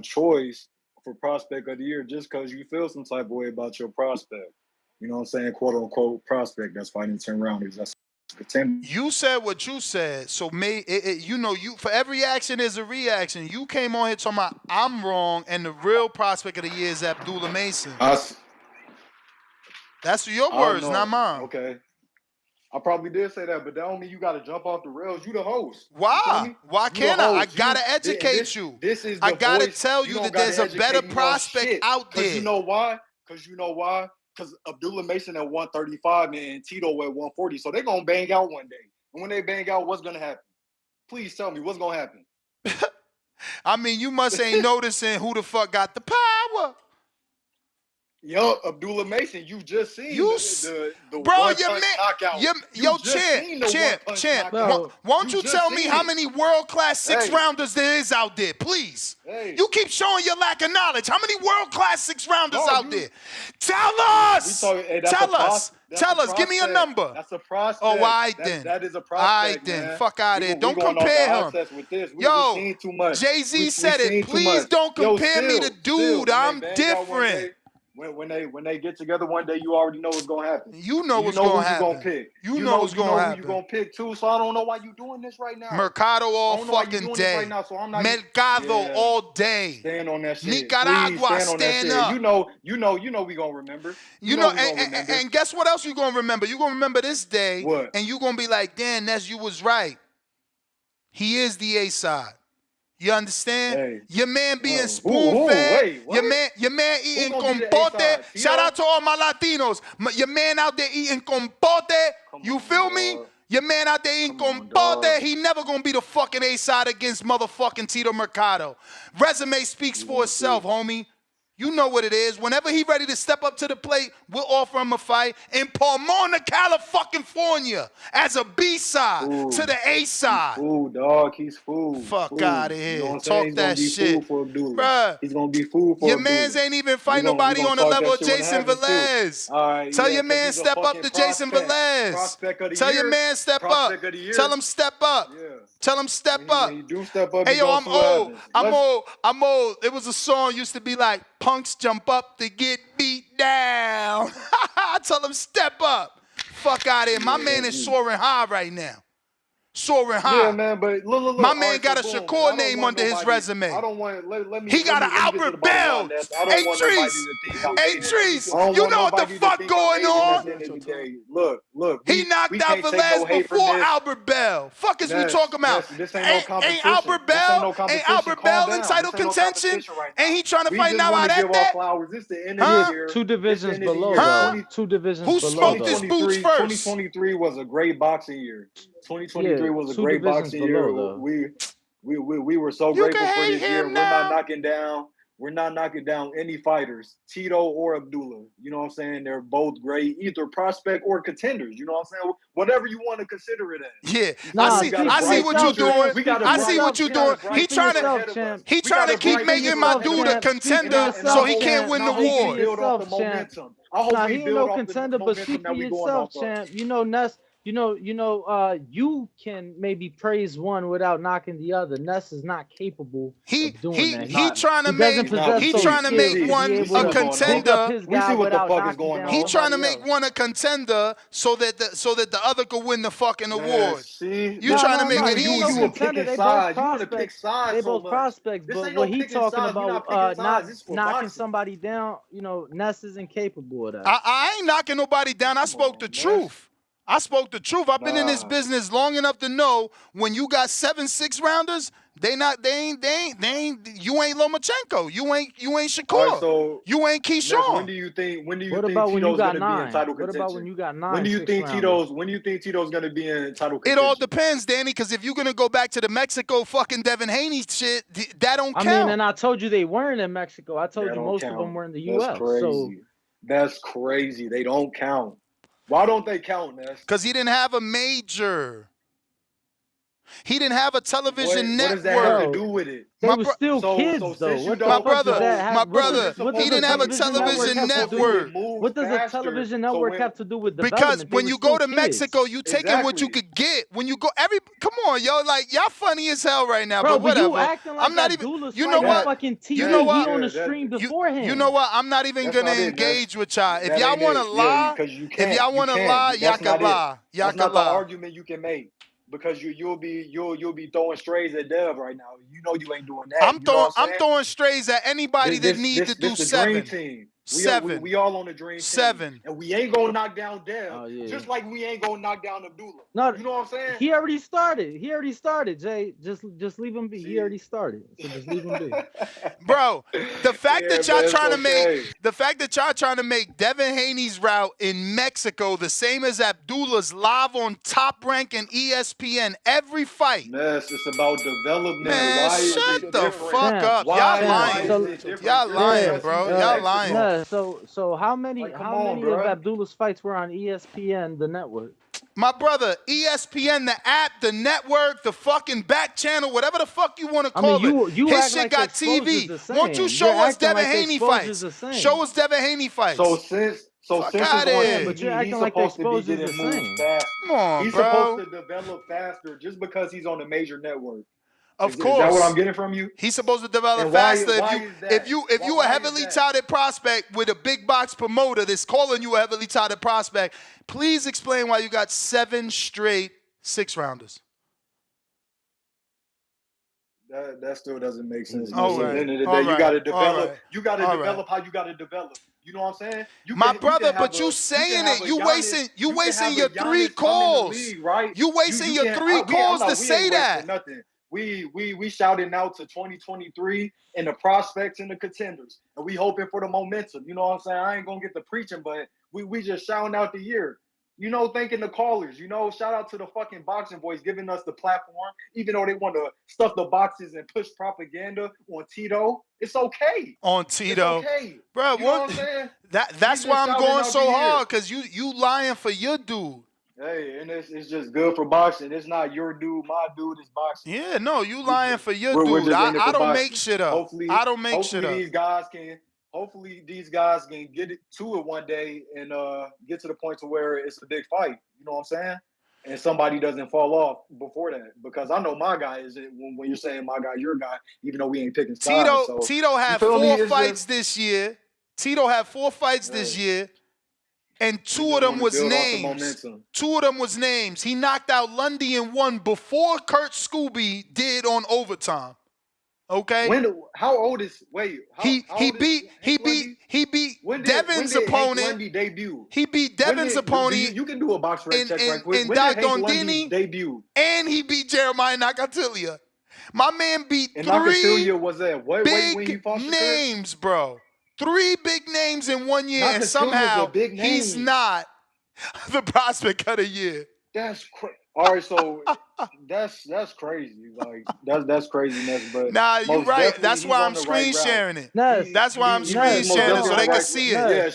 choice for prospect of the year just because you feel some type of way about your prospect. You know what I'm saying? Quote unquote prospect that's fighting 10 rounders. That's a contender. You said what you said, so you for every action is a reaction. You came on here talking about I'm wrong, and the real prospect of the year is Abdullah Mason. That's your words, not mine. Okay. I probably did say that, but that don't mean you got to jump off the rails. You the host. Why? Why can't I? I gotta educate you. This is I the gotta voice. tell you that there's a better prospect out there. Because you know why? Because Abdullah Mason at 135 and Tito at 140. So they're going to bang out one day. And when they bang out, what's going to happen? Please tell me what's going to happen. I mean, you must ain't noticing who the fuck got the power. Yo, Abdullah Mason, you just seen the bro, one-punch knockout. Champ. Won't you tell me how many world-class six-rounders there is out there, please? You keep showing your lack of knowledge. How many world-class six-rounders out there? Tell us! Tell us. Give me a number. That's a prospect. Oh, all right then. That is a prospect, all right then. man. Fuck out of here. Don't compare him. Yo, Jay-Z said it. Please don't compare me to dude. I'm different. When they get together one day, you already know what's gonna happen. You know what's gonna happen. Gonna pick. You know what's gonna happen. Who you gonna pick too. So I don't know why you doing this right now. Mercado all fucking day. Right now, so I'm not Mercado all day. Stand on that shit. Nicaragua, stand up. You know we gonna remember. You know and guess what else you gonna remember? You gonna remember this day. What? And you gonna be like, damn, Ness, you was right. He is the A side. You understand? Hey. Your man being spoon-fed. Your man eating compote. Shout out to all my Latinos. Your man out there eating compote. You feel me? Your man out there eating compote. He never gonna be the fucking A-side against motherfucking Tito Mercado. Resume speaks for itself, homie. You know what it is. Whenever he ready to step up to the plate, we'll offer him a fight in Pomona, California, as a B-side to the A-side. Food, dog. He's food. Fuck out of here. You know Talk that shit. Bruh. He's going to be food for your mans ain't even fight nobody on the level of Jason Velez. Right, Tell your man step up to Jason Velez. Tell your man step up. Tell him step up. Tell him step up. When you do step up, hey, yo, I'm old. It was a song used to be like, punks jump up to get beat down. Tell him step up. Fuck out of here. My man is soaring high right now. Soaring high. Yeah, man, but look. My man got a Shakur name under his resume. I don't want. Let me. He got an Albert Bell. Hey, Trees. You know what the fuck going on? Look. He knocked out Velez before Albert Bell. Fuck is we talking about? This ain't no competition. Ain't Albert Bell? Ain't Albert Bell in title contention? Ain't he trying to fight now out at that? This the end of the year. 2 divisions below, though. 2 divisions below. Who smoked his boots first? 2023 was a great boxing year. 2023 was a great boxing year. We were so grateful for this year. We're not knocking down any fighters, Tito or Abdullah. You know what I'm saying? They're both great, either prospect or contenders. You know what I'm saying? Whatever you want to consider it as. Yeah, I see what you're doing. I see what you're doing. He trying to keep making my dude a contender so he can't win the war. He ain't no contender, but speak for yourself, champ. You know, Ness. You can maybe praise one without knocking the other. Ness is not capable of doing that. He trying to make one a contender. We see what the fuck is going on. He trying to make one a contender so that the other could win the fucking award. You trying to make it easy. You want to pick sides. They both prospects, but what he talking about not knocking somebody down, Ness is incapable of that. I ain't knocking nobody down. I spoke the truth. I've been in this business long enough to know when you got 7 6-rounders, you ain't Lomachenko. You ain't Shakur. Right, so you ain't Keyshawn. When do you think Tito's going to be in title contention? What about when you got 9? When do you think Tito's going to be in title contention? It all depends, Danny, because if you're going to go back to the Mexico fucking Devin Haney shit, that don't count. I mean, and I told you they weren't in Mexico. I told you most of them were in the U.S. That's crazy. They don't count. Why don't they count, Ness? Because he didn't have a major. He didn't have a television What does that have to network. do with it? They My were bro- still So kids though. since you What the my don't, fuck does brother, that so my have? What does brother, what he does a didn't have a television network television have to supposed do? to network. move What does a faster. television So network when have to do with Because development? They when were you go still to kids. Mexico, you taking what you exactly, could get. When you go, come on, yo, like y'all funny as hell right now, Bro, but but you whatever. acting like I'm not even. Abdullah's You know fighting what? that fucking You TV. know that what? He on the yeah stream that You know beforehand. what? I'm not even that's gonna not it, Ness. engage with y'all. If That y'all ain't wanna it. Yeah, lie, because you if can't. y'all You wanna can't. lie, y'all That's can not it. lie. Y'all That's can not the lie. argument you can make because you'll be throwing strays at Dev right now. You know you ain't doing that. You know what I'm I'm saying? throwing strays at anybody that need to do This the dream 7. team. Seven. We all on the dream team, 7. and we ain't gonna knock down Dev, Oh yeah. just like we ain't gonna knock down Abdullah. No, You know what I'm saying? he already started. He already started, Jay. Just leave him be. He See? already started. So just leave him be. Bro, the fact Yeah, that y'all man, it's trying to okay. make Devin Haney's route in Mexico the same as Abdullah's live on Top Rank and ESPN every fight. Ness, it's about development. Man, Why is shut it the different? fuck up. Y'all lying. Is it different Y'all just lying, because bro. he's in Y'all Mexico? lying. Nah, so how many Like, come on, of bruh. Abdullah's fights were on ESPN, the network? My brother, ESPN, the app, the network, the fucking back channel, whatever the fuck you want to I mean, call it. you His act shit like the got exposure's TV. the Won't you same. show You're us acting Devin like the Haney exposure's fights? the same. Show us Devin Haney fights. So since Fuck it's outta on here. Yeah, but you're TV, he's acting like the supposed to be exposure's the getting moved same. faster. Come on, He's bro. supposed to develop faster just because he's on a major network. Of Is course. that what I'm getting from you? He's supposed to develop And why faster. is that? If you a heavily touted prospect with a big box promoter that's calling you a heavily touted prospect, please explain why you got 7 straight 6-rounders. That still doesn't make sense. All At right. the end of the All day, you got to right. All develop. right. You got to All develop how you got to develop. You know what I'm saying? My brother, but you saying it. You wasting your 3 calls. Right? You wasting your 3 calls to say that. Nothing. We shouting out to 2023 and the prospects and the contenders, and we hoping for the momentum. You know what I'm saying? I ain't gonna get the preaching, but we just shouting out the year. You know, thanking the callers. You know, shout out to the fucking boxing boys giving us the platform, even though they want to stuff the boxes and push propaganda on Tito. It's okay. On Tito, it's okay. Bro, you know what I'm saying? That's why I'm going so hard, because you lying for your dude. Hey, and it's just good for boxing. It's not your dude, my dude. It's boxing. Yeah, no, you lying for your We're dude. just in it I for don't boxing. make shit up. Hopefully, I don't make shit up. Hopefully these guys can get it to it one day and get to the point to where it's a big fight. You know what I'm saying? And somebody doesn't fall off before that, because I know my guy is it when you're saying my guy, your guy, even though we ain't picking sides. Tito had 4 fights this year. Tito had 4 fights this year. And 2 of them was names. 2 of them was names. He knocked out Lundy in 1 before Kurt Scooby did on overtime. Okay. How old is? Wait. He beat Devin's opponent. Hank Lundy debut? He beat Devin's opponent. You can do a box rec check right quick. In When did Hank Dondini Lundy debut? And he beat Jeremiah Nakatilia. My man beat and 3 Nakatilia was at what weight when he big fought Shakur? names, bro. 3 big names in 1 year, and Nakatilia's somehow a big name. he's not the prospect of the year. That's crazy. All right, so that's crazy. Like that's craziness. But nah, you right. That's why I'm screen sharing it. That's why I'm screen sharing it so they can see it. Yeah,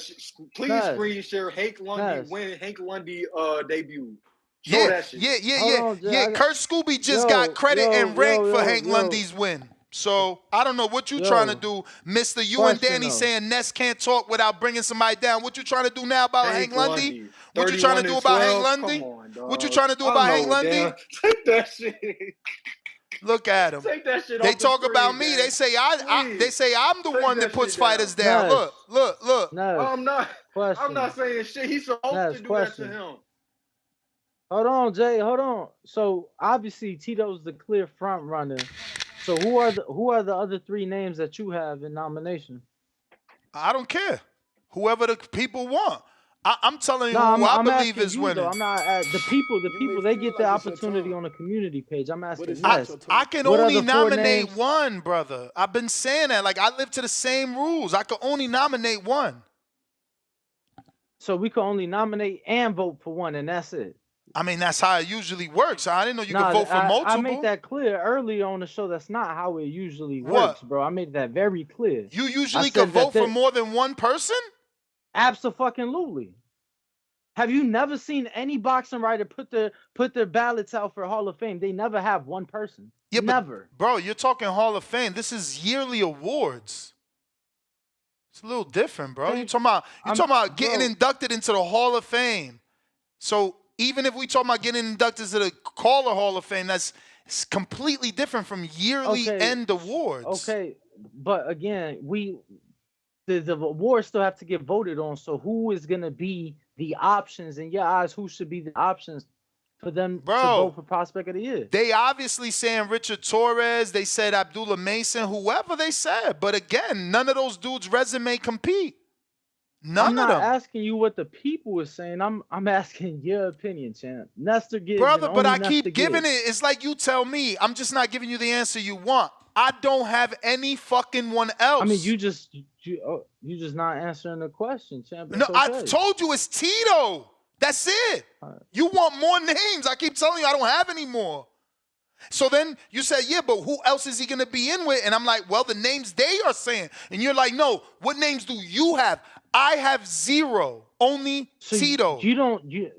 please screen share Hank Lundy when Hank Lundy debut. Show that shit. Yeah. Kurt Scooby just got credit and rank for Hank Lundy's win. So I don't know what you trying to do, Mister. You and Danny saying Ness can't talk without bringing somebody down. What you trying to do now about Hank Lundy? What you trying to do about Hank Lundy? What you trying to do about Hank Lundy? Take that shit. Look at him. Take that shit they off talk the about screen, me. man. They say I'm the one that puts fighters down. Nice. Look. Nice. I'm not saying shit. He's supposed to do that to him. Hold on, Jay. Hold on. So obviously Tito's the clear front runner. So who are the other 3 names that you have in nomination? I don't care. Whoever the people want. I'm telling you who I believe is winning. I'm not the people. The people they get the opportunity on the community page. I'm asking. I can only nominate 1, brother. I've been saying that. Like, I live to the same rules. I can only nominate 1. So we can only nominate and vote for 1, and that's it. I mean, that's how it usually works. I didn't know you could vote for multiple. I made that clear early on the show. That's not how it usually works, bro. I made that very clear. You usually can vote for more than 1 person? Absolutely. Have you never seen any boxing writer put their ballots out for Hall of Fame? They never have one person. Yeah, never. But, bro, you're talking Hall of Fame. This is yearly awards. It's a little different, bro. You're talking about getting inducted into the Hall of Fame. So even if we talking about getting inducted to the Caller Hall of Fame, that's completely different from yearly end awards. Okay, but again, the awards still have to get voted on. So who is gonna be the options in your eyes? Who should be the options for them to vote for Prospect of the Year? They obviously saying Richard Torres. They said Abdullah Mason, whoever they said. But again, none of those dudes' resume compete. I'm not asking you what the people are saying. I'm asking your opinion, champ. Nestor Gibbs. Brother, but I keep giving it. It's like you tell me. I'm just not giving you the answer you want. I don't have any fucking one else. I mean, you just not answering the question, champ. No, I told you it's Tito. That's it. You want more names. I keep telling you I don't have any more. So then you say, yeah, but who else is he going to be in with? And I'm like, well, the names they are saying. And you're like, no, what names do you have? I have zero. Only Tito.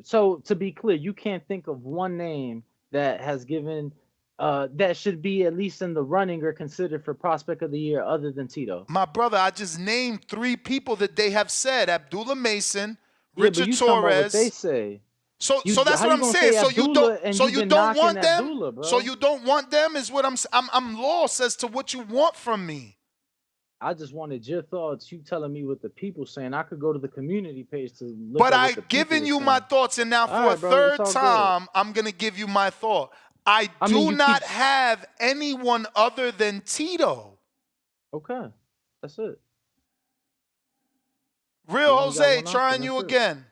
So to be clear, you can't think of one name that has given that should be at least in the running or considered for Prospect of the Year other than Tito. My brother, I just named 3 people that they have said. Abdullah Mason, Richard Torres. What they say. So that's what I'm saying. So you don't want them. Abdullah, so you don't want them is what I'm lost as to what you want from me. I just wanted your thoughts. You telling me what the people saying. I could go to the community page to look. But I've given you my thoughts, and now for a third time, I'm gonna give you my thought. I do not have anyone other than Tito. Okay, that's it. Real Jose, trying you again.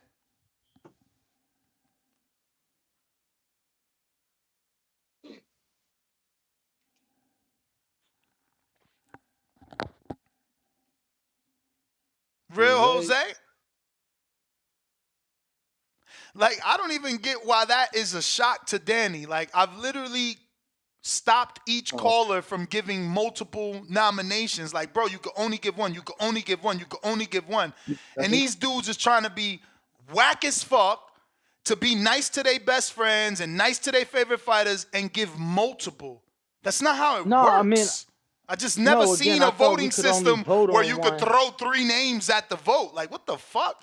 Real Jose? Like, I don't even get why that is a shock to Danny. Like, I've literally stopped each caller from giving multiple nominations. Like, bro, you could only give one. You could only give one. You could only give one. And these dudes is trying to be whack as fuck to be nice to their best friends and nice to their favorite fighters and give multiple. That's not how it works. I mean, I just never seen a voting system where you could throw 3 names at the vote. Like, what the fuck?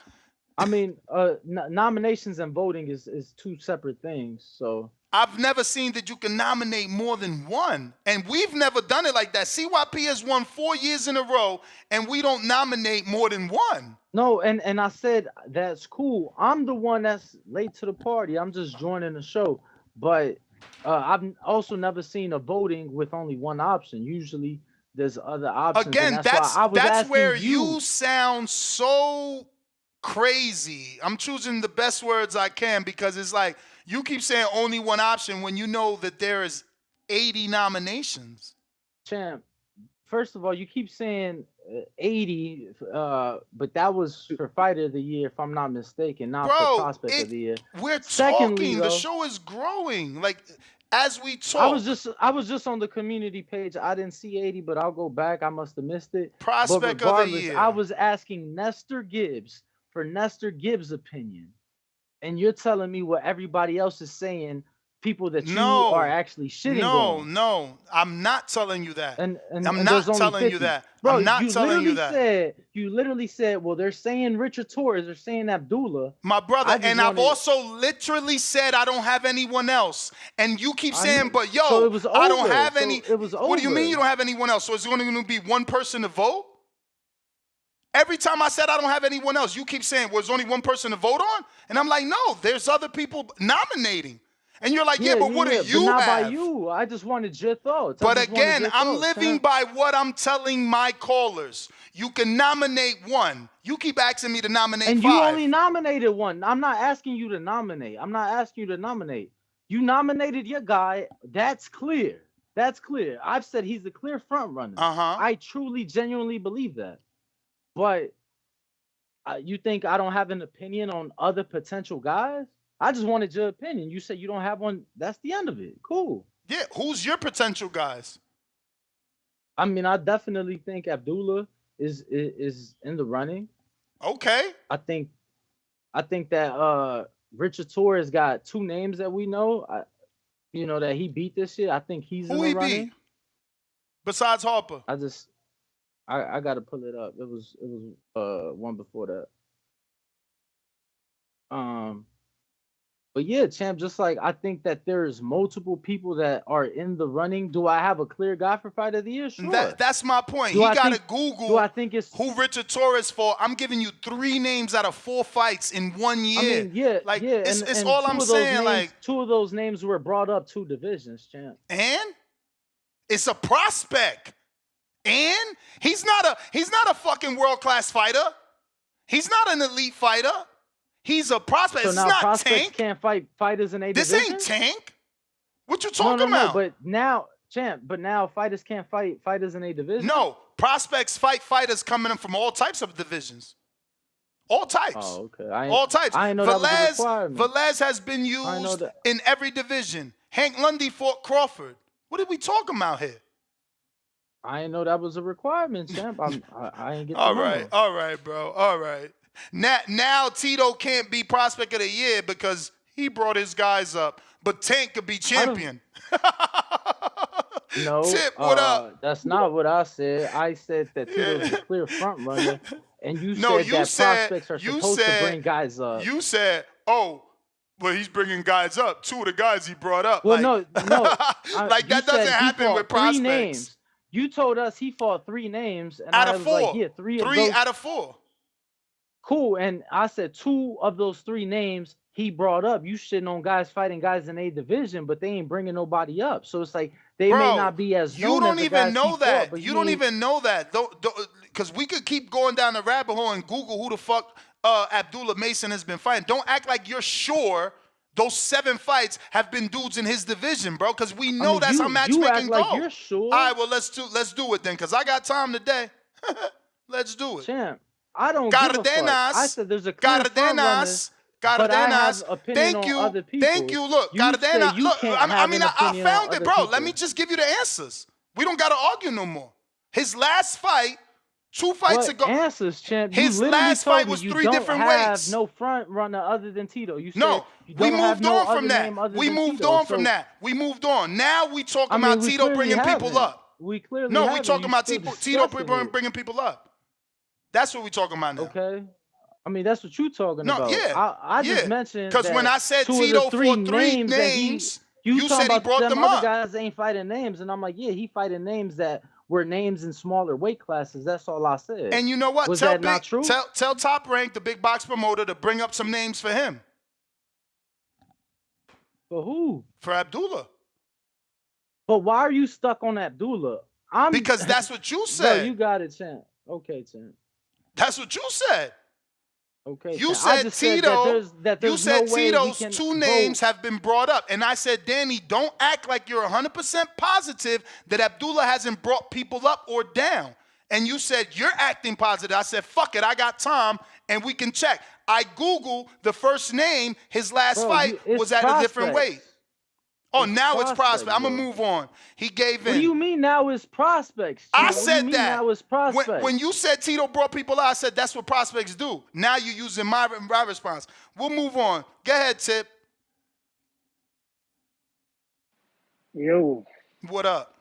I mean, nominations and voting is 2 separate things. So I've never seen that you can nominate more than one. And we've never done it like that. CYP has won 4 years in a row, and we don't nominate more than one. No, and I said, that's cool. I'm the one that's late to the party. I'm just joining the show. But I've also never seen a voting with only one option. Usually there's other options. Again, that's where you sound so crazy. I'm choosing the best words I can because it's like you keep saying only one option when you know that there is 80 nominations. Champ, first of all, you keep saying 80, but that was for Fighter of the Year, if I'm not mistaken, not for Prospect of the Year. We're talking. The show is growing. Like, as we talk. I was just on the community page. I didn't see 80, but I'll go back. I must have missed it. Prospect of the Year. I was asking Nestor Gibbs for Nestor Gibbs' opinion. And you're telling me what everybody else is saying, people that you are actually shitting on. No, I'm not telling you that. And I'm not telling you that. Bro, I'm not telling you that. You literally said, well, they're saying Richard Torres, they're saying Abdullah. My brother, and I've also literally said I don't have anyone else. And you keep saying, but yo, I don't have any. It was over. What do you mean you don't have anyone else? So is it only going to be one person to vote? Every time I said I don't have anyone else, you keep saying, well, there's only one person to vote on? And I'm like, no, there's other people nominating. And you're like, yeah, but what do you not have? By you. I just wanted your thoughts. But again, I'm living by what I'm telling my callers. You can nominate one. You keep asking me to nominate 5. And you only nominated one. I'm not asking you to nominate. You nominated your guy. That's clear. I've said he's the clear front runner. I truly, genuinely believe that. But you think I don't have an opinion on other potential guys? I just wanted your opinion. You said you don't have one. That's the end of it. Cool. Yeah. Who's your potential guys? I mean, I definitely think Abdullah is in the running. Okay. I think I think that Richard Torres got 2 names that we know. That he beat this shit. I think he's in Who the he running. beat besides Harper? I gotta pull it up. It was one before that. But yeah, champ, just like I think that there's multiple people that are in the running. Do I have a clear guy for fight of the year? Sure. That's my point. Do He I got to think- Google do I think it's who Richard Torres fought. I'm giving you 3 names out of 4 fights in 1 year. I mean, yeah, like yeah, it's and all 2 I'm of those saying. names, Like, 2 of those names were brought up 2 divisions, champ. and it's a prospect, and he's not a fucking world class fighter. He's not an elite fighter. He's a prospect. So It's now not prospects Tank. can't fight fighters in a This division. ain't Tank. What you No, talking about? but now, champ, fighters can't fight fighters in a division. No, prospects fight fighters coming in from all types of divisions. All types. Oh, okay. All types. I didn't know that was a requirement. Velez has been used in every division. Hank Lundy fought Crawford. What are we talking about here? I didn't know that was a requirement, champ. I ain't get the All memo. right, all right, bro. All right. Now Tito can't be prospect of the year because he brought his guys up. But Tank could be champion. No, Tip, what up? That's not what I said. I said that Tito's a clear front runner, and you No, said you that said- prospects are you supposed said- to bring guys up. You said, oh, well, he's bringing guys up. 2 of the guys he brought up. Well, like, no, like that doesn't happen with prospects. 3 names. You told us he fought 3 names, and Out I of was 4. like, yeah, 3 of 3 those. out of 4. Cool, and I said 2 of those 3 names he brought up. You shitting on guys fighting guys in a division, but they ain't bringing nobody up. So it's like they Bro, may not be as known you don't as the even guys know he that. fought, but You don't ain't- even know that. Because we could keep going down the rabbit hole and Google who the fuck Abdullah Mason has been fighting. Don't act like you're sure those 7 fights have been dudes in his division, bro. Because we know that's how you matchmaking act like go. you're sure. All right, well let's do it then, because I got time today. Let's do it. Champ, I don't give a fuck. I said there's a clear front runners, but I have opinion Thank on you. other people. Thank you. Look, you say Cardenas. you Look, can't I have mean, an I opinion on found it, other bro. people. Let me just give you the answers. We don't got to argue no more. His last fight, 2 fights What ago. answers, champ? His you literally last told fight me was you 3 don't different have weights. no front runner other than Tito. You said No, you we don't have moved no on from other that. name other We than moved Tito. on from So, that. We moved on. Now we talking I mean, about we Tito clearly bringing people haven't. up. We clearly No, we haven't. talking You about still Tito discussing it. bringing people up. That's what we talking about now. Okay. I mean, that's what you talking No, about. yeah, I just yeah. mentioned Because when I said 2 of the Tito 3 fought 3 names, that names, you you talking said he about brought them other up. guys ain't fighting names, and I'm like, yeah, he fighting names that were names in smaller weight classes. That's all I said. And you know what? Was tell that not true? Tell Top Rank, the big box promoter, to bring up some names for him. For who? For Abdullah. But why are you stuck on Abdullah? Because that's what you Bro, said. you got it, champ. Okay, champ. That's what you said. Okay, You champ. I said just said Tito. that You there's said no way we Tito's can 2 names vote. have been brought up. And I said, Danny, don't act like you're 100% positive that Abdullah hasn't brought people up or down. And you said, you're acting positive. I said, fuck it, I got time, and we can check. I Googled the first name, his last Bro, fight it's was at a different weight. prospects. Oh, It's now it's prospect, prospect. I'm bro. going to move on. He gave in. What do you mean now it's prospects? I What do you said mean that. Now it's prospects. When you said Tito brought people out, I said that's what prospects do. Now you're using my response. We'll move on. Go ahead, Tip. Yo. What up?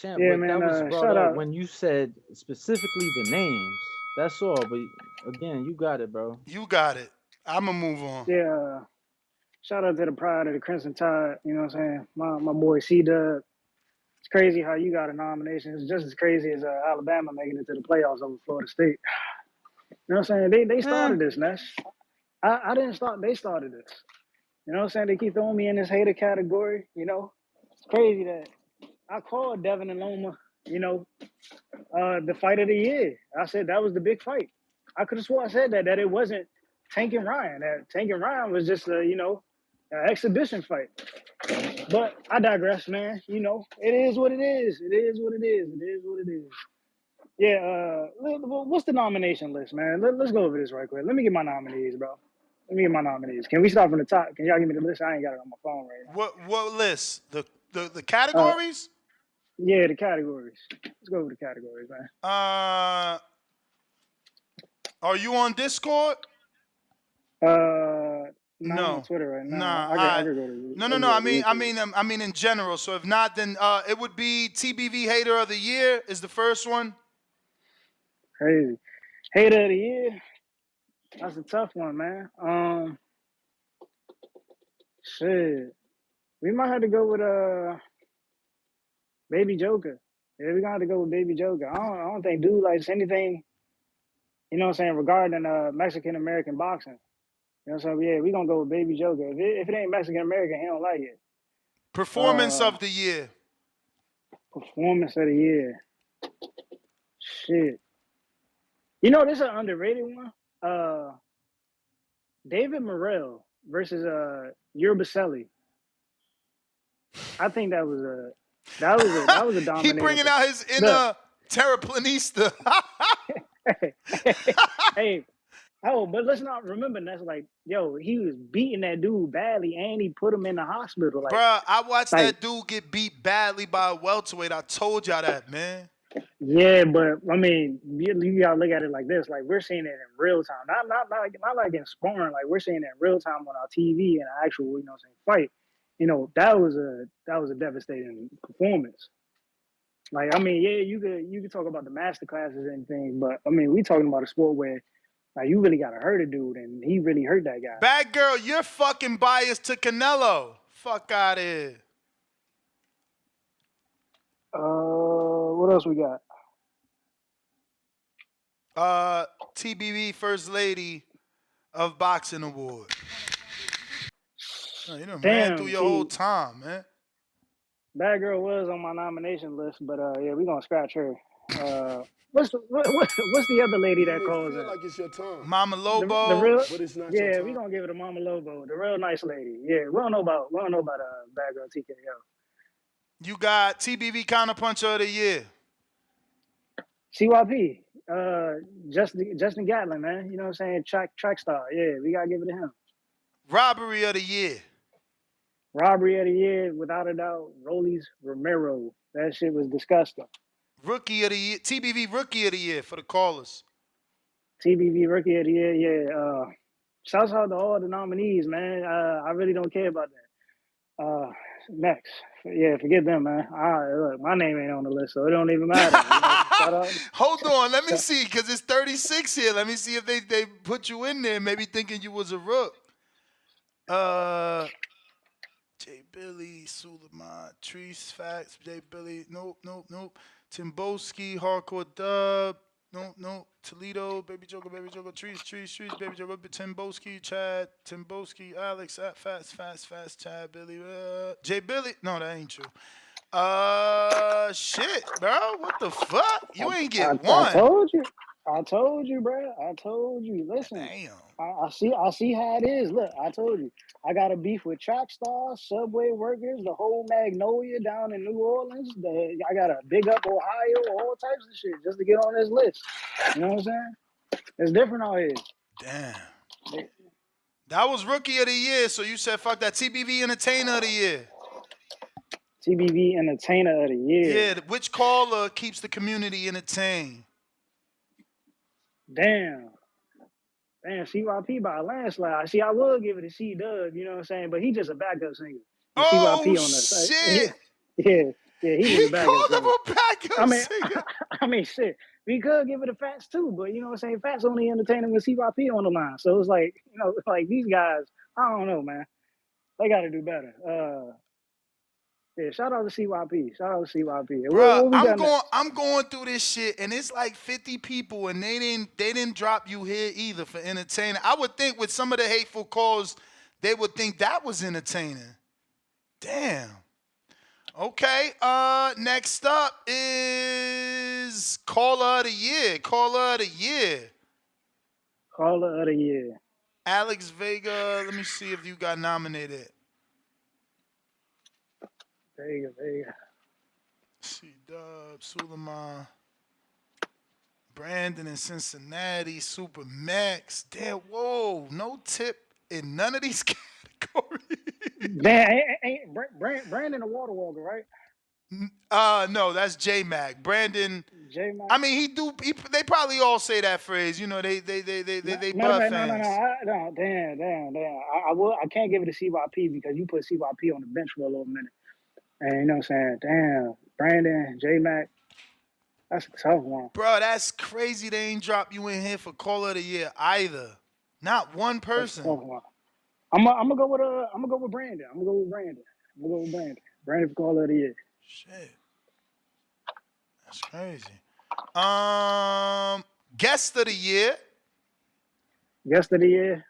Champ, Yeah, but man, that was brought shout up out. when you said specifically the names. That's all. But again, you got it, bro. You got it. I'm going to move on. Yeah. Shout out to the pride of the Crimson Tide. You know what I'm saying? My boy C-Dub. It's crazy how you got a nomination. It's just as crazy as Alabama making it to the playoffs over Florida State. You know what I'm saying? They started this, Ness. I didn't start. They started this. You know what I'm saying? They keep throwing me in this hater category. You know, it's crazy that I called Devin and Loma, you know, the fight of the year. I said that was the big fight. I could have sworn I said that it wasn't Tank and Ryan. That Tank and Ryan was just a, you know, an exhibition fight. But I digress, man. You know, it is what it is. It is what it is. It is what it is. Yeah, what's the nomination list, man? Let's go over this right quick. Let me get my nominees, bro. Let me get my nominees. Can we start from the top? Can y'all give me the list? I ain't got it on my phone right now. What list? The categories? Yeah, the categories. Let's go over the categories, man. Are you on Discord? I'm on No. Twitter right now. Nah. I All could right. go to No, I no, could no. go to YouTube. I mean in general. So if not, then it would be TBV Hater of the Year is the first one. Crazy. Hater of the year. That's a tough one, man. Shit. We might have to go with Baby Joker. Yeah, we gonna have to go with Baby Joker. I don't think dude likes anything, you know what I'm saying, regarding Mexican American boxing. You know what I'm saying? Yeah, we gonna go with Baby Joker. If it ain't Mexican American, he don't like it. Performance of the year. Performance of the year. Shit. You know, this is an underrated one. David Morrell versus Yerbaselli. I think that was a He dominating. bringing out his Look, inner terraplanista. hey, oh, but let's not remember that's like, yo, he was beating that dude badly, and he put him in the hospital. Bruh, I watched Like, that dude get beat badly by a welterweight. I told y'all that, man. yeah, but I mean, you gotta look at it like this: like we're seeing it in real time, not like in sparring. Like we're seeing it in real time on our TV and an actual, you know, fight. You know, that was a devastating performance. Like, I mean, yeah, you could talk about the master classes and things, but I mean, we talking about a sport where like you really gotta hurt a dude, and he really hurt that guy. Bad girl, you're fucking biased to Canelo. Fuck out of here. What else we got? TBV First Lady of Boxing Award. Oh, you done ran through your whole time, man. Bad girl was on my nomination list, but yeah, we gonna scratch her. What's the other lady that calls in? Like it's your time. Mama Lobo. The real, But it's not yeah, your time. we gonna give it to Mama Lobo, the real nice lady. Yeah, we don't know about Bad Girl TKO. You got TBV Counterpuncher of the Year. CYP, Justin Gatlin, man. You know what I'm saying? Track star. Yeah, we gotta give it to him. Robbery of the Year. Robbery of the year, without a doubt, Rollies Romero. That shit was disgusting. Rookie of the Year. TBV Rookie of the Year for the callers. TBV Rookie of the Year, yeah. Shouts out to all the nominees, man. I really don't care about that. Next. Yeah, forget them, man. Look, my name ain't on the list, so it don't even matter. Shout out. Hold on, let me see, because it's 36 here. Let me see if they put you in there, maybe thinking you was a rook. J. Billy, Suleiman, Treese, Facts, J. Billy, nope. Timboski, Hardcore Dub, nope. Toledo, Baby Joker, Treese, Baby Joker, Timboski, Chad, Timboski, Alex, Fast, Chad, Billy, J. Billy, no, that ain't true. Shit, bro, what the fuck? You ain't get one. I told you, bro. I told you. Listen, damn. I see how it is. Look, I told you. I got a beef with track stars, subway workers, the whole Magnolia down in New Orleans. I got a big up Ohio, all types of shit just to get on this list. You know what I'm saying? It's different out here. Damn. That was Rookie of the Year, so you said fuck that. TBV Entertainer of the Year. TBV Entertainer of the Year. Yeah, which caller keeps the community entertained? Damn, CYP by a landslide. See, I would give it to C-Dub, you know what I'm saying? But he just a backup singer. Oh, CYP on the side. shit. Yeah, he just a backup called singer. him a backup singer. I mean, shit. We could give it to Fats too, but you know what I'm saying? Fats only entertaining with CYP on the line. So it's like, you know, like these guys, I don't know, man. They got to do better. Yeah, shout out to CYP. Bruh, What we got next? I'm going through this shit, and it's like 50 people, and they didn't drop you here either for entertaining. I would think with some of the hateful calls, they would think that was entertaining. Damn. Okay. Next up is Caller of the Year. Alex Vega. Let me see if you got nominated. Vega. C-Dub, Suleiman, Brandon in Cincinnati, Super Max. Damn, whoa, no tip in none of these categories. Damn, ain't Brandon a water walker, right? No, that's J Mac. Brandon. J Mac. I mean, they probably all say that phrase. You know, they Matter of Bud fact, fans. no, damn. I can't give it to CYP because you put CYP on the bench for a little minute. And you know what I'm saying? Damn, Brandon, J Mac, that's a tough one. Bro, that's crazy. They ain't drop you in here for Caller of the Year either. Not one That's a person. tough one. I'm gonna go with Brandon. I'm gonna go with Brandon. Brandon for Call of the Year. Shit, that's crazy. Guest of the Year. Guest of the Year.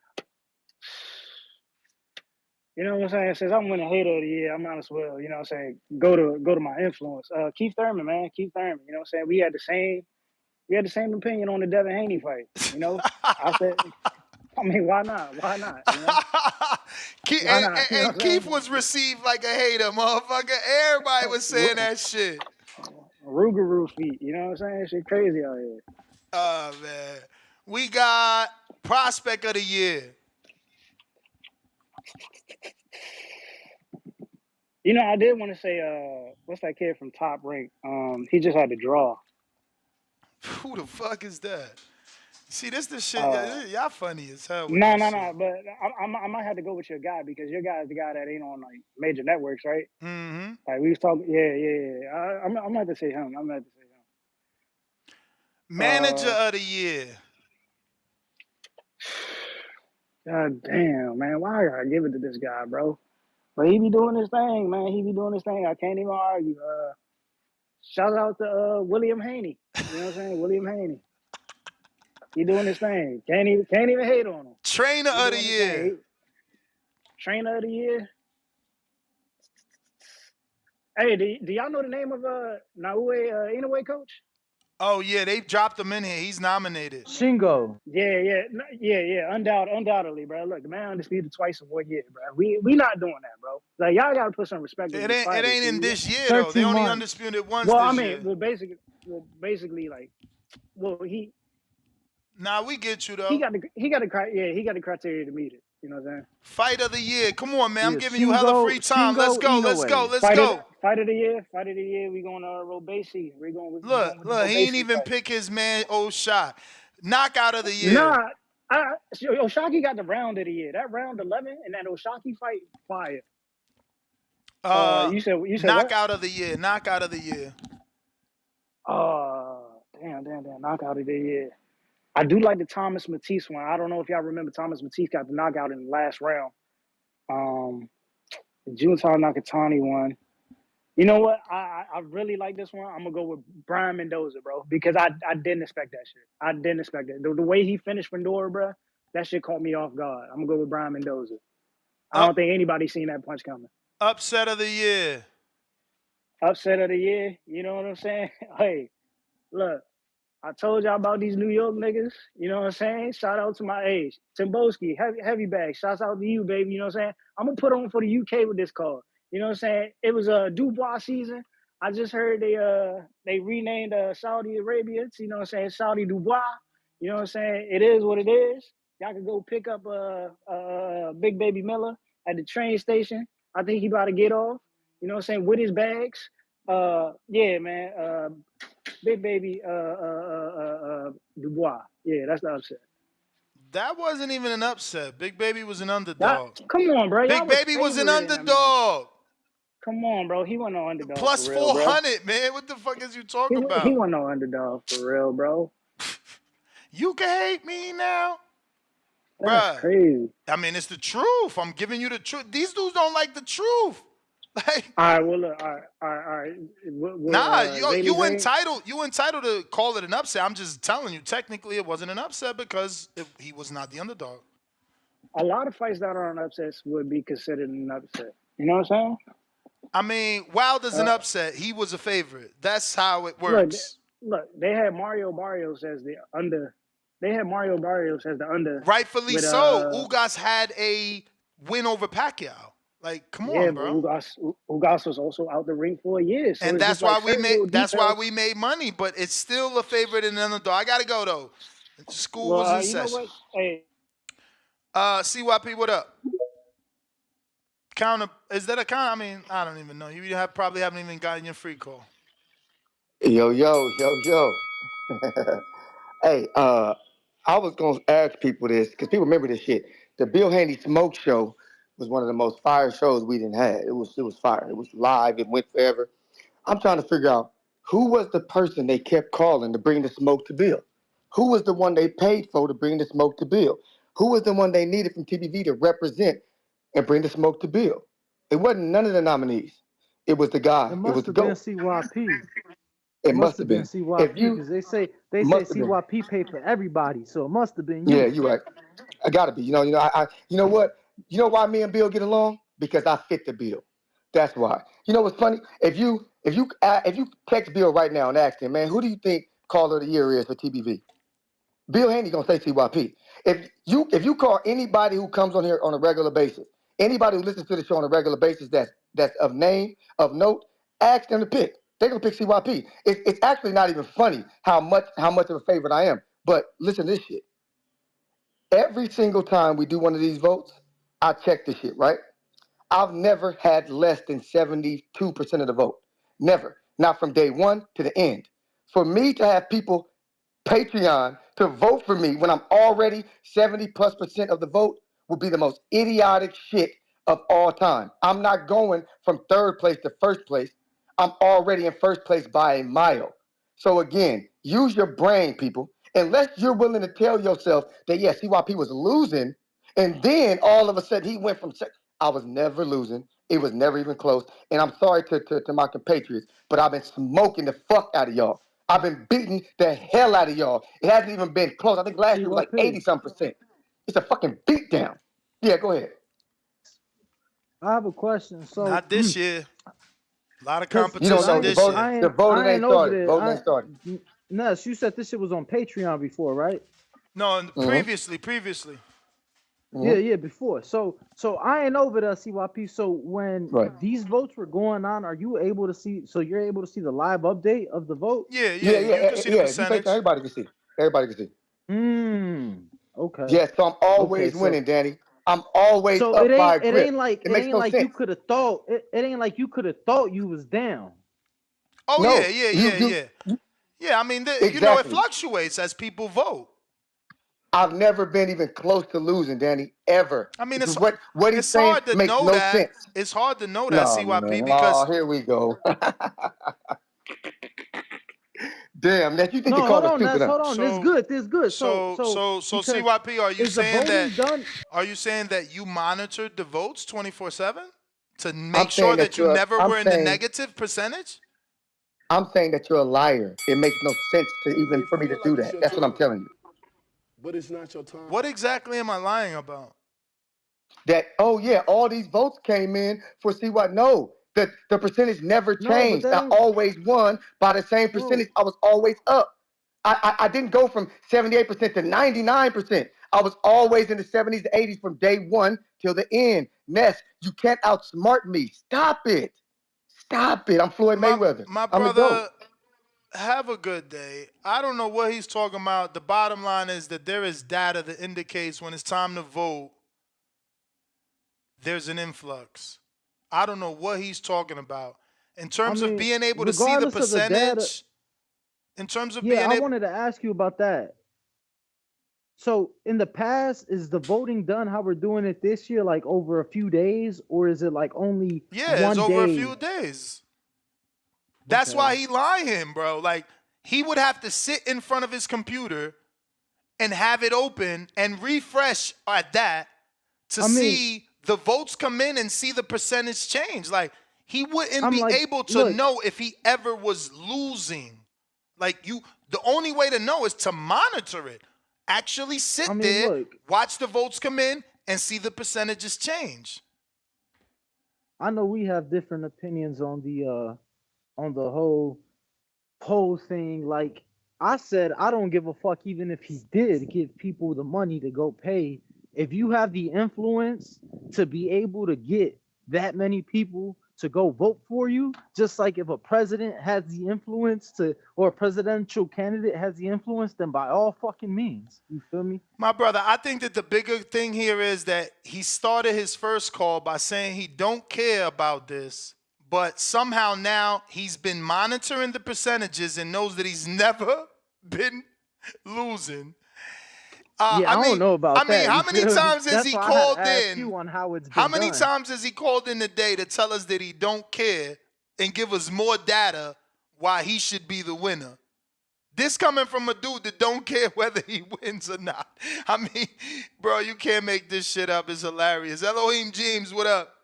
You know what I'm saying? Since I'm winning Hater of the Year, I might as well, you know what I'm saying, go to my influence. Keith Thurman, man. Keith Thurman. You know what I'm saying? We had the same opinion on the Devin Haney fight. You know? I said, I mean, why not? Why not? You know? Why not? You know what And I'm Keith saying? was received like a hater, motherfucker. Everybody was saying that shit. Rougarou feet. You know what I'm saying? Shit crazy out here. Oh, man. We got Prospect of the Year. You know, I did want to say, what's that kid from Top Rank? He just had to draw. Who the fuck is that? See, this the shit. Uh, Y'all funny as hell with no, this no, shit. no. But I might have to go with your guy because your guy is the guy that ain't on like major networks, right? Mm-hmm. Like we was talking. Yeah. I'm gonna have to say him. Manager of the Year. God damn, man. Why I gotta give it to this guy, bro? But he be doing his thing, man. I can't even argue. Shout out to William Haney. You know what I'm saying? William Haney. He doing his thing. Can't even hate on him. Trainer He of the doing his Year. thing. Trainer of the Year. Hey, do y'all know the name of Naue Inoue coach? Oh, yeah, they dropped him in here. He's nominated. Shingo. Yeah. Undoubtedly, bro. Look, the man undisputed twice in 1 year, bro. We not doing that, bro. Like y'all gotta put some respect on It these ain't fighters. in this year, though. They 13 only months. undisputed once Well, I this mean, year. basically, like, well, Nah, we get you, he though. got the criteria to meet it. You know what I'm saying? Fight of the Year. Come on, man. I'm Yeah, giving you hella free time. Let's go. Fight of the year. We going to Robesi. We going with Look, the he ain't Robesi even fight. pick his man O'Shot. Knockout of the Year. Nah, Oshaki got the round of the year. That round 11 and that Oshaki fight, fire. You said what? Knockout of the Year. Knockout of the Year. Damn, knockout of the year. I do like the Thomas Matisse one. I don't know if y'all remember Thomas Matisse got the knockout in the last round. The Junta Nakatani one. You know what? I really like this one. I'm gonna go with Brian Mendoza, bro, because I didn't expect that shit. I didn't expect it. The way he finished Fedor, bro, that shit caught me off guard. I'm gonna go with Brian Mendoza. I don't think anybody's seen that punch coming. Upset of the Year. Upset of the year. You know what I'm saying? Hey, look. I told y'all about these New York niggas. You know what I'm saying? Shout out to my age. Timboski, heavy bag. Shouts out to you, baby. You know what I'm saying? I'm going to put on for the UK with this card. You know what I'm saying? It was a Dubois season. I just heard they renamed Saudi Arabia to, you know what I'm saying, Saudi Dubois. You know what I'm saying? It is what it is. Y'all can go pick up Big Baby Miller at the train station. I think he about to get off. You know what I'm saying? With his bags. Yeah, man. Big Baby Dubois. Yeah, that's the upset. That wasn't even an upset. Big Baby was an underdog. Come on, bro. Big Baby was an underdog. Come on, bro. He wasn't no underdog Plus for real, 400, man. What the fuck is you talking about? He wasn't no underdog for real, bro. You can hate me now. That's crazy. I mean, it's the truth. I'm giving you the truth. These dudes don't like the truth. Like, all right, well, look, all right. You entitled to call it an upset. I'm just telling you, technically, it wasn't an upset because he was not the underdog. A lot of fights that are on upsets would be considered an upset. You know what I'm saying? I mean, Wilder's an upset. He was a favorite. That's how it works. Look, they had Mario Barrios as the under. Rightfully so. Ugas had a win over Pacquiao. Like, come on, bro. But Ugas was also out the ring for a year, so and that's why we made money. But it's still a favorite and an underdog. I gotta go though. School was in session. Know what? Hey, CYP, what up? counter. Is that a counter? I mean, I don't even know. You probably haven't even gotten your free call. Yo. Hey, I was gonna ask people this because people remember this shit. The Bill Haney Smoke Show was one of the most fire shows we didn't have. It was fire. It was live. It went forever. I'm trying to figure out who was the person they kept calling to bring the smoke to Bill. Who was the one they paid for to bring the smoke to Bill? Who was the one they needed from TBV to represent and bring the smoke to Bill? It wasn't none of the nominees. It was the guy. It It was must the have been GOAT. CYP. It Must must have have been been. If CYP you because they say must have been. CYP paid for everybody, so it must have been Yeah, you. you're right. I gotta be. You know what? You know why me and Bill get along? Because I fit the bill. That's why. You know what's funny? If you text Bill right now and ask him, man, who do you think Caller of the Year is for TBV? Bill Haney gonna say CYP. If you call anybody who comes on here on a regular basis, anybody who listens to the show on a regular basis that's of name, of note, ask them to pick. They're gonna pick CYP. It's actually not even funny how much of a favorite I am. But listen to this shit. Every single time we do one of these votes, I check this shit, right? I've never had less than 72% of the vote. Never. Not from day one to the end. For me to have people Patreon to vote for me when I'm already 70+% of the vote would be the most idiotic shit of all time. I'm not going from third place to first place. I'm already in first place by a mile. So again, use your brain, people. Unless you're willing to tell yourself that, yeah, CYP was losing, and then all of a sudden he went from I was never losing. It was never even close. And I'm sorry to my compatriots, but I've been smoking the fuck out of y'all. I've been beating the hell out of y'all. It hasn't even been close. I think last year was like CYP. 80-some%. It's a fucking beatdown. Yeah, go ahead. I have a question. So, Not this year. A lot of cause You don't competition know. this year. The voting I ain't ain't over started. there. Voting ain't started. Ness, you said this shit was on Patreon before, right? No, Mm-hmm. previously. Yeah, before. So I ain't over there, CYP. So when Right. these votes were going on, are you able to see? So you're able to see the live update of the vote? Yeah. Yeah. You can see the If you say percentage. so, everybody can see. Everybody can see. Okay. Yes, so I'm always Okay, winning, Danny. I'm always So up by a it grip. ain't like It makes no you sense. could have thought it ain't like you could have thought you was down. Oh No, yeah. Yeah, I mean, it exactly. fluctuates as people vote. I've never been even close to losing, Danny, ever. I mean, What he's it's saying hard to makes know no that. sense. It's hard to know that No, CYP man. because Oh, here we go. Damn, that you think the No, hold caller's on, stupid, that's huh? hold on. This good. This good. So because CYP, are you is the saying that? voting done? Are you saying that you monitored the votes 24/7 to I'm make sure saying that that you you're never were in the negative percentage? I'm saying that you're a liar. It makes no sense to You even may for me to feel do like it's that. your That's what I'm time, telling you. but it's not your time. What exactly am I lying about? That all these votes came in for see what? No, the percentage never No, but changed. that I ain't always won by the same no. percentage. I was always up. I didn't go from 78% to 99%. I was always in the 70s to 80s from day one till the end. Ness, you can't outsmart me. Stop it. Stop it. I'm Floyd Mayweather. My I'm the GOAT. brother, have a good day. I don't know what he's talking about. The bottom line is that there is data that indicates when it's time to vote, there's an influx. I don't know what he's talking about. In I terms of mean, being able to see the regardless of the data, percentage, in terms of yeah, being I able, wanted to ask you about that. So in the past, is the voting done how we're doing it this year, like over a few days, or is it like only yeah, it's one over a day? few days. That's Okay. why he lying, bro. Like, he would have to sit in front of his computer and have it open and refresh at that to I mean, see the votes come in and see the percentage change. Like, he wouldn't I'm be like, able to look, know if he ever was losing. Like, the only way to know is to monitor it. Actually sit I mean, there, look, watch the votes come in, and see the percentages change. I know we have different opinions on the whole poll thing. Like I said, I don't give a fuck even if he did give people the money to go pay. If you have the influence to be able to get that many people to go vote for you, just like if a president has the influence to, or a presidential candidate has the influence, then by all fucking means, you feel me? My brother, I think that the bigger thing here is that he started his first call by saying he don't care about this, but somehow now he's been monitoring the percentages and knows that he's never been losing. Yeah, I don't know about that. How You many feel me? times has That's he why I had called to ask in? you on how it's been How many done. times has he called in a day to tell us that he don't care and give us more data why he should be the winner? This coming from a dude that don't care whether he wins or not. I mean, bro, you can't make this shit up. It's hilarious. Elohim James, what up?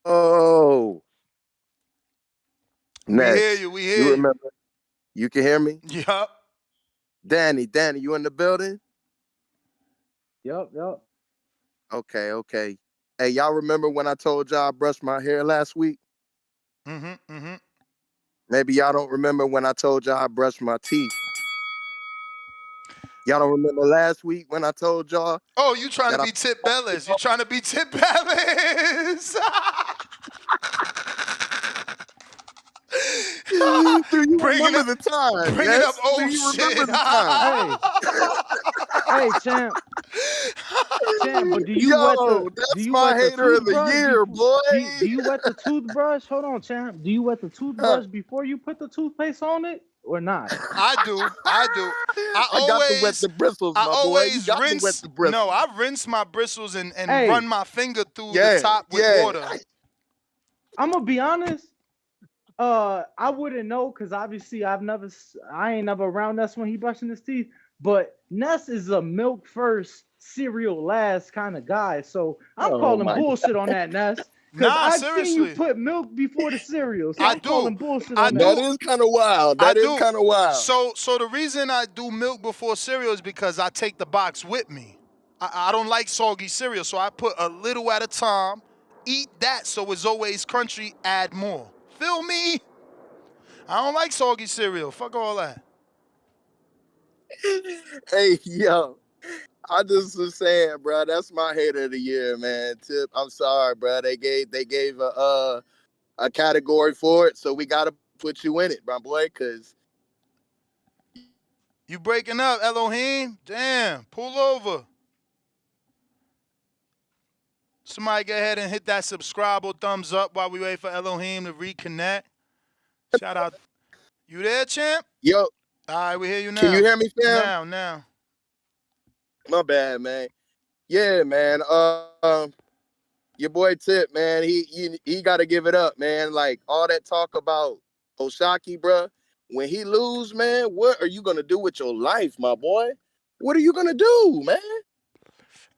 Oh, We hear Ness, you. We you hear you. remember? You can hear me? Yup. Danny, you in the building? Yup. Okay. Hey, y'all remember when I told y'all I brushed my hair last week? Mm-hmm. Maybe y'all don't remember when I told y'all I brushed my teeth. Y'all don't remember last week when I told y'all? Oh, you trying to that be Tip Bellis. You trying to be Tip Bellis. Do you Bringing remember up, the time, bringing up Ness? Do old you shit. remember the time? Hey, champ, but do you Yo, that's my wet the hater of the toothbrush year, boy. do you wet the toothbrush? Hold on, champ. Do you wet the toothbrush before you put the toothpaste on it or not? I do. I got to wet the bristles, I my boy. You always got to wet rinse. the bristles. No, I rinse my bristles and Hey. run my finger through the top with water. I'm gonna be honest. I wouldn't know because obviously I ain't never around Ness when he brushing his teeth. But Ness is a milk first, cereal last kind of guy. So I'm calling bullshit on that, Ness. Because I've seen you put milk before the cereal. So I'm calling bullshit on that. That is kind of wild. That is kind of wild. So the reason I do milk before cereal is because I take the box with me. I don't like soggy cereal, so I put a little at a time. Eat that so it's always crunchy, add more. Feel me? I don't like soggy cereal. Fuck all that. Hey, yo. I just was saying, bro, that's my hater of the year, man. Tip, I'm sorry, bro. They gave a category for it, so we gotta put you in it, my boy, cause you breaking up, Elohim? Damn, pull over. Somebody go ahead and hit that subscribe or thumbs up while we wait for Elohim to reconnect. Shout out. You there, champ? Yo. All right, we hear you now. Can you hear me, Sam? Now. My bad, man. Yeah, man. Your boy Tip, man, he got to give it up, man. Like all that talk about Oshaki, bro. When he lose, man, what are you gonna do with your life, my boy? What are you gonna do, man?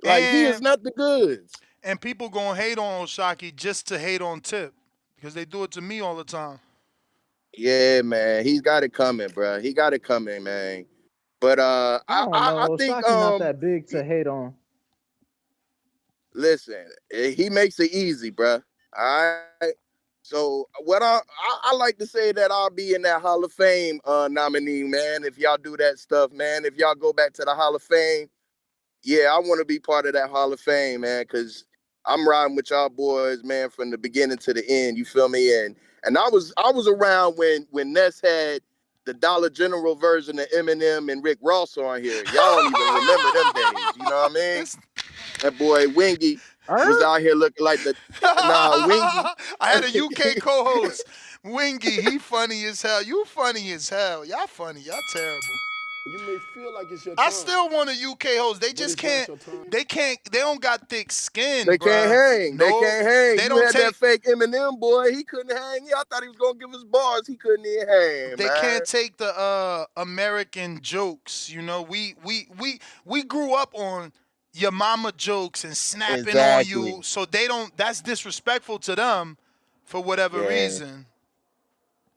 Like he is not the goods. And people gonna hate on Oshaki just to hate on Tip because they do it to me all the time. Yeah, man, he's got it coming, bro. He got it coming, man. But I don't know. I think Oshaki not that big to hate on. Listen, he makes it easy, bro. All right. So what I like to say that I'll be in that Hall of Fame nominee, man. If y'all do that stuff, man. If y'all go back to the Hall of Fame, yeah, I want to be part of that Hall of Fame, man. Because I'm riding with y'all boys, man, from the beginning to the end. You feel me? And I was around when Ness had the Dollar General version of Eminem and Rick Ross on here. Y'all don't even remember them days. You know what I mean? That boy Wingy was out here looking like the Wingy. I had a UK co-host, Wingy. He funny as hell. You funny as hell. Y'all funny. Y'all terrible. You may feel like it's your I time. still want a UK host. They just can't. They can't. They don't got thick skin. They can't hang. No, they can't hang. They You don't had that fake Eminem boy. He couldn't hang. I thought he was gonna give us bars. He couldn't even hang. They man. can't take the American jokes. You know, we grew up on your mama jokes and snapping on you, so they don't. That's disrespectful to them, for whatever reason.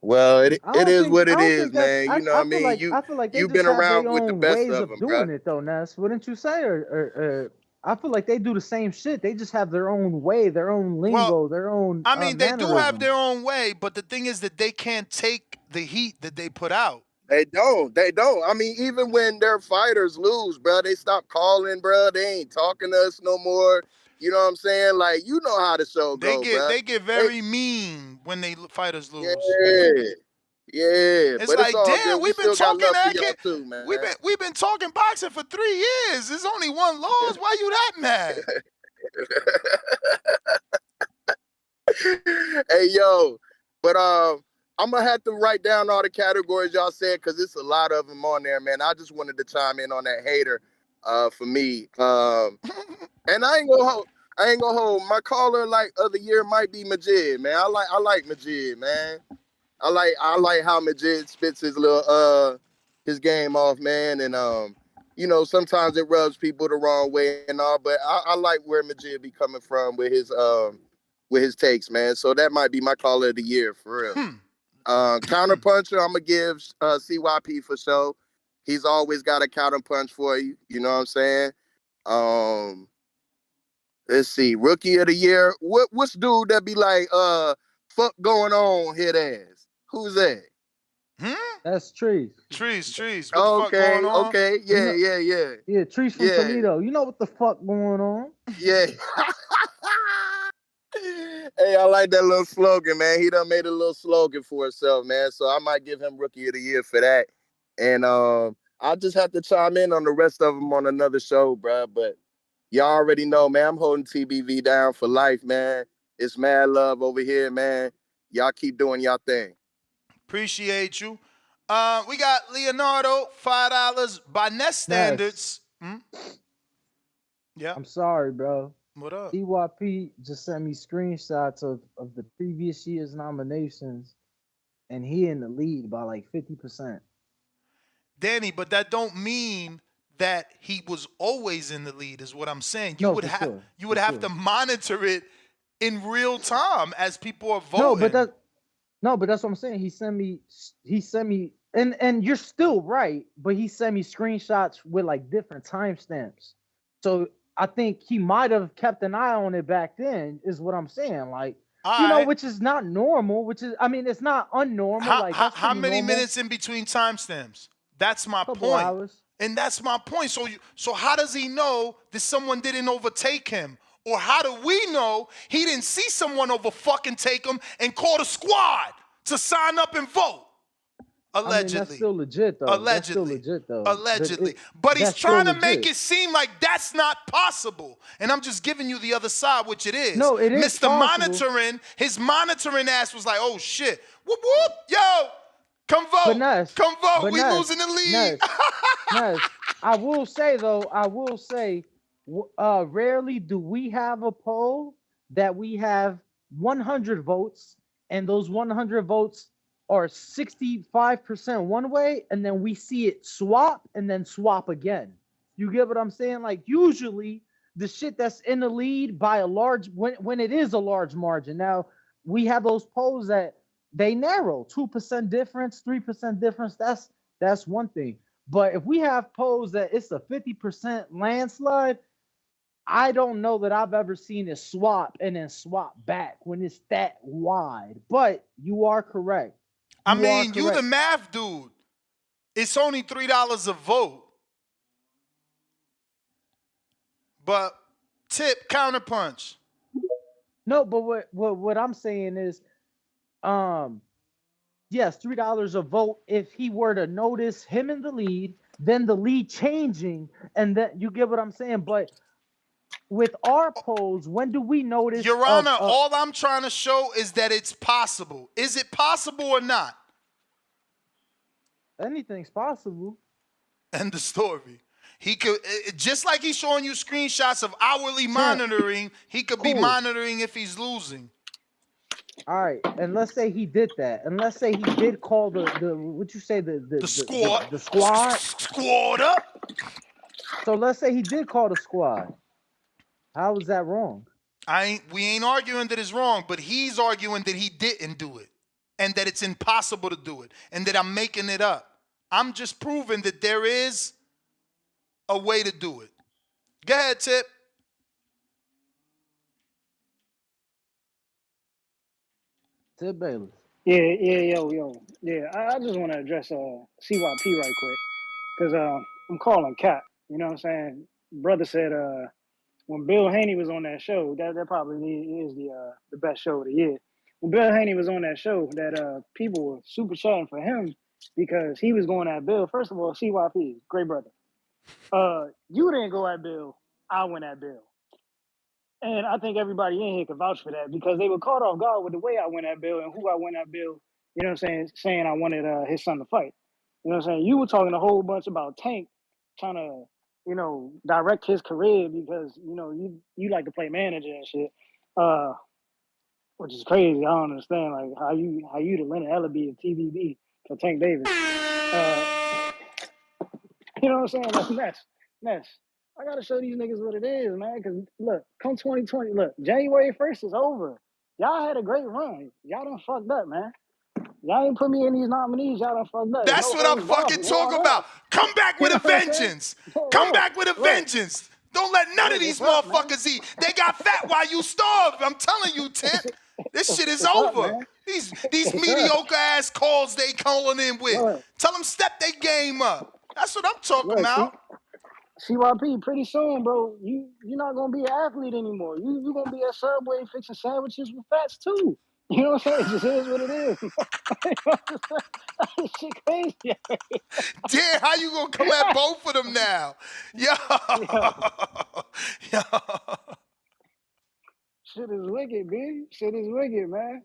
Well, it is what it is, man. You know what I mean? I feel like they you've just been have around their with the own best ways of them, doing bro. it, though, Ness. Wouldn't you say? Or I feel like they do the same shit. They just have their own way, their own lingo, their own. I mean, they do have mannerism. their own way, but the thing is that they can't take the heat that they put out. They don't. They don't. I mean, even when their fighters lose, bro, they stop calling, bro. They ain't talking to us no more. You know what I'm saying? Like, you know how the show They go, bro. get very mean when fighters Yeah, lose. yeah. It's But it's like, all good. damn, We we've been still got talking love for that y'all kid. too, man. We've been talking boxing for 3 years. There's only one loss. Why you that mad? Hey, yo. But I'm gonna have to write down all the categories y'all said because it's a lot of them on there, man. I just wanted to chime in on that hater for me. And I ain't gonna hold my caller like of the year might be Majid, man. I like Majid, man. I like how Majid spits his little his game off, man. And you know, sometimes it rubs people the wrong way and all, but I like where Majid be coming from with his takes, man. So that might be my caller of the year for real. Counterpuncher, I'm gonna give CYP for sure. He's always got a counterpunch for you. You know what I'm saying? Um, let's see, rookie of the year. What's dude that be like, fuck going on, hit ass? Who's that? That's Trees. Trees. What the fuck going on? Okay, yeah, Yeah, Trees from Toledo. You know what the fuck going on? Yeah. Hey, I like that little slogan, man. He done made a little slogan for himself, man. So I might give him rookie of the year for that. And I'll just have to chime in on the rest of them on another show, bro. But y'all already know, man, I'm holding TBV down for life, man. It's mad love over here, man. Y'all keep doing y'all thing. Appreciate you. We got Leonardo, $5 by Nest standards. Yeah. I'm sorry, bro. What up? CYP just sent me screenshots of the previous year's nominations, and he in the lead by like 50%. Danny, but that don't mean that he was always in the lead, is what I'm saying. You No, would for have sure, you would for have sure. to monitor it in real time as people are No, voting. but that's what I'm saying. He sent me, and you're still right, but he sent me screenshots with like different timestamps. So I think he might have kept an eye on it back then, is what I'm saying. Like, All right. which is not normal, I mean, it's not unnormal. Like, that's How pretty many normal. minutes in between timestamps? That's my Couple point. hours. And that's my point. So how does he know that someone didn't overtake him? Or how do we know he didn't see someone over fucking take him and call the squad to sign up and vote? Allegedly. I mean, that's still legit though. That's still legit though. Allegedly. But he's that's still trying to make legit. it seem like that's not possible. And I'm just giving you the other side, which it is. No, it is Mr. possible. Monitoring, his monitoring ass was like, oh shit. Whoop whoop. Yo, come vote. But Ness, Come vote. but We Ness, losing the lead. Ness, I will say, rarely do we have a poll that we have 100 votes, and those 100 votes are 65% one way, and then we see it swap and then swap again. You get what I'm saying? Like, usually the shit that's in the lead by a large, when it is a large margin. Now, we have those polls that they narrow, 2% difference, 3% difference. That's one thing. But if we have polls that it's a 50% landslide, I don't know that I've ever seen it swap and then swap back when it's that wide. But you are correct. I mean, you the math dude. It's only $3 a vote. But tip, counterpunch. No, but what I'm saying is, yes, $3 a vote if he were to notice him in the lead, then the lead changing, and then you get what I'm saying. But with our polls, when do we notice? Your Honor, all I'm trying to show is that it's possible. Is it possible or not? Anything's possible. End the story. He could, just like he's showing you screenshots of hourly monitoring, he could be monitoring if he's losing. All right, and let's say he did that, and let's say he did call the what you say the squad, the squad squad up. So let's say he did call the squad. How is that wrong? We ain't arguing that it's wrong, but he's arguing that he didn't do it, and that it's impossible to do it, and that I'm making it up. I'm just proving that there is a way to do it. Go ahead, Tip. Tip Bayless. Yeah. I just want to address CYP right quick because I'm calling Cap. You know what I'm saying? Brother said when Bill Haney was on that show, that probably is the best show of the year. When Bill Haney was on that show, that people were super chatting for him because he was going at Bill. First of all, CYP, great brother. You didn't go at Bill. I went at Bill. And I think everybody in here can vouch for that because they were caught off guard with the way I went at Bill and who I went at Bill. You know what I'm saying I wanted his son to fight. You know what I'm saying? You were talking a whole bunch about Tank trying to, direct his career because, you like to play manager and shit. Which is crazy. I don't understand like how you the Leonard Ellaby of TBB for Tank Davis. You know what I'm saying? Like Ness. I gotta show these niggas what it is, man. Cause look, come 2020, look, January 1st is over. Y'all had a great run. Y'all done fucked up, man. Y'all ain't put me in these nominees. Y'all done fucked up. That's No what I'm holds barred fucking from here on talking out. about. Come back You with know a what I'm saying? vengeance. Come back with a vengeance. Don't let none of It's these up, man. motherfuckers eat. They got fat while you starved. I'm telling you, Tip. This shit is It's up, over. man. These It's up. mediocre ass calls they calling in with. Look, Tell them step their game up. That's what I'm talking look, see, about. CYP, pretty soon, bro, you're not gonna be an athlete anymore. You gonna be at Subway fixing sandwiches with fats too. You know what I'm saying? It just is what it is. That shit crazy. Damn, how you gonna come at both of them now? Yo. Yo, Yo. shit is wicked, B. Shit is wicked, man.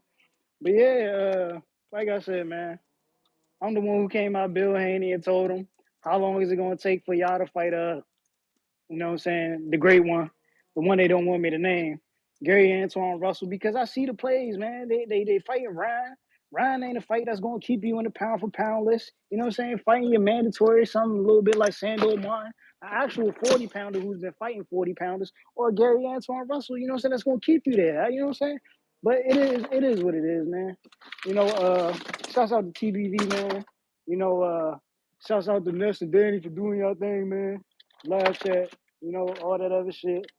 But yeah, like I said, man, I'm the one who came out Bill Haney and told him, how long is it gonna take for y'all to fight you know what I'm saying, the great one, the one they don't want me to name, Gary Antoine Russell, because I see the plays, man. They fighting Ryan. Ryan ain't a fight that's gonna keep you in the pound for pound list. You know what I'm saying? Fighting your mandatory, something a little bit like Sandor Martin, an actual 40 pounder who's been fighting 40 pounders, or Gary Antoine Russell, you know what I'm saying? That's gonna keep you there. You know what I'm saying? But it is what it is, man. You know, shouts out to TBV, man. You know, shouts out to Ness and Danny for doing your thing, man. Live chat, all that other shit.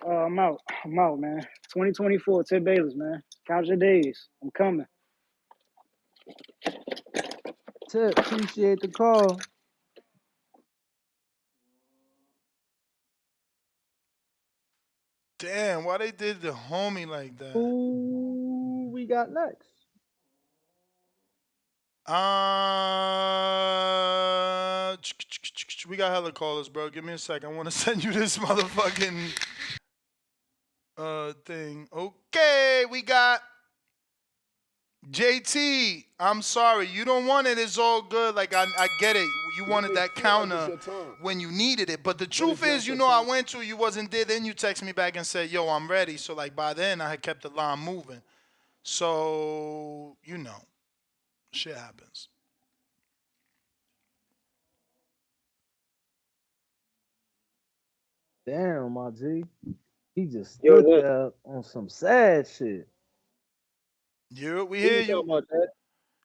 I'm out. I'm out, man. 2024, Ted Bayless, man. Count your days. I'm coming. Tip, appreciate the call. Damn, why they did the homie like that? Who we got next? We got hella callers, bro. Give me a sec. I want to send you this motherfucking thing. Okay, we got JT. I'm sorry, you don't want it. It's all good. Like I get it. You You wanted may that feel like it's counter your time, when you needed it, but the but truth it's not is, your I time. went to. You wasn't there. Then you text me back and said, "Yo, I'm ready." So like by then, I had kept the line moving. So shit happens. Damn, my G. He just Yo, stood look, there on some sad shit. We who hear you you. talking about, that?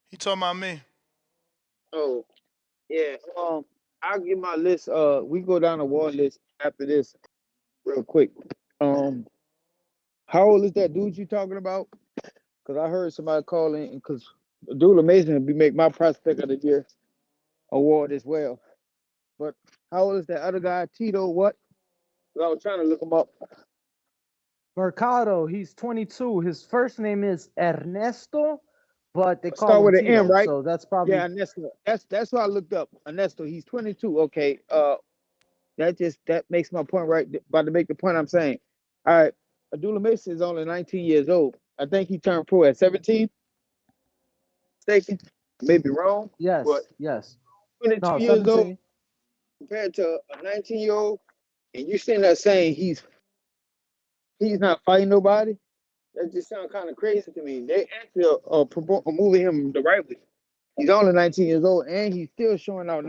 He talking about me. Oh, yeah. I'll give my list. We go down the war list after this real quick. Um, how old is that dude you talking about? Because I heard somebody calling because Dude Amazing will be make my prospect of the year award as well. But how old is that other guy? Tito what? 'Cause I was trying to look him up. Mercado, he's 22. His first name is Ernesto, but they Start call him with an M, Tito. right? So that's probably Yeah, Ernesto. That's what I looked up. Ernesto, he's 22. Okay. That makes my point right. About to make the point I'm saying. All right. Abdullah Mason is only 19 years old. I think he turned pro at 17. Mistaken. Maybe wrong. But yes. 22 No, years old 17. compared to a 19-year-old, and you sitting there saying he's not fighting nobody. That just sounds kind of crazy to me. They actually are moving him the right way. He's only 19 years old, and he's still showing out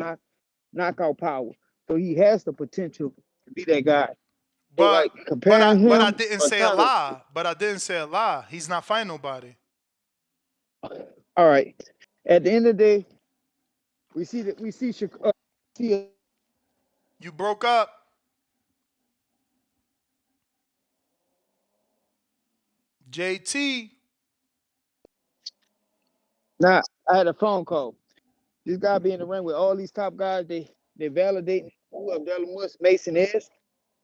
knockout power. So he has the potential to be that guy. So But like comparing I him didn't or say a trying to, lie. But I didn't say a lie. He's not fighting nobody. all right. At the end of the day, see You broke up. JT. Nah, I had a phone call. This guy be in the ring with all these top guys. They validate who Abdullah Mason is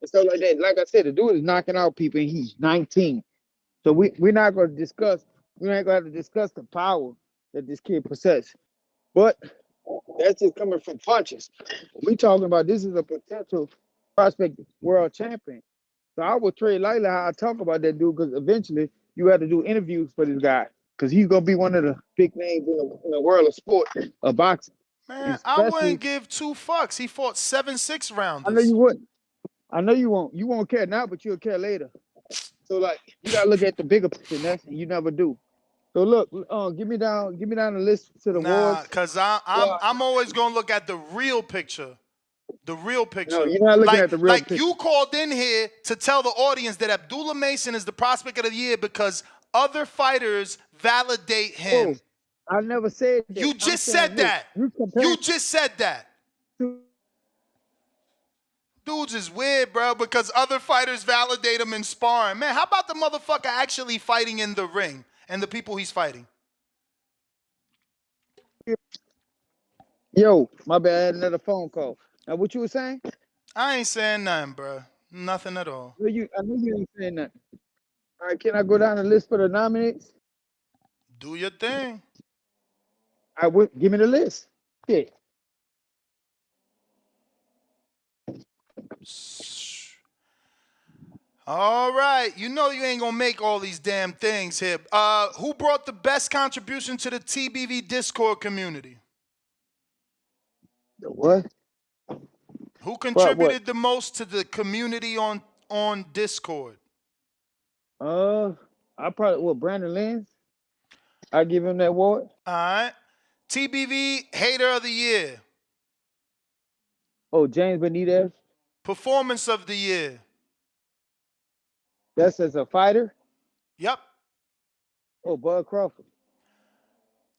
and stuff like that. Like I said, the dude is knocking out people, and he's 19. So we're not gonna discuss. We ain't gonna have to discuss the power that this kid possesses. But that's just coming from punches. We talking about this is a potential prospect world champion. So I would trade lightly how I talk about that dude because eventually you have to do interviews for this guy because he's gonna be one of the big names in the world of sport of boxing. And Man, I wouldn't especially, give two fucks. He fought 7 I know rounders. you wouldn't. I know you won't. You won't care now, but you'll care later. So like you gotta look at the bigger picture, and you never do. So look, give me down the list to the Nah, awards. cause I'm always gonna look at the real picture. The real No, picture. you're not looking Like at the real like picture. you called in here to tell the audience that Abdullah Mason is the prospect of the year because other fighters validate Oh, him. I never said that. You I'm just saying, said look, that. you You comparing just said that. to Dude's is weird, bro, because other fighters validate him in sparring. Man, how about the motherfucker actually fighting in the ring and the people he's fighting? yo, my bad. I had another phone call. Now, what you were saying? I ain't saying nothing, bro. Nothing at all. I know you ain't saying that. All right, can I go down the list for the nominees? Do your thing. I would give me the list. Yeah. All right. You know you ain't gonna make all these damn things here. Who brought the best contribution to the TBV Discord community? The what? Who What? contributed the most to the community on Discord? I probably Brandon Lynn. I give him that award. All right. TBV Hater of the Year. Oh, James Benitez. Performance of the Year. That's as a fighter. Yep. Oh, Bud Crawford.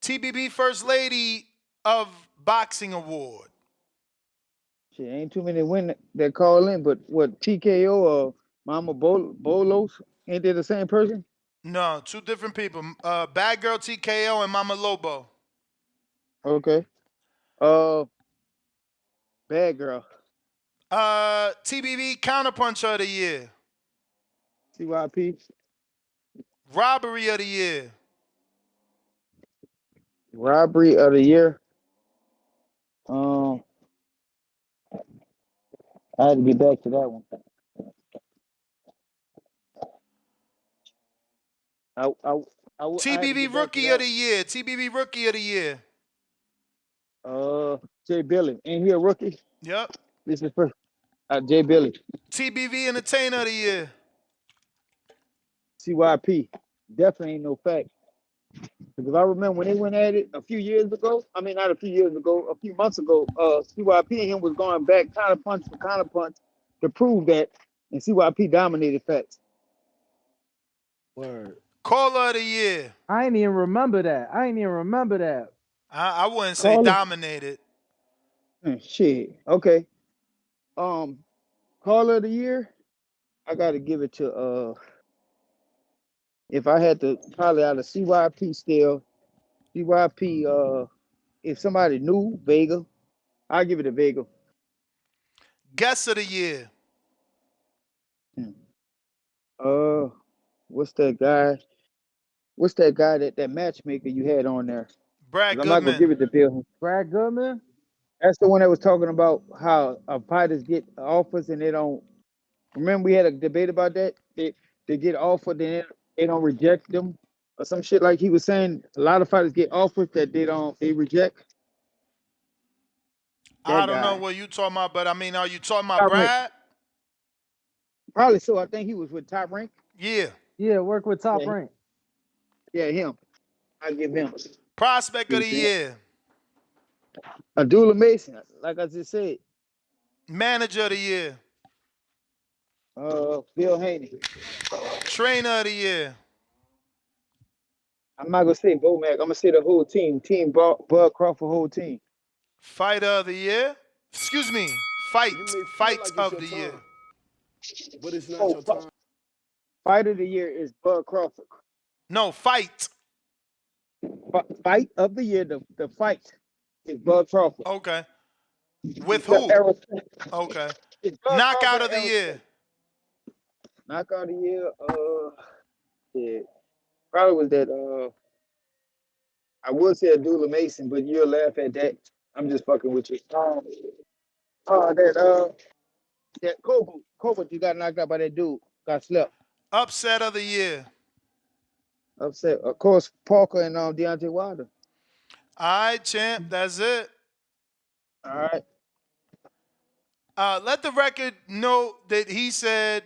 TBV First Lady of Boxing Award. Shit, ain't too many women that call in, but what TKO or Mama Bolos? Ain't they the same person? No, two different people. Bad Girl TKO and Mama Lobo. Okay. Bad girl. TBV Counterpuncher of the Year. CYP. Robbery of the Year. Robbery of the year. I had to get back to that one. I had to TBV get back to Rookie of that the Year. TBV Rookie of the Year. one. Jay Billy. Ain't he a rookie? Yep. This is first. Jay Billy. TBV Entertainer of the Year. CYP. Definitely ain't no fact. Because I remember when they went at it a few years ago. I mean, not a few years ago, a few months ago. CYP and him was going back counter punch to prove that, and CYP dominated facts. Word. Caller of the Year. I ain't even remember that. I wouldn't say Caller. dominated. Shit. Okay. Caller of the year. I got to give it to if I had to probably out of CYP still, CYP if somebody knew Vega, I'll give it to Vega. Guest of the Year. What's that guy? What's that guy that matchmaker you had on there? Brad I'm not gonna Goodman. give it to Bill. Brad Goodman? That's the one that was talking about how fighters get offers and they don't. Remember we had a debate about that. They get offered, then they don't reject them or some shit like he was saying. A lot of fighters get offers that they reject. I That don't know guy. what you talking about, but I mean, are you talking about Top rank. Brad? Probably so. I think he was with Top Rank. Yeah. Yeah, work with Top Yeah, Rank. yeah, him. I give him. Prospect of the Year. Abdullah Mason, like I just said. Manager of the Year. Bill Haney. Trainer of the Year. I'm not gonna say Bomac. I'm gonna say the whole team. Team Bud Crawford, whole team. Fighter of the Year. Excuse me. Fight of the Year. But it's not Oh, your time. fight of the year is Bud Crawford. No, fight. Fight of the year, the fight is Bud Crawford. Okay. He With kept who? Errol Spence. Okay. It's Bud Knockout Crawford of and the Errol year. Spence. Knockout of the year, yeah, probably was that. I would say Abdullah Mason, but you'll laugh at that. I'm just fucking with you. That Kobe, you got knocked out by that dude. Got slept. Upset of the year. Upset. Of course, Parker and Deontay Wilder. All right, champ. That's it. All right. Let the record note that he said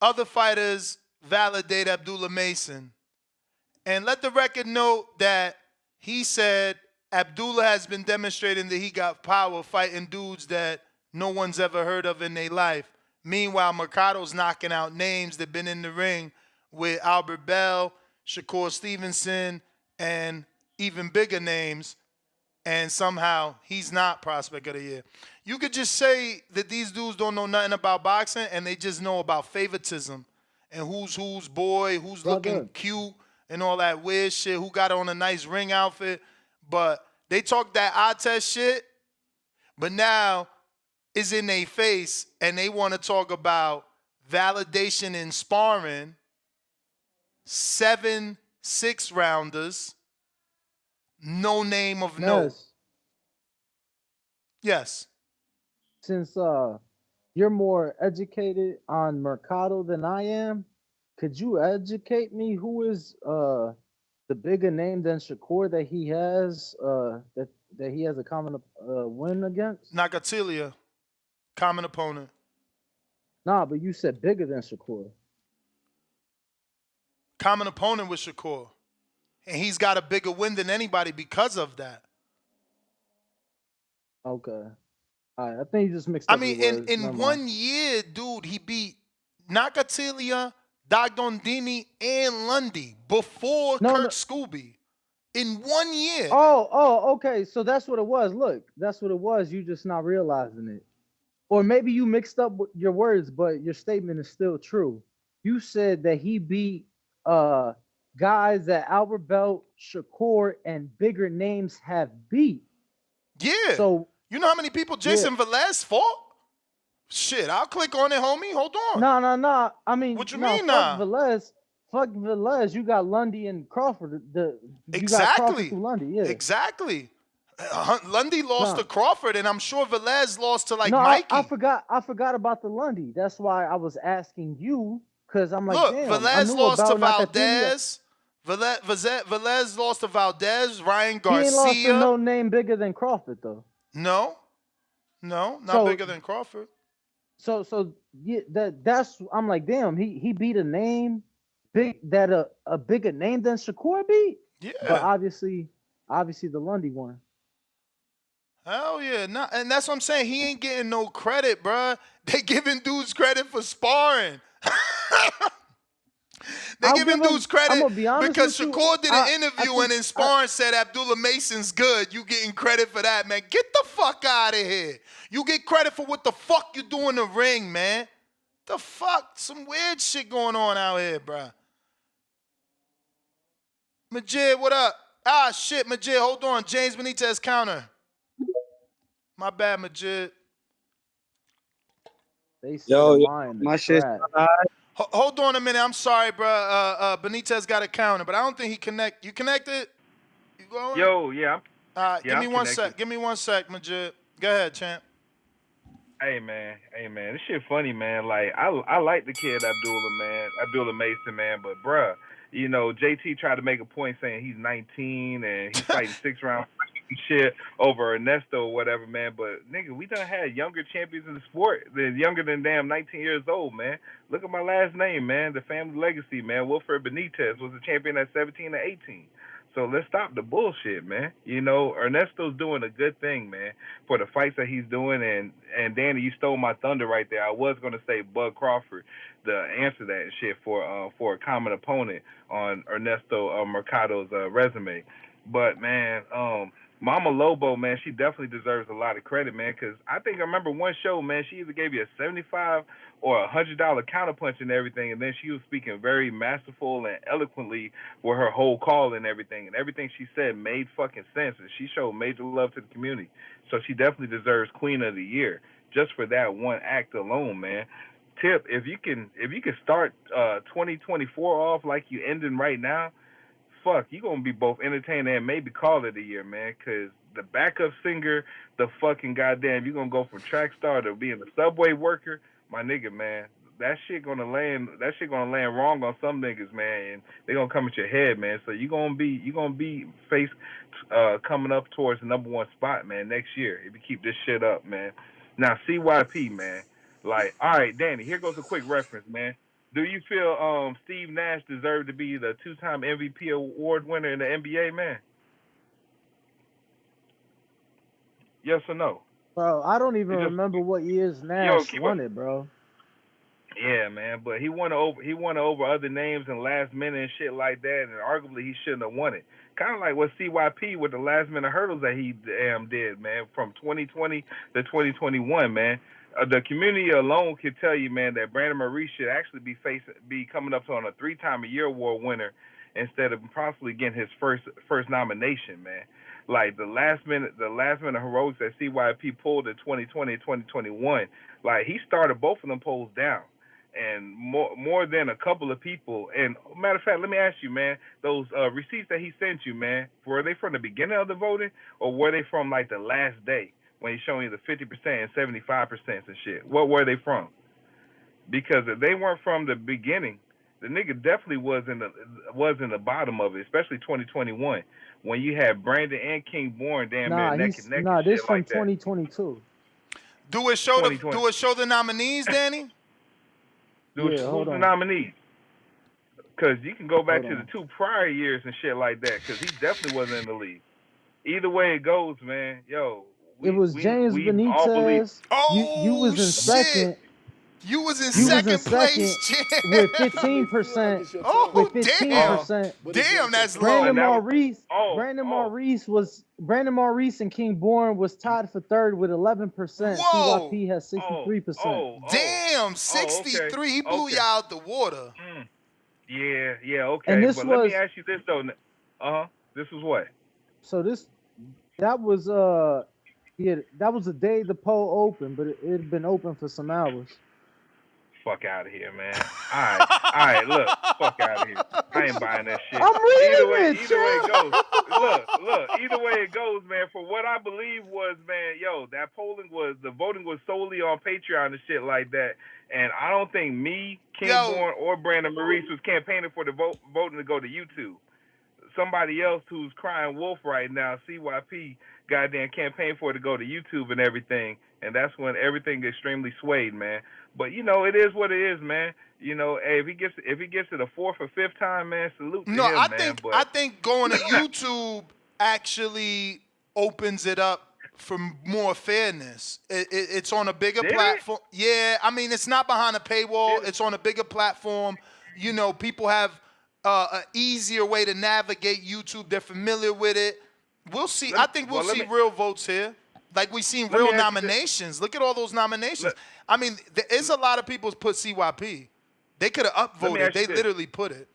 other fighters validate Abdullah Mason. And let the record note that he said Abdullah has been demonstrating that he got power fighting dudes that no one's ever heard of in their life. Meanwhile, Mercado's knocking out names that been in the ring with Albert Bell, Shakur Stevenson, and even bigger names. And somehow he's not prospect of the year. You could just say that these dudes don't know nothing about boxing and they just know about favoritism and who's boy, who's looking cute and all that weird shit, who got on a nice ring outfit. But they talk that eye test shit, but now it's in their face and they want to talk about validation in sparring, 7 6-rounders, no name of note. Yes. Since you're more educated on Mercado than I am, could you educate me who is the bigger name than Shakur that he has that he has a common win against? Nakatilia, common opponent. Nah, but you said bigger than Shakur. Common opponent with Shakur. And he's got a bigger win than anybody because of that. Okay. All right, I think you just mixed up I mean, your words. in 1 year, dude, he beat Nakatilia, Dagdondini, and Lundy before Kurt Scooby. In 1 year. Oh, okay. So that's what it was. Look, that's what it was. You just not realizing it. Or maybe you mixed up your words, but your statement is still true. You said that he beat guys that Albert Belt, Shakur, and bigger names have beat. Yeah. So you know how many people Jason Velez fought? Shit, I'll click on it, homie. Hold on. No. I mean, what you fuck mean, nah? Fuck Velez. You got Lundy and Crawford. You got Crawford Exactly. through Lundy. Yeah. Exactly. Lundy lost to Crawford, and I'm sure Velez lost to Mikey. I forgot about the Lundy. That's why I was asking you, because I'm like, look, damn, Velez lost to Valdez. Velez lost to Valdez. Ryan Garcia. He ain't lost to no name bigger than Crawford though. No, not bigger than Crawford. So yeah, that's I'm like, damn, he beat a name big that a bigger name than Shakur beat. Yeah. But obviously the Lundy won. Hell yeah, and that's what I'm saying. He ain't getting no credit, bruh. They giving dudes credit for sparring. They giving dudes credit because Shakur did an interview and in sparring said Abdullah Mason's good. You getting credit for that, man. Get the fuck out of here. You get credit for what the fuck you do in the ring, man. The fuck? Some weird shit going on out here, bruh. Majid, what up? Ah, shit, Majid, hold on. James Benitez counter. My bad, Majid. My shit's Hold on a minute. I'm sorry, bro. Benitez got a counter, but I don't think he connect. You connected? You going? Yo, yeah. Give me one sec. Give me 1 sec, Majid. Go ahead, champ. Hey man, this shit funny, man. Like I like the kid Abdullah Mason, man, but bruh, you know, JT tried to make a point saying he's 19 and he's fighting 6 rounds shit over Ernesto or whatever, man. But nigga, we done had younger champions in the sport. They're younger than damn 19 years old, man. Look at my last name, man. The family legacy, man. Wilfred Benitez was a champion at 17 and 18. So let's stop the bullshit, man. You know, Ernesto's doing a good thing, man, for the fights that he's doing. And Danny, you stole my thunder right there. I was going to say Bud Crawford to answer that and shit for a common opponent on Ernesto Mercado's resume. But, man, Mama Lobo, man, she definitely deserves a lot of credit, man. Because I think I remember one show, man, she either gave you a $75 or $100 counterpunch and everything, and then she was speaking very masterful and eloquently with her whole call and everything she said made fucking sense, and she showed major love to the community. So she definitely deserves Queen of the Year just for that one act alone, man. Tip, if you can start 2024 off like you ending right now, fuck, you gonna be both entertained and maybe call it a year, man. Cause the backup singer, the fucking goddamn, you gonna go from track star to being a subway worker, my nigga, man. That shit gonna land. That shit gonna land wrong on some niggas, man, and they gonna come at your head, man. So you gonna be faced coming up towards the number one spot, man, next year if you keep this shit up, man. Now CYP, man. Like, all right, Danny. Here goes a quick reference, man. Do you feel Steve Nash deserved to be the two-time MVP award winner in the NBA, man? Yes or no? Bro, I don't even It just remember what years yo Nash keep up. won it, bro. Yeah, man, but he won over other names and last minute and shit like that, and arguably he shouldn't have won it. Kind of like what CYP with the last minute hurdles that he did, man, from 2020 to 2021, man. The community alone could tell you, man, that Brandon Maurice should actually be coming up on a three-time a year award winner instead of possibly getting his first nomination, man. Like the last minute heroics that CYP pulled in 2020 and 2021, like he started both of them polls down and more than a couple of people. And matter of fact, let me ask you, man, those receipts that he sent you, man, were they from the beginning of the voting or were they from like the last day when he's showing you the 50% and 75% and shit? What were they from? Because if they weren't from the beginning, the nigga definitely was in the bottom of it, especially 2021 when you had Brandon and King Born damn near neck and neck and This shit from like that. 2022. Do it show 2020. the nominees, Danny? Dude, Yeah, who's hold the on. nominees? Because you can go back Hold to the on. 2 prior years and shit like that. Because he definitely wasn't in the league. Either way it goes, man. Yo, It we was we James we all believe. Benitez. You Oh was in shit! second. You was in You was in second place, second with You may feel like 15%. it's your time, Oh With fifteen Uh huh. damn! percent, but it's Damn, not your that's time. Brandon And low. that was Maurice. oh Brandon oh Maurice was Brandon Maurice and King Born was tied for third with 11%. Whoa! CYP has oh 63%. oh oh Damn, oh. Okay 63. He blew you okay. out the water. Mm. Yeah yeah And okay. this But let me was ask you this though. Uh huh. This was what? so this that was yeah, that was the day the poll opened, but it had been open for some hours. Fuck out of here, man. All right. Look, fuck out of here. I ain't buying that shit. I'm Either reading way, it, either way it goes. chill. Look. Either way it goes, man. For what I believe was, man, yo, that the voting was solely on Patreon and shit like that. And I don't think me, King Yo, Born, or Brandon Maurice was campaigning for the voting to go to YouTube. Somebody else who's crying wolf right now, CYP, goddamn campaign for it to go to YouTube and everything, and that's when everything extremely swayed, man. But it is what it is, man. Hey, if he gets it a fourth or fifth time, man, salute to no, him, man. I But think going to YouTube actually opens it up for more fairness. It's on a bigger did it? platform. Yeah, I mean it's not behind a paywall. Did it? It's on a bigger platform. People have an easier way to navigate YouTube. They're familiar with it. We'll see. Let I me, think we'll well, let see me real votes here. Like we've seen let me real ask you this. nominations. Look at all those nominations. Let, I mean, there is a lot of people put CYP. They could have let me upvoted. ask you They this. literally put it.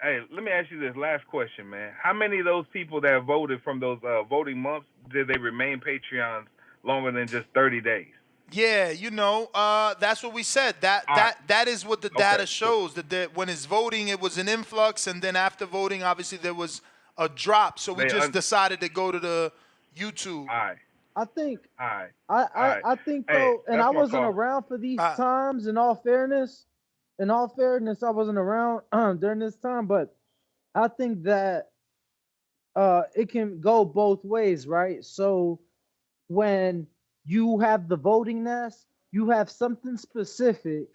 Hey, let me ask you this last question, man. How many of those people that voted from those voting months did they remain Patreons longer than just 30 days? Yeah, that's what we said. That All right. that that is what the Okay. data shows. That when it's voting, it was an influx, and then after voting, obviously there was a drop. So we just decided to go to the YouTube. All right. I think All right. I, All I right. I think Hey, though, and that's I my wasn't call. around for these Uh, times. In all fairness, I wasn't around during this time. But I think that it can go both ways, right? So when you have the voting nest, you have something specific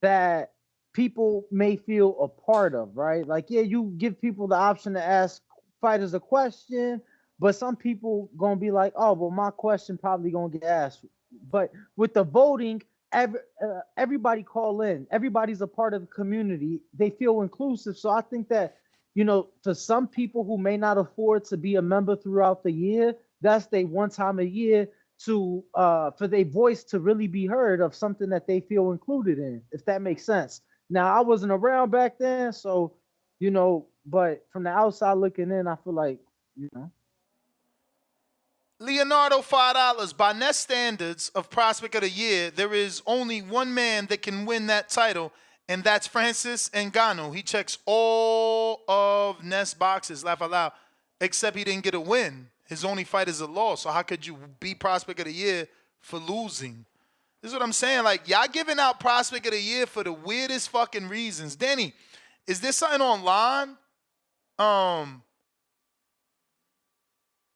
that people may feel a part of, right? Like, yeah, you give people the option to ask fighters a question, but some people gonna be like, oh, well, my question probably gonna get asked. But with the voting, everybody call in. Everybody's a part of the community. They feel inclusive. So I think that you know, for some people who may not afford to be a member throughout the year, that's they one time a year to for their voice to really be heard of something that they feel included in, if that makes sense. Now I wasn't around back then, so you know, but from the outside looking in, I feel like, you know. Leonardo, $5. By Nest standards of Prospect of the Year, there is only one man that can win that title, and that's Francis Ngannou. He checks all of Nest boxes, laugh out loud, except he didn't get a win. His only fight is a loss. So how could you be Prospect of the Year for losing? This is what I'm saying. Like, y'all giving out Prospect of the Year for the weirdest fucking reasons. Danny, is there something online?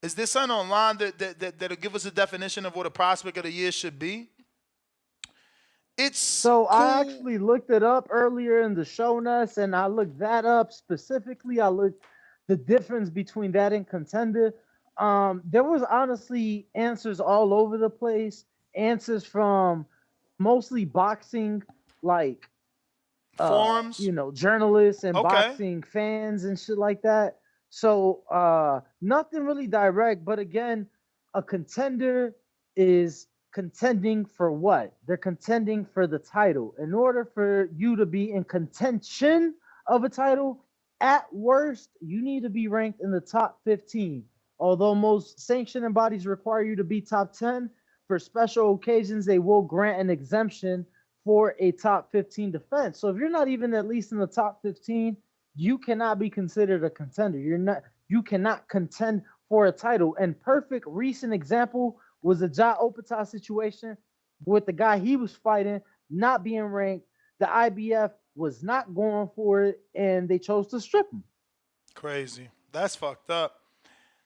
Is there something online that'll give us a definition of what a Prospect of the Year should be? It's so cool. I actually looked it up earlier in the show notes, and I looked that up specifically. I looked the difference between that and contender. There was honestly answers all over the place. Answers from mostly boxing, like forums, you know, journalists and boxing fans and shit like that. So nothing really direct, but again, a contender is contending for what? They're contending for the title. In order for you to be in contention of a title, at worst, you need to be ranked in the top 15. Although most sanctioning bodies require you to be top 10, for special occasions, they will grant an exemption for a top 15 defense. So if you're not even at least in the top 15, you cannot be considered a contender. You cannot contend for a title. And perfect recent example was the Ja Opata situation with the guy he was fighting not being ranked. The IBF was not going for it, and they chose to strip him. Crazy. That's fucked up.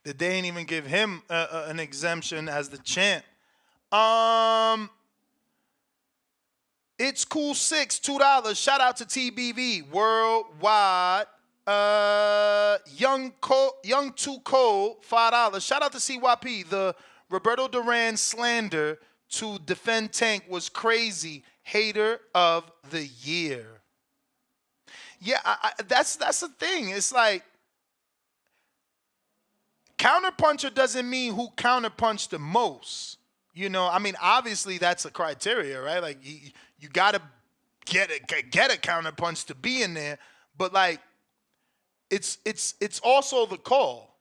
That they ain't even give him an exemption as the champ. It's Cool 6, $2. Shout out to TBV worldwide. Young Too Cold, $5. Shout out to CYP. The Roberto Duran slander to defend Tank was crazy. Hater of the year. Yeah, that's the thing. It's like counterpuncher doesn't mean who counterpunched the most. You know, I mean, obviously that's a criteria, right? Like you gotta get a counterpunch to be in there, but like it's also the call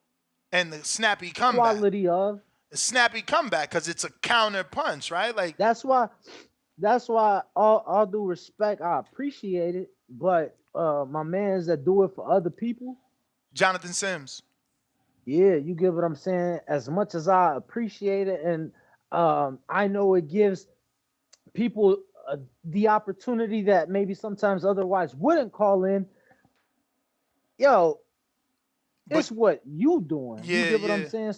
and the snappy comeback. Quality of the snappy comeback, because it's a counterpunch, right? Like that's why all due respect, I appreciate it, but my mans that do it for other people, Jonathan Sims. Yeah, you get what I'm saying. As much as I appreciate it, and I know it gives people the opportunity that maybe sometimes otherwise wouldn't call in. Yo, it's what you doing. Yeah, you get what I'm saying?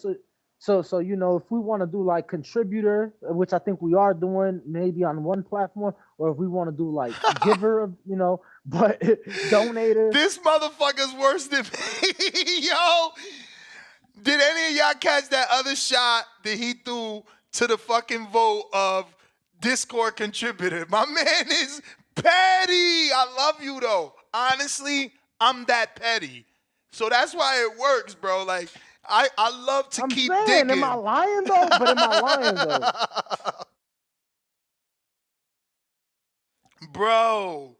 So you know, if we want to do like contributor, which I think we are doing maybe on one platform, or if we want to do like giver, you know, but donator. This motherfucker's worse than me. Yo, did any of y'all catch that other shot that he threw to the fucking vote of Discord contributor? My man is petty. I love you though. Honestly, I'm that petty. So that's why it works, bro. Like, I love to keep digging. Am I lying though? But am I lying though? Bro,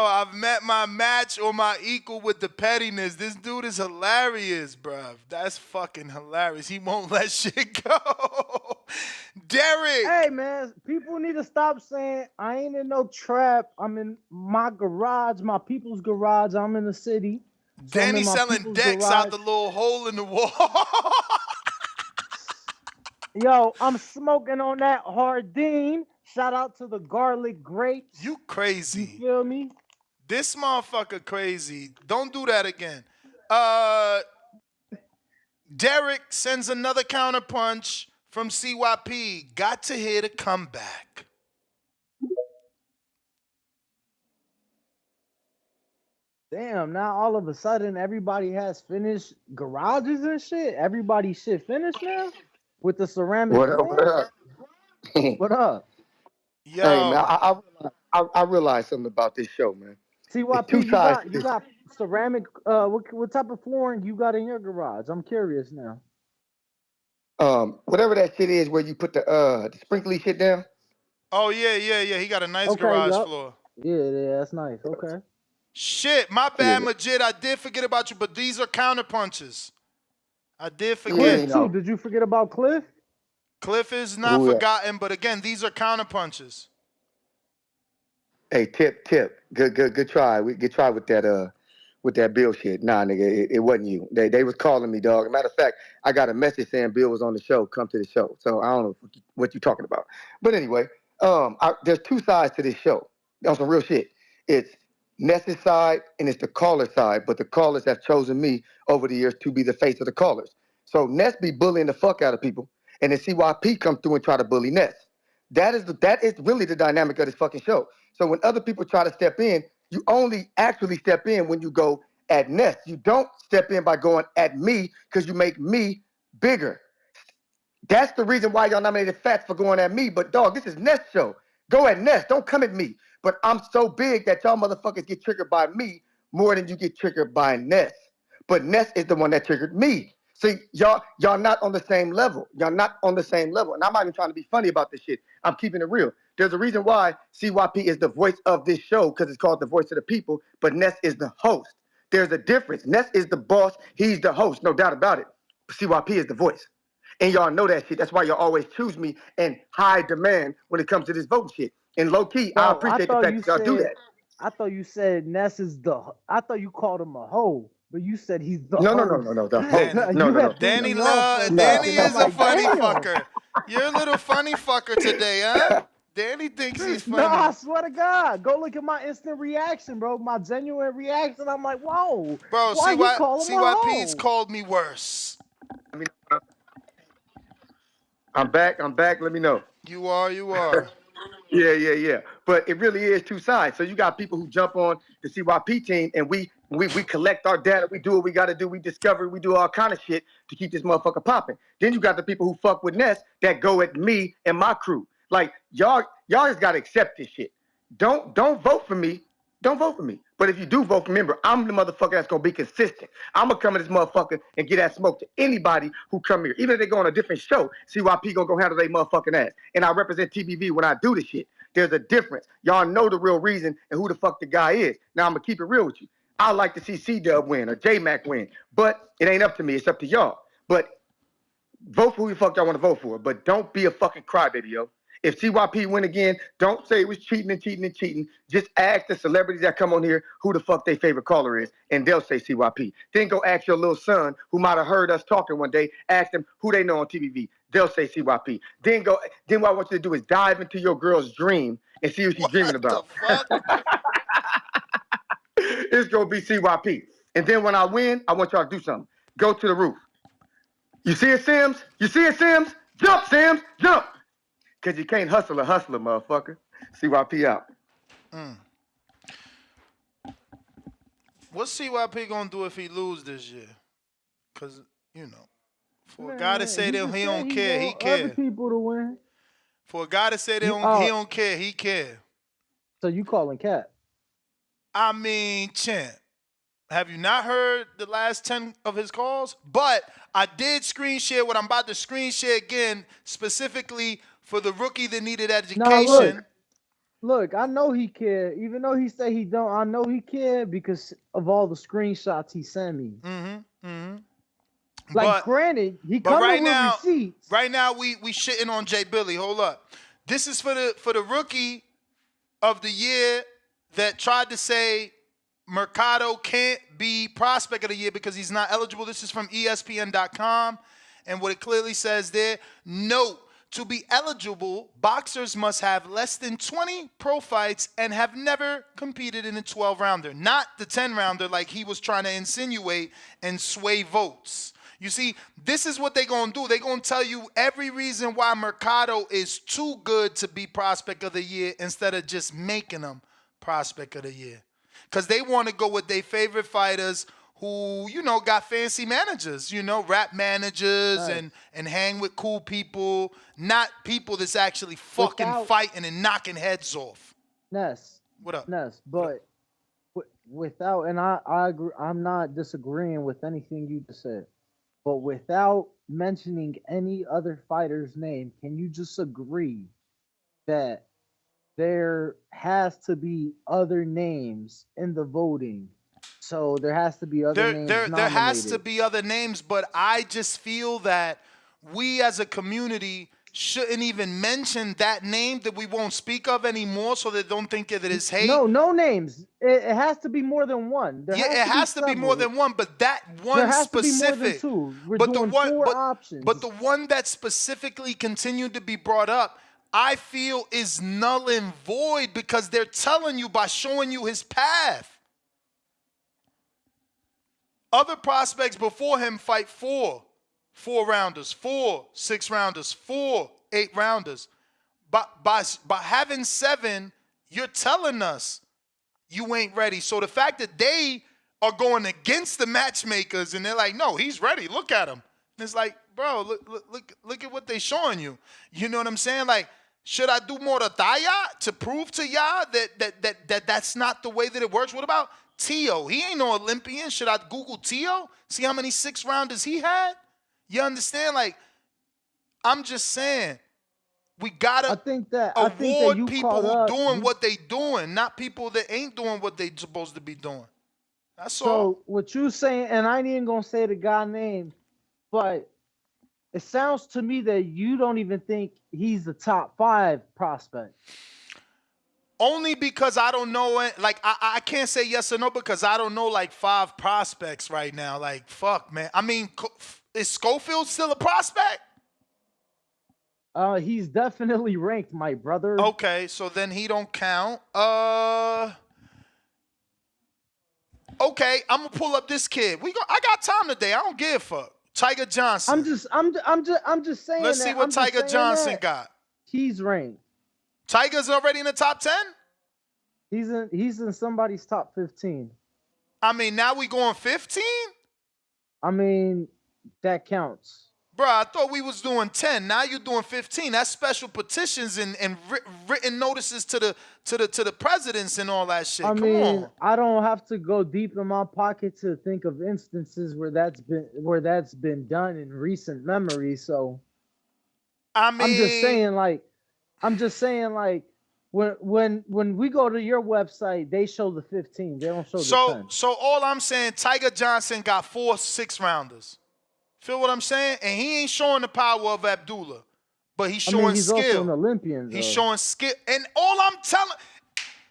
I've met my match or my equal with the pettiness. This dude is hilarious, bruv. That's fucking hilarious. He won't let shit go. Derek. Hey, man, people need to stop saying, I ain't in no trap. I'm in my garage, my people's garage. I'm in the city. So Danny selling decks out the little hole in the wall. Yo, I'm smoking on that Hardin. Shout out to the garlic grapes. You crazy. You feel me? This motherfucker crazy. Don't do that again. Derek sends another counterpunch from CYP. Got to hear the comeback. Damn, now all of a sudden everybody has finished garages and shit. Everybody's shit finished now with the ceramic. What up? What up? Yo. Hey man, I realized something about this show, man. CYP, ceramic? What type of flooring you got in your garage? I'm curious now. Whatever that shit is where you put the sprinkly shit down. Oh yeah. He got a nice Okay, garage yup. floor. Yeah, that's nice. Okay. Shit, my Yeah, bad, Majid. I did forget about you, but these are counterpunches. I did yeah, Cliff forget. too. Did you forget about Cliff? Cliff is not Who? forgotten, but again, these are counterpunches. Hey, tip. Good try. Good try with that Bill shit. Nah, nigga, it wasn't you. They was calling me, dog. Matter of fact, I got a message saying Bill was on the show. Come to the show. So I don't know what you talking about. But anyway, there's two sides to this show. On some real shit. It's Ness's side and it's the caller side. But the callers have chosen me over the years to be the face of the callers. So Ness be bullying the fuck out of people, and then CYP come through and try to bully Ness. That is really the dynamic of this fucking show. So when other people try to step in, you only actually step in when you go at Ness. You don't step in by going at me because you make me bigger. That's the reason why y'all nominated Fats for going at me. But dog, this is Ness show. Go at Ness. Don't come at me. But I'm so big that y'all motherfuckers get triggered by me more than you get triggered by Ness. But Ness is the one that triggered me. See, y'all not on the same level. Y'all not on the same level. And I'm not even trying to be funny about this shit. I'm keeping it real. There's a reason why CYP is the voice of this show, because it's called the voice of the people, but Ness is the host. There's a difference. Ness is the boss. He's the host. No doubt about it. CYP is the voice. And y'all know that shit. That's why y'all always choose me in high demand when it comes to this voting shit. And low key, I No, appreciate the fact that y'all do that. I thought you said Ness is the. I thought you called him a hoe, but you said he's the No. host. The host. No. You had threw me off for a Danny second. I'm is a like, funny damn. fucker. You're a little funny fucker today, huh? Danny thinks he's No, funny. I swear to God. Go look at my instant reaction, bro. My genuine reaction. I'm like, whoa. Bro, Why he call him a CYP's hoe? called me worse. I mean, I'm back. Let me know. You are. Yeah. But it really is two sides. So you got people who jump on the CYP team, and we collect our data. We do what we got to do. We discover. We do all kind of shit to keep this motherfucker popping. Then you got the people who fuck with Ness that go at me and my crew. Like y'all just got to accept this shit. Don't vote for me. Don't vote for me. But if you do vote for me, remember, I'm the motherfucker that's gonna be consistent. I'm gonna come in this motherfucker and get that smoke to anybody who come here. Even if they go on a different show, CYP gonna go handle their motherfucking ass. And I represent TBV when I do this shit. There's a difference. Y'all know the real reason and who the fuck the guy is. Now I'm gonna keep it real with you. I like to see C-Dub win or J-Mac win, but it ain't up to me. It's up to y'all. But vote for who the fuck y'all want to vote for, but don't be a fucking crybaby, yo. If CYP win again, don't say it was cheating. Just ask the celebrities that come on here who the fuck their favorite caller is, and they'll say CYP. Then go ask your little son who might have heard us talking one day, ask them who they know on TVV. They'll say CYP. Then what I want you to do is dive into your girl's dream and see what she's dreaming about. What the fuck? It's gonna be CYP. And then when I win, I want y'all to do something. Go to the roof. You see it, Sims? Jump, Sims, jump! Because you can't hustle a hustler, motherfucker. CYP out. What's CYP gonna do if he lose this year? Because, for a Man, guy to say that he don't care, he other care. people to win. For a guy to say that he don't care, he care. So you calling Cat? I mean, Champ, have you not heard the last 10 of his calls? But I did screen share what I'm about to screen share again, specifically for the rookie that needed education. Nah, look, I know he care. Even though he say he don't, I know he care because of all the screenshots he sent me. Like, granted, he coming with receipts. Right now, we shitting on Jay Billy. Hold up. This is for the rookie of the year that tried to say Mercado can't be prospect of the year because he's not eligible. This is from ESPN.com. And what it clearly says there, note, to be eligible, boxers must have less than 20 pro fights and have never competed in a 12-rounder. Not the 10-rounder like he was trying to insinuate and sway votes. You see, this is what they're going to do. They're going to tell you every reason why Mercado is too good to be prospect of the year instead of just making him prospect of the year. Because they want to go with their favorite fighters who, got fancy managers, rap managers and hang with cool people, not people that's actually fucking fighting and knocking heads off. Ness. What up? Ness, but without, and I agree, I'm not disagreeing with anything you just said, but without mentioning any other fighter's name, can you just agree that there has to be other names in the voting? So there has to be other names There has to nominated. be other names, but I just feel that we as a community shouldn't even mention that name that we won't speak of anymore, so they don't think that it is hate. No, no names. It has to be more than one. There Yeah, has it to be has to be more several. than one, but that There one has to be more than specific, two. We're but the doing one, four but options. the one that specifically continued to be brought up, I feel is null and void because they're telling you by showing you his path. Other prospects before him fight four rounders, 6 rounders, 8 rounders. By having 7, you're telling us you ain't ready. So the fact that they are going against the matchmakers and they're like, no, he's ready. Look at him. And it's like, bro, look at what they showing you. You know what I'm saying? Like, should I do more to Thaya to prove to y'all that's not the way that it works? What about Tio? He ain't no Olympian. Should I Google Tio? See how many 6 rounders he had? You understand? Like, I'm just saying, we gotta I think that award you people caught who up. doing what they doing, not people that ain't doing what they supposed to be doing. That's all. So what you saying, and I ain't even gonna say the guy name, but it sounds to me that you don't even think he's the top 5 prospect. Only because I don't know it. Like, I can't say yes or no because I don't know like 5 prospects right now. Like, fuck, man. I mean, is Schofield still a prospect? He's definitely ranked, my brother. Okay, so then he don't count. Okay, I'm gonna pull up this kid. I got time today. I don't give a fuck. Tiger Johnson. I'm just saying. Let's see what Tiger Johnson got. He's ranked. Tiger's already in the top 10? He's in somebody's top 15. I mean, now we going 15? I mean, that counts. Bro, I thought we was doing 10. Now you're doing 15. That's special petitions and written notices to the presidents and all that shit. I Come mean, on. I don't have to go deep in my pocket to think of instances where that's been done in recent memory. So I mean, I'm just saying like when we go to your website, they show the 15. They don't show the 10. So all I'm saying, Tiger Johnson got 4 6-rounders. Feel what I'm saying? And he ain't showing the power of Abdullah, but he's showing he's skill. also an Olympian, though. He's showing skill. And all I'm telling,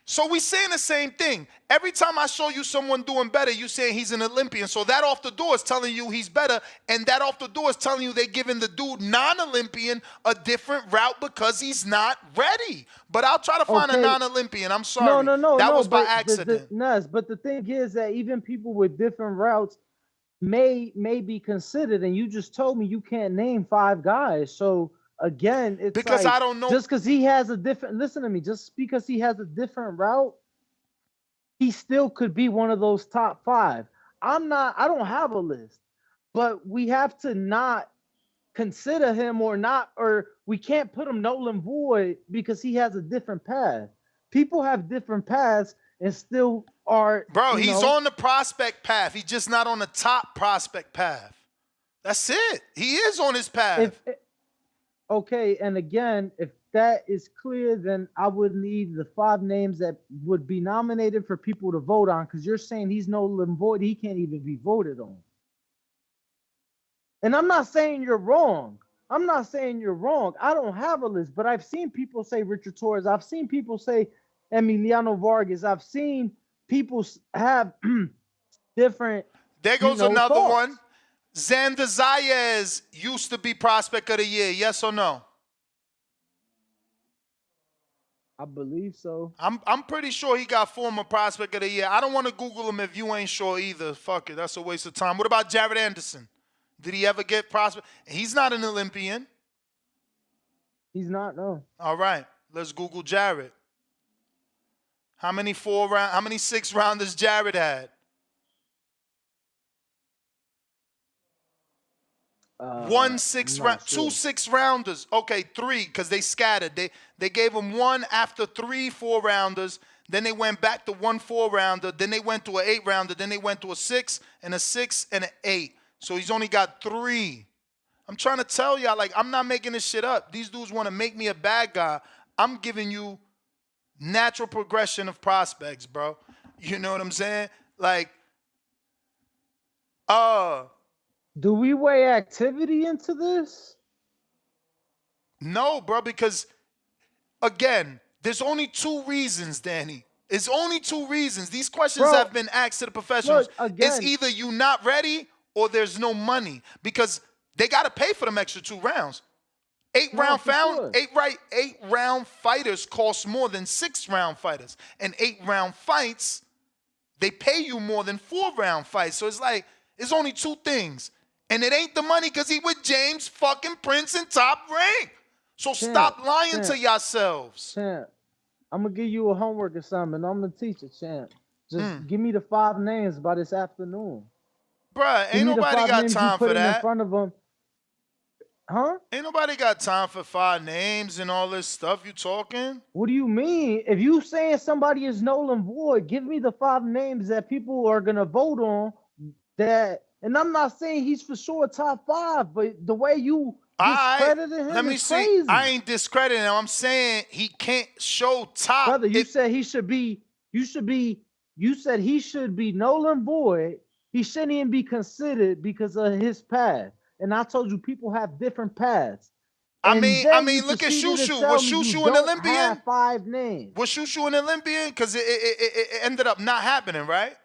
so we saying the same thing. Every time I show you someone doing better, you saying he's an Olympian. So that off the door is telling you he's better, and that off the door is telling you they're giving the dude non-Olympian a different route because he's not ready. But I'll try to find a non-Olympian. I'm sorry. No. That was by accident. But the thing is that even people with different routes may be considered, and you just told me you can't name 5 guys. So again, it's because like, I don't know. Just because he has a different, listen to me, just because he has a different route, he still could be one of those top 5. I don't have a list, but we have to not consider him or we can't put him null and void because he has a different path. People have different paths and still are. Bro, he's on the prospect path. He's just not on the top prospect path. That's it. He is on his path. Okay, and again, if that is clear, then I would need the 5 names that would be nominated for people to vote on, because you're saying he's null and void. He can't even be voted on. And I'm not saying you're wrong. I don't have a list, but I've seen people say Richard Torres. I've seen people say Emiliano Vargas. I've seen people have different. There goes another thoughts. one. Xander Zayas used to be prospect of the year. Yes or no? I believe so. I'm pretty sure he got former prospect of the year. I don't want to Google him if you ain't sure either. Fuck it. That's a waste of time. What about Jared Anderson? Did he ever get prospect? He's not an Olympian. He's not, no. All right. Let's Google Jared. How many 6-rounders Jared had? 1 6 round, sure. 2 6-rounders. Okay, 3 because they scattered. They gave him 1 after 3 4-rounders. Then they went back to 1 4-rounder. Then they went to an 8-rounder. Then they went to a 6 and a 6 and an 8. So he's only got 3. I'm trying to tell y'all, like, I'm not making this shit up. These dudes want to make me a bad guy. I'm giving you natural progression of prospects, bro. You know what I'm saying? Like, do we weigh activity into this? No, bro, because again, there's only 2 reasons, Danny. It's only 2 reasons. These questions have been asked to the professionals. Look, again, it's either you not ready or there's no money because they got to pay for them extra 2 rounds. 8-round sure. 8-round fighters cost more than 6-round fighters. And 8-round fights, they pay you more than 4-round fights. So it's like, it's only 2 things. And it ain't the money because he with James fucking Prince in Top Rank. So stop lying to yourselves. Champ, I'm going to give you a homework assignment. I'm the teacher, Champ. Just give me the 5 names by this afternoon. Bruh, ain't nobody got time for that. In front of them. Huh? Ain't nobody got time for 5 names and all this stuff you talking. What do you mean? If you saying somebody is null and void, give me the 5 names that people are going to vote on. That, and I'm not saying he's for sure top 5, but the way you discredited him let me is see. crazy. I ain't discrediting him. I'm saying he can't show top. Brother, you said he should be, you said he should be null and void. He shouldn't even be considered because of his path. And I told you people have different paths. I mean, look at Shushu. Was Shushu an Olympian? 5 names. Was Shushu an Olympian? Because it ended up not happening, right?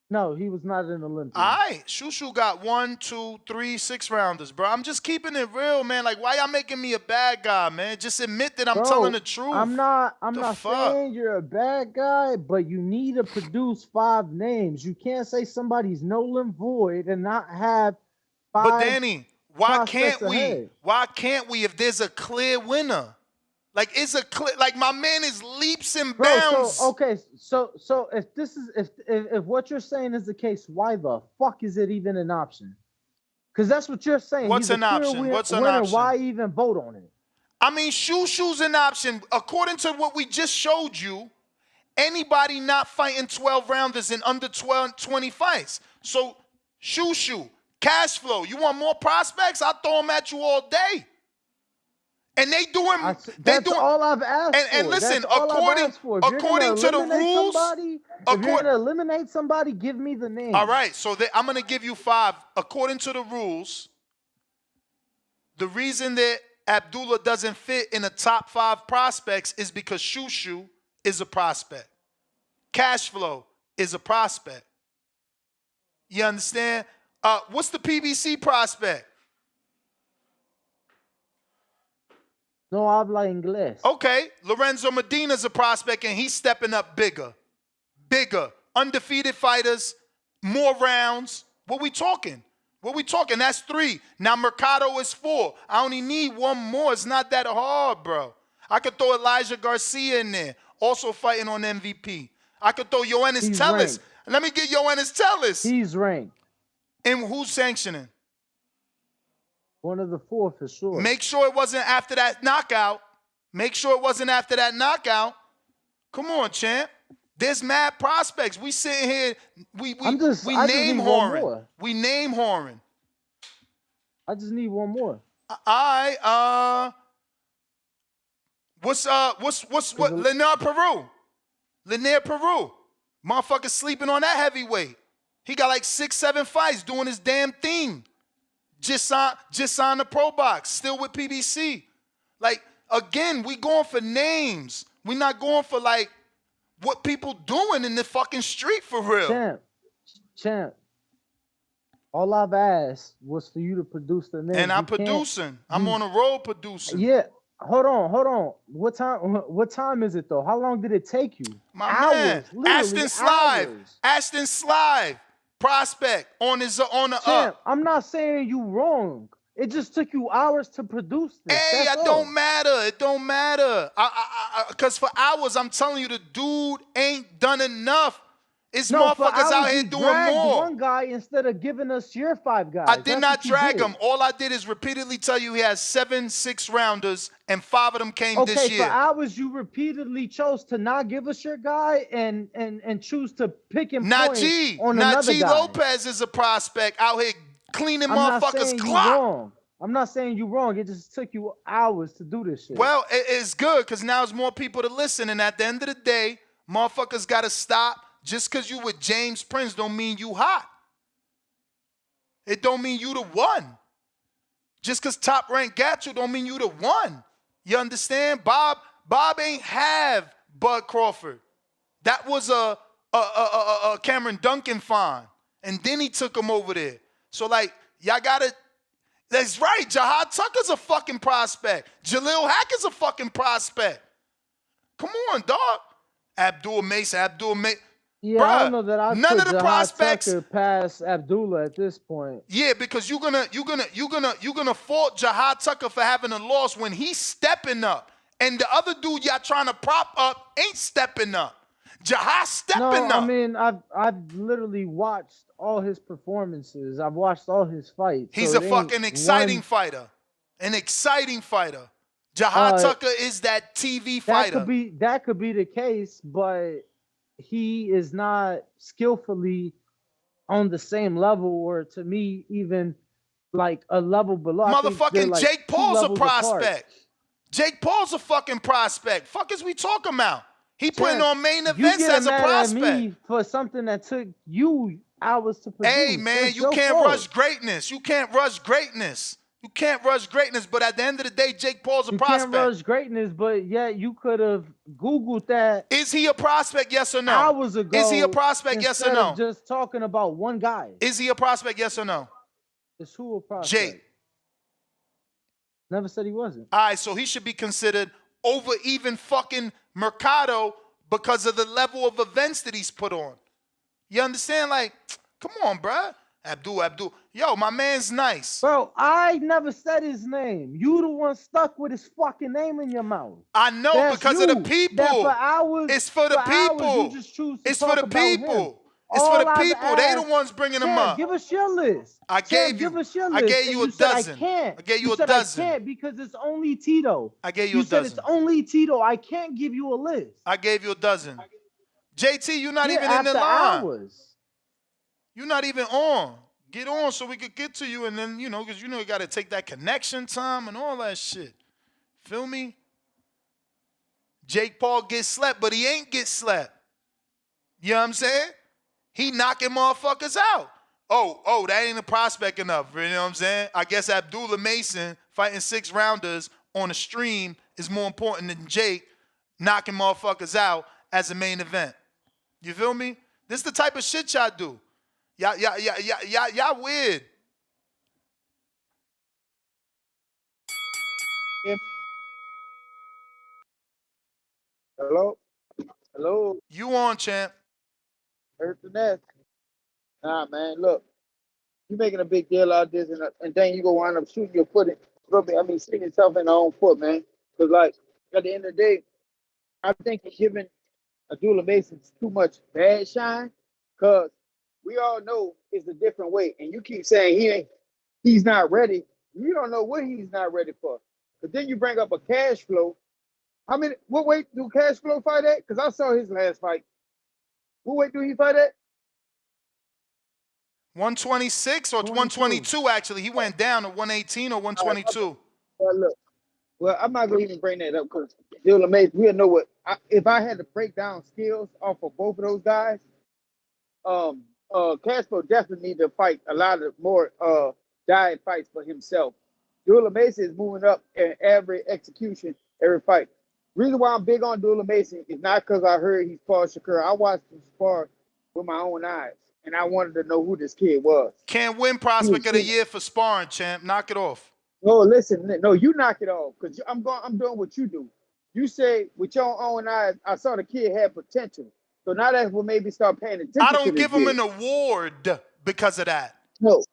No, he was not an Olympian. All right. Shushu got 1, 2, 3, 6-rounders, bro. I'm just keeping it real, man. Like, why y'all making me a bad guy, man? Just admit that I'm telling the truth. I'm not saying you're a bad guy, but you need to produce 5 names. You can't say somebody's null and void and not have 5. But Danny, why can't we? Ahead. Why can't we if there's a clear winner? Like, it's a clear, like, my man is leaps and bounds. So if this is if what you're saying is the case, why the fuck is it even an option? Because that's what you're saying. What's an option? What's an option? Why even vote on it? I mean, Shushu's an option. According to what we just showed you, anybody not fighting 12 rounders in under 20 fights. So, Shushu, cash flow. You want more prospects? I'll throw them at you all day. And they doing. That's all I've asked for. And listen, according to the rules, if you're gonna eliminate somebody, give me the name. All right, so I'm gonna give you 5. According to the rules, the reason that Abdullah doesn't fit in the top 5 prospects is because Shushu is a prospect. Cashflow is a prospect. You understand? What's the PBC prospect? No habla inglés. Okay, Lorenzo Medina's a prospect, and he's stepping up bigger. Undefeated fighters, more rounds. What we talking? That's 3. Now Mercado is 4. I only need 1 more. It's not that hard, bro. I could throw Elijah Garcia in there, also fighting on MVP. I could throw Yoenis Tellis. Let me get Yoenis Tellis. He's ranked. And who's sanctioning? One of the 4 for sure. Make sure it wasn't after that knockout. Come on, champ. There's mad prospects. We sitting here, we name whoring. We name whoring. I just need 1 more. All right. What's Linaire Peru? Motherfucker sleeping on that heavyweight. He got like 6, 7 fights doing his damn thing. Just signed the pro box, still with PBC. Like, again, we going for names. We not going for, like, what people doing in the fucking street for real. Champ. All I've asked was for you to produce the names. And I'm producing. I'm on a roll producing. Yeah. Hold on. What time is it, though? How long did it take you? Man. Ashton Slive. Prospect on the up. I'm not saying you wrong. It just took you hours to produce this. Hey, it don't matter. Because for hours, I'm telling you, the dude ain't done enough. It's No, for motherfuckers out hours here you doing dragged more. one guy instead of giving us your 5 guys. I did That's not what you drag did. him. All I did is repeatedly tell you he has 7 6-rounders, and 5 of them came Okay, this for year. hours you repeatedly chose to not give us your guy and choose to pick and point on another Najee guy. Lopez is a prospect out here cleaning I'm not motherfuckers' saying you clock. wrong. I'm not saying you wrong. It just took you hours to do this shit. Well, it's good because now there's more people to listen. And at the end of the day, motherfuckers got to stop. Just because you with James Prince don't mean you hot. It don't mean you the one. Just because Top Rank got you don't mean you the one. You understand? Bob ain't have Bud Crawford. That was a Cameron Duncan find. And then he took him over there. So, like, y'all got to... That's right. Jahad Tucker's a fucking prospect. Jaleel Hackett's a fucking prospect. Come on, dog. Abdul Mason. Yeah, Bruh, I don't know that I none put of the Jahad prospects. Tucker past Abdullah at this point. Yeah, because you're gonna fault Jahad Tucker for having a loss when he's stepping up, and the other dude y'all trying to prop up ain't stepping up. Jahad stepping up. I mean, I've literally watched all his performances. I've watched all his fights. He's so a fucking exciting fighter. An exciting fighter. Jahad Tucker is that TV fighter. That could be the case, but he is not skillfully on the same level, or to me, even like a level below. Motherfucking like Jake Paul's a prospect. Apart. Jake Paul's a fucking prospect. Fuck is we talking about? He putting on main You events get as a mad prospect. at me for something that took you hours to produce. Hey man, That's you your can't fault. rush greatness. You can't rush greatness. You can't rush greatness, but at the end of the day, Jake Paul's a prospect. You can't rush greatness, but yet you could have Googled that. Is he a prospect, yes or no? Hours ago. Is he a prospect, yes or instead no? of just talking about one guy. Is he a prospect, yes or no? Is who a prospect? Jake. Never said he wasn't. All right, so he should be considered over even fucking Mercado because of the level of events that he's put on. You understand? Like, come on, bruh. Abdul. Yo, my man's nice. Bro, I never said his name. You the one stuck with his fucking name in your mouth. I know. That's because of the people. That for hours, it's for the people. Hours, you just choose to it's talk for the about people. Him. It's All for the I've people. They the ones bringing them up. Give us your list. Give us your list. I gave you a dozen. I can't. I gave you a said dozen. I can't because it's only Tito. I gave you a dozen. You said it's only Tito. I can't give you a list. I gave you a dozen. JT, you're not even in the line. Hours. You're not even on. Get on so we could get to you, and then, because you got to take that connection time and all that shit. Feel me? Jake Paul gets slept, but he ain't get slept. You know what I'm saying? He knocking motherfuckers out. Oh, that ain't a prospect enough. You know what I'm saying? I guess Abdullah Mason fighting 6-rounders on a stream is more important than Jake knocking motherfuckers out as a main event. You feel me? This is the type of shit y'all do. Y'all weird. Hello. You on, champ? Heard the nest. Nah, man. Look, you making a big deal out of this, and then you go wind up shooting your foot. Shooting yourself in the own foot, man. Because like at the end of the day, I think you're giving Abdullah Mason too much bad shine. Cause we all know it's a different way, and you keep saying he's not ready. You don't know what he's not ready for. But then you bring up a cash flow. What weight do cash flow fight at? Because I saw his last fight. What weight do he fight at? 126 or 122, actually. He went down to 118 or 122. Well, I'm not going to even bring that up because Abdullah Mason, we'll know what. If I had to break down skills off of both of those guys, Castro definitely need to fight a lot of more diet fights for himself. Abdullah Mason is moving up in every execution, every fight. Reason why I'm big on Abdullah Mason is not because I heard he's Paul Shakur. I watched him spar with my own eyes, and I wanted to know who this kid was. Can't win prospect of the year for sparring, champ. Knock it off. No, listen. No, you knock it off because I'm doing what you do. You say with your own eyes, I saw the kid had potential. So now that will maybe start paying attention. I don't give him an award because of that. No,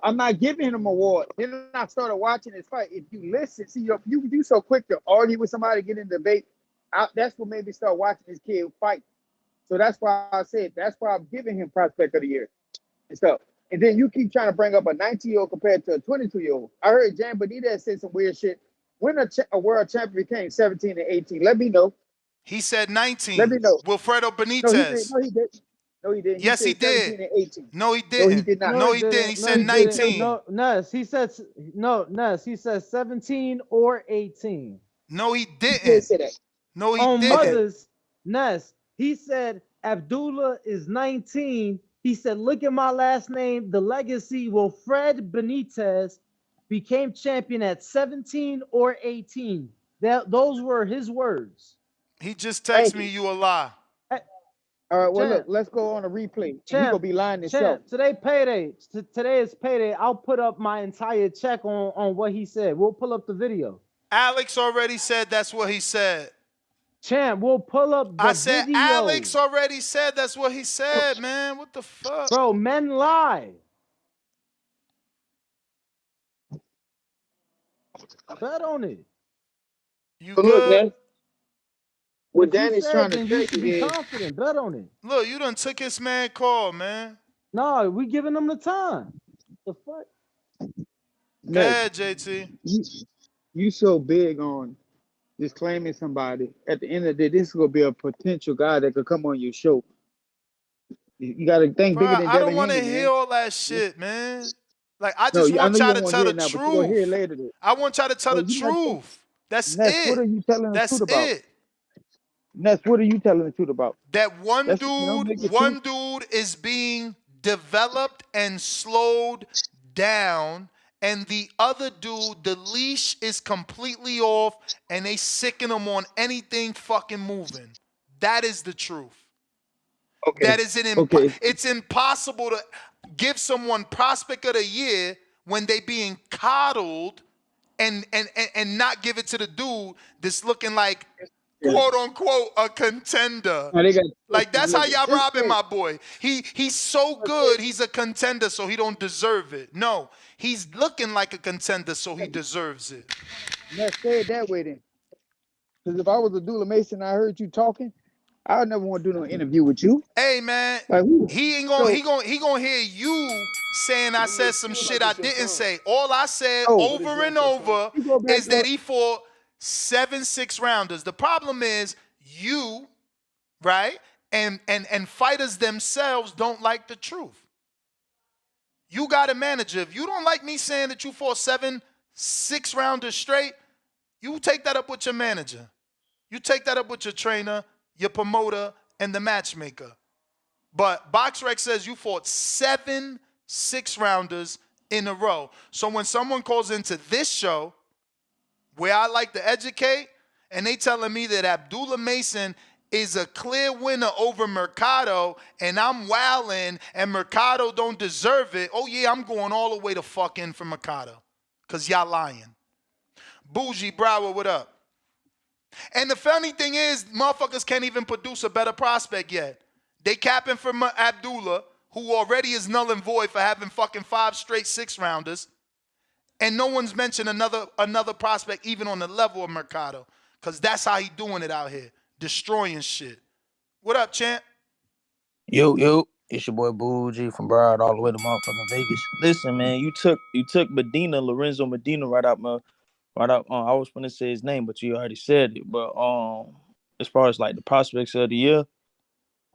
I'm not giving him an award. Then I started watching his fight. If you listen, see, you so quick to argue with somebody, get in debate. That's what made me start watching this kid fight. So that's why I said that's why I'm giving him prospect of the year and stuff. And then you keep trying to bring up a 19-year-old compared to a 22-year-old. I heard Jan Bonita said some weird shit. When a world champion became 17 and 18, let me know. He said Let me 19. know. Wilfredo No, he didn't. Benitez. No, he didn't. No, he didn't. He Yes, he said did. 17 and 18. No, he No, he didn't. did not. No, he didn't. He said He said 19. No, Ness. He said no, Ness. He said 17 or 18. No, he He did didn't. say that. No, he On didn't. mothers, Ness. He said Abdullah is 19. He said, look at my last name. The legacy will Fred Benitez became champion at 17 or 18. Those were his words. He just Thank texted me you a lie. All right, well, look, Champ, let's go on a replay. And he champ, gonna be lying himself. champ. Today payday. Today is payday. I'll put up my entire check on what he said. We'll pull up the video. Alex already said that's what he said. Champ, we'll pull up the I said video. Alex already said that's what he said, man. What the fuck? Bro, men lie. Bet on it. You But look, good? man, what If you Danny's said, trying to then tell you should you be is, confident. Bet on it. Look, you done took his man call, man. No, we giving them the time. The fuck? Go Ness, ahead, JT. you so big on just claiming somebody. At the end of the day, this is gonna be a potential guy that could come on your show. You got to think Bro, bigger than I don't Devin want to Haney, hear man. all that shit, man. Like, I No, just I want know you y'all don't to want to tell hear the it now, but you're gonna hear it truth. later. Though. I want y'all to tell No, the you're not. truth. That's Ness, what are it. you telling the That's truth about? it. Ness, what are you telling the truth about? That one That's make it truth. dude is being developed and slowed down, and the other dude, the leash is completely off, and they sicken him on anything fucking moving. That is the truth. Okay. That is Okay. it's impossible to give someone prospect of the year when they being coddled and not give it to the dude that's looking like quote unquote a contender. Now, they got Like that's how y'all Just robbing say- my boy. He's so good, he's a contender, so he don't deserve it. No, he's looking like a contender, so he deserves it. Ness, say it that way then. Because if I was a Dula Mason, and I heard you talking, I would never want to do no interview with you. Hey man, Like, who? he ain't So- gonna he gonna hear you saying I said some shit I didn't say. All I said Oh. over and over You go back is to that what- he fought 7 6-rounders. The problem is you, right? And fighters themselves don't like the truth. You got a manager. If you don't like me saying that you fought 7 6-rounders straight, you take that up with your manager. You take that up with your trainer, your promoter, and the matchmaker. But BoxRec says you fought 7 6-rounders in a row. So when someone calls into this show, where I like to educate, and they telling me that Abdullah Mason is a clear winner over Mercado, and I'm wilding, and Mercado don't deserve it, oh yeah, I'm going all the way to fuck in for Mercado. Because y'all lying. Bougie Brower, what up? And the funny thing is, motherfuckers can't even produce a better prospect yet. They capping for Abdullah, who already is null and void for having fucking 5 straight 6-rounders. And no one's mentioned another prospect even on the level of Mercado. Because that's how he doing it out here. Destroying shit. What up, champ? Yo, it's your boy Bougie from Broward all the way to motherfucking Vegas. Listen, man, you took Lorenzo Medina right out. I was gonna say his name, but you already said it. But as far as like the prospects of the year,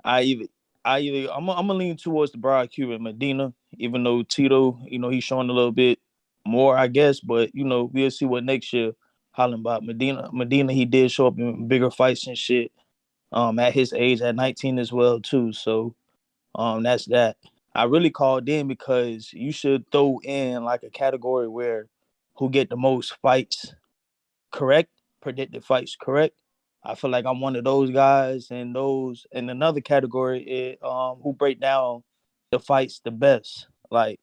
I'm gonna lean towards the Broward Cuban Medina, even though Tito, he's showing a little bit more, I guess. But we'll see what next year hollering about Medina. He did show up in bigger fights and shit. At his age, at 19 as well too. So, that's that. I really called in because you should throw in like a category where who get the most fights correct, predicted fights correct. I feel like I'm one of those guys, and another category is who break down the fights the best. Like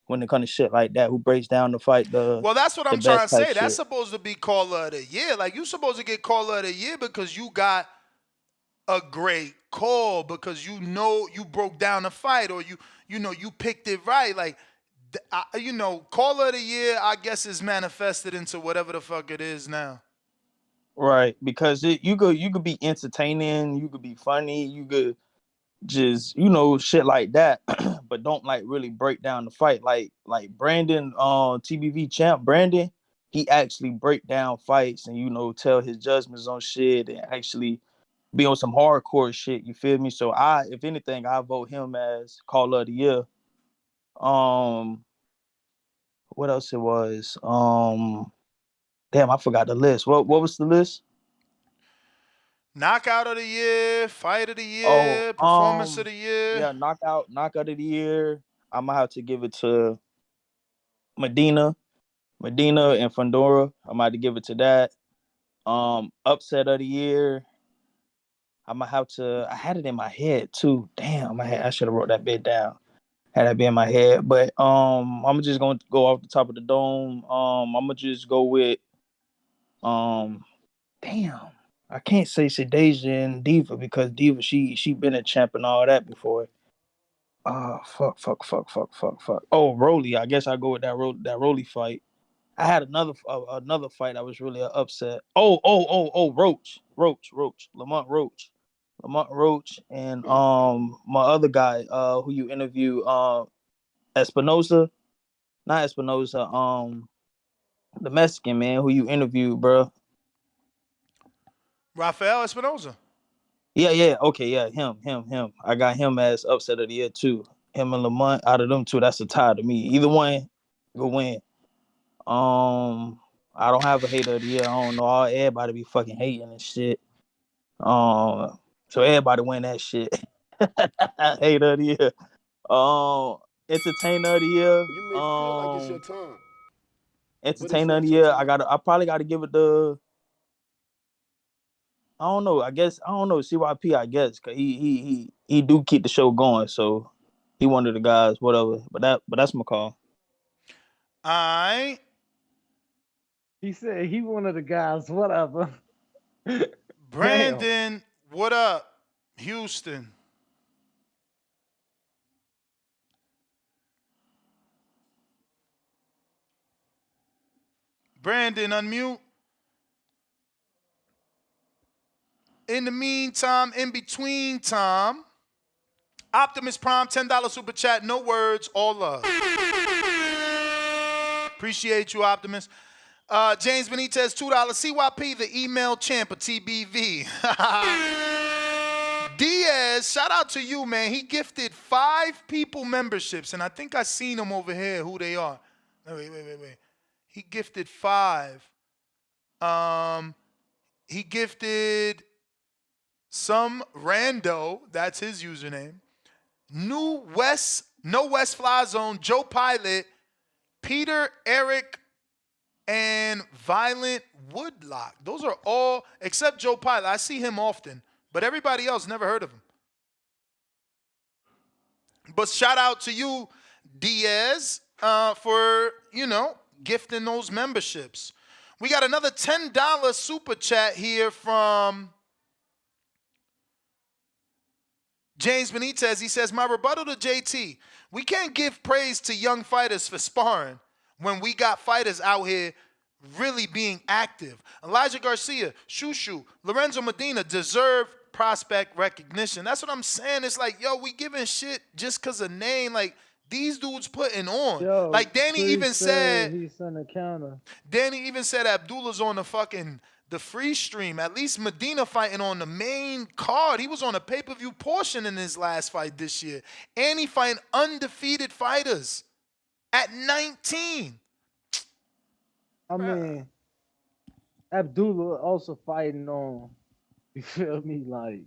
when it comes to shit like that, who breaks down the fight Well, that's what I'm best trying to say. type That's shit. supposed to be caller of the year. Like, you supposed to get caller of the year because you got a great call, because you broke down the fight, or you picked it right. Like, caller of the year, I guess, is manifested into whatever the fuck it is now. Right, because you could be entertaining, you could be funny, you could just you know shit like that, but don't like really break down the fight. Like Brandon, TBV champ Brandon, he actually break down fights and you know tell his judgments on shit and actually be on some hardcore shit. You feel me? So if anything, I vote him as Caller of the Year. What else it was? Damn, I forgot the list. What was the list? Knockout of the year, fight of the Oh, year, performance of the year. yeah, knockout of the year. I'm gonna have to give it to Medina and Fandora. I'm gonna have to give it to that. Upset of the year. I'm gonna have to. I had it in my head too. Damn, I should have wrote that bit down. Had that bit in my head, but I'm just gonna go off the top of the dome. I'm gonna just go with damn. I can't say Sedasia and Diva because Diva she been a champ and all that before. Fuck. Oh, Rolly. I guess I go with that Rolly fight. I had another fight that was really upset. Roach, Lamont Roach, and my other guy who you interview Espinosa, not Espinosa, the Mexican man who you interviewed, bro. Rafael Espinoza. Yeah, okay, yeah, him. I got him as upset of the year too. Him and Lamont, out of them two, that's a tie to me. Either one go win. I don't have a hater of the year. I don't know. Everybody be fucking hating and shit. So everybody win that shit. Hater of the year. Entertainer of the year. You may feel like it's your time, but it's Entertainer of the not your year. time. I probably gotta give it the. I don't know. I guess I don't know. CYP. I guess because he do keep the show going. So he one of the guys. Whatever. But that's my call. I He said he one of the guys. Whatever. Damn. Brandon, what up? Houston. Brandon, unmute. In the meantime, in between time, Optimus Prime, $10 super chat, no words, all love. Appreciate you, Optimus. James Benitez, $2. CYP, the email champ of TBV. Diaz, shout out to you, man. He gifted 5 people memberships, and I think I seen them over here, who they are. Wait. He gifted 5. He gifted some rando, that's his username. No West Fly Zone, Joe Pilot, Peter, Eric, and Violent Woodlock. Those are all, except Joe Pilot. I see him often, but everybody else, never heard of him. But shout out to you, Diaz, for, gifting those memberships. We got another $10 super chat here from James Benitez. He says, my rebuttal to JT, we can't give praise to young fighters for sparring when we got fighters out here really being active. Elijah Garcia, Shushu, Lorenzo Medina deserve prospect recognition. That's what I'm saying. It's like, yo, we giving shit just because of name. Like, these dudes putting on. Yo, Like, Danny even said he's on the counter. Danny even said Abdullah's on the free stream. At least Medina fighting on the main card. He was on a pay-per-view portion in his last fight this year. And he fighting undefeated fighters at 19. I mean, Abdullah also fighting on, you feel me, like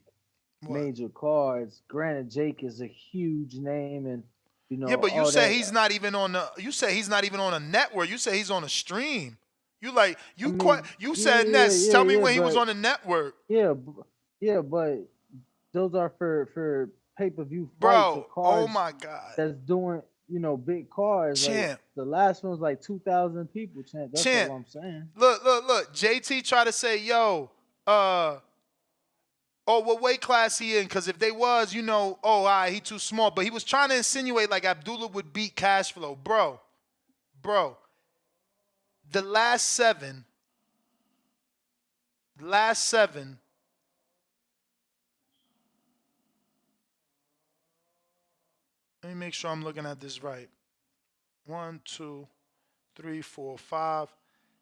major cards. Granted, Jake is a huge name, and yeah, but you all say that. he's not even on the. You say he's not even on a network. You say he's on a stream. You like you said Ness. Tell me when he was on the network. Yeah, but those are for pay-per-view fights. Bro, or cards oh my God. That's doing big cards. Champ. Like, the last one was like 2,000 people. Champ. That's all I'm saying. Look. JT tried to say, yo, what weight class he in? Because if they was, all right, he too small. But he was trying to insinuate like Abdullah would beat Cashflow. Bro. The last seven, Let me make sure I'm looking at this right. 1, 2, 3, 4, 5,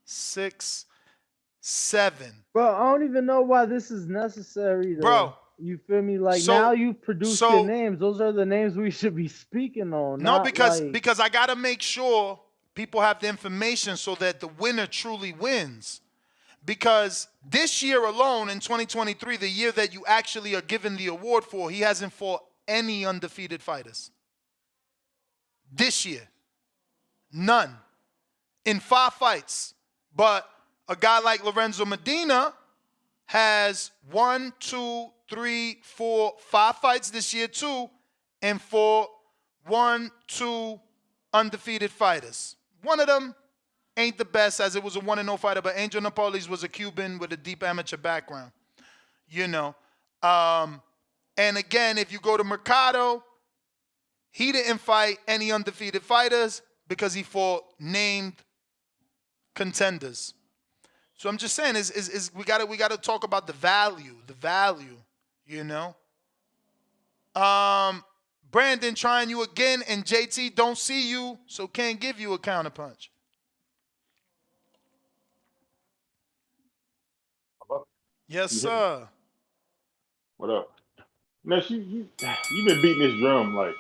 6, 7. Bro, I don't even know why this is necessary to. Bro, You feel me? Like so now you've produced your names. Those are the names we should be speaking on. No, not because like, because I gotta make sure people have the information so that the winner truly wins. Because this year alone, in 2023, the year that you actually are given the award for, he hasn't fought any undefeated fighters. This year. None. In 5 fights. But a guy like Lorenzo Medina has 1, 2, 3, 4, 5 fights this year too, and fought 1, 2 undefeated fighters. One of them ain't the best, as it was a 1-0 fighter, but Angel Napoles was a Cuban with a deep amateur background. You know. And again, if you go to Mercado, he didn't fight any undefeated fighters because he fought named contenders. So I'm just saying, we gotta talk about the value, you know. Brandon trying you again, and JT don't see you, so can't give you a counterpunch. Yes, sir. What up? Ness, you've been beating this drum like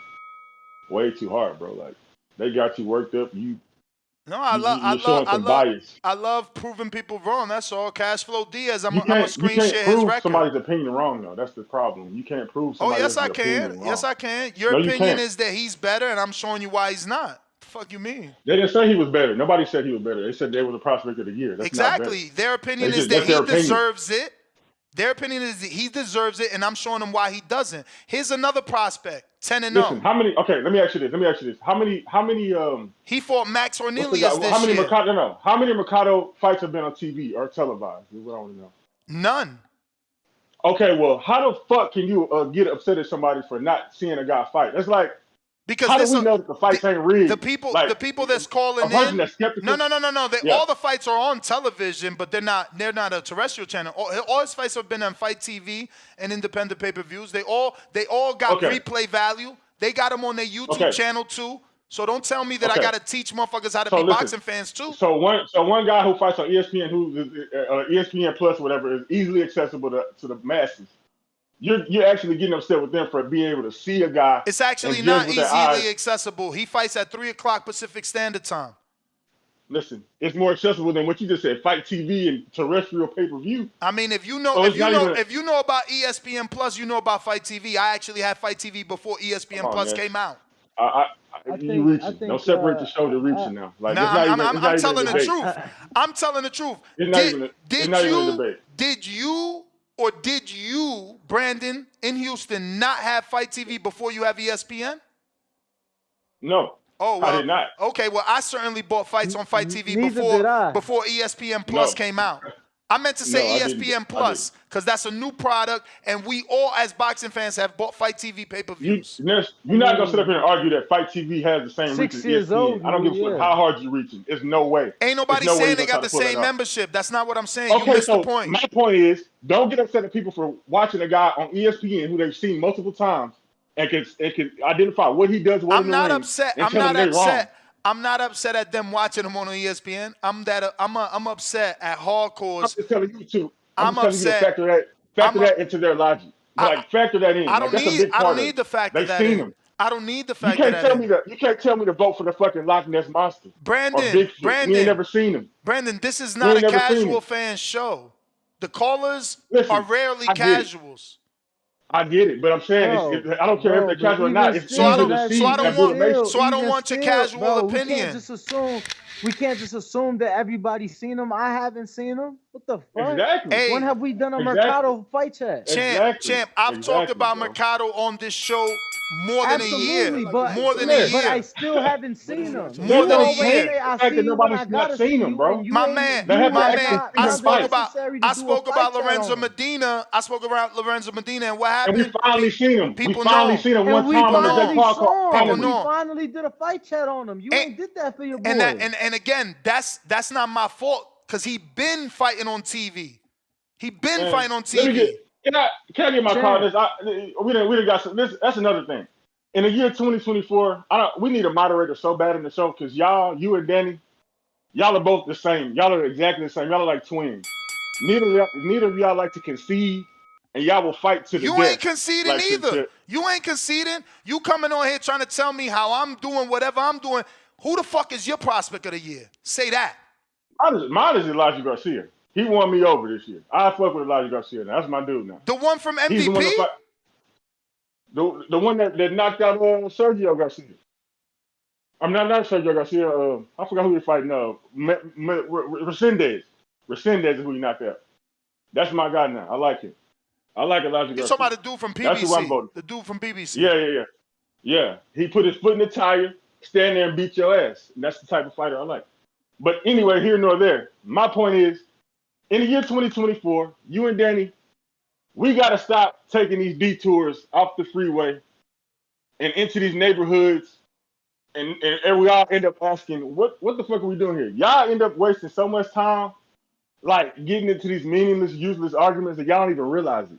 way too hard, bro. Like they got you worked up. You're showing some bias. I love proving people wrong. That's all. Cashflow Diaz. I'm You gonna screen share his prove record. somebody's opinion wrong though. That's the problem. You can't prove somebody else's opinion wrong. Yes, I can. Your No, opinion is that he's better, and I'm showing you why he's not. The fuck you mean? They didn't say he was better. Nobody said he was better. They said they were the prospect of the year. That's Exactly. Not better. Their opinion is that he deserves it. Their opinion is that he deserves it, and I'm showing him why he doesn't. Here's another prospect, 10-0. Listen, how many? Okay, let me ask you this. How many? He fought Max Ornelius this how many year. Mercado? No, how many Mercado fights have been on TV or televised? Is what I want to know. None. Okay, well, how the fuck can you get upset at somebody for not seeing a guy fight? That's like, because how do we know that the fights ain't rigged? The people that's calling a person in. That's skeptical. No. All the fights are on television, but they're not a terrestrial channel. All his fights have been on Fight TV and independent pay-per-views. They all got replay value. They got them on their YouTube channel too. So don't tell me that I gotta teach motherfuckers how to be boxing fans too. So one guy who fights on ESPN, who's ESPN Plus, whatever, is easily accessible to the masses. You're actually getting upset with them for being able to see a guy. It's actually not easily accessible. He fights at 3 o'clock Pacific Standard Time. Listen, it's more accessible than what you just said. Fight TV and terrestrial pay-per-view. I mean, if you know about ESPN Plus, you know about Fight TV. I actually had Fight TV before ESPN Plus came out. You reaching? Don't separate the show to reaching now. Like, I'm telling the truth. I'm telling the truth. It's not even a debate. Did you, Brandon, in Houston, not have Fight TV before you have ESPN? No. Oh, well, I did not. Okay, well, I certainly bought fights on Fight TV before ESPN Plus came out. I meant to say ESPN Plus because that's a new product, and we all, as boxing fans, have bought Fight TV pay-per-views. You're not gonna sit up here and argue that Fight TV has the same reach as ESPN. I don't give a fuck how hard you're reaching. It's no way. Ain't nobody saying they got the same membership. That's not what I'm saying. Okay, you missed the point. My point is, don't get upset at people for watching a guy on ESPN who they've seen multiple times and can identify what he does. I'm not upset. I'm not upset at them watching him on ESPN. I'm upset at hardcores. I'm just telling you too. I'm upset. Factor that into their logic. Factor that in. I don't need the factor that in. Him. I don't need the factor that in. You can't tell me to vote for the fucking Loch Ness Monster. Brandon. You ain't never seen him. Brandon, this is not a casual fan show. The callers are rarely casuals. I get it, but I'm saying I don't care if they're casual or not. It's easy to see. I don't want your casual opinion. We can't just assume that everybody's seen them. I haven't seen them. What the fuck? Exactly. Hey, when have we done a Mercado fight chat? Champ, I've talked about Mercado on this show more than a year. More than a year. But I still haven't seen them. More than a year. Nobody's not seen them, bro. My man. I spoke about Lorenzo Medina. I spoke about Lorenzo Medina, and what happened? And we finally seen him. We finally seen him one time on the Jake Paul. We finally did a fight chat on him. You ain't did that for your boy. And again, that's not my fault because he been fighting on TV. He been fighting on TV. Can I get my card? We done got some. That's another thing. in the year 2024, we need a moderator so bad in the show because you and Danny, y'all are both the same. Y'all are exactly the same. Y'all are like twins. Neither of y'all like to concede, and y'all will fight to the You ain't death. conceding Like either. You ain't conceding. You coming on here trying to tell me how I'm doing whatever I'm doing. Who the fuck is your prospect of the year? Say that. Mine is Elijah Garcia. He won me over this year. I fuck with Elijah Garcia now. That's my dude now. The one from MVP? He's the one that fight. The one that knocked out Sergio Garcia. I'm not Sergio Garcia. I forgot who he's fighting. Resendez. Resendez is who he knocked out. That's my guy now. I like him. I like Elijah Garcia. You talking about the dude from PBC? That's who I'm voting. The dude from PBC. Yeah. He put his foot in the tire, stand there and beat your ass. And that's the type of fighter I like. But anyway, here nor there. My point is, in the year 2024, you and Danny, we got to stop taking these detours off the freeway and into these neighborhoods. And we all end up asking, what the fuck are we doing here? Y'all end up wasting so much time, like getting into these meaningless, useless arguments that y'all don't even realize it.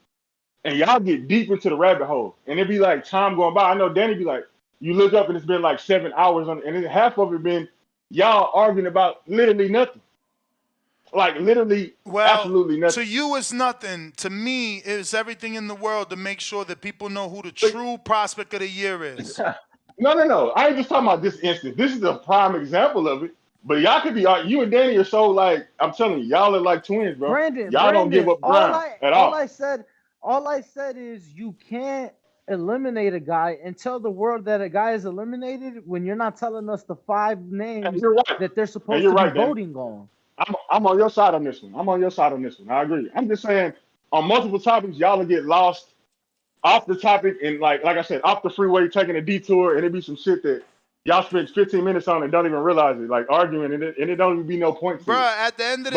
And y'all get deep into the rabbit hole. And it'd be like time going by. I know Danny be like, you look up and it's been like 7 hours on, and half of it been y'all arguing about literally nothing. Like literally, absolutely nothing. To you, it's nothing. To me, it's everything in the world to make sure that people know who the true prospect of the year is. No. I ain't just talking about this instance. This is a prime example of it. But y'all could be, you and Danny are so like, I'm telling you, y'all are like twins, bro. Brandon, y'all don't give up ground at all. All I said is you can't eliminate a guy and tell the world that a guy is eliminated when you're not telling us the 5 names that they're supposed to be voting on. I'm on your side on this one. I agree. I'm just saying on multiple topics, y'all will get lost off the topic and like I said, off the freeway, taking a detour, and it be some shit that y'all spend 15 minutes on and don't even realize it, like arguing, and it don't even be no point to it. At the end of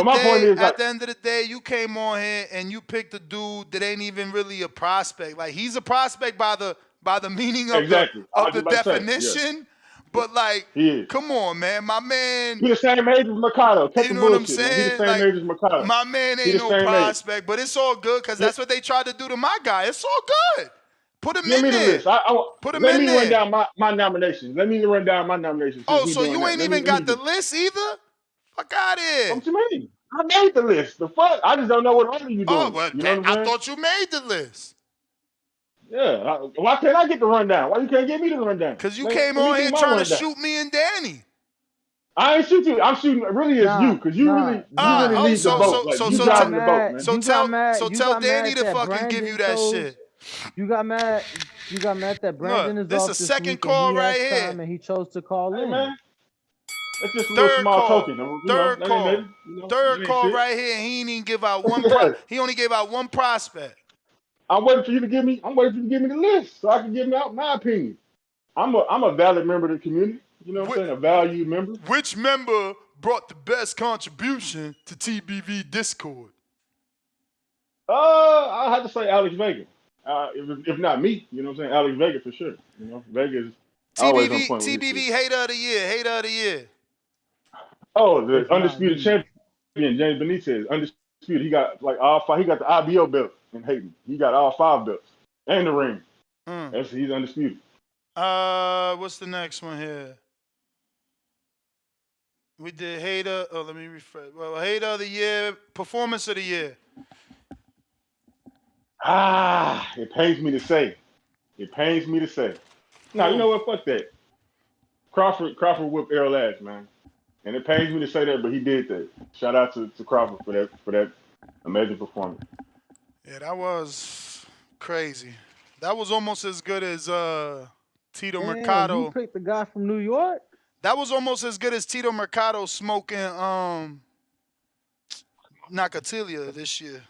the day, you came on here and you picked a dude that ain't even really a prospect. Like he's a prospect by the meaning of the definition. But like, come on, man, my man. He the same age as Mercado. You know what I'm saying? He the same age as Mercado. My man ain't no prospect, but it's all good because that's what they tried to do to my guy. It's all good. Put him in there. List. Put him in there. Let me run down my nominations. Oh, so you ain't even got the list either? Fuck out of here. What you mean? I made the list. The fuck? I just don't know what order you doing. Oh, well, you know what I'm saying? I thought you made the list. Yeah. Why can't I get the rundown? Why you can't get me the rundown? Because you came on here trying to shoot me and Danny. I ain't shooting you. I'm shooting really as you, because you really lead the vote. You driving the boat, man. So tell Danny to fucking give you that shit. You got mad that Brandon is this off a second call right here, and he chose to call in. Man. That's just a little small token. Third call right here. He ain't even give out one. He only gave out one prospect. I'm waiting for you to give me the list so I can give out my opinion. I'm a valid member of the community. You know what I'm saying? A valued member. Which member brought the best contribution to TBV Discord? I have to say Alex Vega. If not me, you know what I'm saying? Alex Vega for sure. You know, Vega's always on point. TBV hater of the year. Oh, the undisputed champion, James Benitez, undisputed. He got like all 5. He got the IBO belt in Hayden. He got all 5 belts and the ring. He's undisputed. What's the next one here? We did hater. Oh, let me refresh. Well, hater of the year, performance of the year. It pains me to say. No, you know what? Fuck that. Crawford whooped Errol ass, man. And it pains me to say that, but he did that. Shout out to Crawford for that amazing performance. Yeah, that was crazy. That was almost as good as Tito Mercado. You picked the guy from New York? That was almost as good as Tito Mercado smoking Nakatilia this year.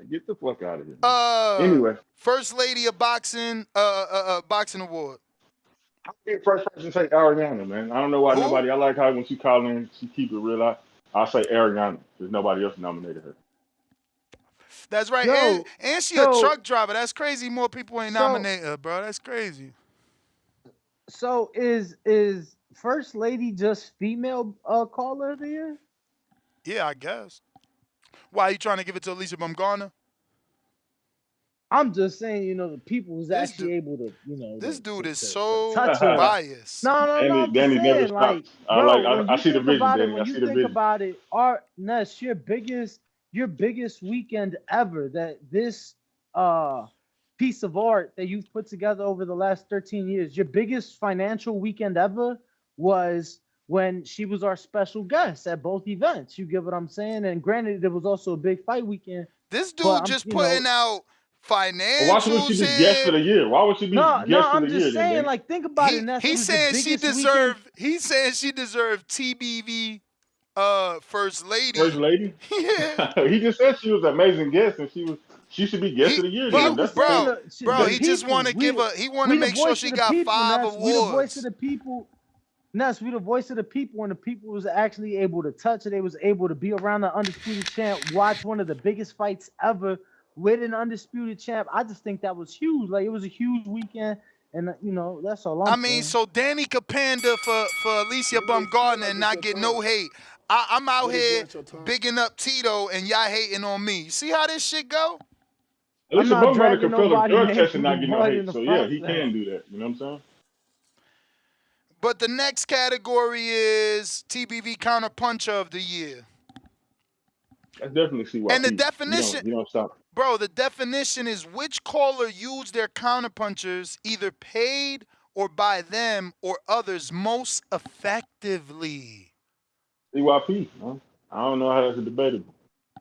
Get the fuck out of here. Anyway. First lady of boxing award. I'll be the first person to say Ariana, man. I don't know why nobody. I like how when she call in, she keep it real. I'll say Ariana because nobody else nominated her. That's right. And she a truck driver. That's crazy. More people ain't nominate her, bro. That's crazy. So is First Lady just female caller of the year? Yeah, I guess. Why, you trying to give it to Alicia Bumgarner? I'm just saying, you know, the people was This actually able to, you know, This dude is to so touch her. biased. No, I'm just Danny never saying, like, stops. bro, when I you see the think vision, about it, Danny. I when you see the think vision. about it, Ness, your biggest weekend ever, that this piece of art that you've put together over the last 13 years, your biggest financial weekend ever was when she was our special guest at both events. You get what I'm saying? And granted, there was also a big fight weekend, This but dude I'm, just you know, putting out But why shouldn't financials she be guest here. of the year? Why would she be no, guest of the I'm year just then, saying, Danny? like, think about it, Ness. It He's was your saying she biggest weekend. deserved. He's saying she deserved TBV first First lady. lady? Yeah. He just said she was an amazing guest and she should be guest He of the year But then. I'm If that's just the saying case. the he just want people. to give a. He want to We the make sure voice she of the got people, 5 Ness. We the voice of awards. the people. Ness, we the voice of the people, and the people was actually able to touch it. They was able to be around the undisputed champ, watch one of the biggest fights ever with an undisputed champ. I just think that was huge. Like, it was a huge weekend, and you know, that's all I I'm mean, saying. so Danny could pander for Alicia You may feel Bumgarner like and it's not your get time, no hate. I'm out but it's here not your time. bigging up Tito and y'all hating on me. You see how this shit go? At I'm least a not Bumgarner dragging could fail a nobody drug name test and through the not get no mud in hate. the So yeah, he process. can do that. You know what I'm saying? But the next category is TBV Counterpuncher of the Year. That's definitely And the CYP. definition, You don't stop. bro, the definition is which caller used their counterpunchers either paid or by them or others most effectively. CYP, man. I don't know how that's debatable.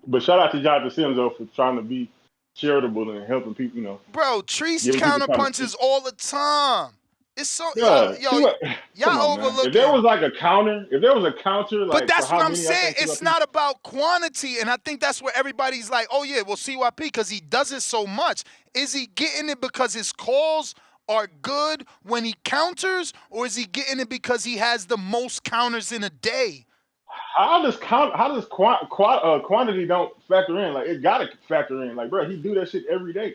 But shout out to Jonathan Sims though for trying to be charitable and helping people, Bro, Treese giving people time to counterpunches all the time. It's so yeah, come y'all on, man. If there overlooking. was like a counter, But like for that's how what I'm many I saying. think It's CYP. not about quantity, and I think that's where everybody's like, "Oh yeah, well CYP because he does it so much." Is he getting it because his calls are good when he counters, or is he getting it because he has the most counters in a day? How does quantity don't factor in? Like it gotta factor in. Like, bro, he do that shit every day.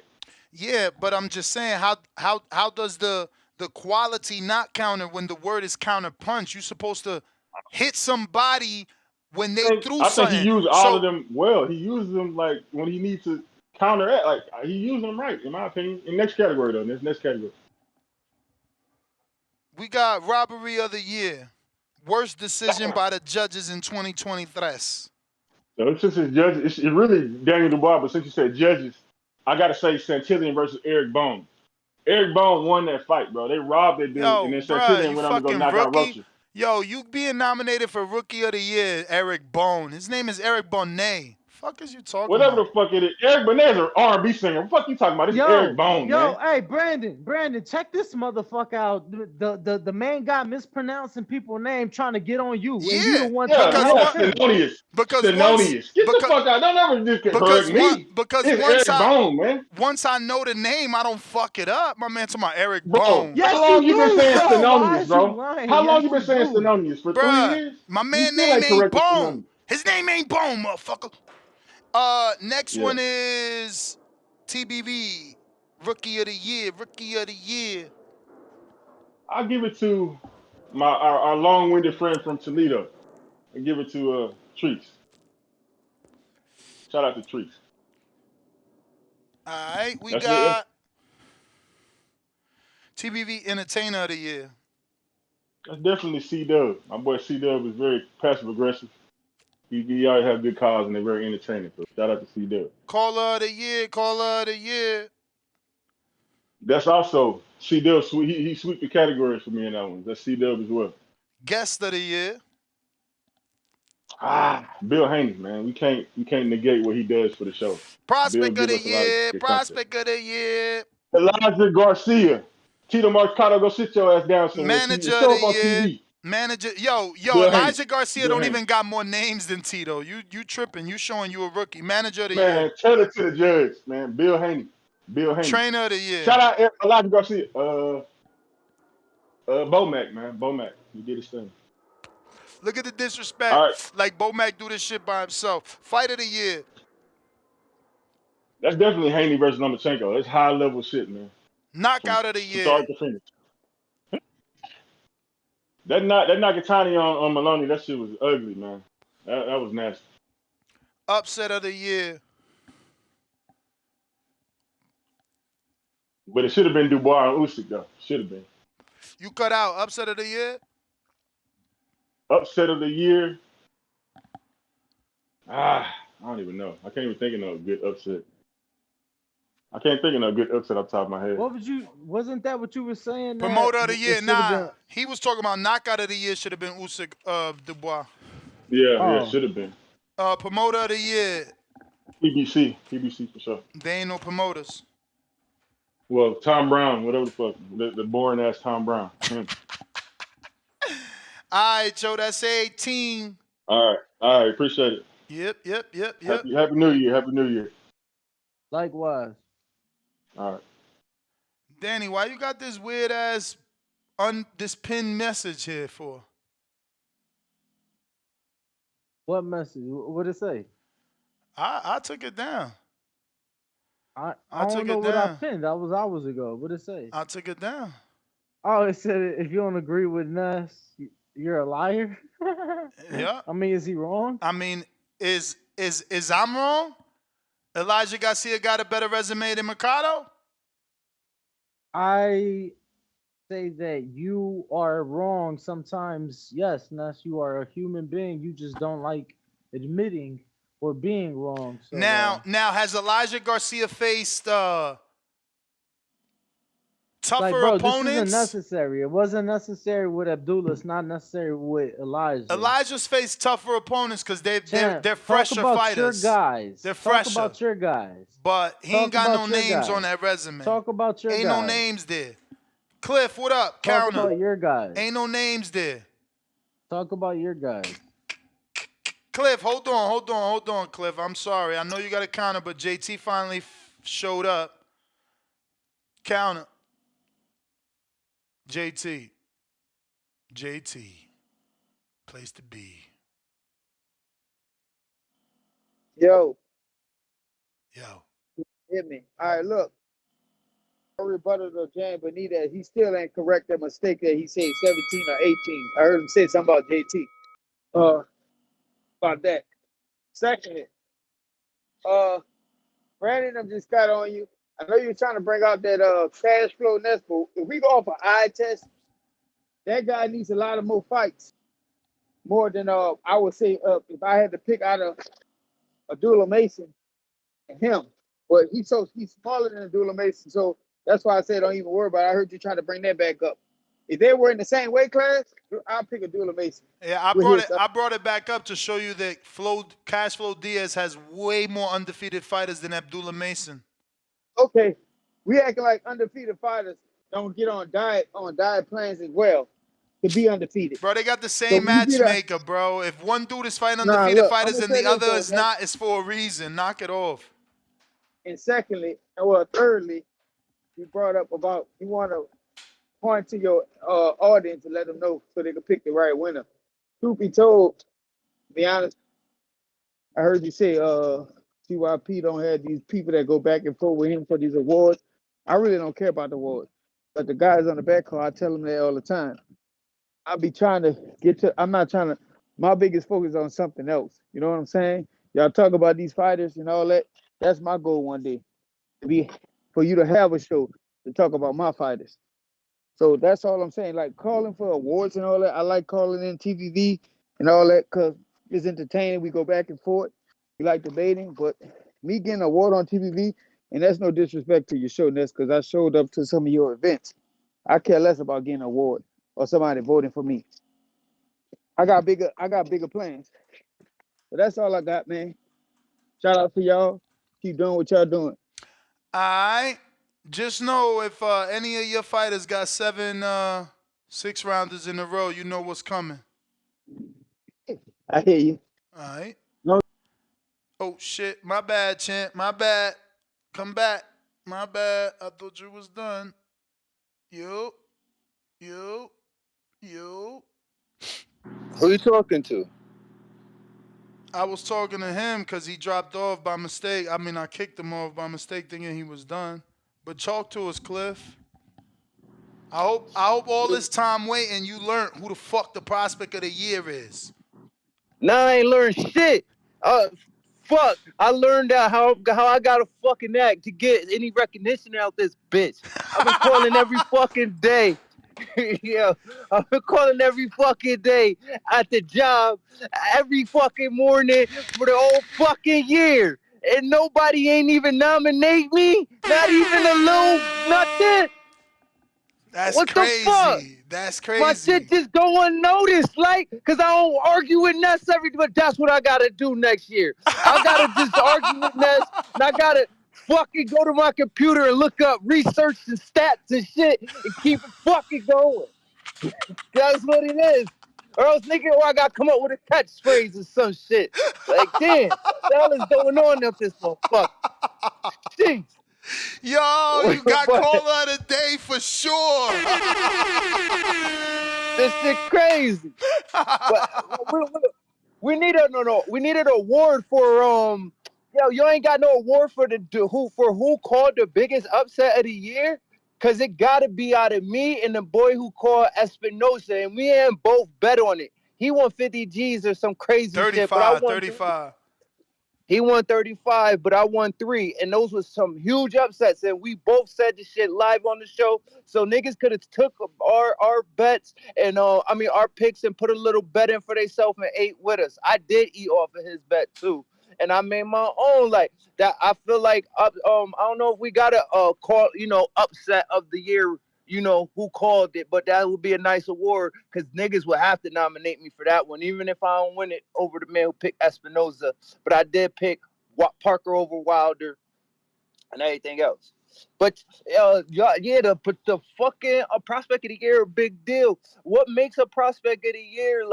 Yeah, but I'm just saying, how does the quality not counter when the word is counter punch? You're supposed to hit somebody when they threw I think he something. used all of So them well. He uses them like when he needs to counteract. Like he used them right, in my opinion. In next category though, next category. we got robbery of the year. Worst decision by the judges in 2023. So since it's judges, it's really Daniel Dubois. But since you said judges, I gotta say Santillan versus Eric Bone. Eric Bone won that fight, bro. They robbed that dude, and Yo, then bruh, Santillan you went on to go fucking knock out rookie. Rocha. Yo, you being nominated for rookie of the year, Eric Bone. His name is Eric Bonet. Fuck is you talking Whatever about? the fuck it is. Eric Benet is an R&B singer. What the fuck you talking about? This is Eric Bone, man. Hey, Brandon, check this motherfucker out. The man got mispronouncing people's name trying to get on you, and you the Yeah, one trying to because help what? him. Because once, Get the because fuck out. Don't ever because discourage one, me. because It's once Eric I Bone, man. once I know the name, I don't fuck it up. My man talking about Eric Bro, Bone. how long you been saying Stenonius, Is you bro? lying? How long Yes, you been you saying do. Stenonius? For 3 Bruh, years? my You man still name ain't ain't corrected Bone. Stenonius. His name ain't Bone, motherfucker. Next Yeah. one is TBV, Rookie of the Year. Rookie of the Year. I'll give it to our long-winded friend from Toledo. I give it to Treese. Shout out to Treese. All right, we That's it. got TBV Entertainer of the Year. That's definitely C-Dub. My boy C-Dub is very passive-aggressive. He always have good calls and they're very entertaining. So shout out to C-Dub. Caller of the Year. Caller of the Year. That's also C-Dub. He sweep the categories for me in that one. That's C-Dub as well. Guest of the Year. Bill Haney, man. We can't negate what he does for the show. Bill Prospect of give the us a lot of Year. good content. Prospect of the Year. Elijah Garcia. Tito Marcato, go sit your ass down somewhere. Manager of Show the up on Year. TV. Manager, yo, Bill Haney. Elijah Garcia Bill don't Haney. even got more names than Tito. You tripping. You showing you a rookie. Manager of the Man, Year. tell it to the judge, man. Bill Haney. Bill Haney. Trainer of the Year. Shout out Elijah Garcia. Bomac, man. Bomac. He did his thing. Look at the disrespect. All right. Like Bomac do this shit by himself. Fight of the Year. That's definitely Haney versus Lomachenko. It's high level shit, man. Knockout of the Year. Start to finish. That Nakatani on Maloney, that shit was ugly, man. That was nasty. Upset of the Year. But it should have been Dubois and Usyk though. Should have been. You cut out upset of the year. Upset of the year. I don't even know. I can't even think of no good upset. I can't think of no good upset off the top of my head. What would you? Wasn't that what you were saying? Promoter That of the it year, should have nah. been. He was talking about knockout of the year should have been Usyk, Dubois. Yeah, Oh, should have been. Promoter of the year, PBC for sure. they ain't no promoters. Well, Tom Brown, whatever the fuck, the boring ass Tom Brown. All right, Joe, that's 18. All right, appreciate it. Yep. Happy New Year, Happy New Year. likewise. All right. Danny, why you got this weird ass this pinned message here for? What message? What did it say? I took it down. I took don't know it what I down. pinned. That was hours ago. What did it say? I took it down. Oh, it said if you don't agree with Ness, you're a liar. Yeah. I mean, is he wrong? I mean, is I'm wrong? Elijah Garcia got a better resume than Mercado? I say that you are wrong sometimes. Yes, Ness, you are a human being. You just don't like admitting or being wrong. So, Now has Elijah Garcia faced tougher like, bro, opponents? this isn't necessary. It wasn't necessary with Abdullah. It's not necessary with Elijah. Elijah's faced tougher opponents because they're Talk fresher about fighters. your guys. They're Talk fresher. about your guys. But he Talk ain't got no about your names guys. on that resume. Talk about your Ain't guys. no names there. Cliff, what up? Talk Counter. about your guys. Ain't no names there. Talk about your guys. Cliff, hold on, Cliff. I'm sorry. I know you got a counter, but JT finally showed up. Counter. JT. Place to be. Yo. Hit me. All right, look. I rebutted to James Benitez. He still ain't correct that mistake that he said 17 or 18. I heard him say something about JT. About that. Secondly, Brandon, I just got on you. I know you're trying to bring out that cash flow nest, but if we go off an eye test, that guy needs a lot of more fights. More than I would say if I had to pick out a Abdullah Mason and him. But he's smaller than Abdullah Mason, so that's why I said don't even worry about it. I heard you trying to bring that back up. If they were in the same weight class, I'll pick Abdullah Mason. Yeah, I brought it back up to show you that Cash Flow Diaz has way more undefeated fighters than Abdullah Mason. Okay, we acting like undefeated fighters don't get on diet plans as well to be undefeated. Bro, they got the same matchmaker, bro. If one dude is fighting undefeated fighters and the other is not, it's for a reason. Knock it off. And secondly, thirdly, you brought up about you want to point to your audience and let them know so they can pick the right winner. Truth be told, to be honest, I heard you say CYP don't have these people that go back and forth with him for these awards. I really don't care about the awards. But the guys on the back call, I tell them that all the time. I'll be trying to my biggest focus is on something else. You know what I'm saying? Y'all talk about these fighters and all that. That's my goal one day. For you to have a show to talk about my fighters. So that's all I'm saying. Like calling for awards and all that. I like calling in TVV and all that because it's entertaining. We go back and forth. We like debating, but me getting an award on TVV, and that's no disrespect to your show, Ness, because I showed up to some of your events. I care less about getting an award or somebody voting for me. I got bigger plans. But that's all I got, man. Shout out to y'all. Keep doing what y'all doing. All right. Just know if any of your fighters got 7 6-rounders in a row, you know what's coming. I hear you. All right. No. Oh, shit. My bad, champ. My bad. Come back. My bad. I thought you was done. You. Who you talking to? I was talking to him because he dropped off by mistake. I mean, I kicked him off by mistake thinking he was done. But talk to us, Cliff. I hope all this time waiting you learned who the fuck the prospect of the year is. Nah, I ain't learned shit. fuck. I learned out how I gotta fucking act to get any recognition out this bitch. I've been calling every fucking day. Yeah, I've been calling every fucking day at the job, every fucking morning for the whole fucking year. And nobody ain't even nominate me. Not even a little nothing. That's What the fuck? crazy. That's My shit crazy. just go unnoticed, like, cause I don't argue with Ness but that's what I gotta do next year. I gotta just argue with Ness, and I gotta fucking go to my computer and look up research and stats and shit, and keep it fucking going. That's what it is. Or else, nigga, or I gotta come up with a catchphrase or some shit. Like, damn, what the hell is going on up this motherfucker? Jeez. Yo, you got But caller of the day for sure. this shit crazy. But we need we need an award for yo, you ain't got no award for who called the biggest upset of the year? Cause it gotta be out of me and the boy who called Espinosa, and we ain't both bet on it. He won 50 G's or some crazy shit, but I 35, won 35. he won 35, but I won 3. And those was some huge upsets. And we both said the shit live on the show. So niggas could have took our bets and our picks and put a little bet in for themselves and ate with us. I did eat off of his bet too. And I made my own like that. I feel like I don't know if we got a call, upset of the year, who called it, but that would be a nice award because niggas would have to nominate me for that one, even if I don't win it over the man who picked Espinoza. But I did pick Parker over Wilder and everything else. But the fucking a prospect of the year, a big deal. What makes a prospect of the year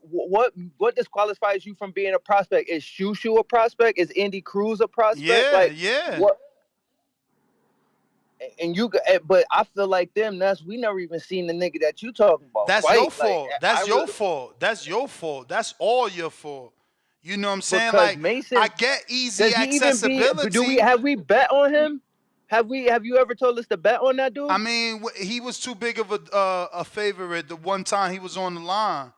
what disqualifies you from being a prospect? Is Shushu a prospect? Is Andy Cruz a prospect? Yeah, Like yeah. what? And but I feel like we never even seen the nigga that you talking about That's your fight. Like fault. That's your fault. That's your fault. That's all your fault. You know what I'm saying? because Like, I Mason, get easy does he even be? accessibility. Have we bet on him? Have you ever told us to bet on that dude? I mean, he was too big of a favorite the one time he was on the line.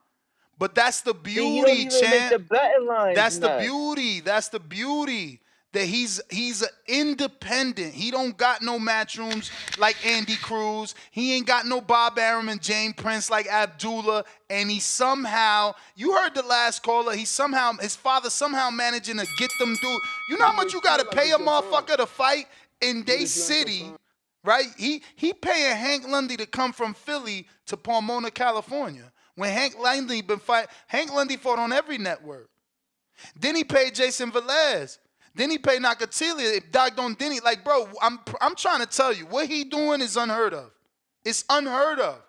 But that's the See, he don't beauty, even make champ. the betting lines. That's the beauty. That's the beauty. That he's an independent. He don't got no matchrooms like Andy Cruz. He ain't got no Bob Arum and Jane Prince like Abdullah. And he somehow, you heard the last caller, his father somehow managing to get them dude. You know how much you gotta pay a motherfucker to fight in they city, right? He paying Hank Lundy to come from Philly to Pomona, California. When Hank Lundy fought on every network. Then he paid Jason Velez. Then he paid Nakatilia. Denny. Like, bro, I'm trying to tell you, what he doing is unheard of. It's unheard of.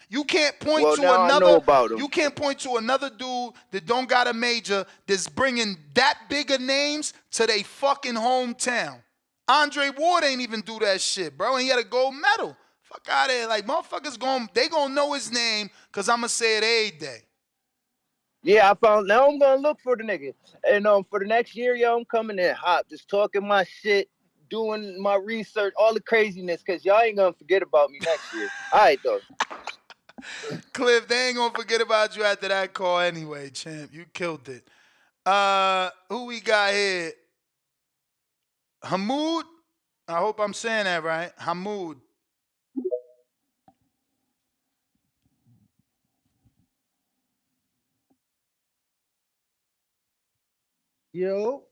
You can't point to now I know about him. You can't point to another dude that don't got a major that's bringing that bigger names to their fucking hometown. Andre Ward ain't even do that shit, bro. And he had a gold medal. Fuck out of here. Like, motherfuckers gonna know his name because I'm gonna say it every day. Yeah, now I'm gonna look for the nigga. And for the next year, yo, I'm coming in hot, just talking my shit, doing my research, all the craziness, cause y'all ain't gonna forget about me next year. All right, though. Cliff, they ain't gonna forget about you after that call anyway, champ. You killed it. Who we got here? Hamoud? I hope I'm saying that right. Hamoud. Yo.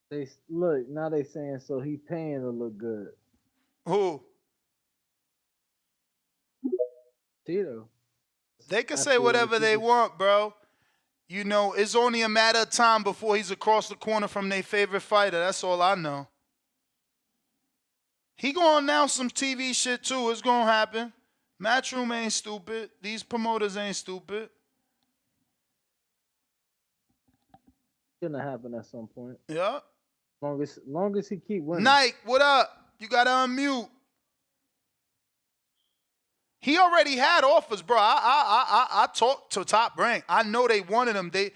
They look now. They saying so he paying to look good. Who? Tito. They can say whatever they want, bro. You know, it's only a matter of time before he's across the corner from their favorite fighter. That's all I know. He gonna announce some TV shit too. It's gonna happen. Matchroom ain't stupid. These promoters ain't stupid. Gonna happen at some point. Yeah. Long as he keep winning. Nike, what up? You gotta unmute. He already had offers, bro. I talked to Top Rank. I know they wanted him. They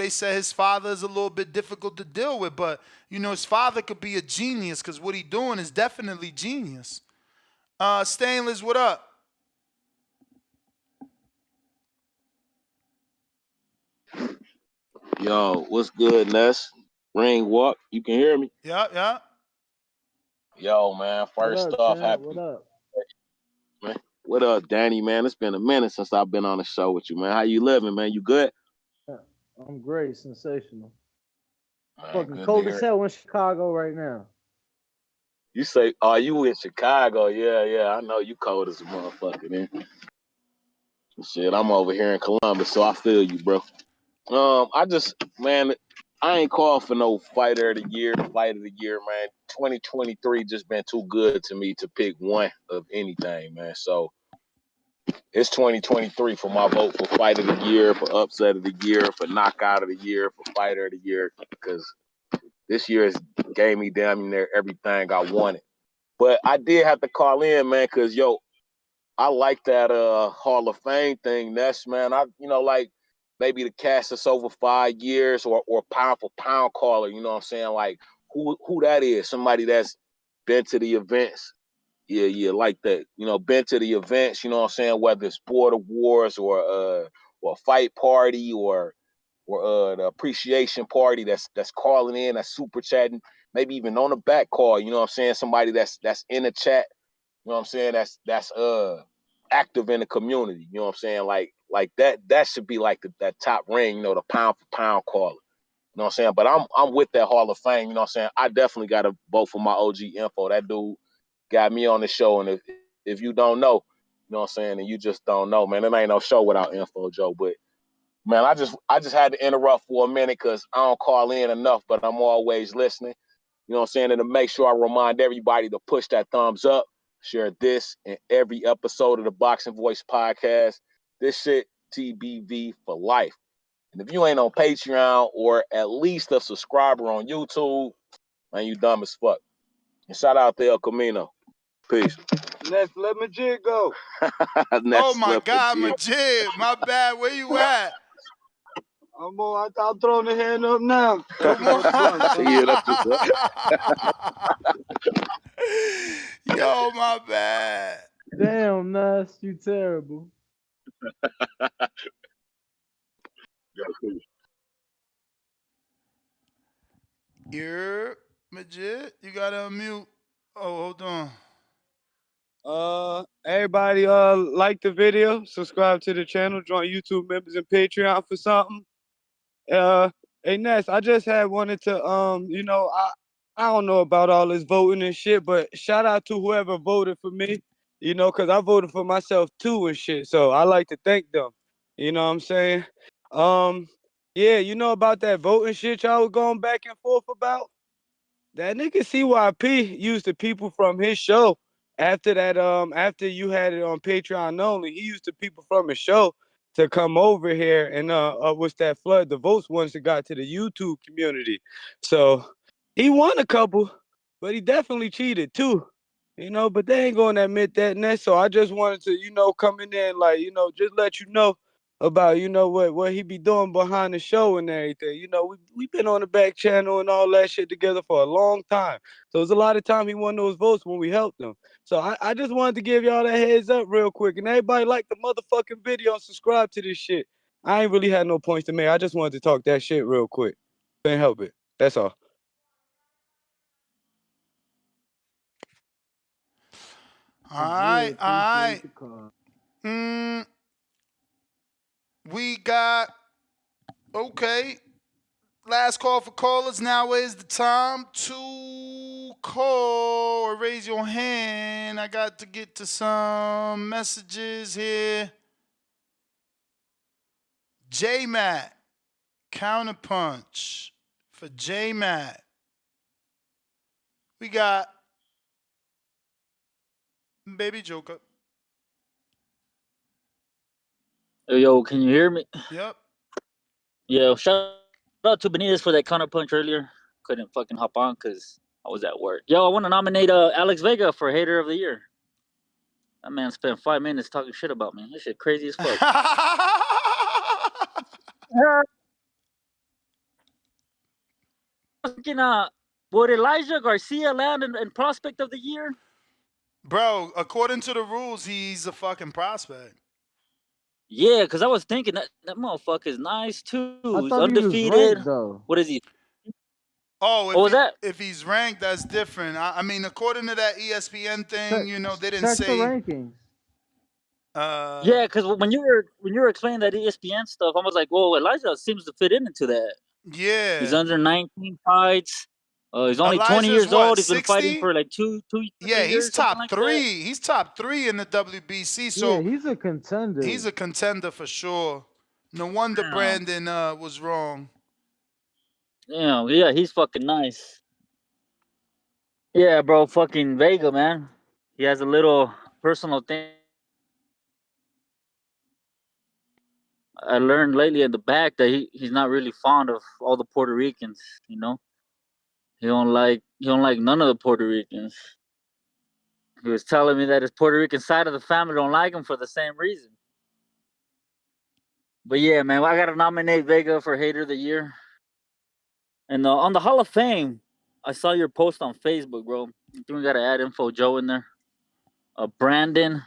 said his father is a little bit difficult to deal with, but his father could be a genius because what he doing is definitely genius. Stainless, what up? Yo, what's good, Ness? Ring walk. You can hear me? Yeah. Yo, man. What First up, off, champ? happy What up? man. What up, Danny? Man, it's been a minute since I've been on the show with you, man. How you living, man? You good? Yeah, I'm great, sensational. Man, Fucking good to cold as hear. hell in Chicago right now. You say, oh, you in Chicago? Yeah. I know you cold as a motherfucker, man. Shit, I'm over here in Columbus, so I feel you, bro. Man, I ain't called for no fighter of the year, fight of the year, man. 2023 just been too good to me to pick one of anything, man. So it's 2023 for my vote for fight of the year, for upset of the year, for knockout of the year, for fighter of the year, because this year has gave me damn near everything I wanted. But I did have to call in, man, because I like that Hall of Fame thing, Ness, man. Like maybe the cast that's over 5 years or pound for pound caller, you know what I'm saying? Like who that is, somebody that's been to the events. Yeah, like that. Been to the events, you know what I'm saying, whether it's Sport Awards or Fight Party or the appreciation party that's calling in, that's super chatting, maybe even on the back call, you know what I'm saying? Somebody that's in the chat, you know what I'm saying? That's active in the community. You know what I'm saying? Like that should be like that top ring, the pound for pound caller. You know what I'm saying? But I'm with that Hall of Fame, you know what I'm saying? I definitely gotta vote for my OG info. That dude got me on the show. And if you don't know, you know what I'm saying, and you just don't know, man, it ain't no show without info, Joe. But man, I just had to interrupt for a minute because I don't call in enough, but I'm always listening. You know what I'm saying? And to make sure I remind everybody to push that thumbs up, share this and every episode of the Boxing Voice podcast. This shit, TBV for life. And if you ain't on Patreon or at least a subscriber on YouTube, man, you dumb as fuck. And shout out to El Camino. Peace. Let's let my jig go. Oh my God, Majid. My bad. Where you at? I'm throwing the hand up now. Come on. Yeah, that's what's Yo, my bad. Damn, Nas, you terrible. You're Majid. You gotta unmute. Oh, hold on. Everybody like the video, subscribe to the channel, join YouTube members and Patreon for something. Hey Ness, I just had wanted to I don't know about all this voting and shit, but shout out to whoever voted for me, cause I voted for myself too and shit. So I like to thank them. You know what I'm saying? Yeah, you know about that voting shit y'all was going back and forth about? That nigga CYP used the people from his show after that. After you had it on Patreon only, he used the people from his show to come over here and what's that flood the votes once it got to the YouTube community. So he won a couple, but he definitely cheated too. But they ain't gonna admit that, Ness. So I just wanted to, come in there and like, just let you know about what he be doing behind the show and everything. We've been on the back channel and all that shit together for a long time. So it's a lot of time he won those votes when we helped him. So I just wanted to give y'all that heads up real quick. And everybody like the motherfucking video and subscribe to this shit. I ain't really had no points to make. I just wanted to talk that shit real quick. Can't help it. That's all. All right. Appreciate the call. We got, okay. Last call for callers. Now is the time to call or raise your hand. I got to get to some messages here. J-Matt, Counterpunch for J-Matt. We got Baby Joker. Yo, can you hear me? Yep. Yeah, shout out to Benitez for that counterpunch earlier. Couldn't fucking hop on because I was at work. Yo, I want to nominate Alex Vega for Hater of the Year. That man spent 5 minutes talking shit about me. That shit crazy as fuck. Would Elijah Garcia land in Prospect of the Year? Bro, according to the rules, he's a fucking prospect. Yeah, because I was thinking that motherfucker is nice too. I He's thought he was undefeated. ranked though. What is he? Oh, What was that? if he's ranked, that's different. I mean, according to that ESPN thing, Check you know, they didn't check the say. rankings. Yeah, because when you were explaining that ESPN stuff, I was like, whoa, Elijah seems to fit into that. He's Yeah, under 19 fights. He's only 20 Elijah's years what, old. He's been fighting 60? for like two, Yeah, 3 he's years, something top like that. three. He's top three in the WBC. Yeah, So he's a contender. he's a contender for sure. No wonder Damn. Brandon was wrong. Damn, yeah, he's fucking nice. Yeah, bro, fucking Vega, man. He has a little personal thing. I learned lately in the back that he's not really fond of all the Puerto Ricans. You know, he don't like none of the Puerto Ricans. He was telling me that his Puerto Rican side of the family don't like him for the same reason. But yeah, man, I gotta nominate Vega for Hater of the Year. And on the Hall of Fame, I saw your post on Facebook, bro. I think we gotta add Info Joe in there. Brandon.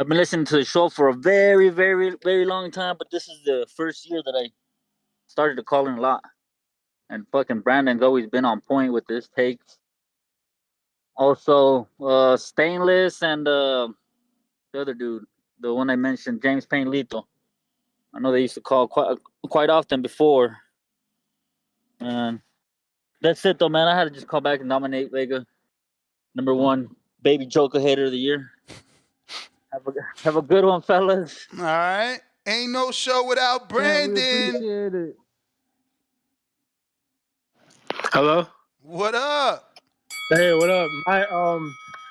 I've been listening to the show for a very, very, very long time, but this is the first year that I started to call in a lot. And fucking Brandon's always been on point with his takes. Also, Stainless and the other dude, the one I mentioned, James Payne Lito. I know they used to call quite often before. And that's it though, man. I had to just call back and nominate Vega number one, Baby Joker Hater of the Year. Have a good one, fellas. All right, ain't no show without Man, we Brandon. appreciate it. Hello. What up? Hey, what up?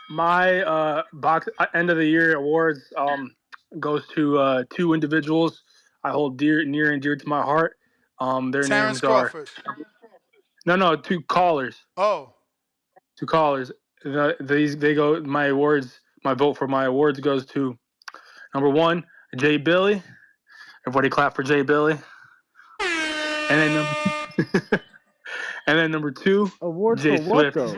My box end of the year awards goes to two individuals I hold near and dear to my heart. Their Terrence names are Crawford. no two callers. Oh, Two callers. They go. My awards. My vote for my awards goes to number one, Jay Billy. Everybody clap for Jay Billy. And then number two, Awards Jay for what Swift though?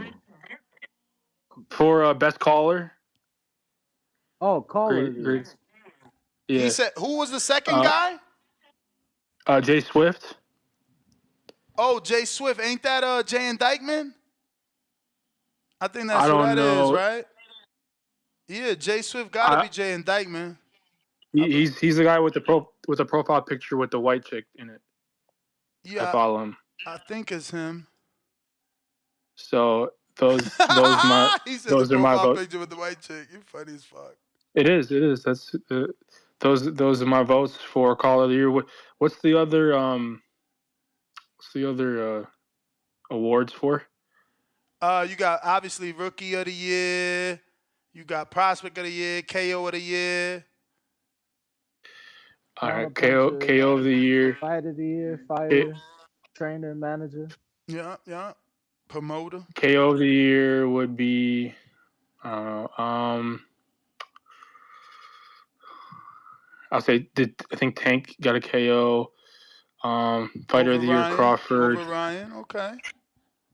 for best caller. Oh, caller. Great. he Yeah. said, who was the second guy? Jay Swift. Oh, Jay Swift. Ain't that Jay and Dykeman? I think that's I who don't that is, know. right? Yeah, Jay Swift gotta be Jay and Dykeman. He's the guy with the profile picture with the white chick in it. Yeah, I follow him. I think it's him. So those He said the are my profile votes. picture with the white chick. You funny as fuck. It is. That's those are my votes for Call of the Year. What's the other awards for? You got obviously Rookie of the Year. You got Prospect of the Year, KO of the Year. All right, KO of the Year. Fight of the Year, Fire, Trainer, Manager. Yeah. Promoter. KO of the Year would be I'll say I think Tank got a KO. Fighter of the Year, Crawford. Over Ryan, okay.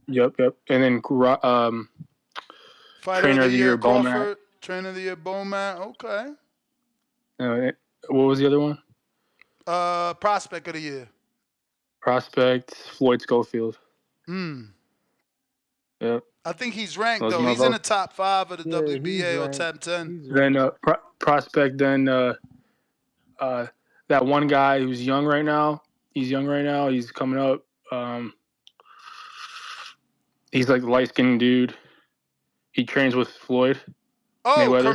Yep. And then Fighter Trainer of the Year, Bomac. Crawford. Trainer of the Year, Bomac. Okay. What was the other one? Prospect of the Year. Prospect, Floyd Schofield. Yep. I think he's ranked though. He's in the top 5 of the WBA or top 10. Then Prospect. Then that one guy who's young right now. He's young right now. He's coming up. He's like the light-skinned dude. He trains with Floyd. Oh, Mayweather.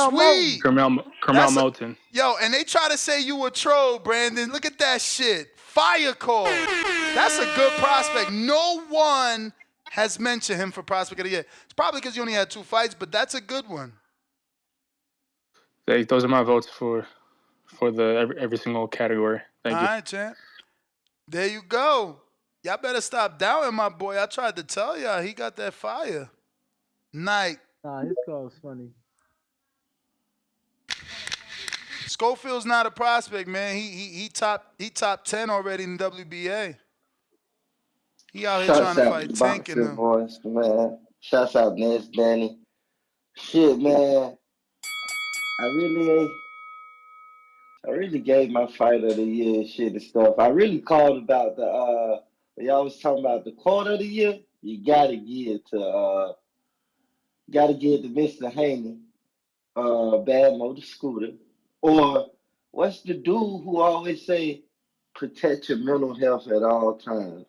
Sweet. Carmel Melton. Yo, and they try to say you a troll, Brandon. Look at that shit. Fire call. That's a good prospect. No one has mentioned him for Prospect of the Year. It's probably because you only had 2 fights, but that's a good one. Those are my votes for the every single category. Thank you. All right, champ. There you go. Y'all better stop doubting my boy. I tried to tell y'all he got that fire. Night. Nah, his call was funny. Schofield's not a prospect, man. He top 10 already in WBA. He out here trying to fight Tank and them. Boys, man. Shouts out Ness, Danny. Shit, man. I really I really gave my fight of the year shit and stuff. I really called about the when y'all was talking about the quarter of the year. You gotta give to Mr. Haney, Bad Motor Scooter, or what's the dude who always say protect your mental health at all times?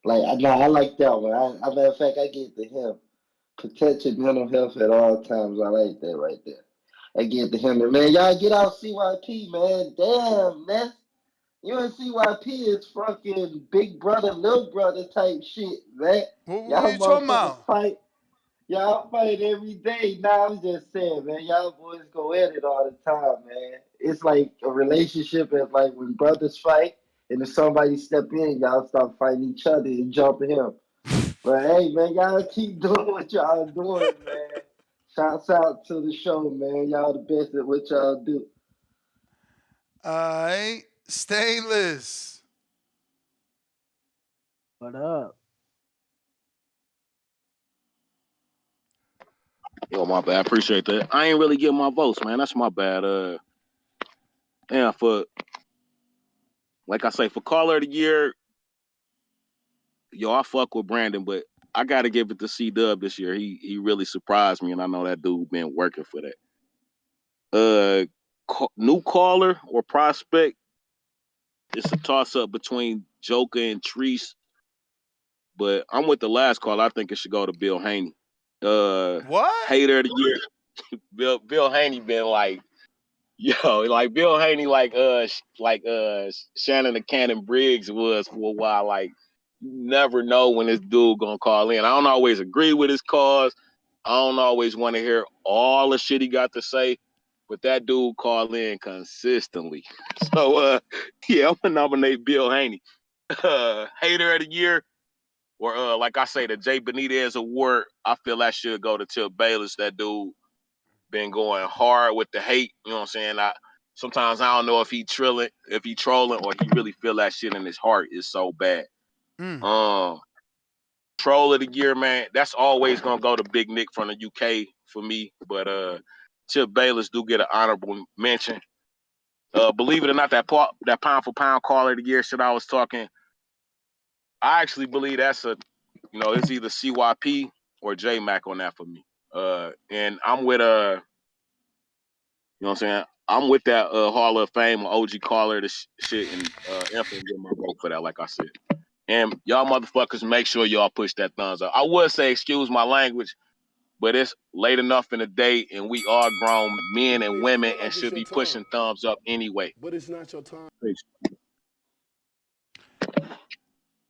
Like I know I like that one. I matter of fact I give it to him. Protect your mental health at all times. I like that right there. I give it to him. And man, y'all get out CYP, man. Damn, man. You and CYP is fucking big brother, little brother type shit, man. What are Y'all you talking motherfuckers about? fight. Y'all fight every day. Nah, I'm just saying, man. Y'all boys go at it all the time, man. It's like a relationship is like when brothers fight and if somebody step in, y'all start fighting each other and jumping him. But hey, man, y'all keep doing what y'all doing, man. Shouts out to the show, man. Y'all the best at what y'all do. All right, Stainless. What up? Yo, my bad. I appreciate that. I ain't really getting my votes, man. That's my bad. Yeah, for like I say, for caller of the year, yo, I fuck with Brandon, but I gotta give it to C Dub this year. He really surprised me, and I know that dude been working for that. New caller or prospect, it's a toss up between Joker and Treese, but I'm with the last call. I think it should go to Bill Haney. What? Hater of the year, Bill Haney been like, yo, like Bill Haney, Shannon the Cannon Briggs was for a while. Like, you never know when this dude gonna call in. I don't always agree with his cause. I don't always want to hear all the shit he got to say, but that dude call in consistently. So, yeah, I'm gonna nominate Bill Haney. Hater of the year, or like I say, the Jay Benitez Award. I feel that should go to Tip Bayless. That dude been going hard with the hate. You know what I'm saying? Sometimes I don't know if he trolling, or he really feel that shit in his heart is so bad. Mm. Troll of the year, man. That's always gonna go to Big Nick from the UK for me. But Chip Bayless do get an honorable mention. Believe it or not, that pound for pound caller of the year shit I was talking. I actually believe that's it's either CYP or J Mac on that for me. And I'm with you know what I'm saying? I'm with that Hall of Fame OG caller, this shit, and Anthony get my vote for that, like I said. And y'all motherfuckers, make sure y'all push that thumbs up. I would say, excuse my language, but it's late enough in the day, and we are grown men You and may women, feel and like it's should your be time, pushing thumbs up anyway. but it's not your time. Peace.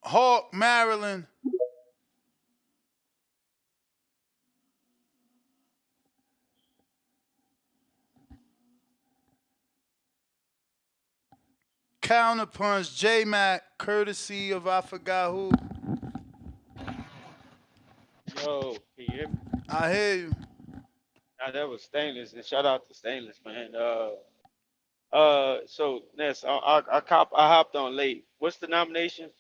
Hawk, Maryland. Counterpunch, J Mac, courtesy of I forgot who. Yo, can you hear me? I hear you. Nah, that was Stainless, and shout out to Stainless, man. So Ness, I hopped on late. What's the nomination?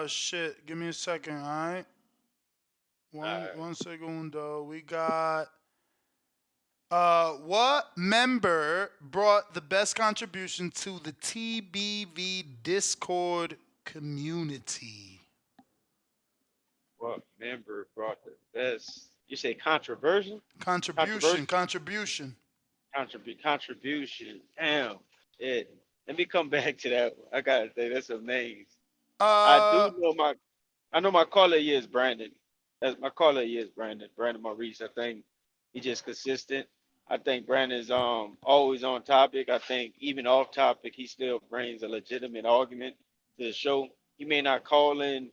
Shit. Give me a second, all right? Uh, One segundo. We got what member brought the best contribution to the TBV Discord community? what member brought the best? You say controversial? Contribution, Controversial? contribution. Contribution. Damn. It. Let me come back to that one. I gotta say that's some names. I Uh, do know I know my caller is Brandon. That's my caller is Brandon. Brandon Maurice. I think he's just consistent. I think Brandon's always on topic. I think even off topic, he still brings a legitimate argument to the show. He may not call in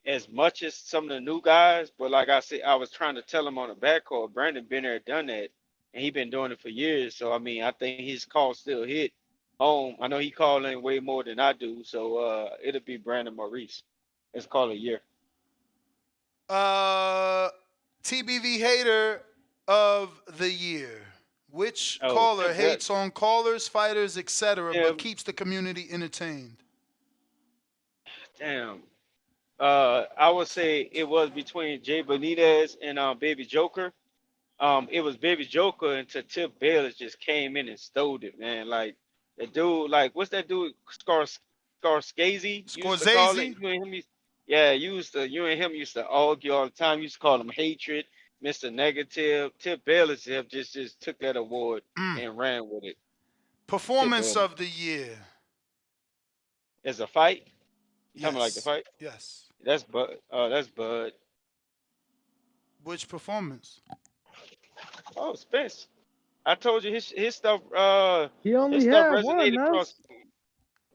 as much as some of the new guys, but like I said, I was trying to tell him on the back call, Brandon been there, done that, and he been doing it for years. So I mean, I think his call still hit home. I know he called in way more than I do, so it'll be Brandon Maurice. Let's call it a year. uh, TBV hater of the year. Which Oh, caller hates on callers, fighters, etc., but damn, keeps the community entertained? damn. I would say it was between Jay Benitez and Baby Joker. It was Baby Joker until Tip Bayless just came in and stole it, man. Like the dude, like what's that dude? Scarsese used to call it. Scorsese. You and him, yeah, you and him used to argue all the time. Used to call him hatred, Mr. Negative. Tip Bayless have just took that award Mm. and ran with it. Tip Performance Bayless. of the year. As a fight, you talking about like the Yes. fight? Yes. That's Bud. That's Bud. Which performance? Oh, Spence. I told you his stuff. He His only stuff had one, resonated across Nas.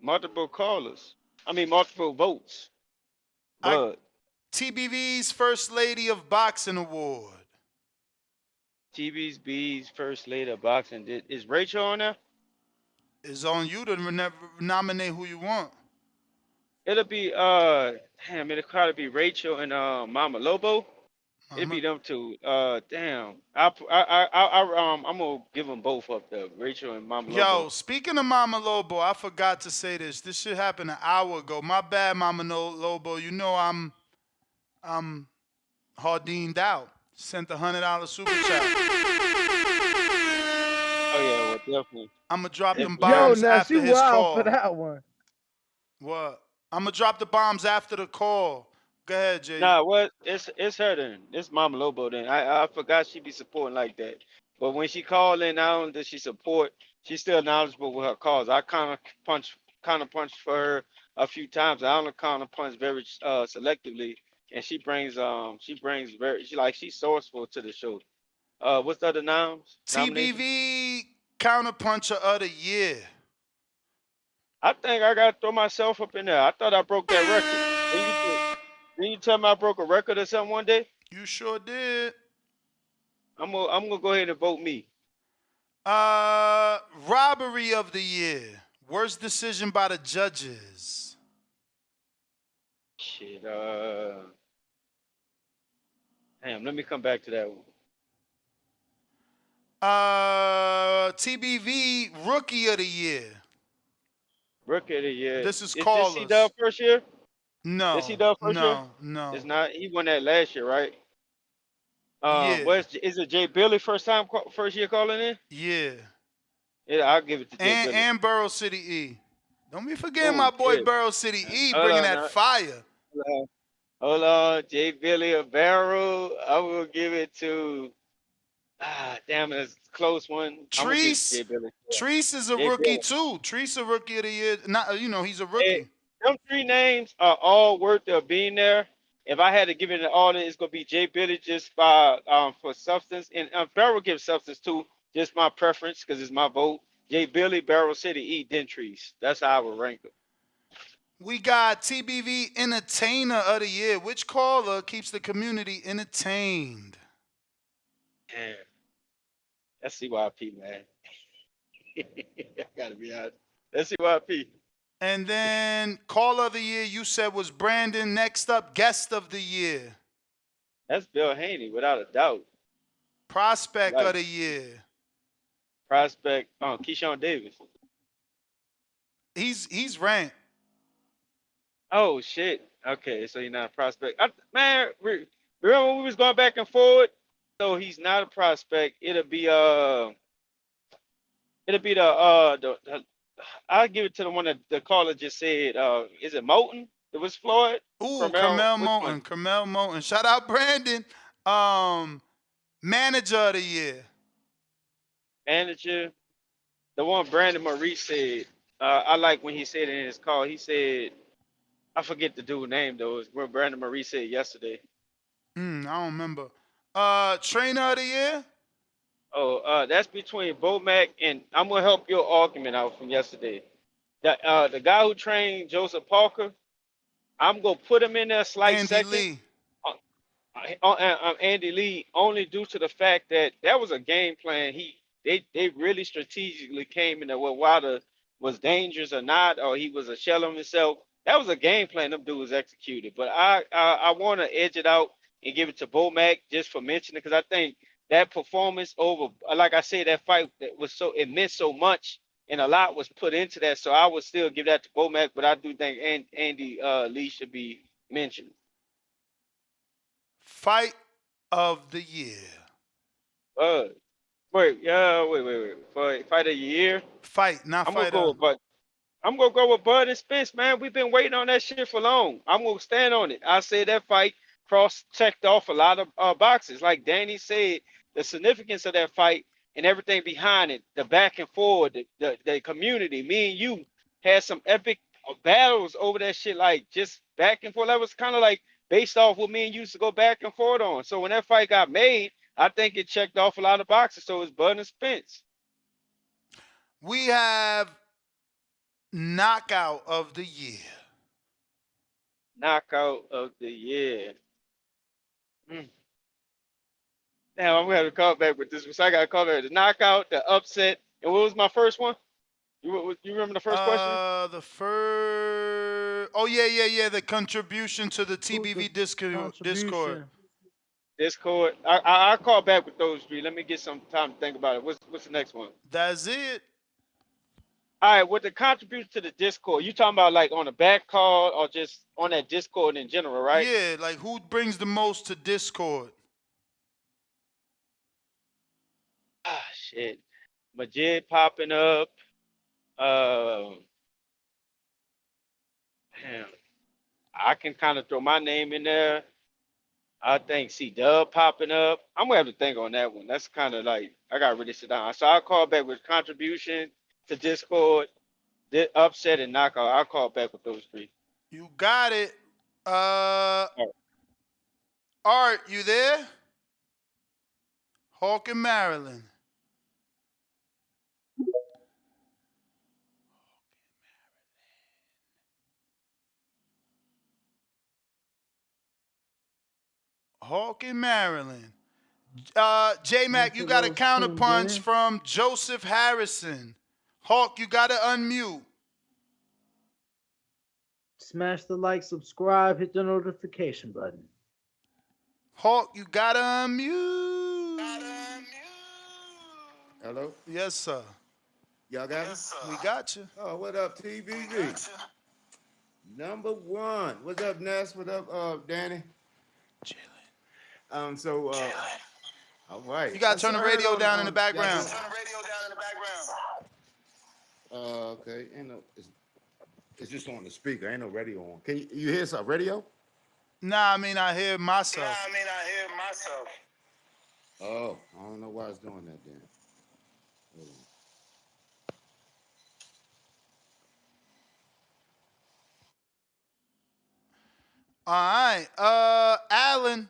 multiple callers. I mean, multiple votes. I Bud. TBV's First Lady of Boxing Award. TV's B's first lady of boxing. Is Rachel on there? It's on you to nominate who you want. It'll be damn. It'll probably be Rachel and Mama Lobo. It'll be them two. Damn. I'm gonna give them both up there. Rachel and Mama Yo, Lobo. speaking of Mama Lobo, I forgot to say this. This shit happened an hour ago. My bad, Mama Lobo. You know I'm hardened out. Sent a $100 super chat. Oh yeah, well definitely. I'ma drop them Definitely Yo, heard. bombs Nas, after you his wild for call. that one. What? I'ma drop the bombs after the call. Go ahead, Jay. Nah, what? It's her then. It's Mama Lobo then. I forgot she be supporting like that. But when she call in, not only does she support, she's still knowledgeable with her calls. I kind of punched for her a few times. I only kind of punch very selectively, and she brings very she's sourceful to the show. What's the other nomination? TBV Counterpuncher of the Year. I think I gotta throw myself up in there. I thought I broke that record. Didn't you tell me I broke a record or something one day? You sure did. I'm gonna go ahead and vote me. Robbery of the Year. Worst decision by the judges. Shit. Damn. Let me come back to that one. TBV Rookie of the Year. Rookie of the year. This is Is this C callers. Dub first year? This C No, Dub first year? no, no. It's not. He won that last year, right? Yeah, Is it Jay Billy first year calling in? yeah. Yeah, I'll give it to Jay Billy. And Borough City E. Don't be forgetting Oh my boy shit. Borough City E Hold bringing on that now. fire. Hold on. Jay Billy a barrel. I will give it to. Damn, it's a close one. I'm gonna give it to Jay Treese. Billy. Yeah. Treese is a Jay rookie Billy. too. Treese a rookie of the year. Not he's a Hey, rookie. them three names are all worth of being there. If I had to give it an order, it's gonna be Jay Billy just by for substance, and Barrel gives substance too. Just my preference because it's my vote. Jay Billy, Barrel City, E, Dentries. That's how I would rank them. We got TBV Entertainer of the Year. Which caller keeps the community entertained? Damn, that's CYP, man. I gotta be honest. That's CYP. And then caller of the year you said was Brandon. Next up, guest of the year. That's Bill Haney, without a doubt. Prospect Like of the year. prospect, Keyshawn Davis. He's ranked. Oh shit. Okay, so you're not a prospect. Man, remember when we was going back and forward? So he's not a prospect. It'll be the I'll give it to the one that the caller just said. Is it Moulton? It was Floyd? Ooh, Carmel? Carmel Which one? Moulton. Carmel Moulton. Shout out Brandon. Manager of the year. Manager. The one Brandon Maurice said. I like when he said it in his call. He said, I forget the dude's name though. It's what Brandon Maurice said yesterday. I don't remember. Trainer of the year. Oh, that's between Bomac and I'm gonna help your argument out from yesterday. The guy who trained Joseph Parker, I'm gonna put him in there slight Andy second. Lee. Andy Lee, only due to the fact that that was a game plan. They really strategically came in there where Wilder was dangerous or not, or he was a shell of himself. That was a game plan them dudes executed. But I want to edge it out and give it to Bomac just for mentioning because I think that performance over, like I said, that fight that was it meant so much and a lot was put into that. So I would still give that to Bomac, but I do think Andy Lee should be mentioned. Fight of the year. Wait. For fight of the year, Fight, not I'm gonna fighter. go with Bud. I'm gonna go with Bud and Spence, man. We've been waiting on that shit for long. I'm gonna stand on it. I say that fight cross checked off a lot of boxes. Like Danny said, the significance of that fight and everything behind it, the back and forward, the community. Me and you had some epic battles over that shit, like just back and forth. That was kind of like based off what me and you used to go back and forth on. So when that fight got made, I think it checked off a lot of boxes. So it's Bud and Spence. We have knockout of the year. Knockout of the year. Mm. Now I'm gonna have to call back with this one. So I gotta call back the knockout, the upset, and what was my first one? You remember the first question? The first. Oh yeah. The contribution to the TBV Discord. Contribution. Discord. I'll call back with those three. Let me get some time to think about it. What's the next one? That's it. All right, with the contribution to the Discord, you talking about like on the back call or just on that Discord in general, right? Yeah, like who brings the most to Discord? Ah, shit. Majid popping up. Uh, damn. I can kind of throw my name in there. I think C Dub popping up. I'm gonna have to think on that one. That's kind of like I gotta really sit down. So I'll call back with contribution to Discord, upset and knockout. I'll call back with those three. You got it. All right. Art, you there? Hawk in Maryland. Hawk in Maryland. J Mac, you got a counterpunch from Joseph Harrison. Hawk, you got to unmute. Smash the like, subscribe, hit the notification button. Hawk, you got to unmute. Hello? Yes, sir. Y'all got me? We got you. Oh, what up, TBV? Number one. What's up, Ness? What up, Danny? Chilling. All right. You got to turn the radio down in the background. Okay. Ain't no, it's just on the speaker. Ain't no radio on. Can you hear some radio? Nah, I mean, I hear myself. Oh, I don't know why it's doing that then. Hold on. All right. Alan.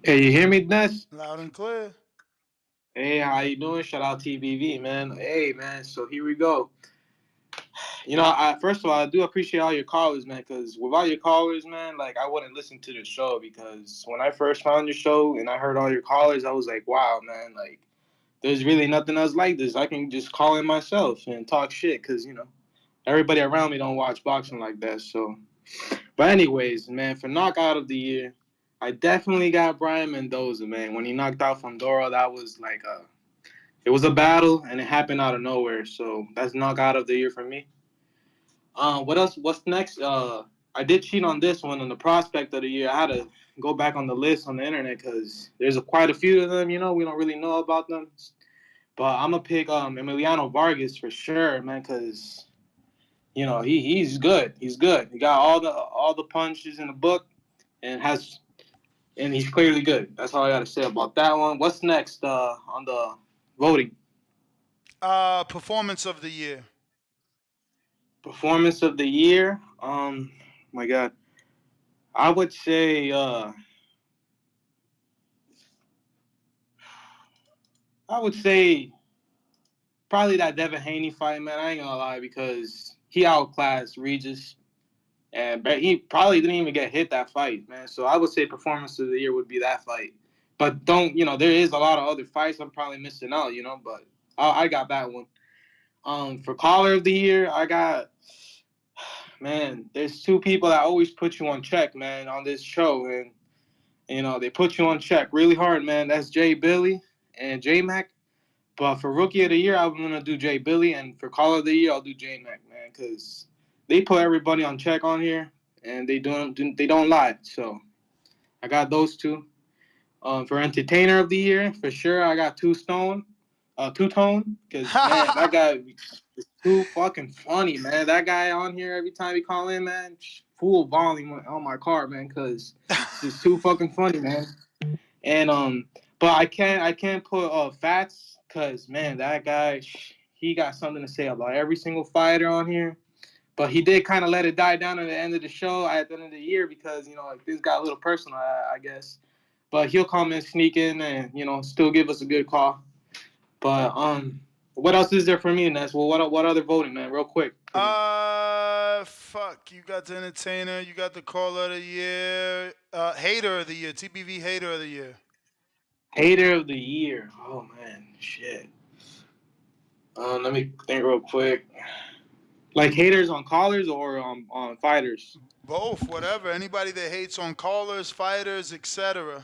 Hey, you hear me, Ness? Loud and clear. Hey, how you doing? Shout out TBV, man. Hey, man, so here we go. You know, first of all, I do appreciate all your callers, man, because without your callers, man, like, I wouldn't listen to the show, because when I first found your show and I heard all your callers, I was like, wow, man, like, there's really nothing else like this. I can just call in myself and talk shit, because, you know, everybody around me don't watch boxing like that, so. But anyways, man, for knockout of the year, I definitely got Brian Mendoza, man. When he knocked out Fondora, that was like it was a battle, and it happened out of nowhere. So that's knockout of the year for me. What else? What's next? I did cheat on this one on the prospect of the year. I had to go back on the list on the internet because there's quite a few of them. You know, we don't really know about them. But I'm gonna pick Emiliano Vargas for sure, man, because you know he's good. He's good. He got all the punches in the book, and he's clearly good. That's all I gotta say about that one. What's next on the voting? Performance of the year. Performance of the year. My God, I would say probably that Devin Haney fight, man. I ain't gonna lie, because he outclassed Regis, but he probably didn't even get hit that fight, man. So I would say performance of the year would be that fight. But there is a lot of other fights I'm probably missing out, but I got that one. For caller of the year, I got, man, there's two people that always put you on check, man, on this show, and they put you on check really hard, man. That's Jay Billy and J Mac. But for rookie of the year, I'm gonna do Jay Billy, and for caller of the year, I'll do J Mac, man, because they put everybody on check on here, and they don't lie. So I got those two. For entertainer of the year, for sure, I got Two Tone, because man, that guy is too fucking funny, man. That guy on here every time he call in, man, full volume on my car, man, because it's just too fucking funny, man. And but I can't put Fats, because man, that guy, he got something to say about every single fighter on here. But he did kind of let it die down at the end of the show, at the end of the year, because like this got a little personal, I guess. But he'll come and sneak in and still give us a good call. But what else is there for me, Ness? Well, what other voting, man? Real quick. Fuck. You got the entertainer. You got the caller of the year. Hater of the year. TBV hater of the year. Hater of the year. Oh man, shit. Let me think real quick. Like haters on callers or on fighters? Both, whatever. Anybody that hates on callers, fighters, etc.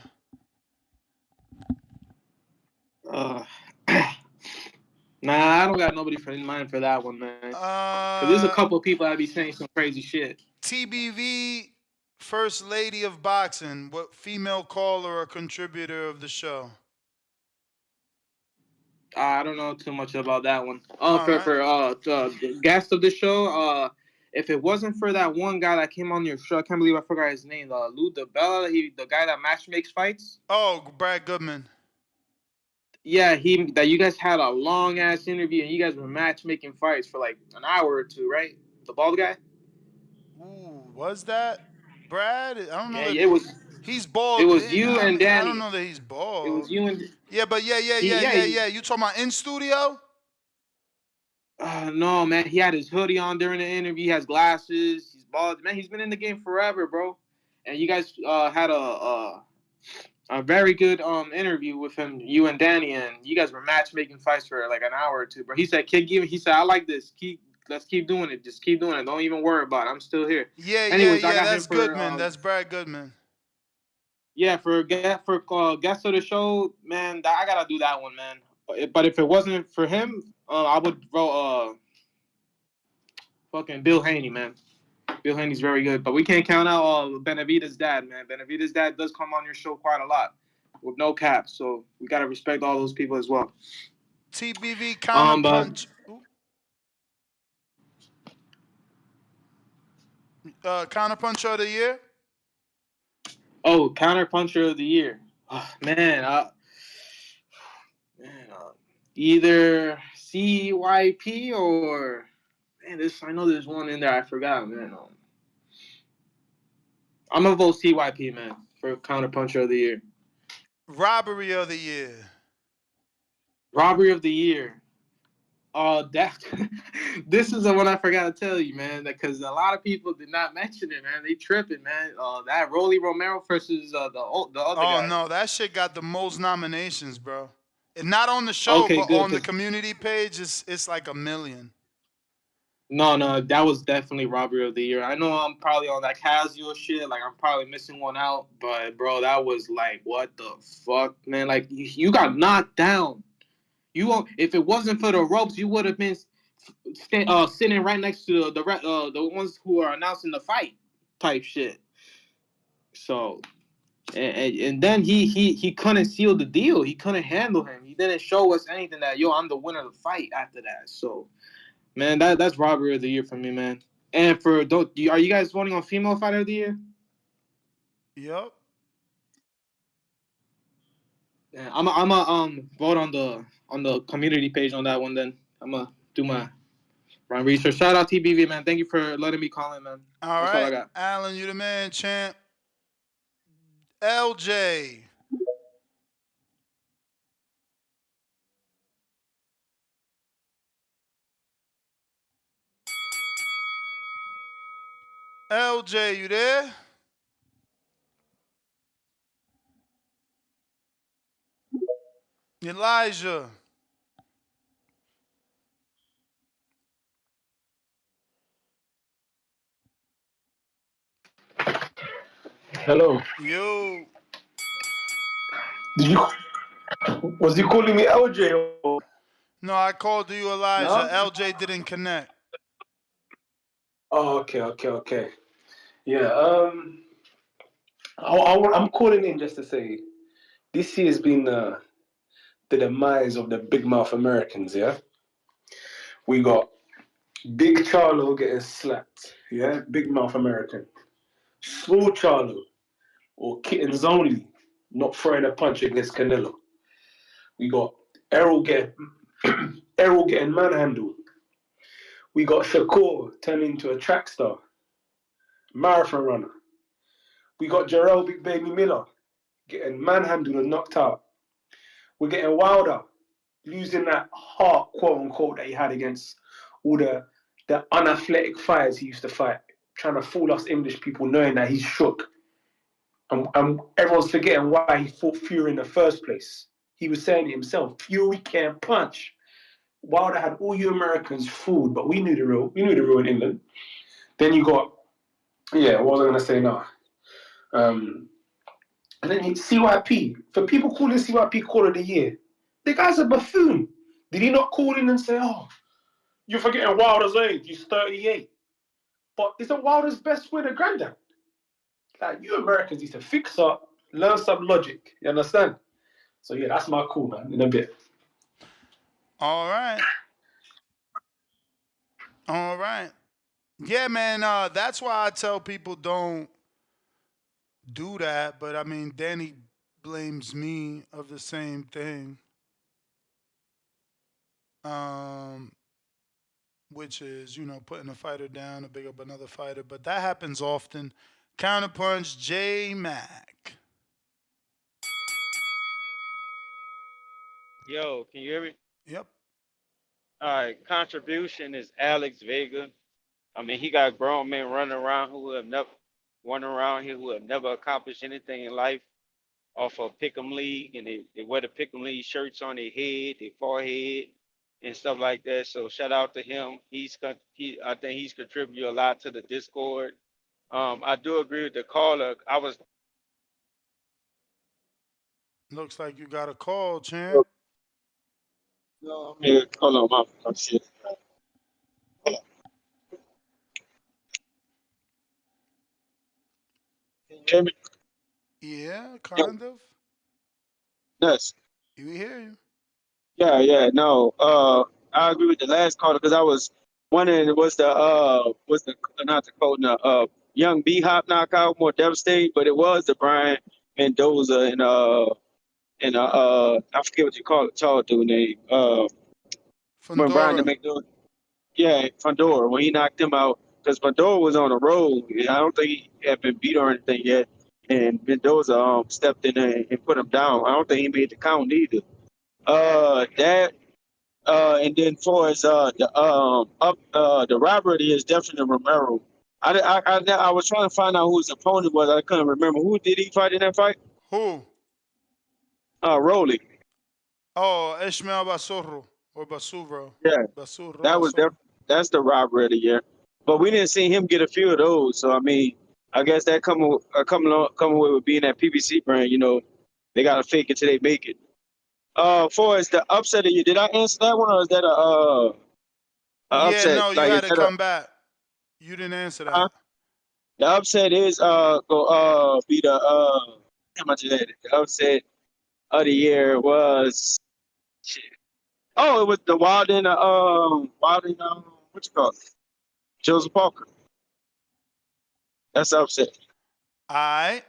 Uh, nah, I don't got nobody in mind for that one, man. Because there's a couple of people that be saying some crazy shit. TBV, first lady of boxing. What female caller or contributor of the show? I don't know too much about that one. All For right. the guest of the show, if it wasn't for that one guy that came on your show, I can't believe I forgot his name. Lou DeBella, the guy that matchmakes fights. Oh, Brad Goodman. Yeah, that you guys had a long ass interview and you guys were matchmaking fights for like an hour or two, right? The bald guy. Ooh, was that Brad? I don't know Yeah, that it was. he's It bald. was you and I don't Danny. know that he's It was bald. you and. Yeah, but yeah. You talking about in studio? No, man. He had his hoodie on during the interview. He has glasses. He's bald. Man, he's been in the game forever, bro. And you guys had a very good interview with him, you and Danny, and you guys were matchmaking fights for like an hour or two, bro. He said, he said, I like this. Let's keep doing it. Just keep doing it. Don't even worry about it. I'm still here. Yeah. Anyways, I got him That's for Goodman. That's Brad Goodman. yeah, for guest of the show, man. I gotta do that one, man. But if it wasn't for him, I would vote fucking Bill Haney, man. Bill Haney's very good, but we can't count out Benavidez' dad, man. Benavidez' dad does come on your show quite a lot, with no cap. So we gotta respect all those people as well. TBV Counterpunch. Counterpuncher of the year. Oh, Counterpuncher of the year. Oh, man, either CYP or man. I know there's one in there I forgot, man. I'm gonna vote CYP, man, for Counterpuncher of the year. Robbery of the year. Robbery of the year. This is the one I forgot to tell you, man, because a lot of people did not mention it, man. They tripping, man. That Rolly Romero versus the other guy. Oh no, that shit got the most nominations, bro. And not on the show, Okay, but good, on the community page, it's like 1 million. No, that was definitely Robbery of the year. I know I'm probably on that casual shit, like I'm probably missing one out, but bro, that was like, what the fuck, man? Like you got knocked down. If it wasn't for the ropes, you would have been sitting right next to the ones who are announcing the fight, type shit. So, and then he couldn't seal the deal. He couldn't handle him. He didn't show us anything that I'm the winner of the fight after that. So, man, that's Robbery of the year for me, man. And are you guys voting on Female Fighter of the Year? Yep. Yeah, I'm a vote on the community page on that one. Then I'm gonna do my run research. Shout out TBV, man. Thank you for letting me call in, man. That's all I got. Alan, you the man, champ. LJ. LJ, you there? Elijah. Hello. Yo. Was he calling me LJ? No, I called you Elijah. No? LJ didn't connect. Oh, okay. Yeah. I'm calling in just to say this year's been the demise of the big mouth Americans. Yeah. We got Big Charlo getting slapped. Yeah. Big mouth American. Small Charlo or kittens only not throwing a punch against Canelo. We got Errol getting Errol getting manhandled. We got Shakur turning into a track star, marathon runner. We got Jarrell Big Baby Miller getting manhandled and knocked out. We're getting Wilder losing that heart, quote unquote, that he had against all the unathletic fighters he used to fight, trying to fool us English people knowing that he's shook. And everyone's forgetting why he fought Fury in the first place. He was saying it himself, Fury can't punch. Wilder had all you Americans fooled, but we knew the real in England. Then you got, what was I gonna say now? And then CYP. For people calling CYP Call of the Year, the guy's a buffoon. Did he not call in and say, "Oh, you're forgetting Wilder's age, he's 38"? But isn't Wilder's best win a granddad? Like, you Americans need to fix up, learn some logic. You understand? So yeah, that's my call, man. In a bit. All right. All right. Yeah, man. That's why I tell people don't do that. But I mean, Danny blames me of the same thing, um, which is putting a fighter down to big up another fighter. But that happens often. Counterpunch, J Mac. Yo, can you hear me? Yep. All right, contribution is Alex Vega. I mean, he got grown men running around who have never running around here who have never accomplished anything in life off of Pick'em League, and they wear the Pick'em League shirts on their head, their forehead, and stuff like that. So shout out to him. I think he's contributed a lot to the Discord. I do agree with the caller. I was Looks like you got a call, champ. no, I mean, hold on, my shit. Hold on. Can you hear me? Yeah, Yeah, kind of. yes. We hear you. Yeah, no. I agree with the last caller because I was wondering was the not the code young B Hop knockout more devastating, but it was the Brian Mendoza and I forget what you call it, tall dude name. When Brian the Fundora. Mendoza, yeah, Fundora when he knocked him out because Fundora was on the road. I don't think he had been beat or anything yet, and Mendoza stepped in there and put him down. I don't think he made the count either. That and then for as the robbery is definitely Romero. I was trying to find out who his opponent was. I couldn't remember. Who did he fight in that fight? Who? Rolly. Oh, Ishmael Basurro or Basuro. Yeah, Basurro, that was Basuro. that's the robbery of the year. But we didn't see him get a few of those. So I mean, I guess that coming with being that PBC brand. They gotta fake it till they make it. For as the upset of you, did I answer that one or is that a Yeah, upset? no, you Like had is to that a come back. You didn't answer huh? that. The upset is go be the how much is that? The upset of the year was shit. Oh, it was the Wild and what you call it? Joseph Parker. That's the upset. All right.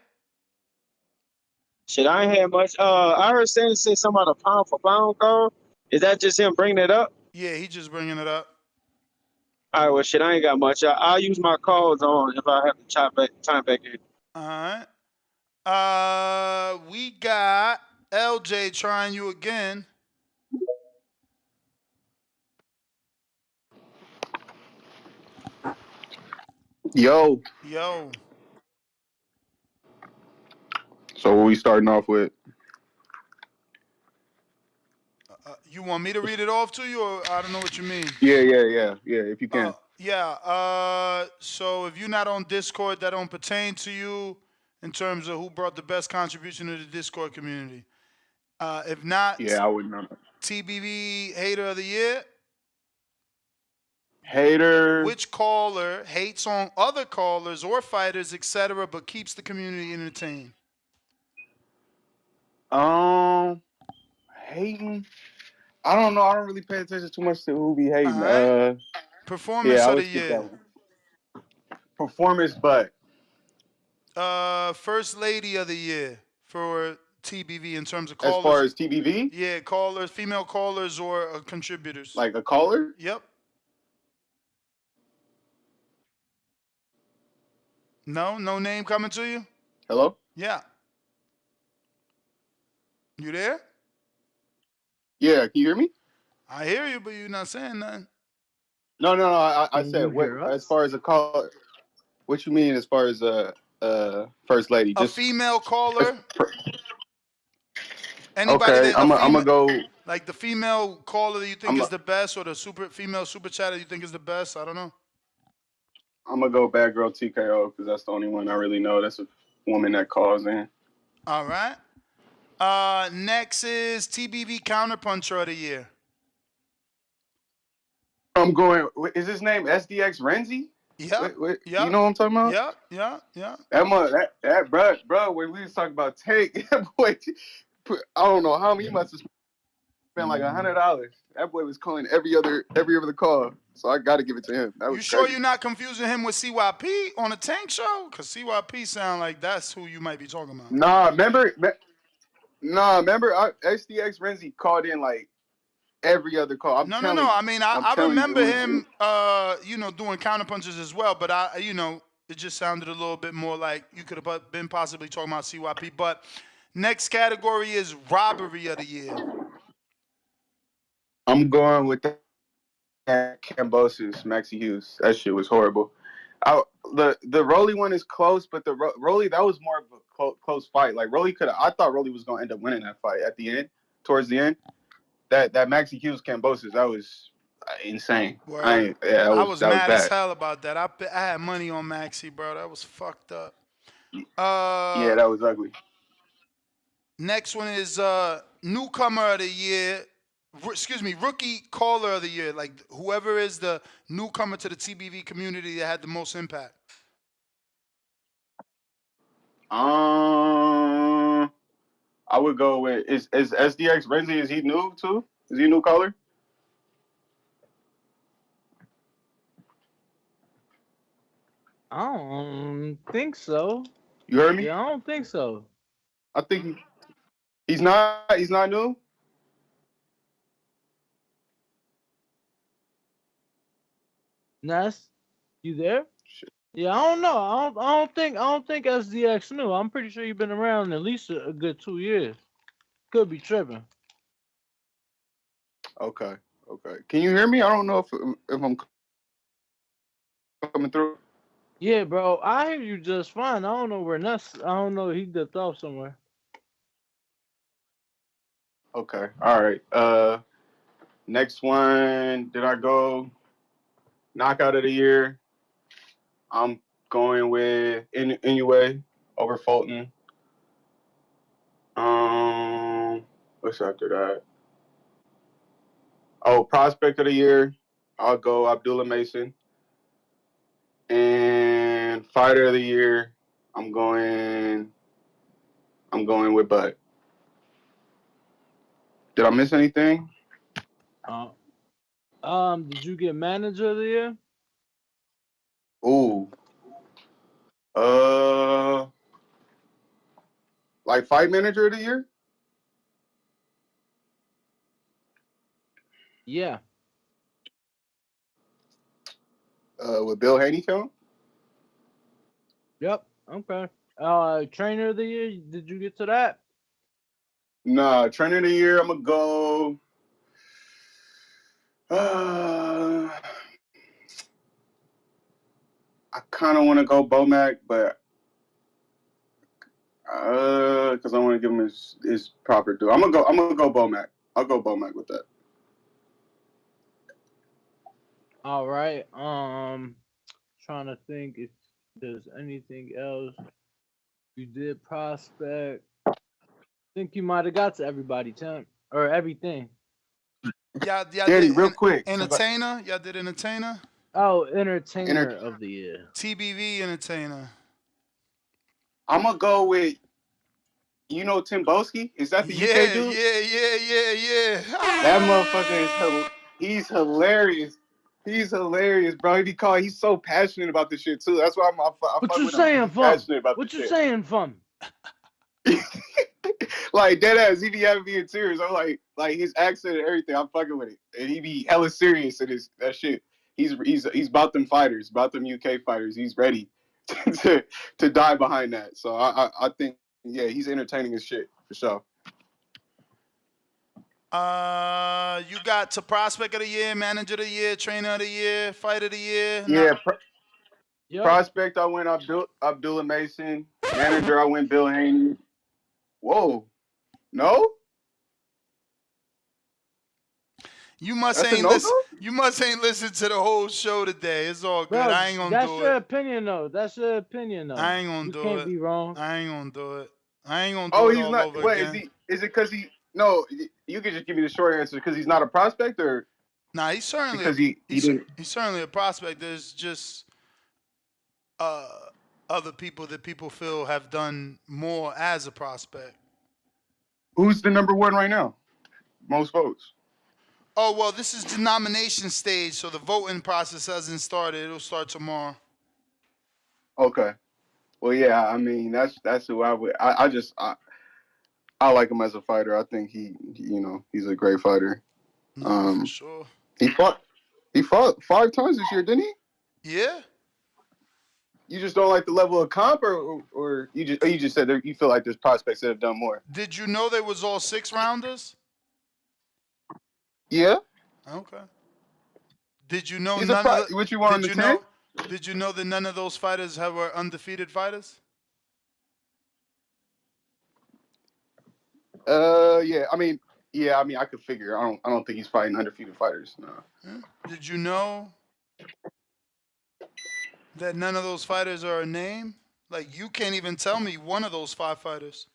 Shit, I ain't had much. I heard Sanders say something about a pound for pound call. Is that just him bringing it up? Yeah, he just bringing it up. All right, well, shit, I ain't got much. I'll use my calls on if I have to time back in. All right. We got LJ trying you again. Yo. Yo. So what we starting off with? You want me to read it off to you, or I don't know what you mean? Yeah. If you can. Yeah. So if you're not on Discord, that don't pertain to you in terms of who brought the best contribution to the Discord community. If not, Yeah, I wouldn't know. TBV Hater of the Year. Hater. Which caller hates on other callers or fighters, etc., but keeps the community entertained? Hating. I don't know. I don't really pay attention too much to who be All hating. right. Yeah, Performance I of the would skip that year. one. Performance, but First lady of the year for TBV in terms of as far callers. as TBV, Yeah, callers, female callers or contributors. like a caller. Yep. No name coming to you? Hello. Yeah. You there? Yeah, can you hear me? I hear you, but you're not saying nothing. No. I Can said you what hear as us? far as a caller. What you mean as far as first lady? A Just female caller? Anybody okay. that a I'm gonna female, go. like the female caller that you think I'm is the best, or the female super chatter you think is the best? I don't know. I'm gonna go Bad Girl TKO because that's the only one I really know. That's a woman that calls in. All right. Next is TBV Counterpuncher of the year. I'm going. Is his name SDX Renzi? Yep. You Yep. know what I'm talking about? Yep. That bro. When we was talking about Tank, that boy, I don't know how many. He must have spent like $100. That boy was calling every other call. So I got to give it to him. That You was sure crazy. you're not confusing him with CYP on a Tank show? Because CYP sound like that's who you might be talking about. Nah, remember, SDX Renzi called in like every other call. I'm No. telling you. I mean, I'm I telling you, remember it was. him, doing counterpunches as well. But it just sounded a little bit more like you could have been possibly talking about CYP. But next category is robbery of the year. I'm going with that Cambosis, Maxi Hughes. That shit was horrible. The Rolly one is close, but the Rolly, that was more of a close fight. Like Rolly I thought Rolly was gonna end up winning that fight at the end, towards the end. That Maxi Hughes Cambosis, that was insane. Word. I was That was mad as bad. hell about that. I had money on Maxi, bro. That was fucked up. Yeah, that was ugly. Next one is newcomer of the year. Excuse me, rookie caller of the year. Like whoever is the newcomer to the TBV community that had the most impact. I would go with is SDX Renzi. Is he new too? Is he a new caller? I don't think so. You heard me? Yeah, I don't think so. I think he's not. He's not new. Ness, you there? Yeah, I don't know. I don't think SDX new. I'm pretty sure you've been around at least a good 2 years. Could be tripping. Okay. Can you hear me? I don't know if I'm coming through. Yeah, bro, I hear you just fine. I don't know where Ness. I don't know. He dipped off somewhere. Okay. All right. Next one. Did I go knockout of the year? I'm going with Inoue over Fulton. What's after that? Oh, prospect of the year. I'll go Abdullah Mason. And fighter of the year. I'm going with Bud. Did I miss anything? Did you get manager of the year? Ooh. Like fight manager of the year? Yeah. With Bill Haney count? Yep. Okay. Trainer of the year. Did you get to that? Nah, trainer of the year. I'm gonna go. I kind of want to go Bomac, but because I want to give him his proper due. I'm gonna go Bomac. I'll go Bomac with that. All right. Trying to think if there's anything else you did prospect. Think you might have got to everybody, Tim, or everything. Y'all Danny, did real quick. entertainer. Y'all did entertainer. Oh, entertainer of the year. TBV entertainer. I'm gonna go with Tim Boski. Is that the UK Yeah, dude? yeah. That motherfucker is he's hilarious. He's hilarious, bro. He's so passionate about this shit too. That's why I What fuck you with him. saying, He's fun? passionate about this What you shit. saying, fun? Like dead ass, he be having me in tears. I'm like his accent and everything. I'm fucking with it, and he be hella serious in that shit. He's about them fighters, about them UK fighters. He's ready to die behind that. So I think he's entertaining as shit for sure. You got to prospect of the year, manager of the year, trainer of the year, fight of the year. Yeah, Yep. prospect I went Abdullah Mason. Manager I went Bill Haney. Whoa, no. You must That's a ain't no listen. go. You must ain't listen to the whole show today. It's all good. Bro, I ain't gonna that's do your it. opinion though. That's your opinion though. I ain't gonna You do can't it. be wrong. I ain't gonna do it. I ain't gonna Oh, do it he's all not. over Wait, is again. he? Is it because he? No, you could just give me the short answer because he's not a prospect, or Nah, he's certainly because he didn't. he's certainly a prospect. There's just uh other people that people feel have done more as a prospect. Who's the number one right now? Most votes. Oh well, this is the nomination stage, so the voting process hasn't started. It'll start tomorrow. Okay. Well, yeah. I mean, that's who I would. I like him as a fighter. I think he's a great fighter. Nah, for sure. He fought 5 times this year, didn't he? Yeah. You just don't like the level of comp, or you just said you feel like there's prospects that have done more. Did you know they was all 6-rounders? Yeah. Okay. Did you know He's none of what you want him did to you tank? know did you know that none of those fighters were undefeated fighters? Yeah. I could figure. I don't think he's fighting undefeated fighters. No. Yeah. Did you know that none of those fighters are a name? Like you can't even tell me one of those 5 fighters.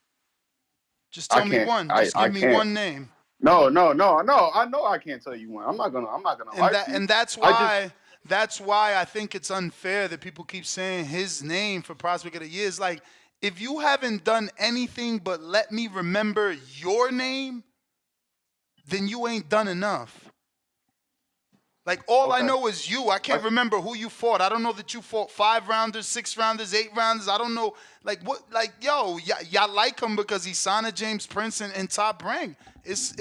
Just I tell me can't. one. I Just I give me can't. one name. No. I know I can't tell you one. I'm not gonna lie to you. And that's I just why I think it's unfair that people keep saying his name for prospect of the year. It's like if you haven't done anything but let me remember your name, then you ain't done enough. Like all I okay. know is you. I can't remember who you fought. I don't know that you fought 5-rounders, 6-rounders, 8-rounders. I don't know. Like what? Like y'all like him because he signed a James Prince in Top Rank. It's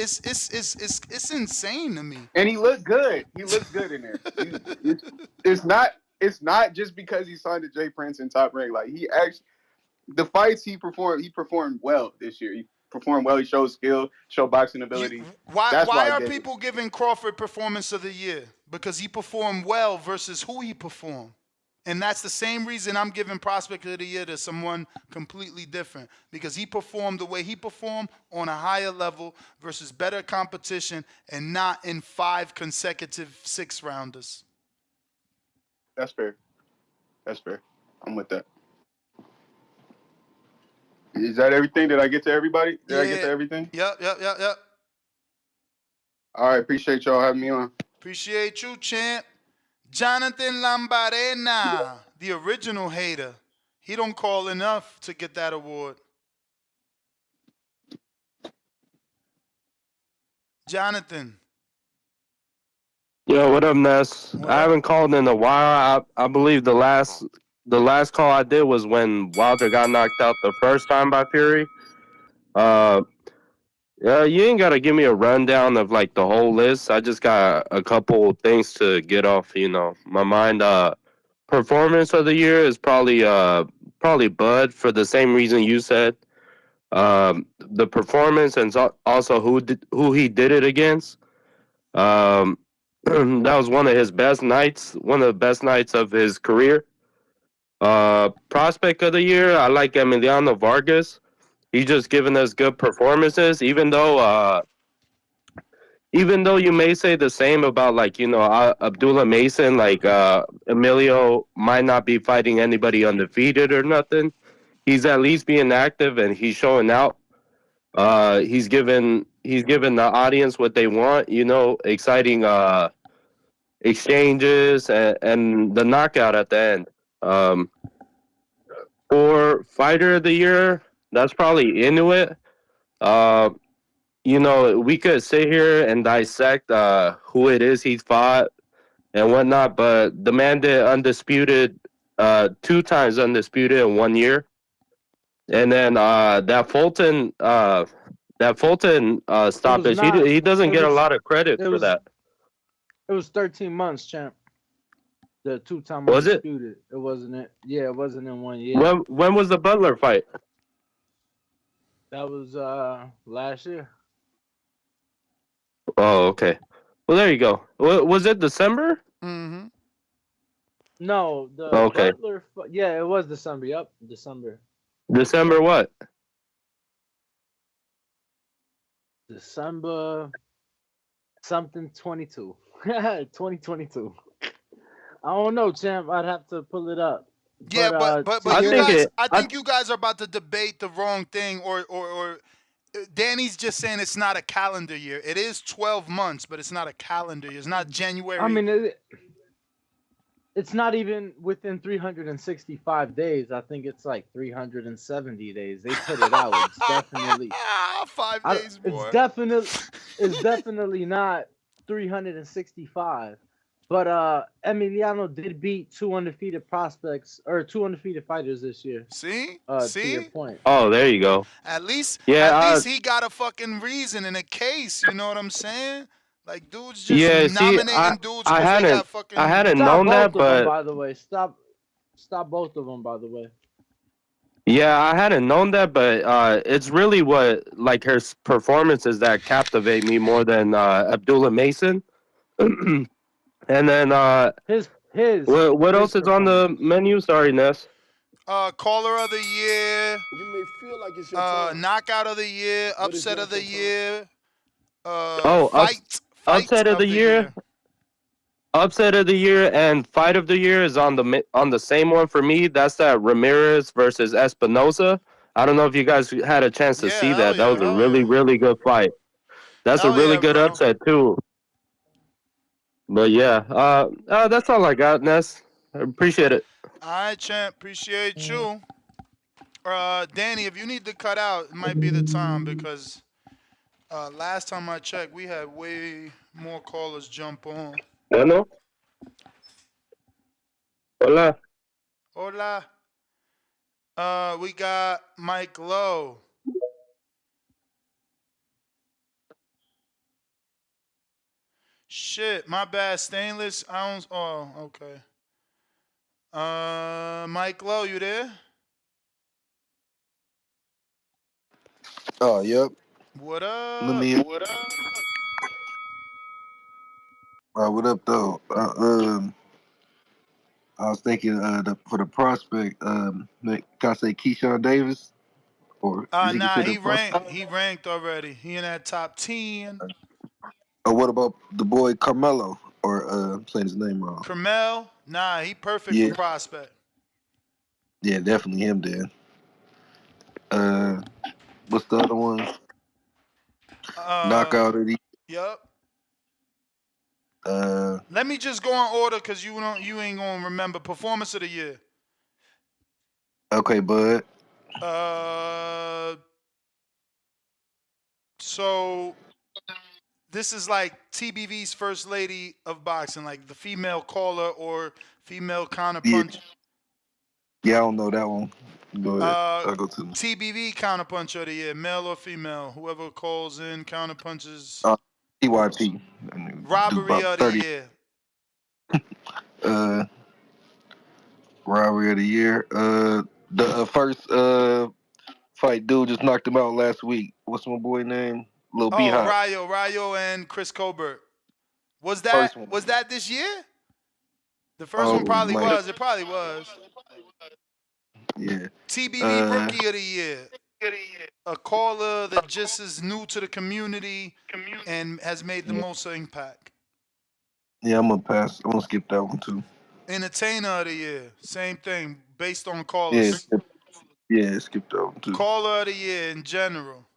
insane to me. And he looked good. He looks good in there. It's not just because he signed to Jay Prince in Top Rank. Like he actually, the fights he performed well this year. He performed well. He showed skill, showed boxing ability. That's why Why I are gave it. people giving Crawford performance of the year? Because he performed well versus who he performed. And that's the same reason I'm giving prospect of the year to someone completely different. Because he performed the way he performed on a higher level versus better competition and not in 5 consecutive 6-rounders. That's fair. That's fair. I'm with that. Is that everything? Did I get to everybody? Did I get to everything? Yep. All right. Appreciate y'all having me on. Appreciate you, champ. Jonathan Lambarena, the original hater. He don't call enough to get that award. Jonathan. Yo, what up, Ness? What I up? haven't called in a while. I believe the last call I did was when Wilder got knocked out the first time by Fury. Uh, yeah, you ain't gotta give me a rundown of like the whole list. I just got a couple things to get off, my mind. Performance of the year is probably Bud for the same reason you said. The performance and also who he did it against. Um, that was one of his best nights, one of the best nights of his career. Prospect of the year, I like Emiliano Vargas. He's just giving us good performances, even though you may say the same about Abdullah Mason, Emilio might not be fighting anybody undefeated or nothing. He's at least being active and he's showing out. He's given the audience what they want, exciting exchanges, and the knockout at the end. For fighter of the year, that's probably Inuit. Uh, we could sit here and dissect who it is he fought and whatnot, but the man did undisputed, 2 times undisputed in 1 year. And then stoppage, he doesn't get a lot of credit for that. It was 13 months, champ. The 2-time Was it? undisputed. It wasn't it. Yeah, it wasn't in 1 year. When was the Butler fight? That was last year. Oh, okay. Well, there you go. Was it December? Mm-hmm. No, the okay. Butler. Yeah, it was December. Yep, December. December what? December something 22. 2022. I don't know, champ. I'd have to pull it up. Yeah, but I think you guys are about to debate the wrong thing, or Danny's just saying it's not a calendar year. It is 12 months, but it's not a calendar year. It's not January. I mean, it's not even within 365 days. I think it's like 370 days. They put it out. It's definitely 5 days more. It's definitely not 365. But Emiliano did beat 2 undefeated prospects or 2 undefeated fighters this year. See? To your point. Oh, there you go. At least he got a fucking reason in a case. You know what I'm saying? Like dudes just nominating dudes because they got fucking. I hadn't known that, but by the way, stop both of them. By the way. Yeah, I hadn't known that, but it's really what like her performances that captivate me more than Abdullah Mason. And then what else is on the menu? Sorry, Ness. Caller of the year. You may feel like it's your time. Knockout of the year. Upset of the year. Upset of the year. Upset of the year and fight of the year is on the same one for me. That's that Ramirez versus Espinosa. I don't know if you guys had a chance to see that. That was a really, really good fight. That's a really good upset too. But yeah, that's all I got, Ness. I appreciate it. All right, champ. Appreciate you. Danny, if you need to cut out, it might be the time because last time I checked, we had way more callers jump on. Bueno. Hola. Hola. We got Mike Lowe. Shit, my bad. Stainless. I don't. Oh, okay. Mike Lowe, you there? Oh, yep. What up? What up? What up, though? I was thinking for the prospect, can I say Keyshawn Davis? Or nah, he ranked already. He in that top 10. Or what about the boy Carmelo? Or I'm saying his name wrong. Carmel? Nah, he perfect for prospect. Yeah, definitely him then. What's the other one? Knockout of the. Yep. Let me just go in order because you ain't gonna remember performance of the year. Okay, bud. So this is like TBV's first lady of boxing, like the female caller or female counterpuncher. Yeah, I don't know that one. Go ahead. I'll go to TBV counterpuncher of the year, male or female, whoever calls in counterpunches. TYP. Robbery of the year. Robbery of the year. The first fight dude just knocked him out last week. What's my boy name? Lil B Hot. Rayo and Chris Colbert. Was that this year? The first one probably was. It probably was. Yeah. TBV Rookie of the Year. A caller that just is new to the community and has made the most impact. Yeah, I'm gonna pass. I'm gonna skip that one too. Entertainer of the Year. Same thing, based on callers. Yeah, skip that one too. Caller of the Year in general.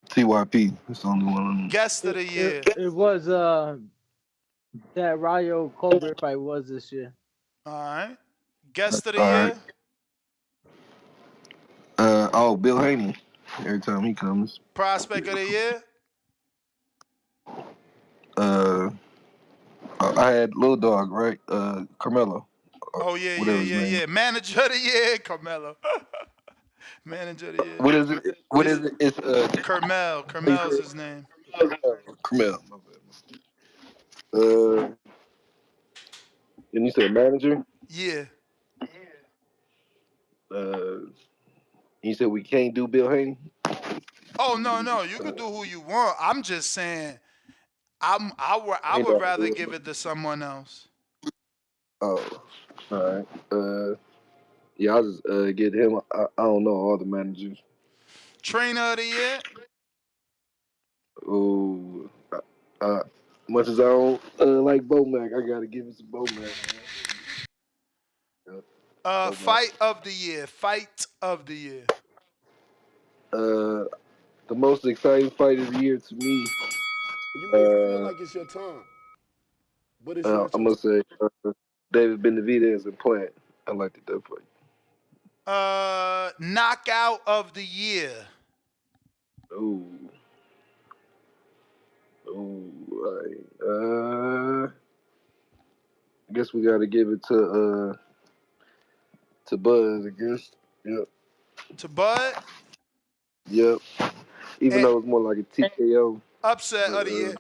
TYP. That's the only one. Guest of the Year. It was that Rayo Colbert fight was this year. All right. Guest of the All right. year. Bill Haney. Every time he comes. Prospect of the year. I had Little Dog, right? Carmelo. Oh yeah, Whatever his name. Manager of the year, Carmelo. Manager of the year. What is it? What is it? It's Carmel. Carmel's his name. Carmel. My bad. And you said manager. Yeah. You said we can't do Bill Haney. Oh no, you could do who you want. I'm just saying, I Ain't would no. rather give it to someone else. Oh, all right. Yeah, I'll just get him. I don't know all the managers. Trainer of the year. Oh, much as I don't like Bomac, I gotta give it to Bomac. Bomac. Fight of the year. Fight of the year. The most exciting fight of the year to me. You may feel like it's your time, but it's not I'm your gonna time. say David Benavidez and Plant. I liked that fight. Knockout of the year. Ooh, all right. I guess we gotta give it to Buzz. I guess. Yep. To Bud. Yep. Even And though it's more like a TKO. upset But, of the year.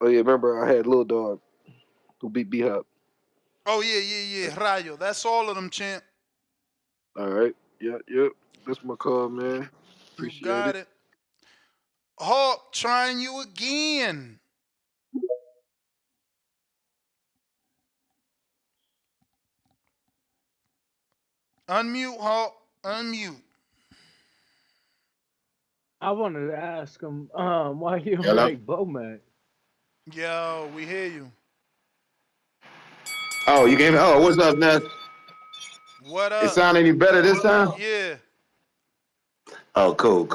oh yeah, remember I had Lil Dog who beat B Hop. Oh yeah. Rayo. That's all of them, champ. All right. Yep. That's my call, man. You Appreciate got it. it. Hawk, trying you again. Unmute, Hawk. Unmute. I wanted to ask him why you don't Hello? like Bomac. Yo, we hear you. Oh, you gave me. Oh, what's up, Ness? What It up? sound any better this time? Yeah. Oh, cool.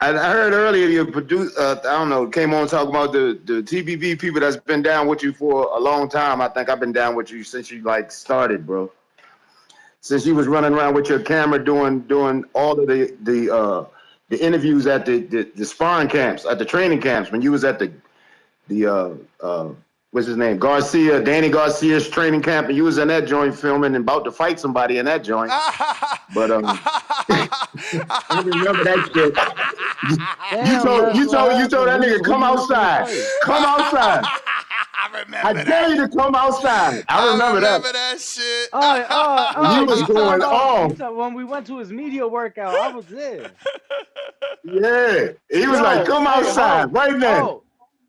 I heard earlier you produced. I don't know. Came on talking about the TBV people that's been down with you for a long time. I think I've been down with you since you like started, bro. Since you was running around with your camera doing all of the interviews at the sparring camps, at the training camps, when you was at the what's his name, Danny Garcia's training camp, and you was in that joint filming and about to fight somebody in that joint. But I remember that shit. Damn, You told that nigga who come you want me to outside. fight? Come outside. I I remember dare that. you to come outside. I remember that shit. You was You talking going about off. when we went to his media workout? I was there. Yeah. He was like, Yo, come hey, outside right then.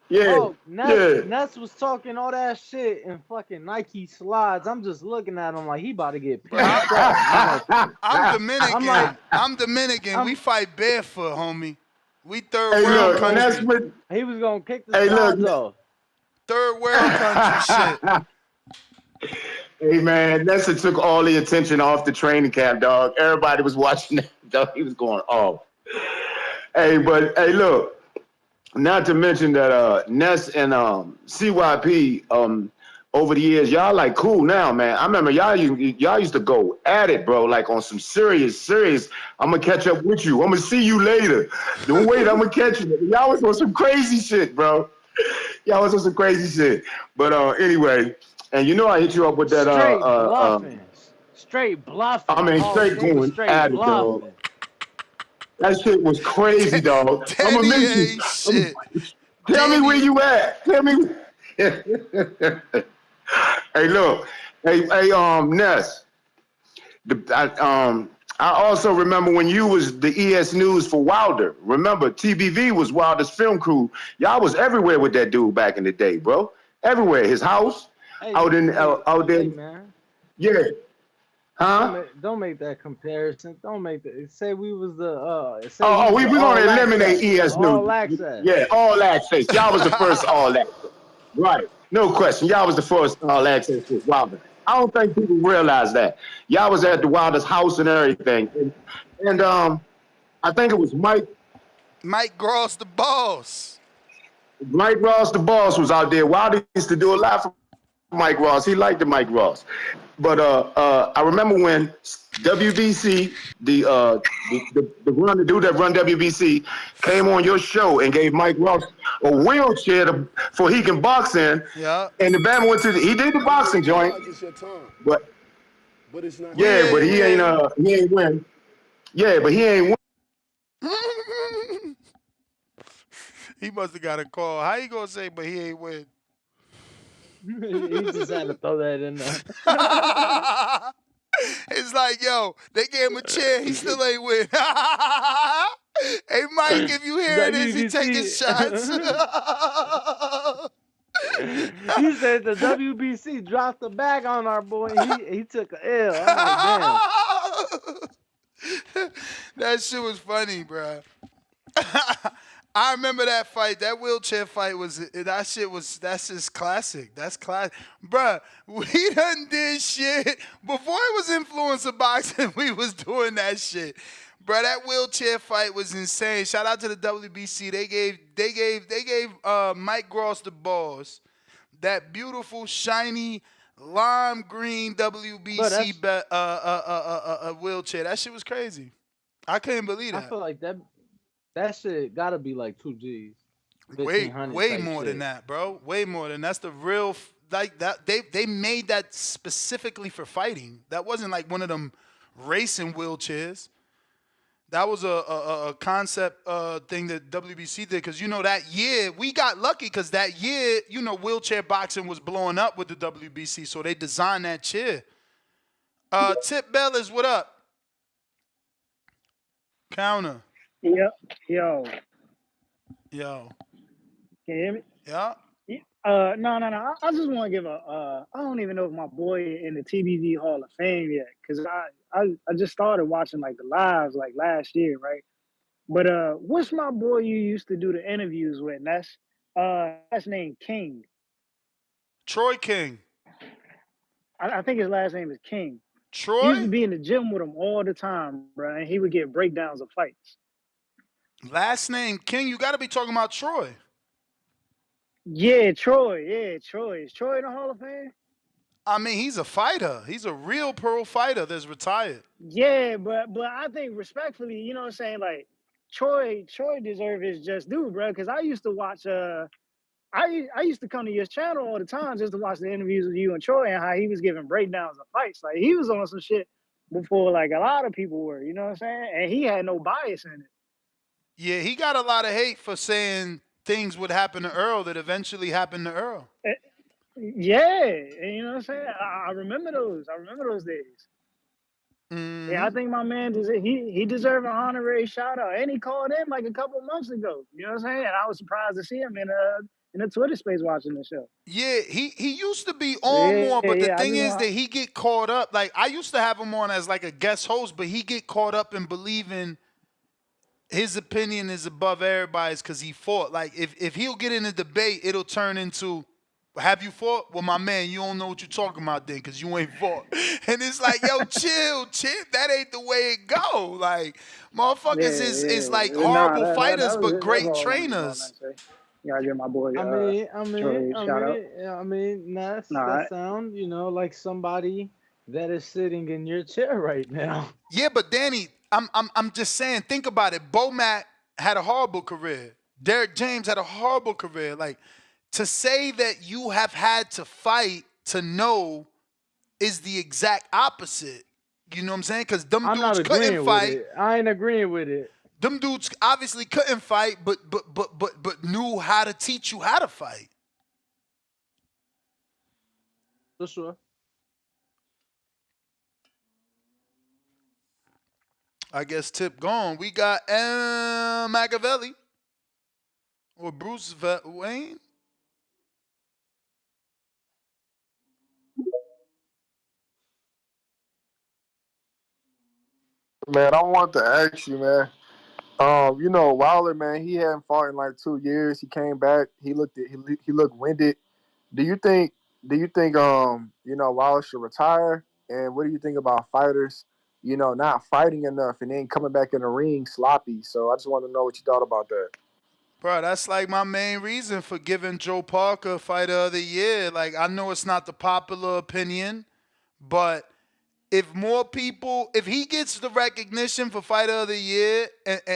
Yeah. Ness was talking all that shit in fucking Nike slides. I'm just looking at him like he about to get Bro, pieced up. I'm Dominican. I'm Dominican. We fight barefoot, homie. We third Hey, world look, and that's country. what. He was gonna kick the Hey, slides look. off. Third world country shit. Hey, man, Nessa took all the attention off the training camp, dog. Everybody was watching that, dog. He was going off. Hey, look. Not to mention that Ness and CYP over the years, y'all like cool now, man. I remember y'all used to go at it, bro, like on some serious. I'm gonna catch up with you. I'm gonna see you later. Don't wait, I'm gonna catch you. Y'all was on some crazy shit, bro. Y'all was on some crazy shit. But anyway, and you know I hit you up with that Straight bluffing. I mean, straight going at it, dog. That shit was crazy, dog. I'm gonna miss you. Shit. Tell me where you at. Tell me. Hey, look. Hey, Ness. I also remember when you was the ES News for Wilder. Remember, TBV was Wilder's film crew. Y'all was everywhere with that dude back in the day, bro. Everywhere. His house, out there. Man. Yeah. Huh? Don't make that comparison. Don't make that. Say we was the. We're gonna eliminate ES News. All access. Yeah, all access. Y'all was the first all access. Right. No question. Y'all was the first all access with Wilder. I don't think people realize that. Y'all was at the Wilder's house and everything. And I think it was Mike. Mike Gross, the boss. Mike Ross, the boss, was out there. Wilder used to do a lot for Mike Ross. He liked the Mike Ross. But I remember when WBC, the run, the dude that run WBC, came on your show and gave Mike Ross a wheelchair for he can box in. Yeah. And the Bama went to he did the You may boxing feel joint, like it's your time, but but it's not your We yeah, but time. ain't win. he ain't win. Yeah, but he ain't win. He must have got a call. How you gonna say, but he ain't win? He just had to throw that in there. It's like, yo, they gave him a chair. He still ain't win. Hey, Mike, if you hear this, he taking WBC. shots. You said the WBC dropped the bag on our boy. He took a L. I'm like, damn. That shit was funny, bro. I remember that fight. That wheelchair fight that's just classic. That's classic, bruh. We done did shit before it was influencer boxing. We was doing that shit, bruh. That wheelchair fight was insane. Shout out to the WBC. They gave Mike Gross the balls. That beautiful shiny lime green But WBC wheelchair. That shit was crazy. I couldn't believe I that. feel like that shit gotta be like 2 G's, Way 1,500 way type more than shit. that, bro. Way more than that's the real like that. They made that specifically for fighting. That wasn't like one of them racing wheelchairs. That was a concept thing that WBC did because that year we got lucky because that year wheelchair boxing was blowing up with the WBC, so they designed that chair. Tip Bellis, what up? Counter, Yep. Yo, yo, can you hear me? yeah. No. I just want to give I don't even know if my boy in the TBV Hall of Fame yet, because I just started watching like the lives like last year, right? But what's my boy you used to do the interviews with? And that's name King. Troy King. I think his last name is King. He used to Troy? be in the gym with him all the time, bro, and he would get breakdowns of fights. Last name King. You got to be talking about Troy. Yeah, Troy. Yeah, Troy. Is Troy in the Hall of Fame? I mean, he's a fighter. He's a real pro fighter that's retired. Yeah, but I think respectfully, you know what I'm saying? Like Troy deserve his just due, bro. Because I used to watch I used to come to your channel all the time just to watch the interviews with you and Troy and how he was giving breakdowns of fights. Like he was on some shit before like a lot of people were, you know what I'm saying? And he had no bias in it. Yeah, he got a lot of hate for saying things would happen to Earl that eventually happened to Earl. Yeah, and you know what I'm saying? I remember those. I remember those days. Yeah, I Mm-hmm. think my man he deserved an honorary shout out, and he called in like a couple months ago. You know what I'm saying? And I was surprised to see him in the Twitter space watching the show. Yeah, he used to be So on more, but the yeah. I thing just is that want he get caught up. Like I used to have him on as like a guest host, but he get caught up in believing his opinion is above everybody's because he fought. Like if he'll get in a debate, it'll turn into, have you fought? Well, my man, you don't know what you're talking about then because you ain't fought. And it's like, yo, chill, Chip. That ain't the way it go. Like, motherfuckers is like yeah. Nah, horrible that fighters was but it. That's great all I meant trainers. to say. You gotta give my boy I mean, I mean, Troy a I shout out. mean, I mean, that Nah, sound, like somebody that is sitting in your chair right now. Yeah, but Danny, I'm just saying, think about it. Bo Mack had a horrible career. Derek James had a horrible career. Like, to say that you have had to fight to know is the exact opposite. You know what I'm saying? Because them I'm not dudes couldn't agreeing with fight. it. I ain't agreeing with it. Them dudes obviously couldn't fight, but knew how to teach you how to fight. For sure. I guess Tip gone. We got Machiavelli or Bruce Wayne. Man, I want to ask you, man. Wilder, man, he hadn't fought in like 2 years. He came back. He looked winded. Do you think Wilder should retire? And what do you think about fighters, not fighting enough and then coming back in the ring sloppy? So I just want to know what you thought about that. Bro, that's like my main reason for giving Joe Parker Fighter of the Year. Like, I know it's not the popular opinion, but if more people, if he gets the recognition for Fighter of the Year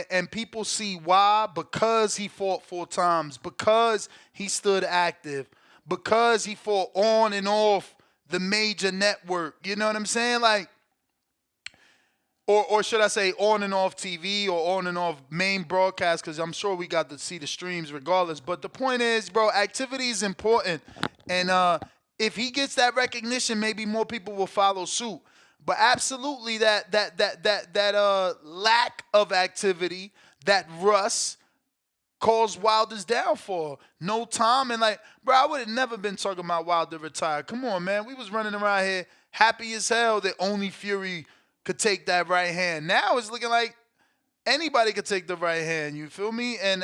and people see why, because he fought 4 times, because he stood active, because he fought on and off the major network, you know what I'm saying? Like, or should I say on and off TV or on and off main broadcast, because I'm sure we got to see the streams regardless. But the point is, bro, activity is important. And if he gets that recognition, maybe more people will follow suit. But absolutely that lack of activity, that rust, caused Wilder's downfall. No time, and like, bro, I would have never been talking about Wilder retired. Come on, man. We was running around here happy as hell that only Fury could take that right hand. Now it's looking like anybody could take the right hand. You feel me? And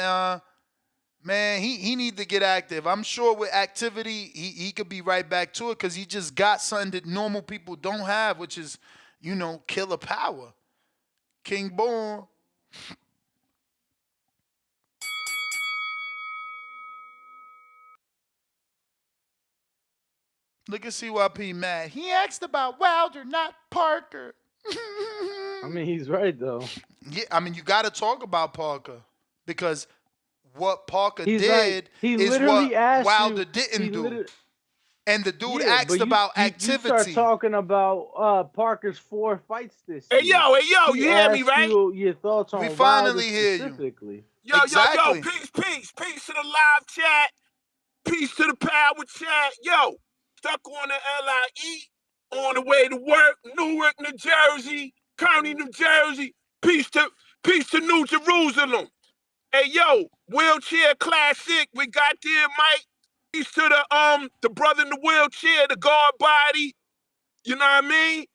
man, he need to get active. I'm sure with activity, he could be right back to it because he just got something that normal people don't have, which is, killer power. King Born. Look at CYP mad. He asked about Wilder, not Parker. I mean, he's right though. Yeah, I mean, you got to talk about Parker because what Parker He's like, did he is what literally asked Wilder you. didn't He do. literally, And the dude yeah, but asked about you start activity. talking about Parker's 4 fights this Hey year. yo, He you hear me, asked right? you your thoughts We on Wilder finally hear you. specifically. Yo, Exactly. peace to the live chat. Peace to the power chat. Yo, stuck on the LIE, on the way to work, Newark, New Jersey, County, New Jersey. Peace to New Jerusalem. Hey, yo, wheelchair classic. We got there, Mike. Peace to the brother in the wheelchair, the guard body. You know what I mean?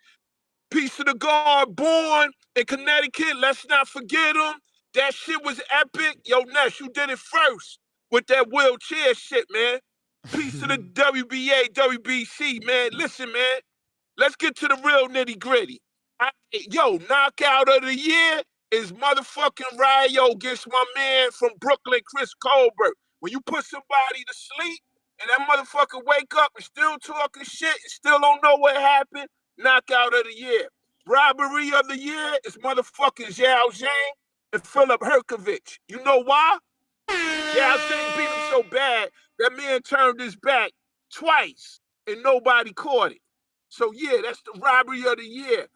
Peace to the guard born in Connecticut. Let's not forget him. That shit was epic. Yo, Ness, you did it first with that wheelchair shit, man. Peace to the WBA, WBC, man. Listen, man. Let's get to the real nitty gritty. Yo, knockout of the year is motherfucking Ryo against my man from Brooklyn, Chris Colbert. When you put somebody to sleep and that motherfucker wake up and still talking shit and still don't know what happened, knockout of the year. Robbery of the year is motherfucking Zhao Zhang and Philip Herkovich. You know why? Zhao Zhang beat him so bad that man turned his back twice and nobody caught it. So yeah, that's the robbery of the year.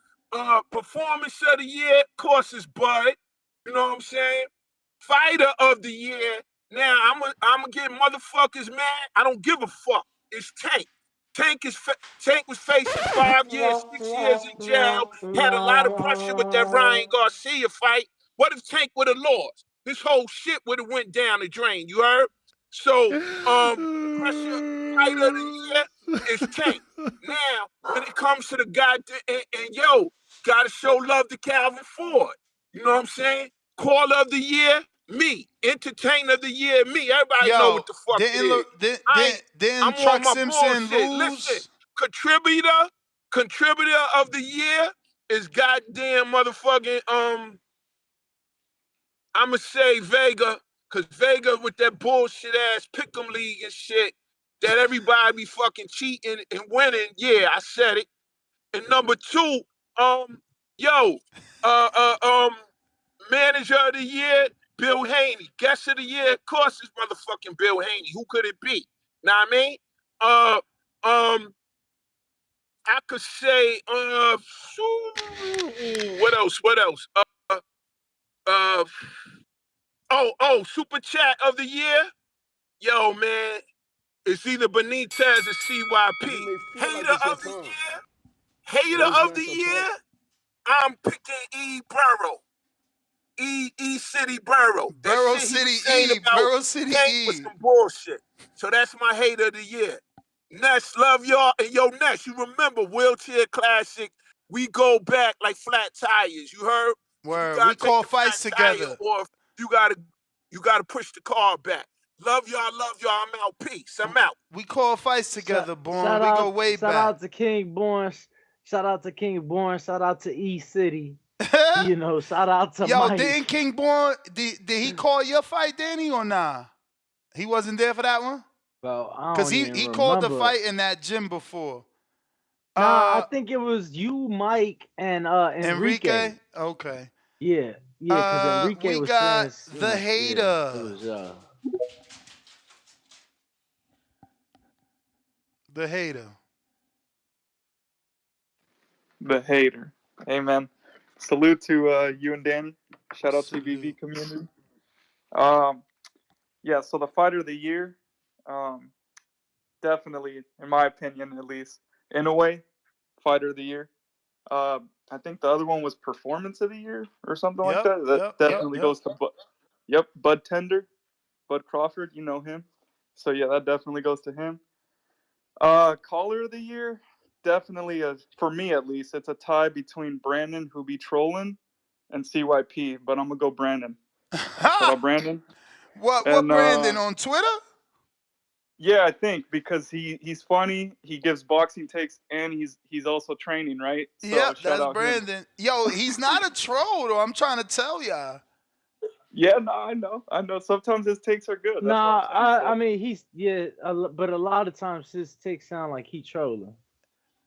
Performance of the year, of course, is Bud. You know what I'm saying? Fighter of the year. Now I'm gonna get motherfuckers mad. I don't give a fuck. It's Tank. Tank was facing 5 years, 6 years in jail. Had a lot of pressure with that Ryan Garcia fight. What if Tank would have lost? This whole shit would have went down the drain. You heard? So, pressure fighter of the year is Tank. Now, when it comes to the goddamn and yo, gotta show love to Calvin Ford. You know what I'm saying? Caller of the year, me. Entertainer of the year, me. Everybody know Yo, what the fuck it is. didn't I'm on Truck my Simpson bullshit. Listen, lose? contributor of the year is goddamn motherfucking I'ma say Vega, cause Vega with that bullshit ass pick'em league and shit that everybody be fucking cheating and winning. Yeah, I said it. And number two, yo, uh, uh, um, manager of the year, Bill Haney. Guest of the year, of course, is motherfucking Bill Haney. Who could it be? Know what I mean? Uh, I could say, what else? What else? Uh, super chat of the year. Yo, man, it's either Benitez or CYP. You may feel like Hater it's your of the time, year. but Hater it's of the not your time. year. I'm picking E. Burrow. E City Burrow. That Burrow shit he was City saying E. about Burrow City Tank was E. some bullshit. So that's my hater of the year. Ness, love y'all. And yo, Ness, you remember Wheelchair Classic? We go back like flat tires. You heard? So you Where we gotta take call the flat fights tire together. off. You gotta push the car back. Love y'all, love y'all. I'm out. Peace. I'm out. We call fights together, Born. Shout We go out, way shout back. out to King Born. Shout out to King Born. Shout out to E City. You know, shout out to Yo, Mike. didn't King Born, did he call your fight, Danny, or nah? He wasn't there for that one? Bro, I Because don't he, even he called the remember. fight in that gym before. Nah, I think it was you, Mike, and Enrique. Enrique? Okay. Yeah, yeah, because Enrique We was got saying, you the know, yeah, it hater. was The hater. The hater. Hey man, salute to you and Danny. Shout out Salute. TBV community. Um, yeah. So the fighter of the year, um, definitely, in my opinion, at least, in a way, fighter of the year. I think the other one was performance of the year or something like that. That definitely goes to Bud Tender, Bud Crawford. You know him. So yeah, that definitely goes to him. Caller of the year, definitely for me at least, it's a tie between Brandon, who be trolling, and CYP. But I'm gonna go Brandon. Shout out Brandon. What And Brandon on Twitter? yeah, I think because he's funny, he gives boxing takes, and he's also training, right? So Yep, shout that's out him. Brandon. Yo, he's not a troll, though. I'm trying to tell y'all. Yeah, no, I know. Sometimes his takes are good. That's what nah, I'm saying. I mean, he's, yeah, but a lot of times his takes sound like he trolling.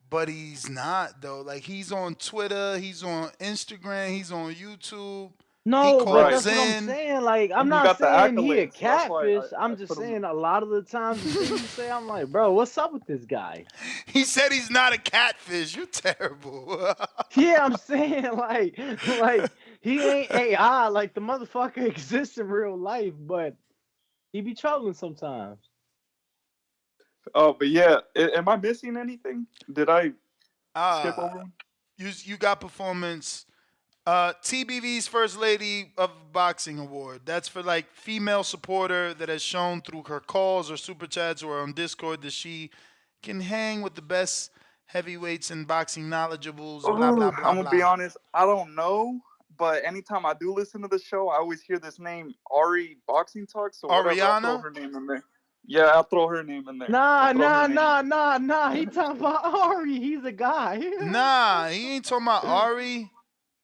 But he's not, though. Like, he's on Twitter, he's on Instagram, he's on YouTube. He No, but calls that's what I'm in. saying. Like, I'm And he not got the saying he a accolades, so that's why catfish. I I'm just put him. saying a lot of the times the shit he say, I'm like, bro, what's up with this guy? He said he's not a catfish. You're terrible. Yeah, I'm saying like he ain't AI. Like the motherfucker exists in real life, but he be trolling sometimes. Oh, but yeah, am I missing anything? Did I skip over one? You got performance. TBV's First Lady of Boxing Award. That's for like female supporter that has shown through her calls or super chats or on Discord that she can hang with the best heavyweights and boxing knowledgeables. Blah blah Oh, blah I'm gonna be blah. honest. I don't know, but anytime I do listen to the show, I always hear this name, Ari Boxing Talk. So whatever, I'll throw Ariana? her name in there. Yeah, I'll throw her name in there. I'll Nah, throw her nah, name. nah, nah, nah. He talking about Ari. He's a guy. Nah, he ain't talking about Ari.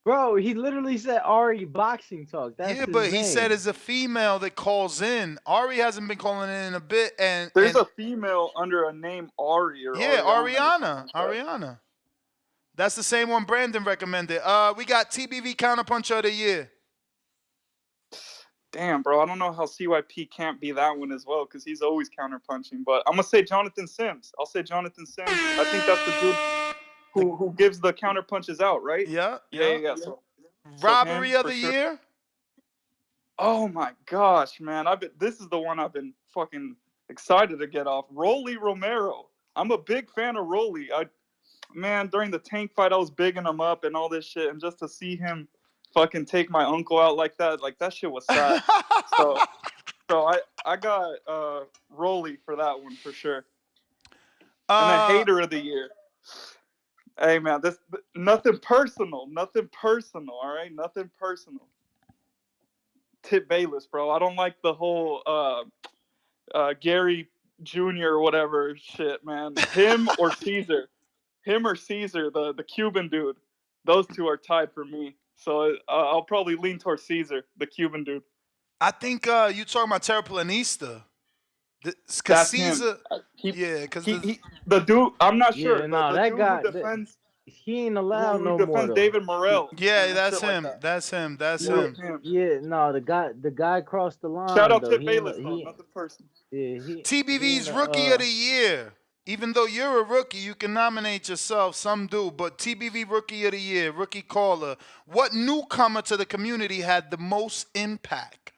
Bro, he literally said Ari Boxing Talk. That's Yeah, his but he said name. it's a female that calls in. Ari hasn't been calling in a bit, There's and a female under a name Ari or yeah, Ariana or something Ariana, like that. Ariana. That's the same one Brandon recommended. We got TBV Counterpuncher of the year. Damn, bro, I don't know how CYP can't be that one as well because he's always counterpunching. But I'm gonna say Jonathan Sims. I'll say Jonathan Sims. I think that's the dude who gives the counter punches out, right? Yeah. Yeah. So him Robbery of for the sure. year. Oh my gosh, man! This is the one I've been fucking excited to get off. Rolly Romero. I'm a big fan of Rolly. Man, during the Tank fight, I was bigging him up and all this shit, and just to see him fucking take my uncle out like that shit was sad. so I got Rolly for that one for sure. And the hater of the year. Hey man, this nothing personal, all right, nothing personal. Tip Bayless, bro. I don't like the whole Gary Jr. or whatever shit, man. Him or Caesar, the Cuban dude. Those two are tied for me. So I'll probably lean towards Caesar, the Cuban dude. I think you talking about Terraplanista. Because That's him. Caesar. He, Yeah, because the dude. I'm not Yeah, sure. no, The that dude who guy, defends he ain't allowed no more defends though. David Morrell. Yeah, that's shit like him. that. That's him. That's Yeah, him. yeah, no, the guy crossed the Shout line out though. to Bayless though, nothing personal. Yeah, he ain't TBV's Rookie of the Year. Even though you're a rookie, you can nominate yourself. Some do, but TBV Rookie of the Year, rookie caller. What newcomer to the community had the most impact?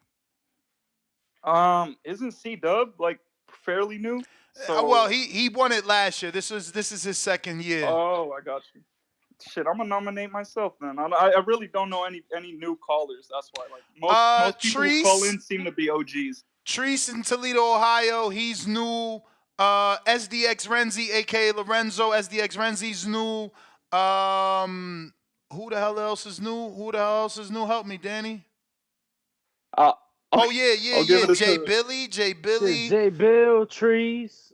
Isn't C-Dub like fairly new? Well, he won it last year. This is his second year. Oh, I got you. Shit, I'm gonna nominate myself then. I really don't know any new callers. That's why, like most people who call in seem to be OGs. Treese in Toledo, Ohio. He's new. SDX Renzi, aka Lorenzo. SDX Renzi's new. Who the hell else is new? Help me, Danny. Oh yeah. Jay Billy. Jay Bill, Trees,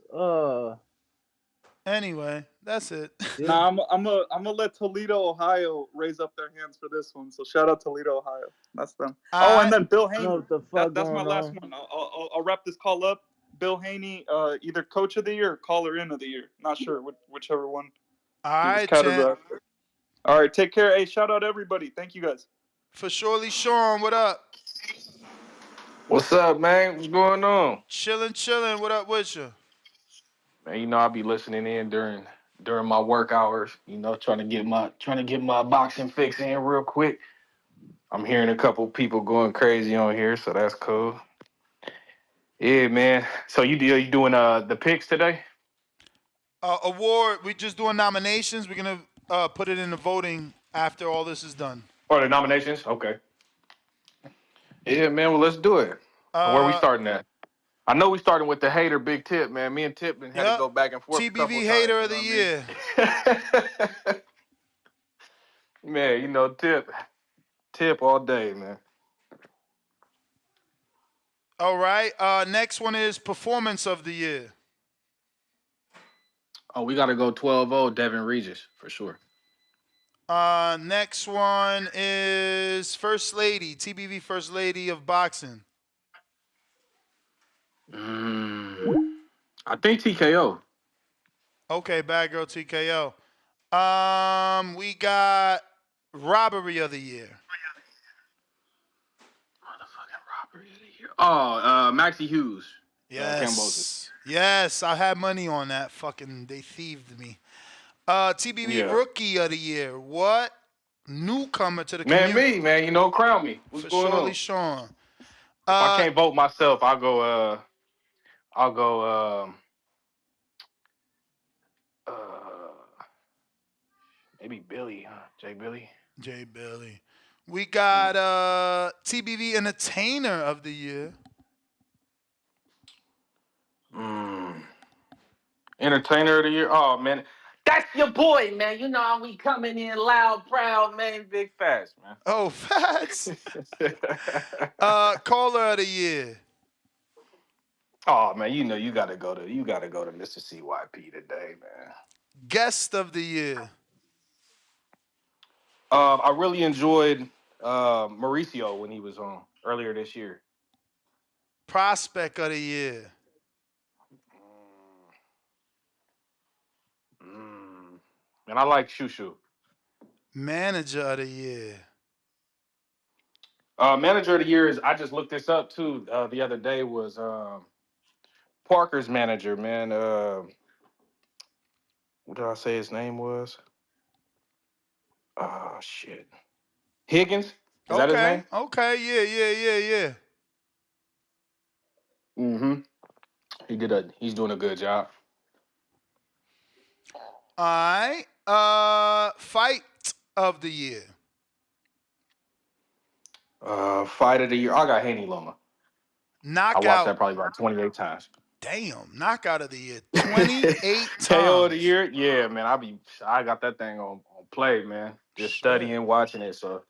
Anyway, that's it. Yeah. Nah, I'm gonna let Toledo, Ohio, raise up their hands for this one. So shout out Toledo, Ohio. That's them. Oh, All and right. then Bill I know Haney. what the fuck That's my going last on. one. I'll wrap this call up. Bill Haney, either Coach of the Year or Caller In of the Year. Not sure whichever one All he was right, champ. categorized. All right, take care. Hey, shout out everybody. Thank you guys. For surely, Sean, what up? What's up, man? What's going on? Chilling, chilling. What up with you? Man, you know I'll be listening in during my work hours. You know, trying to get my boxing fix in real quick. I'm hearing a couple people going crazy on here, so that's cool. Yeah, man. So you doing the picks today Award. We just doing nominations. We're gonna put it in the voting after all this is done. or the nominations? Okay. Yeah, man. Well, let's do it. Where we Uh, starting at? I know we starting with the hater Big Tip, man. Me and Tip been had to yep. go back and forth a couple TBV of times. Hater You of know the what Year. I mean? Man, Tip all day, man. All right. Next one is Performance of the Year. Oh, we got to go 12-0 Devin Regis for sure. Next one is First Lady. TBV First Lady of Boxing. I think TKO. Okay, Bad Girl TKO. We got Robbery of the Year. Motherfucking robbery of the year. Oh, Maxie Hughes, Cambosis. Yes, I had money on that. Fucking, they thieved me. TBV Yeah, Rookie of the Year. What? Newcomer to the man, community. man, crown me. What's For going surely on? Sean. If I Uh, can't vote myself, I'll go, maybe Billy, huh? Jay Billy. Jay Billy. We got TBV Entertainer of the Year. Mm. Entertainer of the year. Oh man, that's your boy, man. You know how we coming in loud, proud, man, big fast, man. Oh, Fats. Caller of the Year. Oh man, you gotta go to Mr. CYP today, man. Guest of the Year. I really enjoyed Mauricio when he was on earlier this year. Prospect of the Year. Mm. And I like Shushu. Manager of the Year. Manager of the year is I just looked this up too the other day was Parker's manager, man. What did I say his name was? Oh shit. Higgins? Is that his Okay. name? Okay. Yeah. Mm-hmm. He's doing a good job. All right. Fight of the Year. Fight of the year. I got Haney Loma. I watched Knockout. that probably about 28 times. Damn. Knockout of the Year. 28 KO of the times. year? Yeah, man. I got that thing on play, man. Just Shit. studying, watching it, so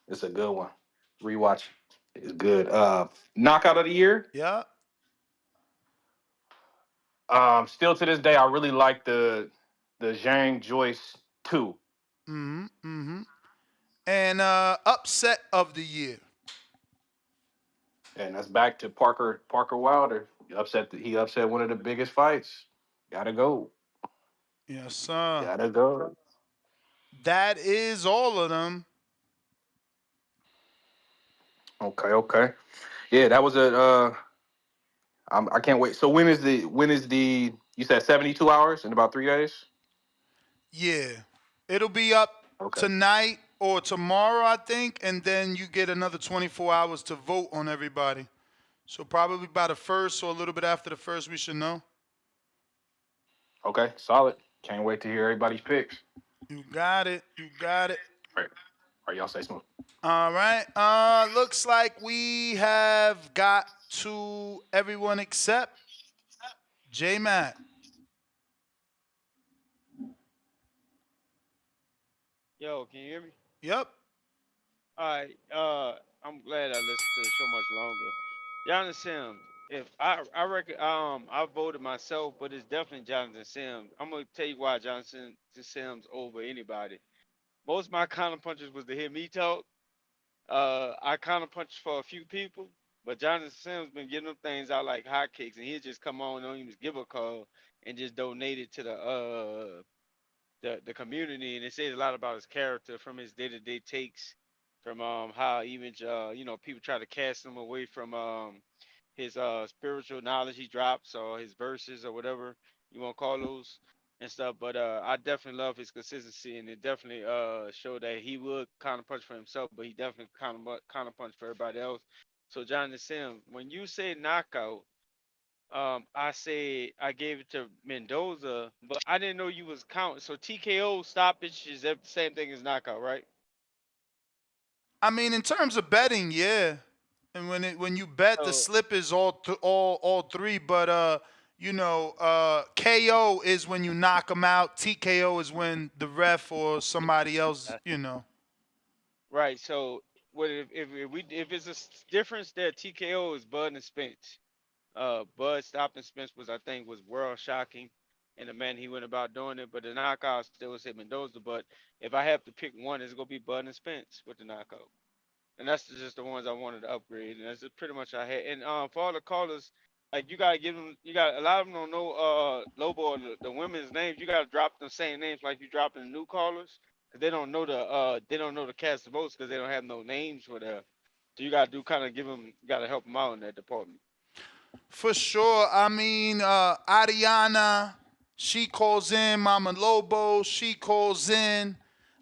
it's a good one. Rewatch is good. Knockout of the year. Yeah. Still to this day, I really like the Zhang Joyce 2. Mm-hmm. And upset of the year. And that's back to Parker Wilder. He upset one of the biggest fights. Gotta go. Yes, sir. Gotta go. That is all of them. Okay. Yeah, that was I can't wait. So when is the you said 72 hours in about 3 days? Yeah. It'll be up Okay. tonight or tomorrow, I think, and then you get another 24 hours to vote on everybody. So probably by the first or a little bit after the first, we should know. Okay, solid. Can't wait to hear everybody's picks. You got it. All right. All right, y'all stay smooth. All right. Looks like we have got to everyone except J Matt. Yo, can you hear me? Yep. All right. I'm glad I listened to the show much longer. Y'all understand? If I reckon I voted myself, but it's definitely Jonathan Sims. I'm gonna tell you why Jonathan Sims over anybody. Most of my counter punches was to hear me talk. I counter punched for a few people, but Jonathan Sims been getting them things out like hotcakes, and he'll just come on, don't even give a call, and just donate it to the community, and it says a lot about his character from his day to day takes, from how even people try to cast him away from his spiritual knowledge he drops or his verses or whatever you want to call those and stuff. But I definitely love his consistency, and it definitely showed that he would kind of punch for himself, but he definitely kind of punch for everybody else. So Jonathan Sim, when you say knockout, I say I gave it to Mendoza, but I didn't know you was counting. So TKO stoppage is the same thing as knockout, right? I mean, in terms of betting, yeah. And when you bet, the So slip is all three. But KO is when you knock them out. TKO is when the ref or somebody else, that's right. So what if it's a difference there? TKO is Bud and Spence. Bud stopping Spence was I think was world shocking, and the man he went about doing it. But the knockout still would say Mendoza. But if I have to pick one, it's gonna be Bud and Spence with the knockout. And that's just the ones I wanted to upgrade, and that's just pretty much I had. And for all the callers, like you gotta give them, you got a lot of them don't know Lobo or the women's names. You gotta drop the same names like you dropping the new callers, cause they don't know the cast of votes because they don't have no names for the. So you gotta do kind of give them, you gotta help them out in that department. for sure. I mean, Ariana, she calls in. Mama Lobo, she calls in.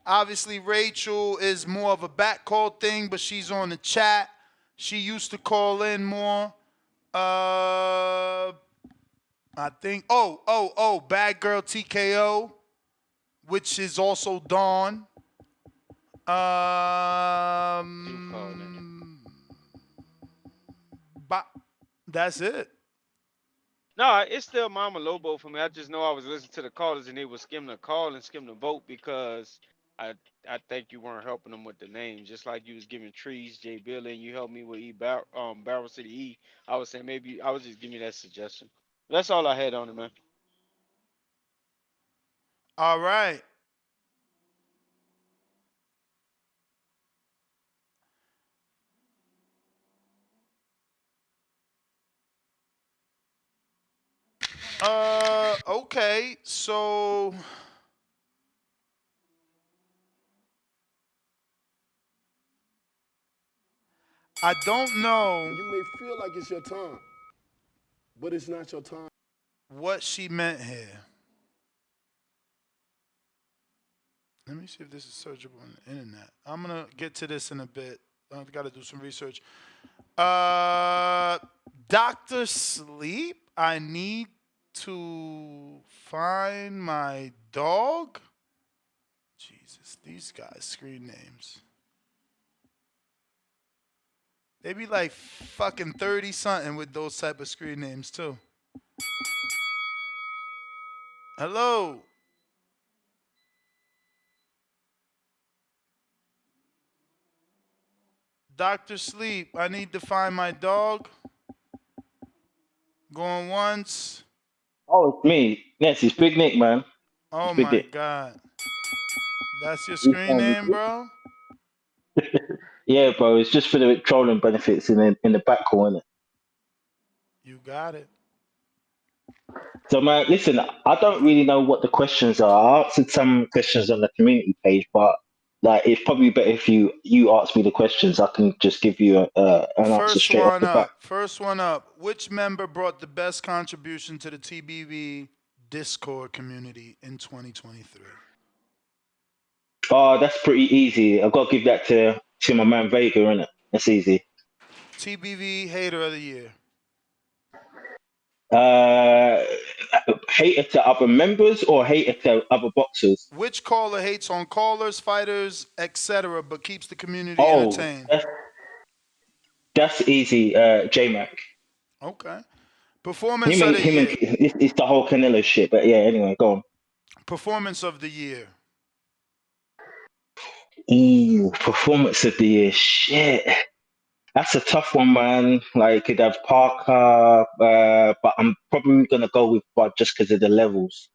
Obviously, Rachel is more of a back call thing, but she's on the chat. She used to call in more. I think. Bad Girl TKO, which is also Dawn. Do call in. But that's it. No, it's still Mama Lobo for me. I just know I was listening to the callers and they would skim the call and skim the vote because I I think you weren't helping them with the names. Just like you was giving Trees, J Billy, and you helped me with Barrel City E. I was saying maybe I was just giving you that suggestion. That's all I had on it, man. All right. Okay. So I don't know You may feel like it's your time, but it's not your time. what she meant here. Let me see if this is searchable on the internet. I'm gonna get to this in a bit. I've got to do some research. Uh, Doctor Sleep. I need to find my dog. Jesus, these guys screen names. They be like fucking 30 something with those type of screen names too. Hello, Doctor Sleep. I need to find my dog. Going once. Oh, it's me. Yes, it's Big Nick, man. Oh It's Big my Nick. god. That's your We screen found name, it. bro? Yeah, bro. It's just for the trolling benefits in the back corner. You got it. So, man, listen. I don't really know what the questions are. I answered some questions on the community page, but like, it's probably better if you ask me the questions. I can just give you an answer First straight off one the bat. up. First one up. Which member brought the best contribution to the TBV Discord community in 2023? Oh, that's pretty easy. I've got to give that to my man Vega, innit? That's easy. TBV Hater of the Year. Uh, hater to other members or hater to other boxers? Which caller hates on callers, fighters, etc., but keeps the community Oh, entertained? that's easy. J Mac. Okay. Performance of the Him and year. it's the whole Canelo shit. But yeah, anyway, go on. Performance of the year. Ooh, performance of the year. Shit. That's a tough one, man. Like, you could have Parker, but I'm probably gonna go with Bud just because of the levels.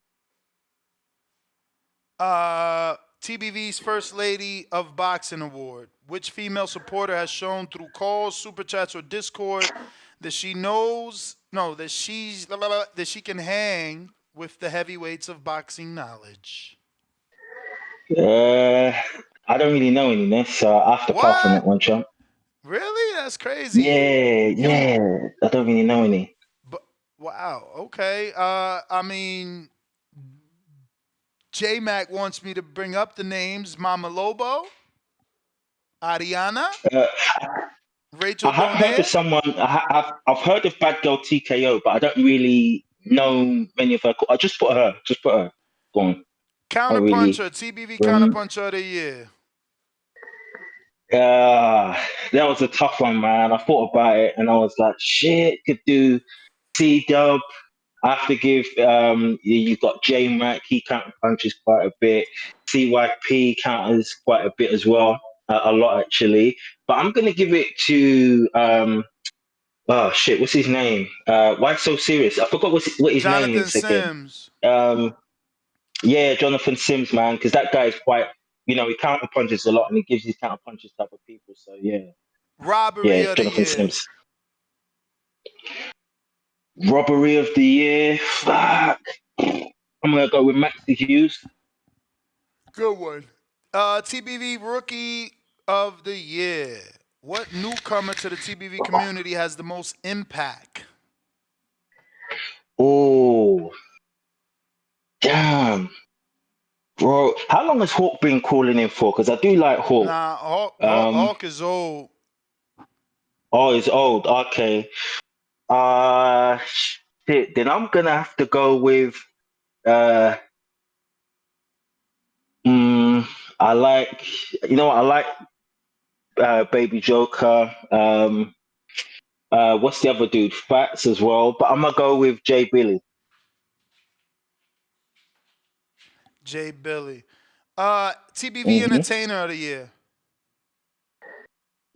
TBV's First Lady of Boxing Award. Which female supporter has shown through calls, super chats, or Discord that she knows no that she's that she can hang with the heavyweights of boxing knowledge? Uh, I don't really know any, so I have to pass on What? that one, champ. Really? That's crazy. Yeah, You yeah. I don't really know any. but wow. Okay. I mean, J Mac wants me to bring up the names Mama Lobo, Ariana, Uh, Rachel I have heard of Donaire. someone. I've heard of Bad Girl TKO, but I don't really know many of her. I just put her. Just put her. Go on. I don't really. Counterpuncher, TBV Rem- Counterpuncher of the Year. that was a tough one, man. I thought about it, and I was like, shit. Could do C Dub. I have to give. You got J Mac. He counter punches quite a bit. CYP counters quite a bit as well. A lot actually. But I'm gonna give it to. Oh shit, what's his name? Why so serious? I forgot what his name Jonathan is again. Sims. Um, yeah, Jonathan Sims, man, because that guy is quite, he counter punches a lot and he gives his counter punches to other people. So Robbery yeah, of the Jonathan Year. Sims. Robbery of the year, fuck. I'm gonna go with Maxi Hughes. Good one. TBV Rookie of the Year. What newcomer to the TBV community has the most impact? Oh, damn, bro. How long has Hawk been calling in for? Because I do like Hawk. Nah, Um, Hawk is old. oh, he's old. Okay. Uh, shit. Then I'm gonna have to go with uh. I like, I like Baby Joker. What's the other dude? Fats as well. But I'm gonna go with Jay Billy. Jay Billy. TBV Hmm. Entertainer of the Year.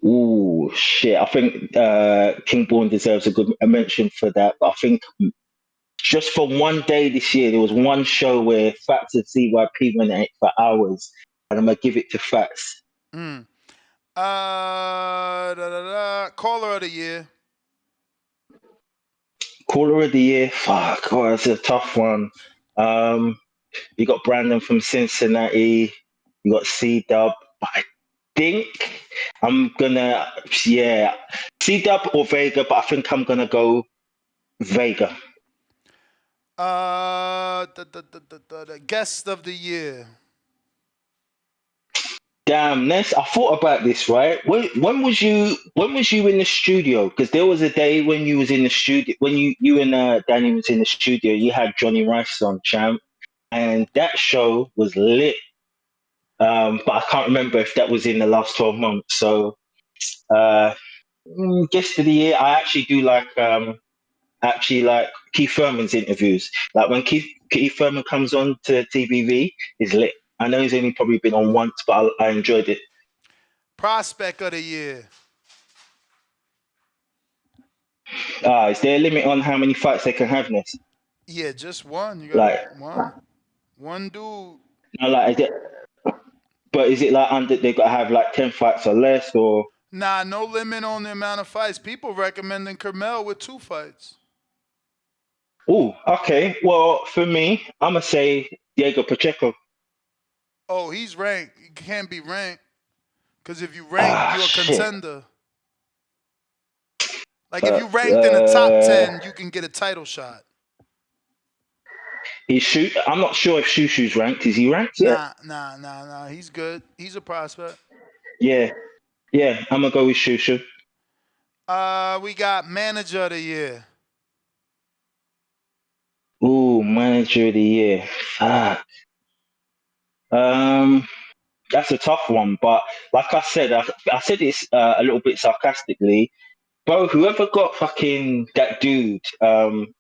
Ooh, shit. I think King Born deserves a mention for that. But I think just for one day this year, there was one show where Fats and CYP went at it for hours, and I'm gonna give it to Fats. Mm. Caller of the Year. Caller of the year, fuck, oh, that's a tough one. Um, you got Brandon from Cincinnati, you got C Dub. I think I'm gonna, yeah, C Dub or Vega, but I think I'm gonna go Vega. The Guest of the Year. Damn, Ness, I thought about this, right? When was you in the studio? Because there was a day when you was in the studio, when you and Danny was in the studio, you had Johnny Rice on, champ, and that show was lit. But I can't remember if that was in the last 12 months. So, uh, guest of the year, I actually like Keith Thurman's interviews. Like when Keith Thurman comes on to TBV, is lit. I know he's only probably been on once, but I enjoyed it. Prospect of the Year. Is there a limit on how many fights they can have, Ness? Yeah, just one. You got Like, one. One dude. no, like, but is it like under? They got to have like 10 fights or less, or? Nah, no limit on the amount of fights. People recommending Kermel with 2 fights. Oh, okay. Well, for me, I'm gonna say Diego Pacheco. Oh, he's ranked. He can't be ranked. Because if you rank, you're a Shit. contender. Like if you ranked in the top 10, you can get a title shot. I'm not sure if Shushu's ranked. Is he ranked yet? Nah. He's good. He's a prospect. Yeah. Yeah, I'm gonna go with Shushu. We got Manager of the Year. Ooh, Manager of the Year. Fuck. Um, that's a tough one, but like I said, I said this a little bit sarcastically. Bro, whoever got fucking that dude,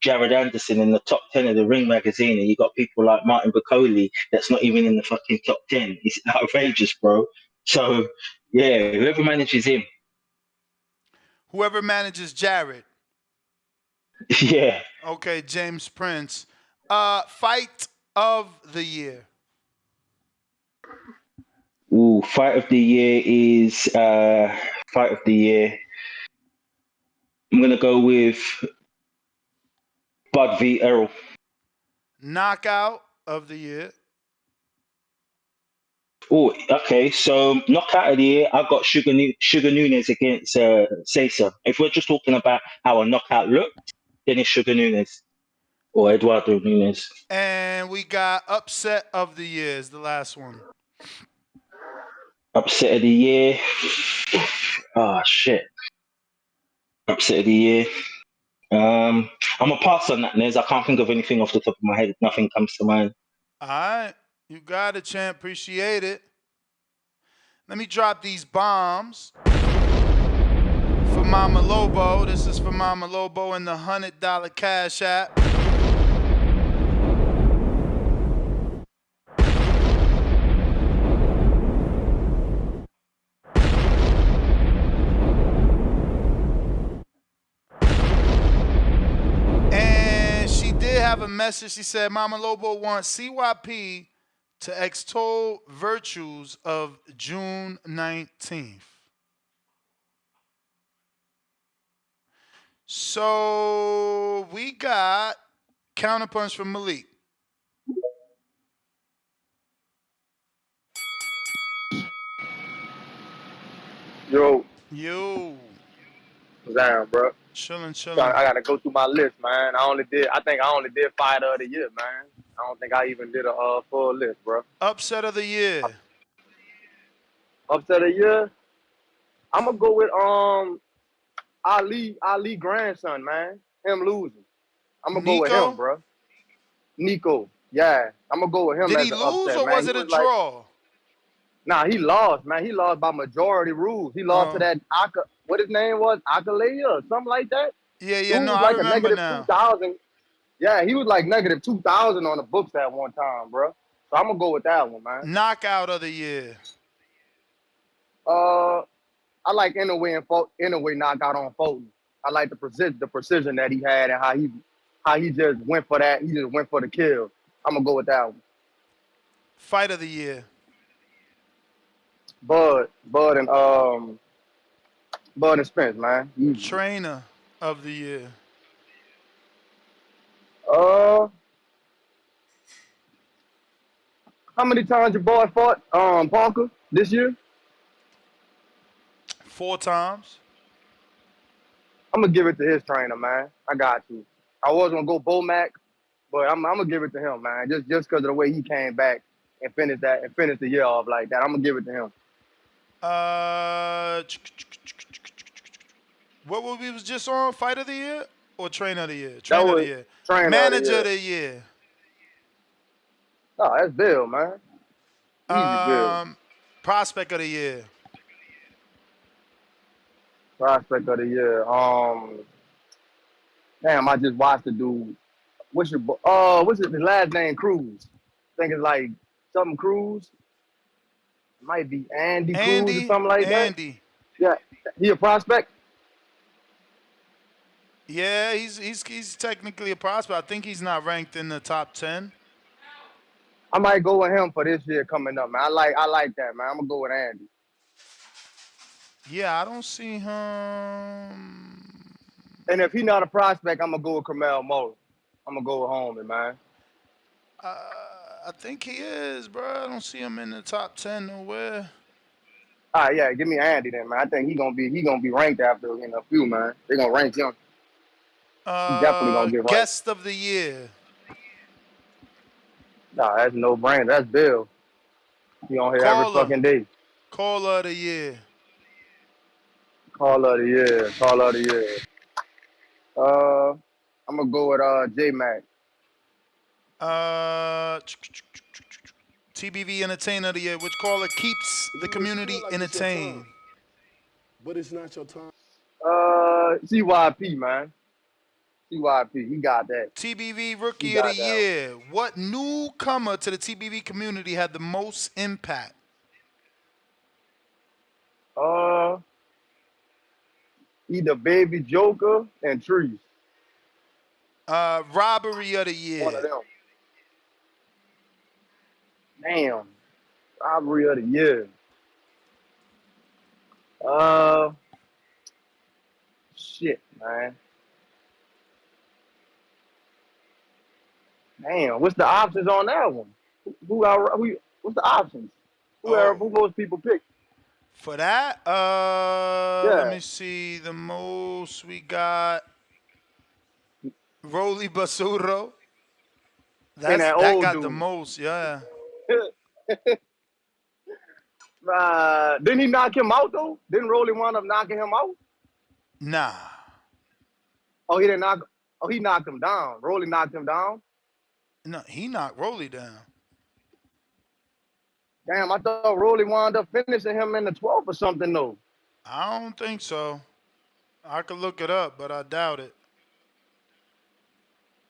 Jared Anderson, in the top 10 of the Ring magazine, and you got people like Martin Bacoli that's not even in the fucking top 10, it's outrageous, bro. So, yeah, whoever manages him. Whoever manages Jared. Yeah. Okay, James Prince. Fight of the year. Ooh, fight of the year is fight of the year. I'm gonna go with Bud v Errol. Knockout of the year. Oh, okay. So knockout of the year, I got Sugar Nunes against Cesar. If we're just talking about how a knockout looked, then it's Sugar Nunes or Eduardo Nunes. And we got upset of the year is the last one. Upset of the year. Oh shit. Upset of the year. I'm a pass on that, Nez. I can't think of anything off the top of my head. Nothing comes to mind. All right. You got it, champ. Appreciate it. Let me drop these bombs for Mama Lobo. This is for Mama Lobo in the $100 Cash App. And she did have a message. She said, Mama Lobo wants CYP to extol virtues of June 19th. So we got Counterpunch from Malik. Yo, Yo. what's down, bro? Chillin', So chillin'. I gotta go through my list, man. I think I only did fight of the year, man. I don't think I even did a full list, bro. Upset of the year. Upset of the year, I'm gonna go with Ali grandson, man. Him losing. I'm gonna go with him, Nico? bro. Nico, yeah. I'm gonna go with him Did as he an lose upset, or man. was He it a was like, draw? nah, he lost, man. He lost by majority rules. He lost to Oh. that what his name was, Akalea or something like that. Yeah, Dude no, was I like a remember negative now. 2,000. Yeah, he was like negative 2,000 on the books at one time, bro. So I'm gonna go with that one, man. Knockout of the year. I like Inouye knockout on Fulton. I like the precision that he had and how he just went for that. He just went for the kill. I'm gonna go with that one. Fight of the year. Bud and Spence, man. Easy. Trainer of the year. Uh, how many times your boy fought Parker this year? 4 times. I'm gonna give it to his trainer, man. I got to. I was gonna go Bomac, but I'm gonna give it to him, man. Just because of the way he came back and finished the year off like that. I'm gonna give it to him. What we was just on? Fight of the year or trainer of the year? That Trainer of the was year. trainer of the Manager of year. the year. Oh, that's Bill, man. Easy Bill. Prospect of the year. Prospect of the year. Damn, I just watched the dude. What's his last name? Cruz. I think it's like something Cruz. It might be Andy Cruz or something like that. Andy. Yeah, he a prospect. Yeah, he's technically a prospect. I think he's not ranked in the top 10. I might go with him for this year coming up, man. I like that, man. I'm gonna go with Andy. Yeah, I don't see him. And if he's not a prospect, I'm gonna go with Carmel Moore. I'm gonna go with Holman, man. I think he is, bro. I don't see him in the top 10 nowhere. All right, yeah, give me Andy then, man. I think he gonna be ranked after in a few, man. They gonna rank him. He definitely gonna get right. Guest of the year. Nah, that's no brainer. That's Bill. He on here every Caller. fucking day. Caller of the year. Call of the year. Call of the year. I'm gonna go with J Mac. TBV Entertainer of the year. Which caller keeps the community like entertained? But it's not your time. CYP, man. CYP. He got that. TBV He Rookie of the got that. Year. What newcomer to the TBV community had the most impact? either Baby Joker and Trees. Robbery of the One of year. them. Damn. Robbery of the year. Shit, man. Damn, what's the options on that one? What's the options? Oh, Who most people pick? for that, let Yeah, me see. The most we got Rolly Basuro. and that That old got the dude. most, yeah. Didn't he knock him out though? Didn't Rolly wind up knocking him out? Nah. Oh, he didn't knock. Oh, he knocked him down. Rolly knocked him down. No, he knocked Rolly down. Damn, I thought Rolly wound up finishing him in the 12th or something though. I don't think so. I could look it up, but I doubt it.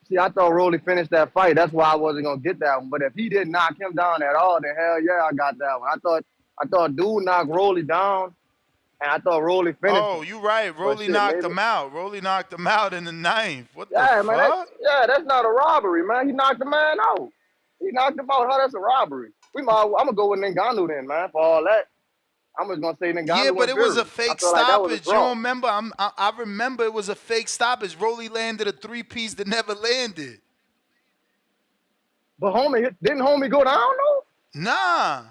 See, I thought Rolly finished that fight. That's why I wasn't gonna get that one. But if he didn't knock him down at all, then hell yeah, I got that one. I thought dude knocked Rolly down, and I thought Rolly finished Oh, him. you right. But Rolly shit, knocked maybe. him out. Rolly knocked him out in the ninth. What the Yeah, man. fuck? That's not a robbery, man. He knocked the man out. He knocked him out. How that's a robbery? I'm gonna go with Ngannou then, man. For all that, I'm just gonna say Yeah, Ngannou but and it was a Fury. I fake feel like that was a stoppage. You draw. don't remember? I remember it was a fake stoppage. Rolly landed a 3-piece that never landed. But didn't homie go down though? Nah.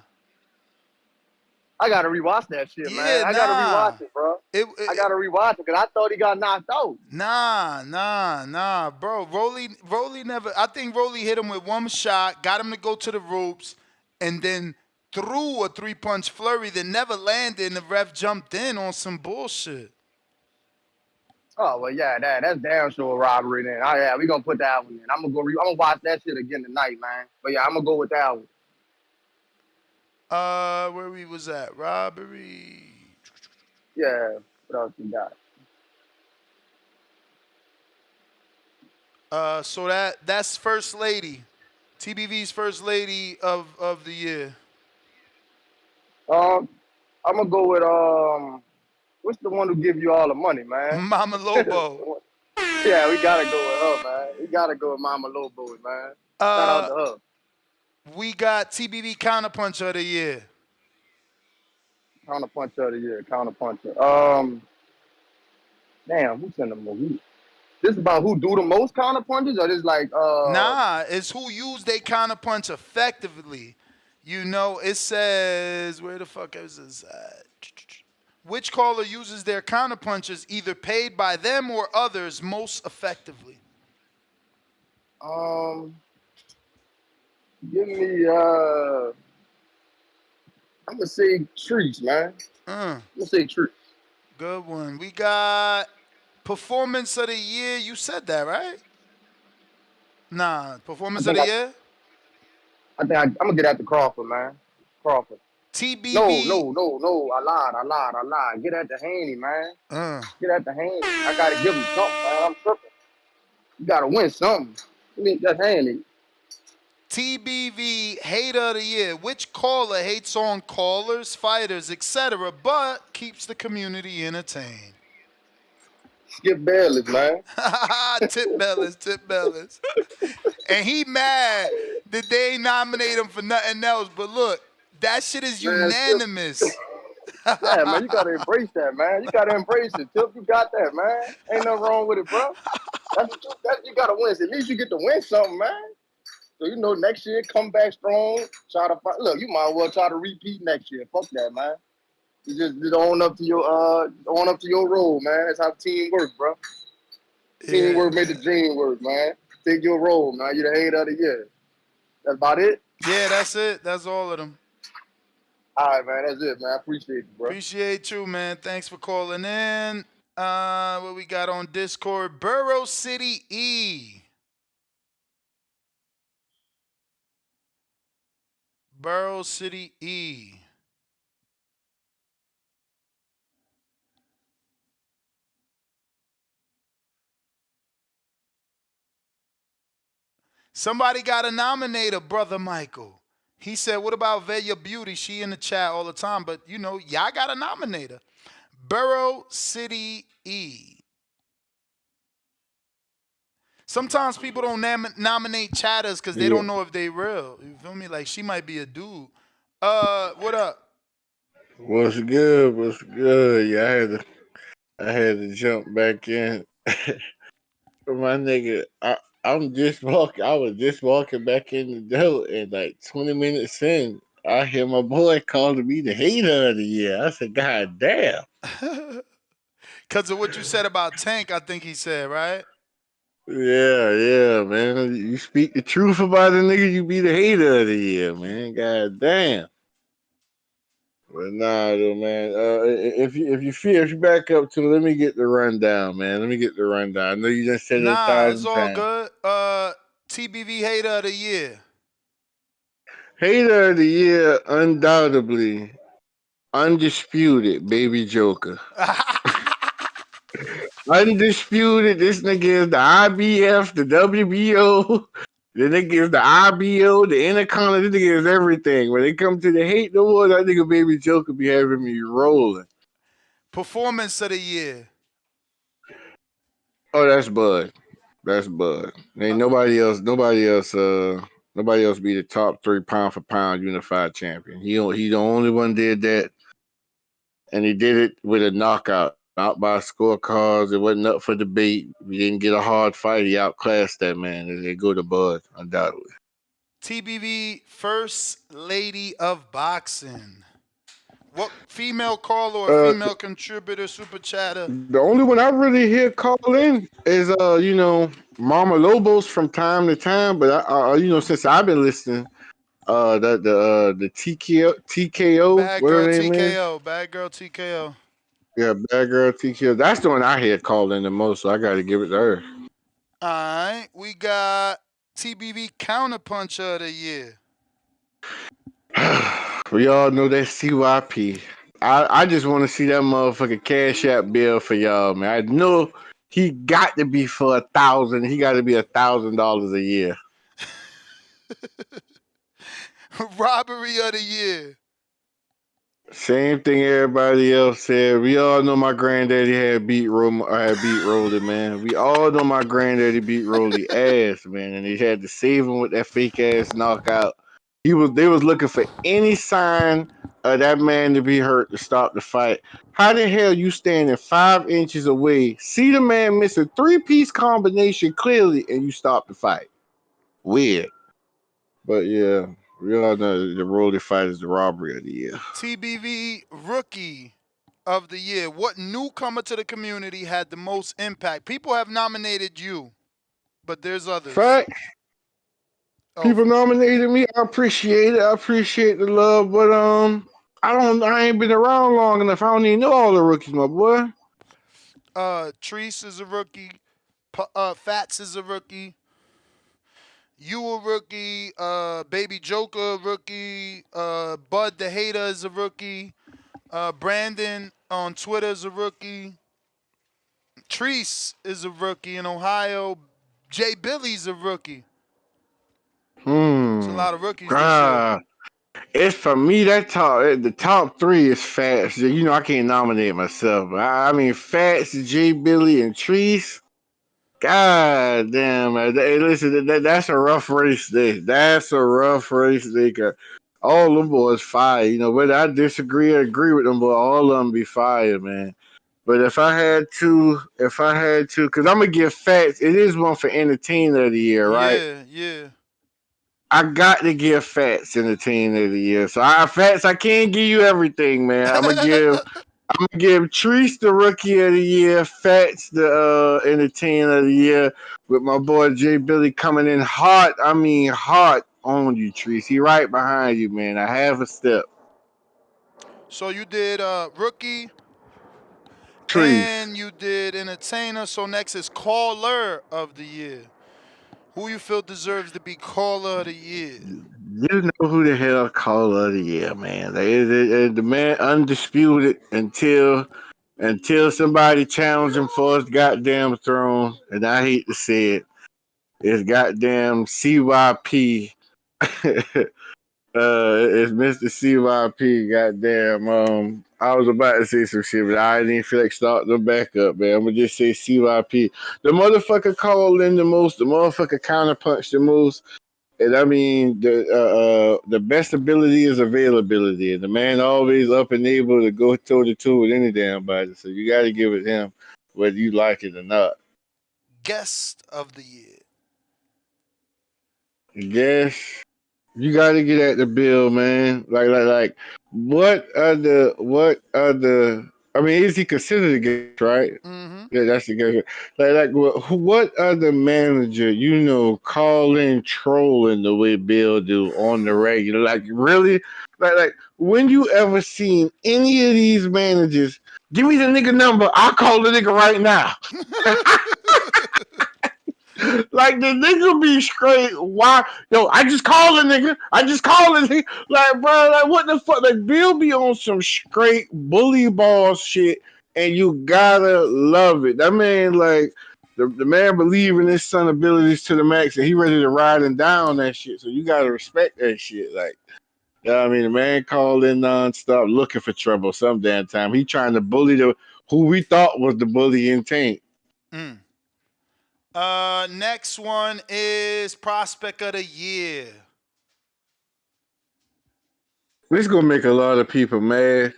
I gotta rewatch that shit, Yeah, man. I gotta nah. rewatch it, bro. It, I it, gotta rewatch it because I thought he got knocked out. Nah, bro. Rolly never. I think Rolly hit him with one shot, got him to go to the ropes, and then threw a 3-punch flurry that never landed, and the ref jumped in on some bullshit. Oh well, yeah, that's damn sure a robbery then. Oh yeah, we gonna put that one in. I'm gonna watch that shit again tonight, man. But yeah, I'm gonna go with that one. Where we was at? Robbery. Yeah. What else you got? So that's First Lady, TBV's First Lady of the year. I'm gonna go with what's the one who give you all the money, man? Mama Lobo. Yeah, we gotta go with her, man. We gotta go with Mama Lobo, man. Shout out to her. We got TBV Counterpuncher of the year. Counterpuncher of the year. Counterpuncher. Damn, who's in the movie? This is about who do the most counterpunches, or this like Nah, it's who used their counterpunch effectively. You know, it says where the fuck is this at? Which caller uses their counterpunches either paid by them or others most effectively? give me I'm gonna say Trees, man. I'm gonna say Trees. Good one. We got Performance of the year. You said that, right? Nah, Performance of the year? I'm gonna get at the Crawford, man. Crawford. TBV. No. I lied. Get at the Haney, man. Get at the Haney. I gotta give him something, man. I'm tripping. You gotta win something. I mean, that's Haney. TBV Hater of the Year. Which caller hates on callers, fighters, etc., but keeps the community entertained? Skip Bayless, man. Tip Bellis. And he mad that they ain't nominate him for nothing else. But look, that shit is Man, unanimous. Yeah, man, you gotta embrace that, man. You gotta embrace it. Tip, you got that, man. Ain't nothing wrong with it, bro. You gotta win. At least you get to win something, man. So you know, next year come back strong. Try to fight. Look, you might as well try to repeat next year. Fuck that, man. You just own up to your role, man. That's how team work, bro. Teamwork made the dream work, man. Take your role, man. You're the hater of the year. That's about it. Yeah, that's it. That's all of them. All right, man. That's it, man. I appreciate you, bro. Appreciate you, man. Thanks for calling in. What we got on Discord? Burrow City E. Burrow City E. Somebody got a nominator, Brother Michael. He said, what about Veya Beauty? She in the chat all the time, but you know, y'all got a nominator. Borough City E. Sometimes people don't nominate chatters because they Yeah. don't know if they real. You feel me? Like she might be a dude. What up? What's good? What's good? Yeah, I had to jump back in. My nigga, I was just walking back in the door, and like 20 minutes in, I hear my boy calling me the hater of the year. I said, God damn. Because of what you said about Tank, I think he said, right? Yeah, man. You speak the truth about a nigga, you be the hater of the year, man. God damn. But nah, though, man. If you back up to, let me get the rundown, man. Let me get the rundown. I know you done said it a Nah, it's thousand all times. good. TBV hater of the year. Hater of the year, undoubtedly, undisputed, Baby Joker. Undisputed, this nigga is the IBF, the WBO, the nigga is the IBO, the Intercontinental, this nigga is everything. When it comes to the hate the war, that nigga Baby Joker be having me rolling. Performance of the year. Oh, that's Bud. That's Bud. Ain't nobody else be the top 3 pound for pound unified champion. He the only one did that, and he did it with a knockout, not by scorecards. It wasn't up for debate. He didn't get a hard fight. He outclassed that man. And they go to Bud, undoubtedly. TBV First Lady of Boxing. What female caller or Uh, female contributor, super chatter? the only one I really hear call in is Mama Lobos from time to time. But since I've been listening, the TKO, Bad whatever girl her name is. TKO. Bad girl TKO. Yeah, bad girl TKO. That's the one I had called in the most, so I got to give it to her. All right. We got TBV Counterpuncher of the year. We all know that CYP. I just want to see that motherfucking Cash App bill for y'all, man. I know he got to be for 1,000. He got to be $1,000 a year. Robbery of the year. Same thing everybody else said. We all know my granddaddy had beat Rolly, man. We all know my granddaddy beat Rolly ass, man, and he had to save him with that fake ass knockout. They was looking for any sign of that man to be hurt to stop the fight. How the hell you standing 5 inches away, see the man miss a 3-piece combination clearly, and you stop the fight? Weird. But yeah, we all know the Rolly fight is the robbery of the year. TBV Rookie of the year. What newcomer to the community had the most impact? People have nominated you, but there's others. Fact. Oh, People nominated me. I appreciate it. I appreciate the love, but I ain't been around long enough. I don't even know all the rookies, my boy. Treese is a rookie. Fats is a rookie. You a rookie. Baby Joker a rookie. Bud the Hater is a rookie. Brandon on Twitter is a rookie. Treese is a rookie in Ohio. Jay Billy's a rookie. It's a lot of rookies this year. It's for me the top 3 is Fats. You know I can't nominate myself. I mean Fats, J Billy, and Treese. God damn, man. Hey, listen, that's a rough race day. That's a rough race day. 'Cause all them boys fire. Whether I disagree or agree with them, but all of them be fire, man. But if I had to, because I'm gonna give Fats. It is one for Entertainer of the Year, right? Yeah. I got to give Fats Entertainer of the Year. So Fats, I can't give you everything, man. I'm gonna give Treese the Rookie of the Year, Fats the Entertainer of the Year, with my boy Jay Billy coming in hot. I mean hot on you, Treese. He right behind you, man. I have a step. So you did rookie Treese. and you did entertainer. So next is caller of the year. Who you feel deserves to be caller of the year? You know who the hell Caller of the Year, man. The man undisputed until somebody challenged him for his goddamn throne, and I hate to say it, it's goddamn CYP. It's Mr. CYP. Goddamn. I was about to say some shit, but I didn't feel like starting them back up, man. I'm gonna just say CYP. The motherfucker called in the most. The motherfucker counterpunched the most. And I mean, the best ability is availability, and the man always up and able to go toe to toe with any damn body. So you got to give it him, whether you like it or not. Guest of the year. Yes, you got to get at the bill, man. Like, what are the? I mean, is he considered a guest, right? Mm-hmm. Yeah, that's the guy. What other manager call in trolling the way Bill do on the regular? Like really? Like when you ever seen any of these managers? Give me the nigga number. I'll call the nigga right now. Like the nigga be straight. Why? Yo, I just call the nigga. I just call the nigga. Like, bro, like what the fuck? Like Bill be on some straight bully ball shit, and you gotta love it. That man, like the man, believe in his son abilities to the max, and he ready to ride and down that shit. So you gotta respect that shit. Like, I mean, the man called in nonstop, looking for trouble some damn time. He trying to bully the who we thought was the bully in Tank. Mm. Next one is prospect of the year. This gonna make a lot of people mad.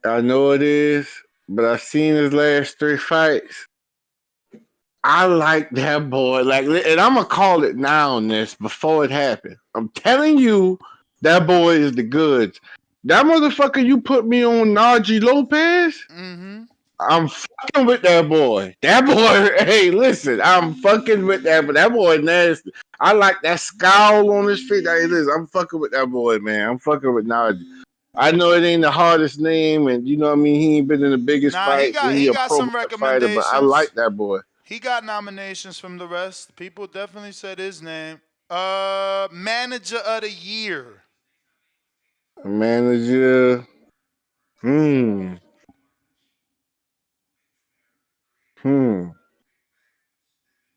I know it is, but I seen his last three fights. I like that boy. Like, and I'm gonna call it now on this before it happened. I'm telling you, that boy is the goods. That motherfucker you put me on, Najee Lopez. Mm-hmm. I'm fucking with that boy. That boy, hey, listen, I'm fucking with that, but that boy nasty. I like that scowl on his face. Hey, listen, I'm fucking with that boy, man. I'm fucking with Najee. I know it ain't the hardest name, and you know what I mean. He ain't been in the biggest Nah, he fights, and got he he a got pro some fighter. But I recommendations. like that boy. He got nominations from the rest. People definitely said his name. Manager of the year. Manager. Hmm. Hmm.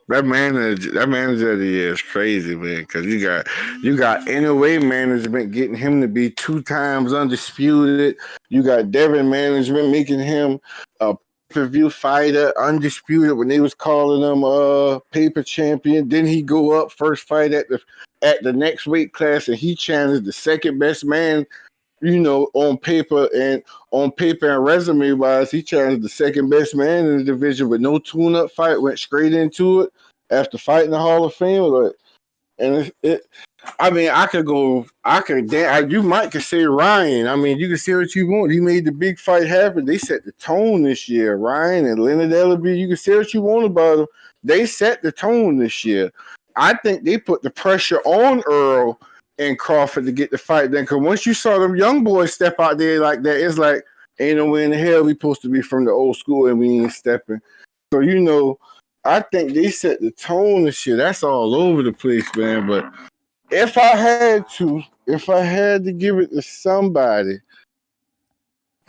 That manager of the year is crazy, man. Because you got NOA management getting him to be 2 times undisputed. You got Devin management making him a pay-per-view fighter, undisputed when they was calling him paper champion. Then he go up first fight at the next weight class, and he challenged the second best man on paper and resume wise, he challenged the second best man in the division with no tune-up fight. Went straight into it after fighting the Hall of Fame. Like, and I mean, I could go. You might could say Ryan. I mean, you can say what you want. He made the big fight happen. They set the tone this year. Ryan and Leonard Ellerby. You can say what you want about them. They set the tone this year. I think they put the pressure on Earl and Crawford to get the fight done. Because once you saw them young boys step out there like that, it's like ain't no way in the hell we supposed to be from the old school and we ain't stepping. So I think they set the tone and shit. That's all over the place, man. But if I had to give it to somebody,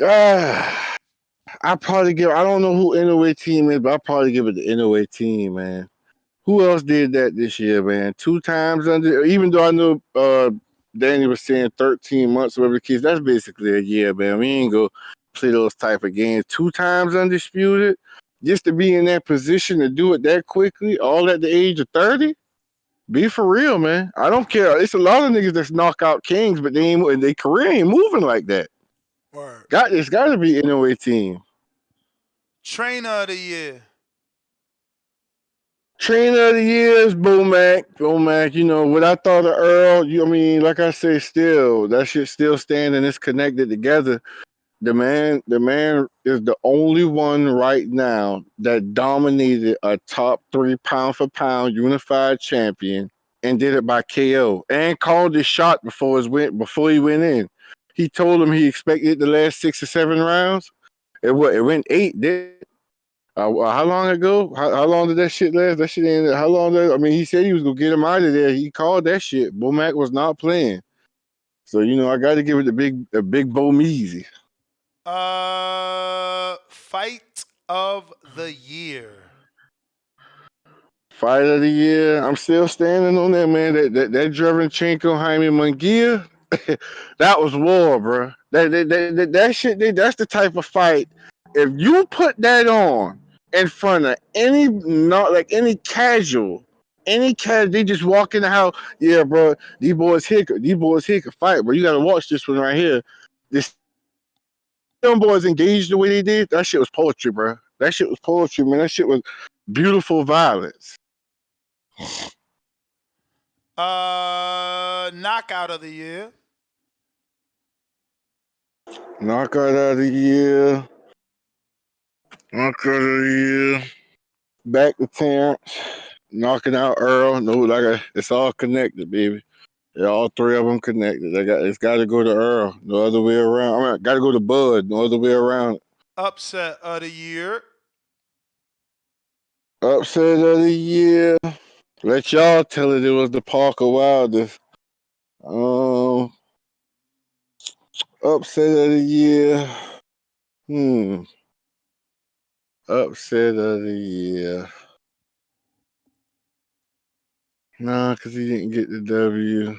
I probably give. I don't know who NOA team is, but I probably give it the NOA team, man. Who else did that this year, man? 2 times under. Even though I know Danny was saying 13 months or whatever the case, that's basically a year, man. We ain't go play those type of games. 2 times undisputed, just to be in that position to do it that quickly, all at the age of 30. Be for real, man. I don't care. It's a lot of niggas that's knockout kings, but their career ain't moving like that. Word. It's got to be NOA team. Trainer of the year. Trainer of the year is Bomac. Bomac, what I thought of Earl, I mean, like I say, still, that shit still standing. It's connected together. The man is the only one right now that dominated a top 3 pound for pound unified champion and did it by KO and called his shot before he went in. He told him he expected the last 6 or 7 rounds. It went 8, did it? How long ago? How long did that shit last? That shit ain't. How long? I mean, he said he was gonna get him out of there. He called that shit. Bomac was not playing. So I got to give it a big Bo Measy. Fight of the year. Fight of the year. I'm still standing on that, man. That Drevenchenko Jaime Munguia, that was war, bro. That shit. That's the type of fight. If you put that on in front of any not like any casual, they just walk in the house. Yeah, bro. These boys here could fight, bro. You gotta watch this one right here. This them boys engaged the way they did. That shit was poetry, bro. That shit was poetry, man. That shit was beautiful violence. Knockout of the year. Knockout of the year. Knockout of the year. Back to Terrence. Knocking out Earl. No, it's all connected, baby. Yeah, all three of them connected. It's got to go to Earl. No other way around. I mean, got to go to Bud. No other way around. Upset of the year. Upset of the year. Let y'all tell it. It was the Parker Wilder. Upset of the year. Upset of the year. Nah, because he didn't get the W.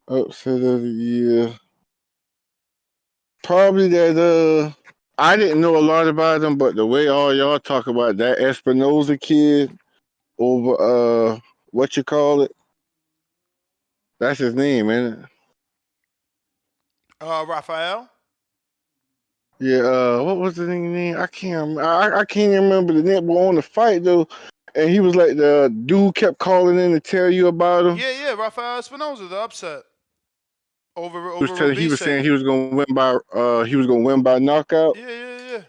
Upset of the year. Probably that I didn't know a lot about him, but the way all y'all talk about that Espinoza kid over what you call it? That's his name, ain't it? Raphael. Yeah, what was the name? I can't even remember the name, but on the fight though, and he was like the dude kept calling in to tell you about him. Yeah, Raphael Espinoza, the upset. Over He was saying Robeisy. he was gonna win by knockout. Yeah.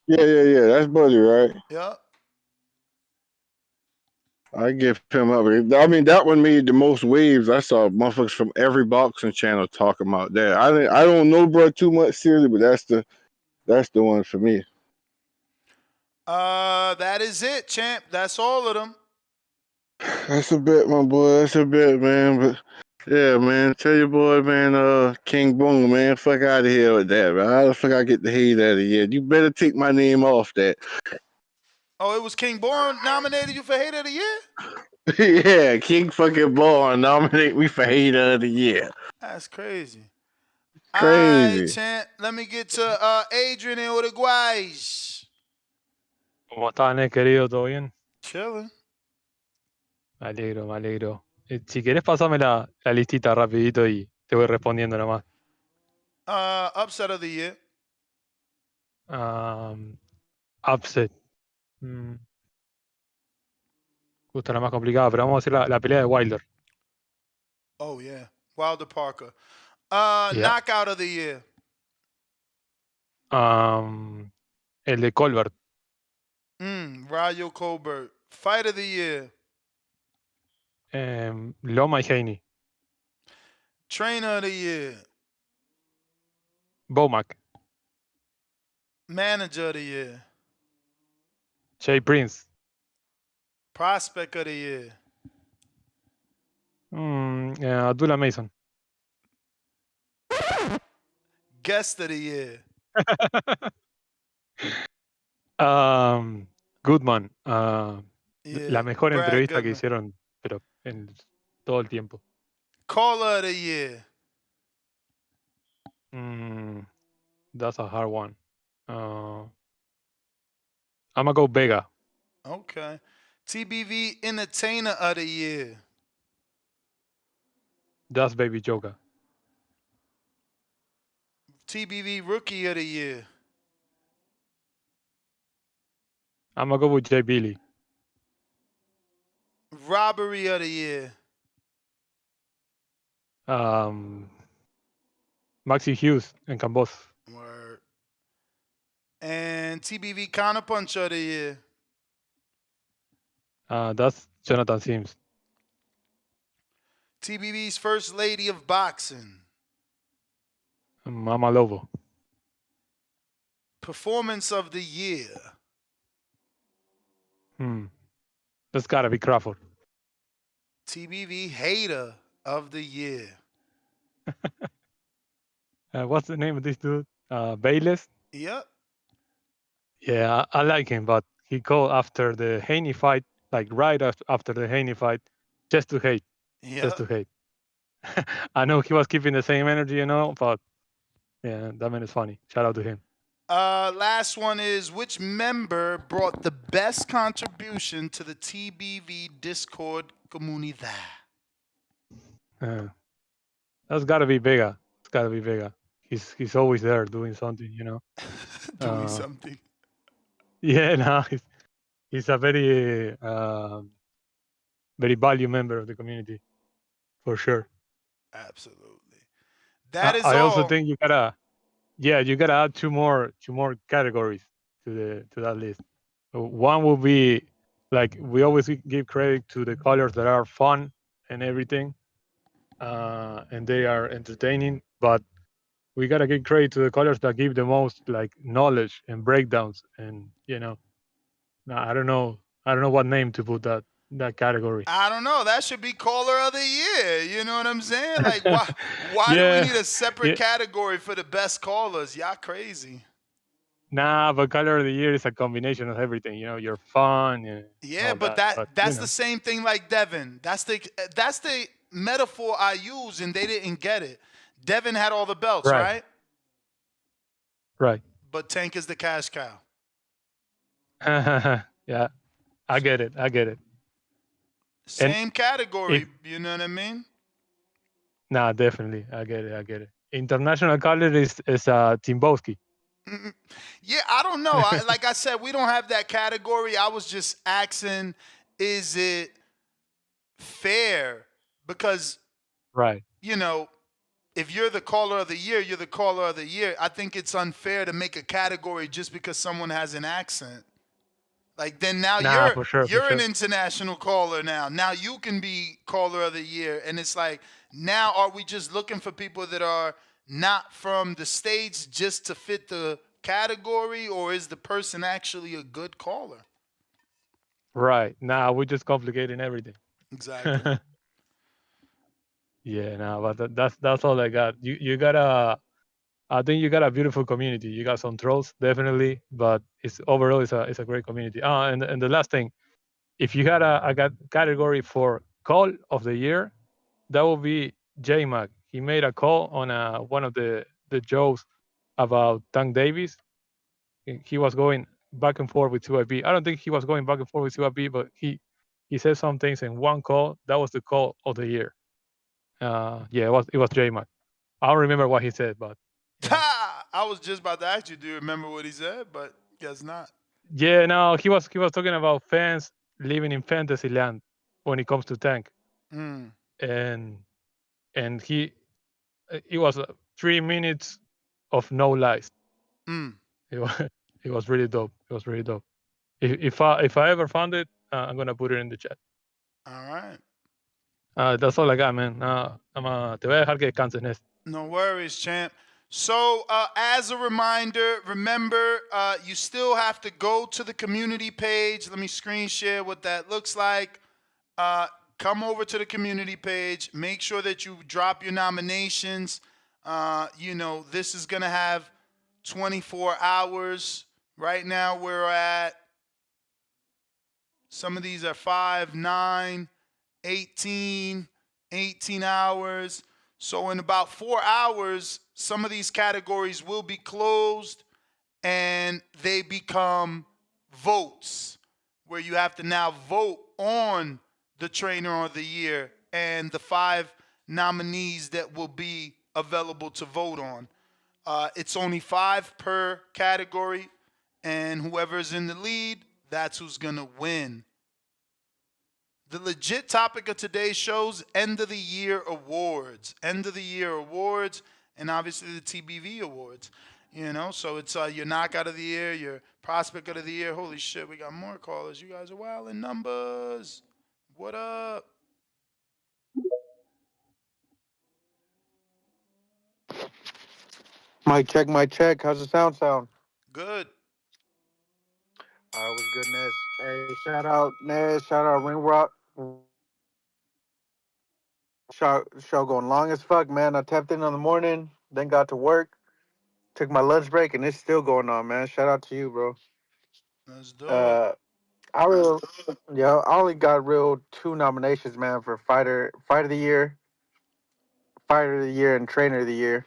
Yeah. That's Buddy, right? Yeah. I give him up. I mean, that one made the most waves. I saw motherfuckers from every boxing channel talking about that. I don't know, bro, too much seriously, but that's the one for me. That is it, champ. That's all of them. That's a bit, my boy. That's a bit, man. But yeah, man, tell your boy, man, King Boom, man, fuck out of here with that, man. How the fuck I get the hate out of here? You better take my name off that. Oh, it was King Born nominated you for Hate of the Year? Yeah, King fucking Born nominate me for hater of the year. That's crazy. All right, Crazy. champ. Let me get to Adrian in Uruguay. ¿Cómo están, querido? ¿Todo bien? Chilling. Me alegro. Si querés, pasame la listita rapidito y te voy respondiendo nomás. Upset of the year. Upset. Justo la más complicada, pero vamos a hacer la pelea de Wilder. Oh, yeah. Wilder Parker. Yeah. Knockout of the year. El de Colbert. Rayo Colbert. Fight of the year. Loma y Haney. Trainer of the year. Bomac. Manager of the year. Jay Prince. Prospect of the year. Abdullah Mason. Guest of the year. Goodman. Yeah, La mejor Brad entrevista Goodman. que hicieron, pero en todo el tiempo. Caller of the year. That's a hard one. I'm gonna go Vega. Okay. TBV Entertainer of the year. That's Baby Joker. TBV Rookie of the year. I'm gonna go with Jay Billy. Robbery of the year. Maxi Hughes en Cambos. Word. And TBV Counterpuncher of the year. That's Jonathan Sims. TBV's First Lady of Boxing. Mama Lobo. Performance of the year. That's gotta be Crawford. TBV Hater of the year. What's the name of this dude? Bayless? Yep. Yeah, I like him, but he called after the Haney fight like right after the Haney fight, just to hate, just to hate. I know he was keeping the same energy, you know, but yeah, that man is funny. Shout out to him. Last one is, which member brought the best contribution to the TBV Discord comunidad? That's got to be Vega. It's got to be Vega. He's always there doing something, you know. Doing something. Yeah, no, he's a very very value member of the community, for sure. Absolutely. That is I also all. think you gotta add two more categories to that list. One will be like we always give credit to the colors that are fun and everything, and they are entertaining. But we gotta give credit to the colors that give the most like knowledge and breakdowns, and you know, I don't know what name to put that category. I don't know. That should be caller of the year. You know what I'm saying? Like, why do we Yeah, need a separate category for the best callers? Y'all crazy. Nah, but color of the year is a combination of everything. You know, you're fun and Yeah, all but that. But that's you know. the same thing like Devin. That's the metaphor I use, and they didn't get it. Devin had all the belts, right? Right. But Tank is the cash cow. Yeah, I get it. Same category, you know what I mean? Nah, definitely. I get it. International color is Timbowski. Yeah, I don't know. Like I said, we don't have that category. I was just asking, is it fair? Because, right. You know, if you're the caller of the year, you're the caller of the year. I think it's unfair to make a category just because someone has an accent. Like then now for sure. you're an international caller now. Now you can be caller of the year. And it's like, now are we just looking for people that are not from the States just to fit the category, or is the person actually a good caller? Right. Nah, we're just complicating everything. Exactly. Yeah, nah, but that's all I got. You got I think you got a beautiful community. You got some trolls, definitely, but it's overall it's a great community. And the last thing, if you had a category for call of the year, that would be J Mac. He made a call on one of the jokes about Tank Davis. He was going back and forth with CYB. I don't think he was going back and forth with CYB, but he said some things in one call. That was the call of the year. Yeah, it was J Mac. I don't remember what he said, but I was just about to ask you, do you remember what he said? But guess not. yeah, no, he was talking about fans living in fantasy land when it comes to Tank, and he it was 3 minutes of no lies. It was really dope. It was really dope. If I ever found it, I'm gonna put it in the chat. All right. That's all I got, man. Te voy a dejar que descanses, Ness. No worries, champ. So, as a reminder, remember, you still have to go to the community page. Let me screen share what that looks like. Come over to the community page. Make sure that you drop your nominations. This is going to have 24 hours. Right now, we're at, some of these are 5, 9, 18 hours. So in about 4 hours, some of these categories will be closed and they become votes, where you have to now vote on the trainer of the year and the 5 nominees that will be available to vote on. It's only 5 per category, and whoever's in the lead, that's who's going to win. The legit topic of today's show's end of the year awards. End of the year awards, and obviously the TBV awards. So it's your knockout of the year, your prospect of the year. Holy shit, we got more callers. You guys are wild in numbers. What up? Mic check. How's the sound? Good. All right, what's good, Nez? Hey, shout out Nez, shout out Ring Rock. Show going long as fuck, man. I tapped in the morning, then got to work, took my lunch break, and it's still going on, man. Shout out to you, bro. Let's do it. I only got real two nominations, man, for fight of the year, and trainer of the year.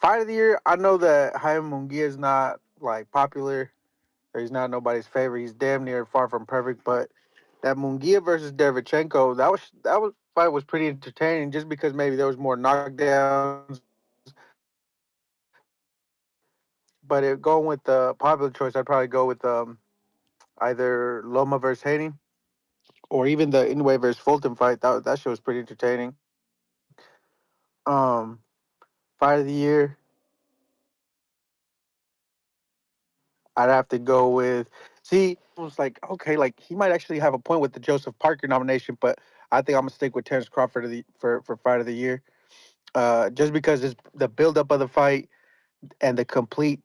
Fight of the year, I know that Jaime Munguia is not like popular, or he's not nobody's favorite. He's damn near far from perfect, but that Munguia versus Derevchenko, that was fight was pretty entertaining, just because maybe there was more knockdowns. But going with the popular choice, I'd probably go with either Loma versus Haney, or even the Inoue versus Fulton fight. That show was pretty entertaining. Um, Fight of the year, I'd have to go with. See, I was like, okay, like he might actually have a point with the Joseph Parker nomination, but I think I'm gonna stick with Terrence Crawford for fight of the year. Just because it's the buildup of the fight and the complete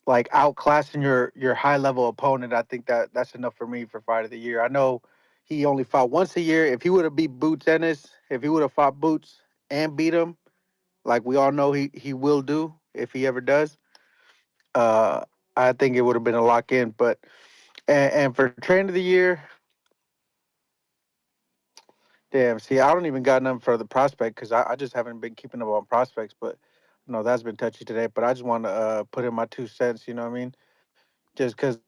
like outclassing your high level opponent. I think that's enough for me for fight of the year. I know he only fought once a year. If he would have beat Boots Ennis, if he would have fought Boots and beat him, like we all know he will do if he ever does. Uh, I think it would have been a lock in. But and for train of the year, damn. See, I don't even got nothing for the prospect because I just haven't been keeping up on prospects. But no, that's been touchy today. But I just want to put in my 2 cents. You know what I mean? Just because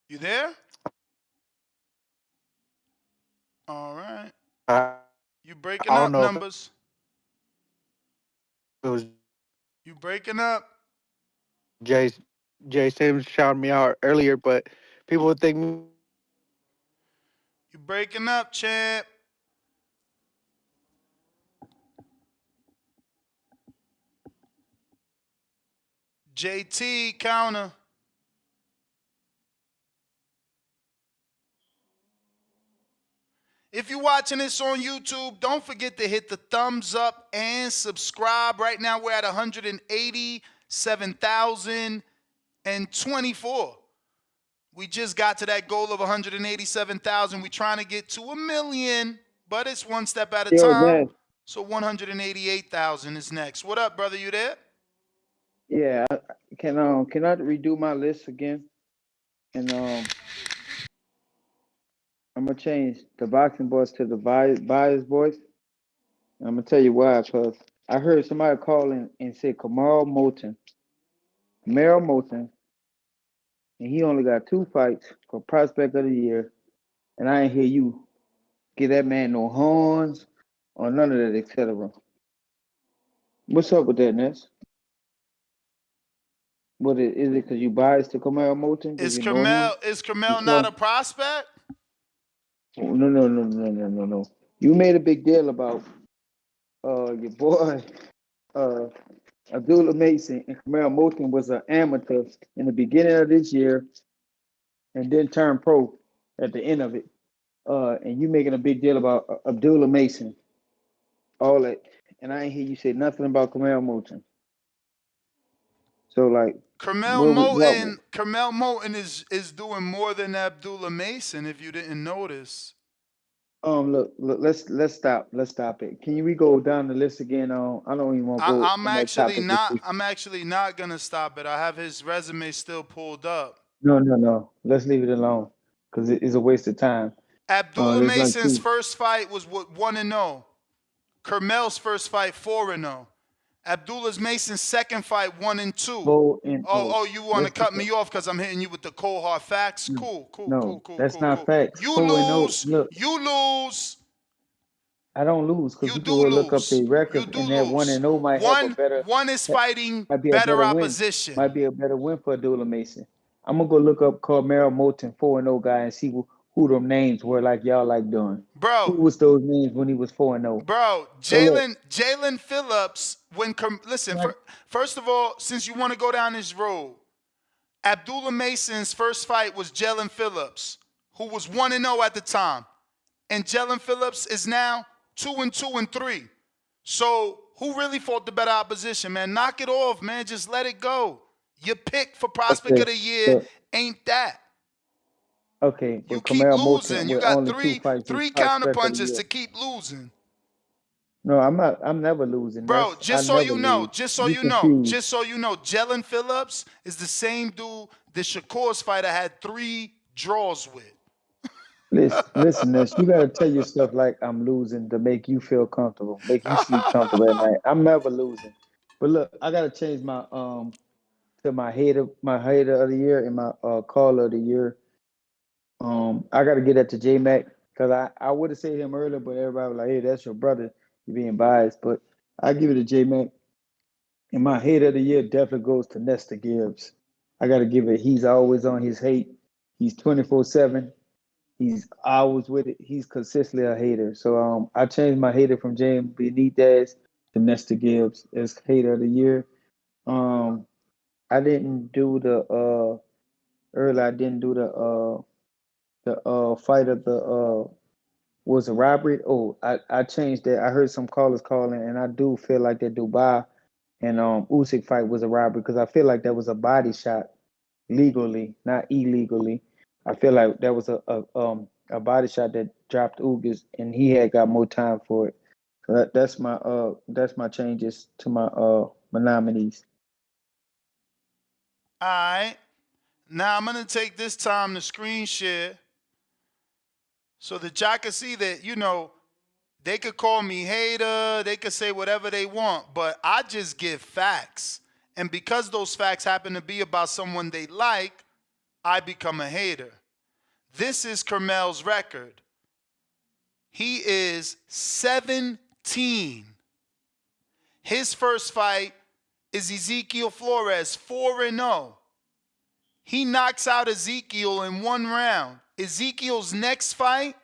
You there? All right. I, You breaking I don't up, know if it numbers. was You breaking up. Jay Jay Sims shouting me out earlier, but people would think You breaking up, champ. JT counter. If you're watching this on YouTube, don't forget to hit the thumbs up and subscribe. Right now, we're at 187,024. We just got to that goal of 187,000. We're trying to get to 1,000,000, but it's one step at a Yo, time. Ned. So 188,000 is next. What up, brother? You there? Yeah, can I redo my list again? And I'm gonna change the boxing voice to the bias voice. And I'm gonna tell you why. Cause I heard somebody call in and say Merrill Moulton, and he only got 2 fights for prospect of the year. And I ain't hear you give that man no horns or none of that, etc. What's up with that, Ness? What is it? Because you biased to Kamara Moulton because Is you know him? You Carmel not saw a prospect? No, no, no, no, no, no, no. You made a big deal about your boy uh Abdullah Mason, and Kamara Moulton was an amateur in the beginning of this year and then turned pro at the end of it. And you making a big deal about Abdullah Mason, all that, and I ain't hear you say nothing about Kamara Moulton. So like, what? Carmel Moulton is doing more than Abdullah Mason. If you didn't notice, Look, let's stop. Let's stop it. Can we go down the list again? I don't even want to go I'm on that actually topic with not. you. I'm actually not gonna stop it. I have his resume still pulled up. No, no, no. Let's leave it alone because it is a waste of time. Abdullah Let's not Mason's keep. first fight was 1-0. Carmel's first fight 4-0. Abdullah Mason's second fight 1-2. 4-0. You want to Let's keep cut it. me off because I'm hitting you with the cold hard facts? No, Cool, cool, cool, no, cool, that's cool, not cool. facts. You 4-0. lose. Look, You lose. I don't lose because You you do can go look up lose. the You records, do and that lose. 1-0 might have a better, One is fighting might be a better better win. opposition. Might be a better win for Abdullah Mason. I'm gonna go look up Carmelo Moulton 4-0 guy and see who them names were like y'all like doing. Who Bro, was those names when he was 4-0? So look, Jalen Phillips, listen, first of all, since you want to go down this road, Abdullah Mason's first fight was Jalen Phillips, who was 1-0 at the time. And Jalen Phillips is now 2-2 and 3. So who really fought the better opposition, man? Knock it off, man. Just let it go. Your pick for prospect of okay, the year but ain't that. okay, You but keep Kamara Moulton losing. You with got only 2 three fights is three prospect of the counterpunches year. to keep losing. No, I'm not. I'm never losing. Bro, I just so never you know, lose. just so You you know, confused. just so you know, Jalen Phillips is the same dude that Shakur's fighter had 3 draws with. Listen, this. You gotta tell your stuff like I'm losing to make you feel comfortable, make you sleep comfortable at night. I'm never losing. But look, I gotta change my to my hater of the year and my caller of the year. I gotta get that to J Mac because I would have said him earlier, but everybody was like, "Hey, that's your brother. You're being biased." But I give it to J Mac. And my hater of the year definitely goes to Nesta Gibbs. I gotta give it. He's always on his hate. He's 24/7. He's always with it. He's consistently a hater. So I changed my hater from James Benitez to Nesta Gibbs as hater of the year. Um, I didn't do the earlier. I didn't do the fight of the was a robbery. Oh, I changed that. I heard some callers calling, and I do feel like that Dubai and Usyk fight was a robbery because I feel like that was a body shot legally, not illegally. I feel like that was a body shot that dropped Ugas, and he had got more time for it. So that's my changes to my nominees. All right. Now I'm gonna take this time to screen share so that y'all can see that, they could call me hater, they could say whatever they want, but I just give facts. And because those facts happen to be about someone they like, I become a hater. This is Kermel's record. He is 17. His first fight is Ezekiel Flores, 4-0. He knocks out Ezekiel in 1 round. Ezekiel's next fight,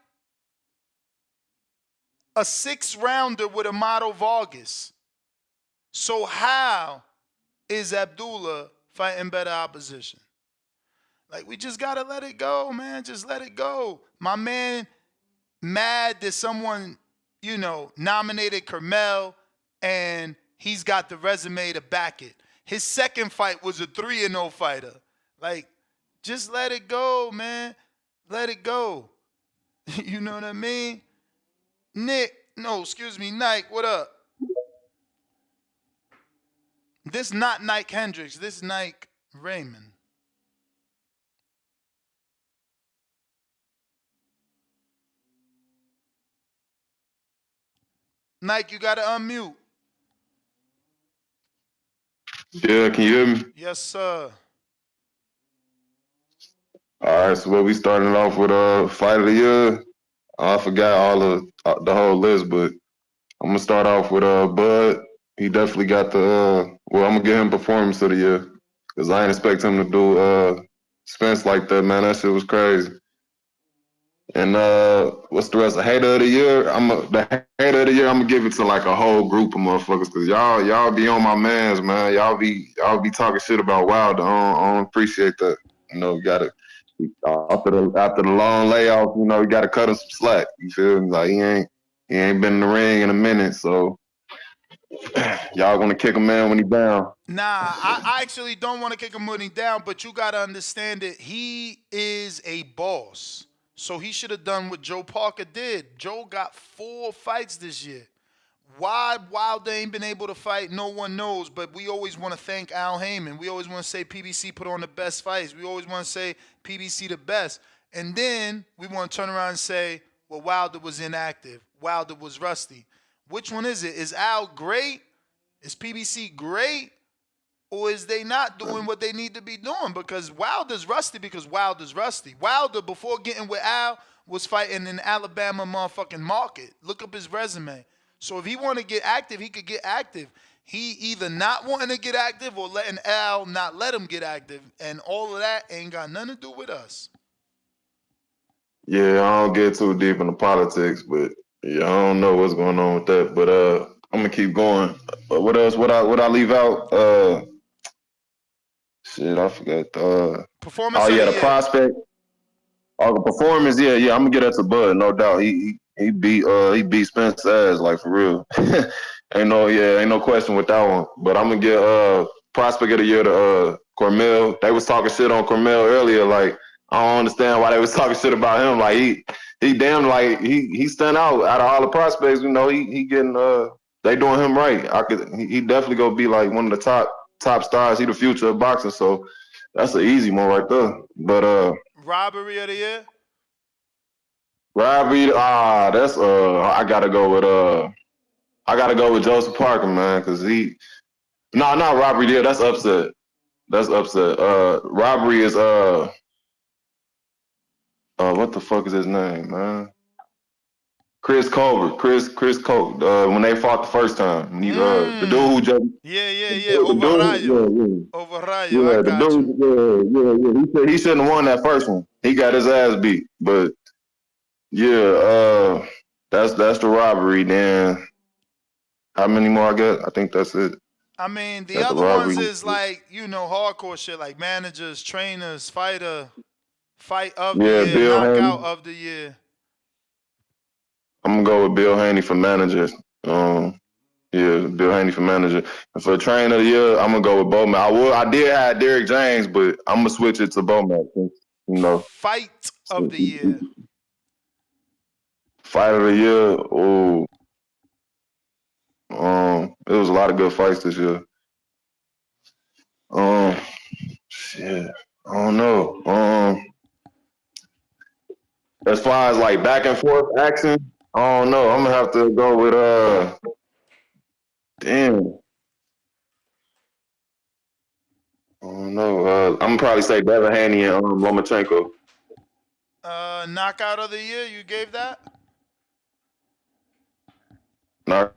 a 6-rounder with Amato Vargas. So how is Abdullah fighting better opposition? Like, we just got to let it go, man. Just let it go. My man mad that someone, nominated Kermel and he's got the resume to back it. His second fight was a 3-0 fighter. Like, just let it go, man. Let it go. You know what I mean? Nike, what up? This not Nike Hendricks. This Nike Raymond. Nike, you gotta unmute. Yeah, can you hear me? Yes, sir. All right, so what we starting off with fight of the year. I forgot all of the whole list, but I'm gonna start off with Bud. He definitely got the well, I'm gonna give him performance of the year because I ain't expect him to do Spence like that, man. That shit was crazy. And what's the rest? The hater of the year. The hater of the year. I'm gonna give it to like a whole group of motherfuckers because y'all be on my mans, man. Y'all be talking shit about Wilder. I don't appreciate that. You gotta after the long layoff. You gotta cut him some slack. You feel me? Like he ain't been in the ring in a minute, so y'all gonna kick him in when he down. Nah, I actually don't want to kick him when he down, but you got to understand that he is a boss. So he should have done what Joe Parker did. Joe got 4 fights this year. Why Wilder ain't been able to fight, no one knows, but we always want to thank Al Heyman. We always want to say PBC put on the best fights. We always want to say PBC the best. And then we want to turn around and say, well, Wilder was inactive. Wilder was rusty. Which one is it? Is Al great? Is PBC great? Or is they not doing what they need to be doing? Because Wilder's rusty because Wilder's rusty. Wilder, before getting with Al, was fighting in Alabama motherfucking market. Look up his resume. So if he want to get active, he could get active. He either not wanting to get active or letting Al not let him get active. And all of that ain't got nothing to do with us. Yeah, I don't get too deep into politics, but yeah, I don't know what's going on with that. But I'm gonna keep going. But what else? What I leave out? Shit, I forgot. Performance Oh of yeah, the the year. prospect. Oh, the performance. Yeah, I'm gonna get that to Bud, no doubt. He beat Spence ass like for real. ain't no question with that one. But I'm gonna get prospect of the year to Cormel. They was talking shit on Cormel earlier. Like I don't understand why they was talking shit about him. Like he damn like he stand out of all the prospects. You know, he getting they doing him right. He definitely gonna be like one of the top stars. He the future of boxing. So that's an easy one right there. But Robbery of the year. Robbie, that's I gotta go with Joseph Parker, man, because not Robbery deal. That's upset. That's upset. Robbery is what the fuck is his name, man? Chris Colbert. Chris Colbert. When they fought the first time, and the dude who just Yeah. the Over dude, Rayo. I the got you. dude, He shouldn't have won that first one. He got his ass beat, but yeah, that's the Robbery. Then how many more I got? I think that's it. I mean, the Got the other ones Robbery. is like, hardcore shit like managers, trainers, fight of the Yeah, year, Bill knockout Haney. of the year. I'm gonna go with Bill Haney for manager. Yeah, Bill Haney for manager. And for trainer of the year, I'm gonna go with Bowman. I did have Derrick James, but I'm gonna switch it to Bowman. You know, Fight of the year. fight of the year. Oh, it was a lot of good fights this year. Shit, I don't know. As far as like back and forth action, I don't know. I'm gonna have to go with damn. I don't know. I'm gonna probably say Devin Haney and Lomachenko. Knockout of the year, you gave that? Not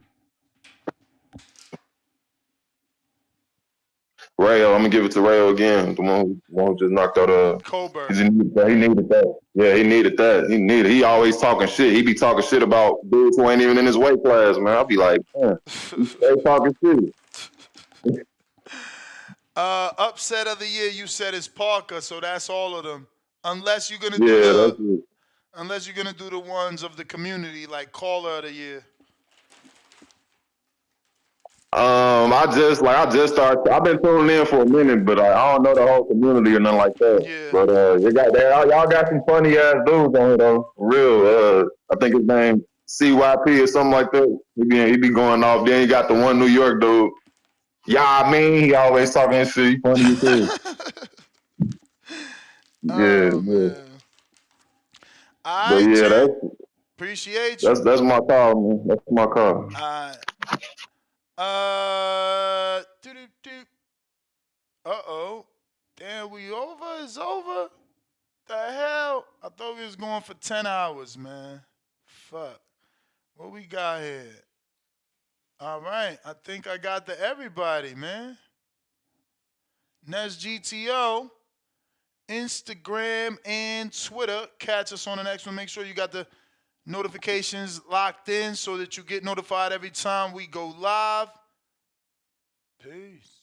Rayo. I'm gonna give it to Rayo again. The one who just knocked out Colbert. he needed that. He needed that. Yeah, he needed that. He always talking shit. He be talking shit about dudes who ain't even in his weight class, man. I'll be like, man, he stay talking shit. Upset of the year, you said is Parker, so that's all of them. Unless you're gonna do Yeah, the that's it. unless you're gonna do the ones of the community, like caller of the year. I just started. I've been tuning in for a minute, but I don't know the whole community or nothing like that. Yeah. But y'all got some funny ass dudes on here though. For real. I think his name CYP or something like that. He be going off. Then you got the one New York dude. Yeah, I mean, he always talking shit. He funny as hell. Yeah, Oh yeah. man. All But right, yeah, champ. Appreciate you. that's my call, man. That's my call. All right. Doo-doo-doo. Uh-oh. Damn, we over? It's over? The hell? I thought we was going for 10 hours, man. Fuck. What we got here? All right. I think I got the everybody, man. Next GTO, Instagram, and Twitter. Catch us on the next one. Make sure you got the notifications locked in so that you get notified every time we go live. Peace.